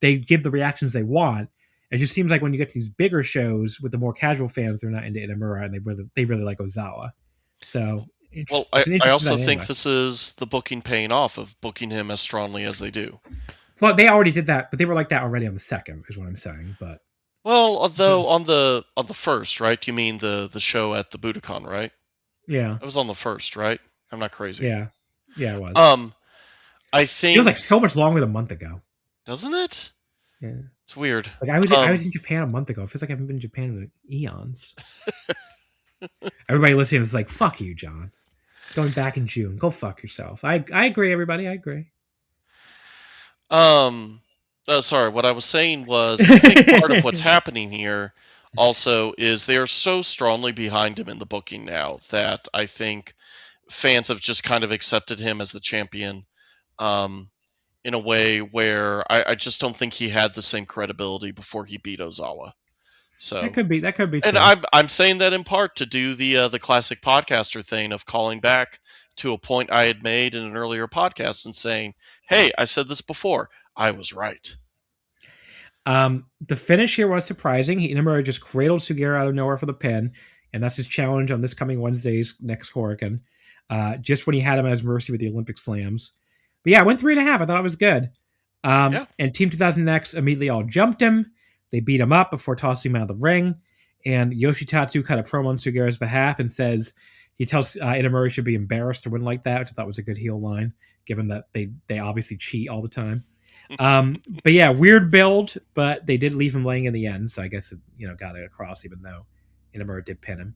they give the reactions they want. It just seems like when you get to these bigger shows with the more casual fans, they're not into Inamura and they really like Ozawa. So, well, I also think this is the booking paying off of booking him as strongly as they do. Well, they already did that, but they were like that already on the second, is what I'm saying. But well, although on the first, right? You mean the show at the Budokan, right? Yeah, it was on the first, right? I'm not crazy. Yeah, it was. I think it was like so much longer than a month ago, doesn't it? Yeah, it's weird. Like I was in Japan a month ago. It feels like I haven't been in Japan in eons. Everybody listening is like, "Fuck you, John." Going back in June. Go fuck yourself. I agree, everybody. I agree. Sorry. What I was saying was, I think part of what's happening here also is they are so strongly behind him in the booking now that I think fans have just kind of accepted him as the champion in a way where I just don't think he had the same credibility before he beat Ozawa. That So, could be and true. I'm saying that in part to do the classic podcaster thing of calling back to a point I had made in an earlier podcast and saying, "Hey, I said this before. I was right." The finish here was surprising. Inamura just cradled Sugiura out of nowhere for the pin, and that's his challenge on this coming Wednesday's next Korakuen. Just when he had him at his mercy with the Olympic slams. But yeah, I went 3.5. I thought it was good. Yeah. And Team 2000 next immediately all jumped him. They beat him up before tossing him out of the ring. And Yoshitatsu cut a promo on Sugiura's behalf and says he tells Inamura should be embarrassed to win like that, which I thought was a good heel line, given that they obviously cheat all the time. But yeah, weird build, but they did leave him laying in the end, so I guess it got it across, even though Inamura did pin him.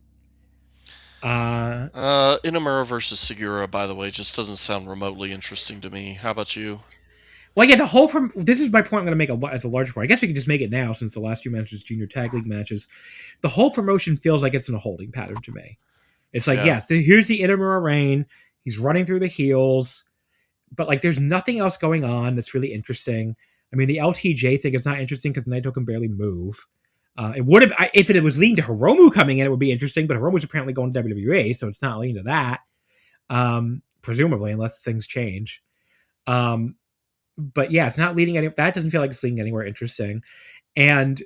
Inamura versus Sugiura, by the way, just doesn't sound remotely interesting to me. How about you? Well, yeah, this is my point. I'm going to make as a larger point. I guess we can just make it now, since the last two matches, junior tag league matches. The whole promotion feels like it's in a holding pattern to me. It's like, yes, here's the Inamura reign. He's running through the heels, but like, there's nothing else going on that's really interesting. I mean, the LTJ thing is not interesting because Naito can barely move. It would have, if it was leading to Hiromu coming in, it would be interesting, but Hiromu's apparently going to WWE, so it's not leading to that. Presumably, unless things change. But yeah, it's not leading that doesn't feel like it's leading anywhere interesting. And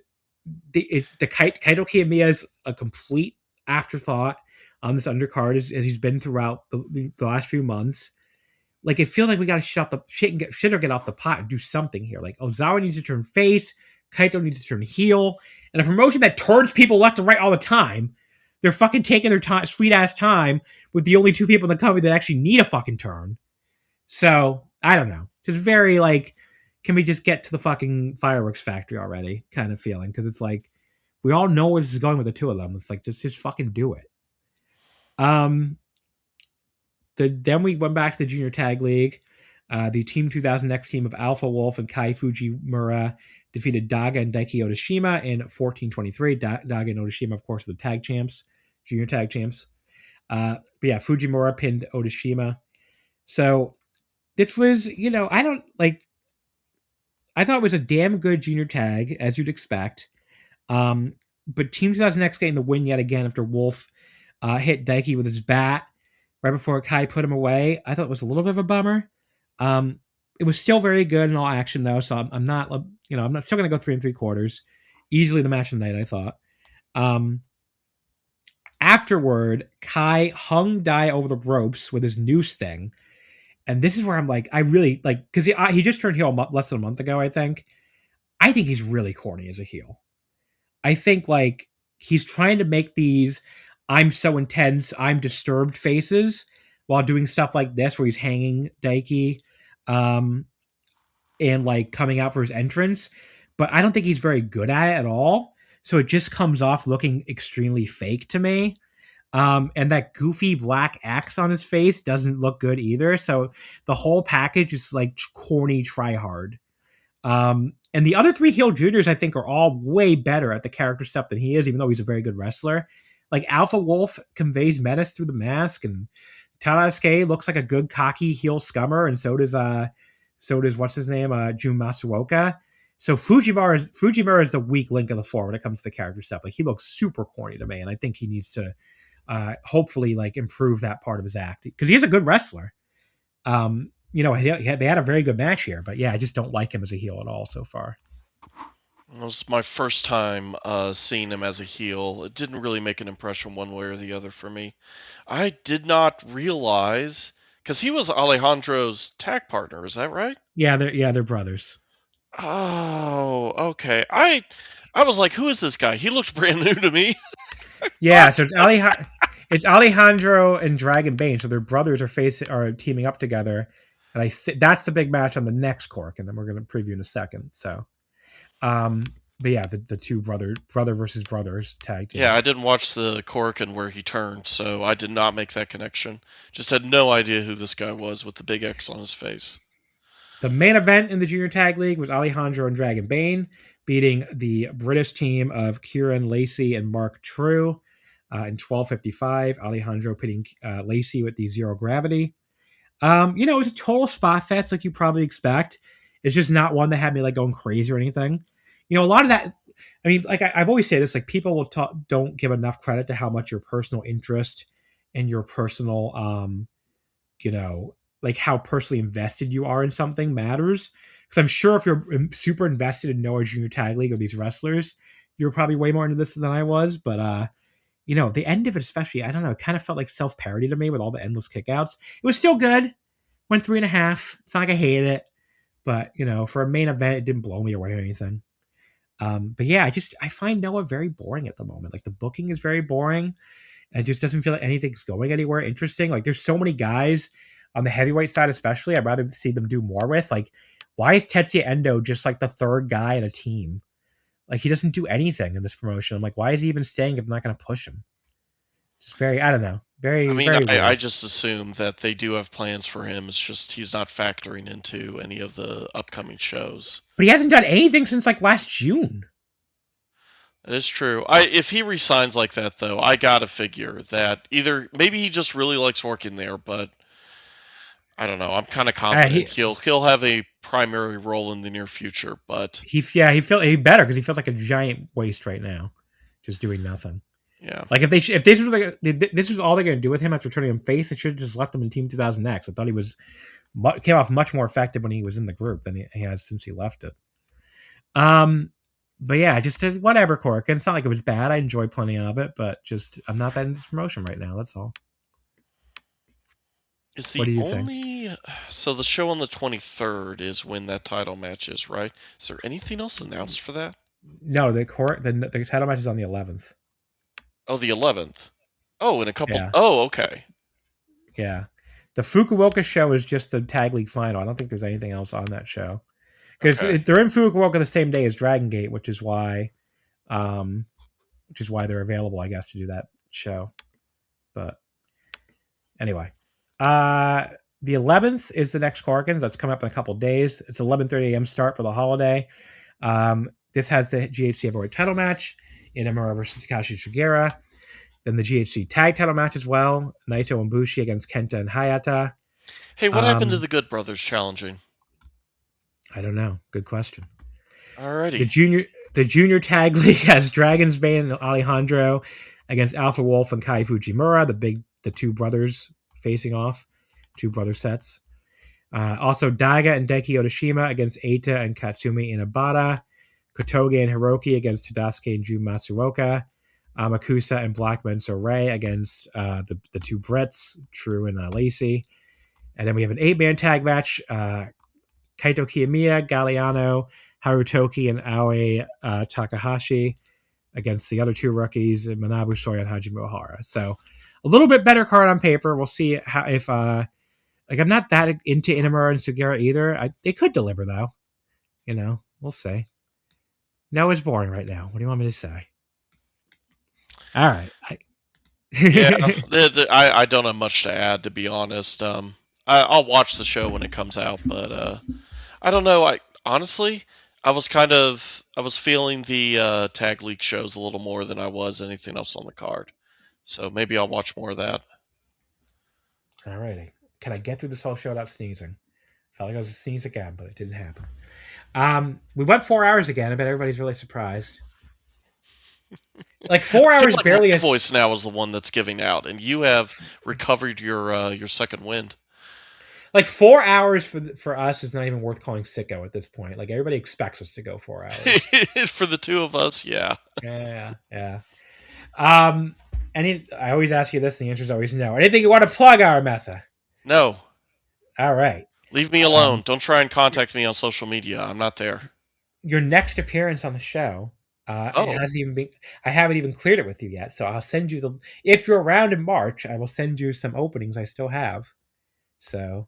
the Kaito Kiyomiya is a complete afterthought on this undercard as he's been throughout the last few months. Like, it feels like we got to shut the shit and get off the pot and do something here. Like, Ozawa needs to turn face, Kaito needs to turn heel, and a promotion that turns people left and right all the time. They're fucking taking their time, sweet ass time, with the only two people in the company that actually need a fucking turn. So I don't know. Just very like, can we just get to the fucking fireworks factory already? Kind of feeling, because it's like we all know where this is going with the two of them. It's like just fucking do it. Then we went back to the Junior Tag League. The Team 2000 Next team of Alpha Wolf and Kai Fujimura defeated Daga and Daiki Odashima in 1423. Daga and Odashima, of course, are the tag champs, junior tag champs. But yeah, Fujimura pinned Odashima. So this was, I thought it was a damn good junior tag, as you'd expect. But Team 2000 Next getting the win yet again after Wolf hit Daiki with his bat right before Kai put him away. I thought it was a little bit of a bummer. It was still very good in all action, though, so I'm not still going to go 3 3/4. Easily the match of the night, I thought. Afterward, Kai hung Dai over the ropes with his noose thing. And this is where I'm like, I really like, because he just turned heel less than a month ago, I think. I think he's really corny as a heel. I think like he's trying to make these I'm so intense, I'm disturbed faces while doing stuff like this where he's hanging Daiki and like coming out for his entrance. But I don't think he's very good at it at all. So it just comes off looking extremely fake to me. And that goofy black X on his face doesn't look good either. So the whole package is like corny try hard. And the other 3 heel juniors, I think, are all way better at the character stuff than he is, even though he's a very good wrestler. Like Alpha Wolf conveys menace through the mask, and Tadasuke looks like a good cocky heel scummer, and so does what's his name, Jun Masuoka. So Fujimura is the weak link of the 4 when it comes to the character stuff. Like, he looks super corny to me, and I think he needs to hopefully like improve that part of his act, because he is a good wrestler. They had a very good match here, but yeah, I just don't like him as a heel at all so far. It was my first time seeing him as a heel. It didn't really make an impression one way or the other for me. I did not realize, because he was Alejandro's tag partner, is that right? Yeah, they're brothers. Oh, okay. I was like, who is this guy? He looked brand new to me. Yeah, so it's Alejandro and Dragon Bane. So their brothers are teaming up together, and that's the big match on the next Cork, and then we're going to preview in a second. So, but yeah, the two brother versus brothers tag team. Yeah, I didn't watch the Cork and where he turned, so I did not make that connection. Just had no idea who this guy was with the big X on his face. The main event in the Junior Tag League was Alejandro and Dragon Bane beating the British team of Kieran Lacey and Mark True in 12:55. Alejandro pitting Lacey with the zero gravity. It was a total spot fest like you probably expect. It's just not one that had me like going crazy or anything. A lot of that. I mean, like I've always said this, like people will don't give enough credit to how much your personal interest and your personal, like how personally invested you are in something matters. Because I'm sure if you're super invested in Noah Junior Tag League or these wrestlers, you're probably way more into this than I was. But the end of it, especially, I don't know, it kind of felt like self-parody to me with all the endless kickouts. It was still good. Went 3.5. It's not like I hated it, but for a main event, it didn't blow me away or anything. But yeah, I find Noah very boring at the moment. Like the booking is very boring. And it just doesn't feel like anything's going anywhere interesting. Like there's so many guys on the heavyweight side, especially, I'd rather see them do more with. Like, why is Tetsuya Endo just like the third guy in a team? Like he doesn't do anything in this promotion. I'm like, why is he even staying if I'm not going to push him? Just very, I don't know. Very, I mean, very weird. I just assume that they do have plans for him. It's just he's not factoring into any of the upcoming shows. But he hasn't done anything since like last June. That is true. If he resigns like that, though, I gotta figure that either maybe he just really likes working there, but I don't know. I'm kind of confident he'll have a primary role in the near future. But he better because he feels like a giant waste right now, just doing nothing. Yeah. Like if this was all they're going to do with him after turning him face, they should have just left him in Team 2000X. I thought he came off much more effective when he was in the group than he has since he left it. But yeah, just whatever, Korakuen. It's not like it was bad. I enjoyed plenty of it, but just I'm not that into this promotion right now. That's all. What do you think? So the show on the 23rd is when that title match is, right? Is there anything else announced for that? No, the title match is on the 11th. Oh, the 11th. Oh, in a couple. Yeah. Oh, okay. Yeah. The Fukuoka show is just the tag league final. I don't think there's anything else on that show. Because they're in Fukuoka the same day as Dragongate, which is why they're available, I guess, to do that show. But anyway. The 11th is the next Korakuen. That's coming up in a couple days. It's 11:30 a.m. start for the holiday. This has the GHC heavyweight title match. Inamura versus Takashi Sugiura. Then the GHC tag title match as well. Naito and Bushi against Kenta and Hayata. Hey, what happened to the Good Brothers challenging? I don't know. Good question. Alrighty. The junior tag league has Dragon's Bane and Alejandro against Alpha Wolf and Kai Fujimura, the two brothers facing off. Two brother sets. Also Daiga and Daiki Otoshima against Eita and Katsumi Inabata. Kotoge and Hiroki against Tadasuke and Jun Matsuoka. Amakusa and Black Menso Ray against the two Brits, True and Lacey. And then we have an 8-man tag match. Kaito Kiyomiya, Galliano, Harutoki, and Aoi Takahashi against the other two rookies, Manabu Soya and Hajime Ohara. So a little bit better card on paper. We'll see if I'm not that into Inamura and Sugiura either. They could deliver though. We'll see. No, it's boring right now. What do you want me to say? All right. I don't have much to add, to be honest. I'll watch the show when it comes out, but I don't know. I was feeling the tag league shows a little more than I was anything else on the card. So maybe I'll watch more of that. All righty. Can I get through this whole show without sneezing? Felt like I was going to sneeze again, but it didn't happen. We went 4 hours again. I bet everybody's really surprised. Like 4 hours like barely. My voice now is the one that's giving out, and you have recovered your second wind. Like 4 hours for us is not even worth calling sicko at this point. Like everybody expects us to go 4 hours. For the two of us, yeah. Yeah. I always ask you this, and the answer is always no. Anything you want to plug, Arametha? No. All right. Leave me alone. Don't try and contact me on social media. I'm not there. Your next appearance on the show. It hasn't even been. I haven't even cleared it with you yet, so I'll send you if you're around in March, I will send you some openings I still have. So,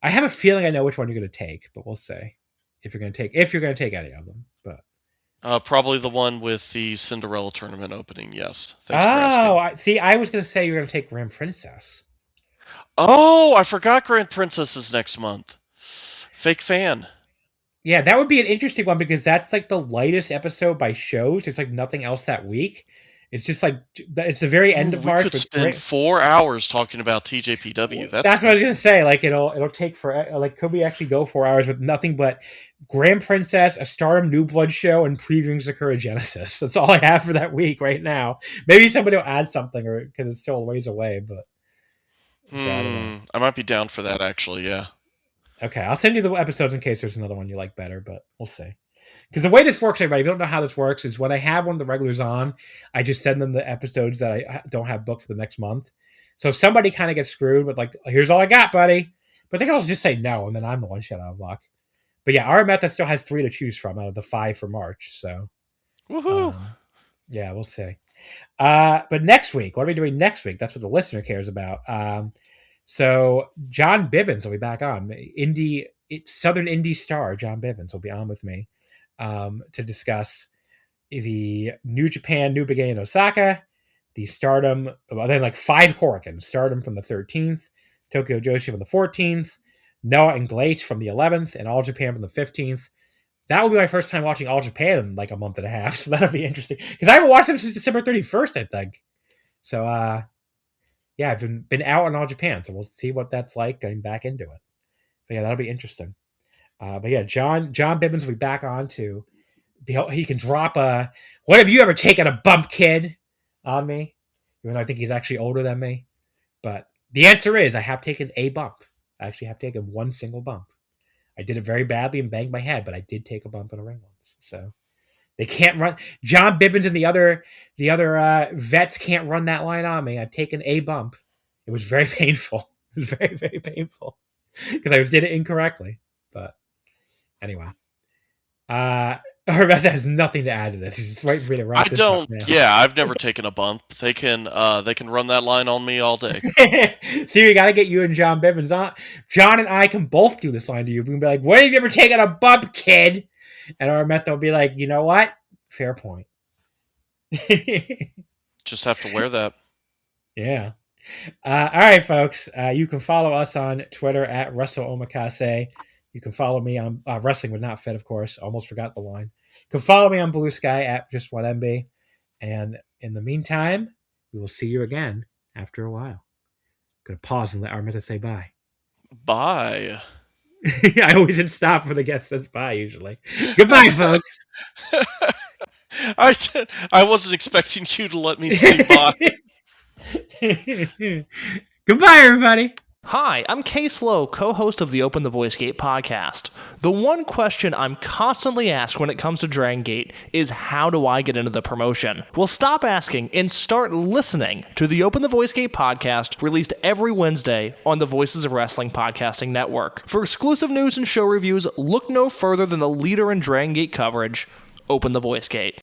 I have a feeling I know which one you're going to take, but we'll see if you're going to take any of them. But probably the one with the Cinderella tournament opening. Yes. Thanks for asking. I was going to say you're going to take Grand Princess. Oh, I forgot Grand Princess is next month. Fake fan. Yeah, that would be an interesting one because that's like the lightest episode by shows. There's like nothing else that week. It's just like it's the very end of We March. could spend 4 hours talking about TJPW. That's what I was gonna say. Like it'll take for like could we actually go 4 hours with nothing but Grand Princess, a Stardom New Blood show, and previewing Sakura Genesis. That's all I have for that week right now. Maybe somebody will add something, or because it's still a ways away. But I might be down for that actually. Yeah. Okay, I'll send you the episodes in case there's another one you like better, but we'll see. Because the way this works, everybody, if you don't know how this works, is when I have one of the regulars on, I just send them the episodes that I don't have booked for the next month. So somebody kind of gets screwed with like, here's all I got, buddy. But they can also just say no, and then I'm the one shut out of luck. But yeah, Arametha still has 3 to choose from out of the 5 for March. So, woohoo! Yeah, we'll see. But next week, what are we doing next week? That's what the listener cares about. So John Bibbins will be back on. Southern Indie star John Bibbins will be on with me to discuss the New Japan New Beginning in Osaka, the Stardom, then like 5 Korakuens. Stardom from the 13th, Tokyo Joshi from the 14th, Noah and Glate from the 11th, and All Japan from the 15th. That will be my first time watching All Japan in like a month and a half, so that'll be interesting. Because I haven't watched them since December 31st, I think. So, yeah, I've been out on All Japan, so we'll see what that's like getting back into it. But yeah, that'll be interesting. But yeah, John Bibbins will be back on to he can drop a "What have you ever taken a bump, kid?" on me, even though I think he's actually older than me. But the answer is I have taken a bump. I actually have taken one single bump. I did it very badly and banged my head, but I did take a bump in a ring once. So they can't run. John Bibbins and the other vets can't run that line on me. I've taken a bump. It was very painful. It was very, very painful because I did it incorrectly. But anyway, Arametha has nothing to add to this. He's just waiting for me to wrap this up. Yeah, I've never taken a bump. They can run that line on me all day. See, we got to get you and John Bibbins on. John and I can both do this line to you. We can be like, "What have you ever taken a bump, kid?" And Arametha will be like, "You know what? Fair point." Just have to wear that. Yeah. All right, folks. You can follow us on Twitter at WrestleOmakase. You can follow me on Wrestling Would Not Fit, of course. Almost forgot the line. You can follow me on Blue Sky at Just1MB. And in the meantime, we will see you again after a while. I'm going to pause and let Arametha say bye. Bye. I always hit stop for the guest says bye, usually. Goodbye, folks. I wasn't expecting you to let me say bye. Goodbye, everybody. Hi, I'm Case Lowe, co-host of the Open the Voice Gate podcast. The one question I'm constantly asked when it comes to Dragongate is how do I get into the promotion? Well, stop asking and start listening to the Open the Voice Gate podcast, released every Wednesday on the Voices of Wrestling podcasting network. For exclusive news and show reviews, look no further than the leader in Dragongate coverage, Open the Voice Gate.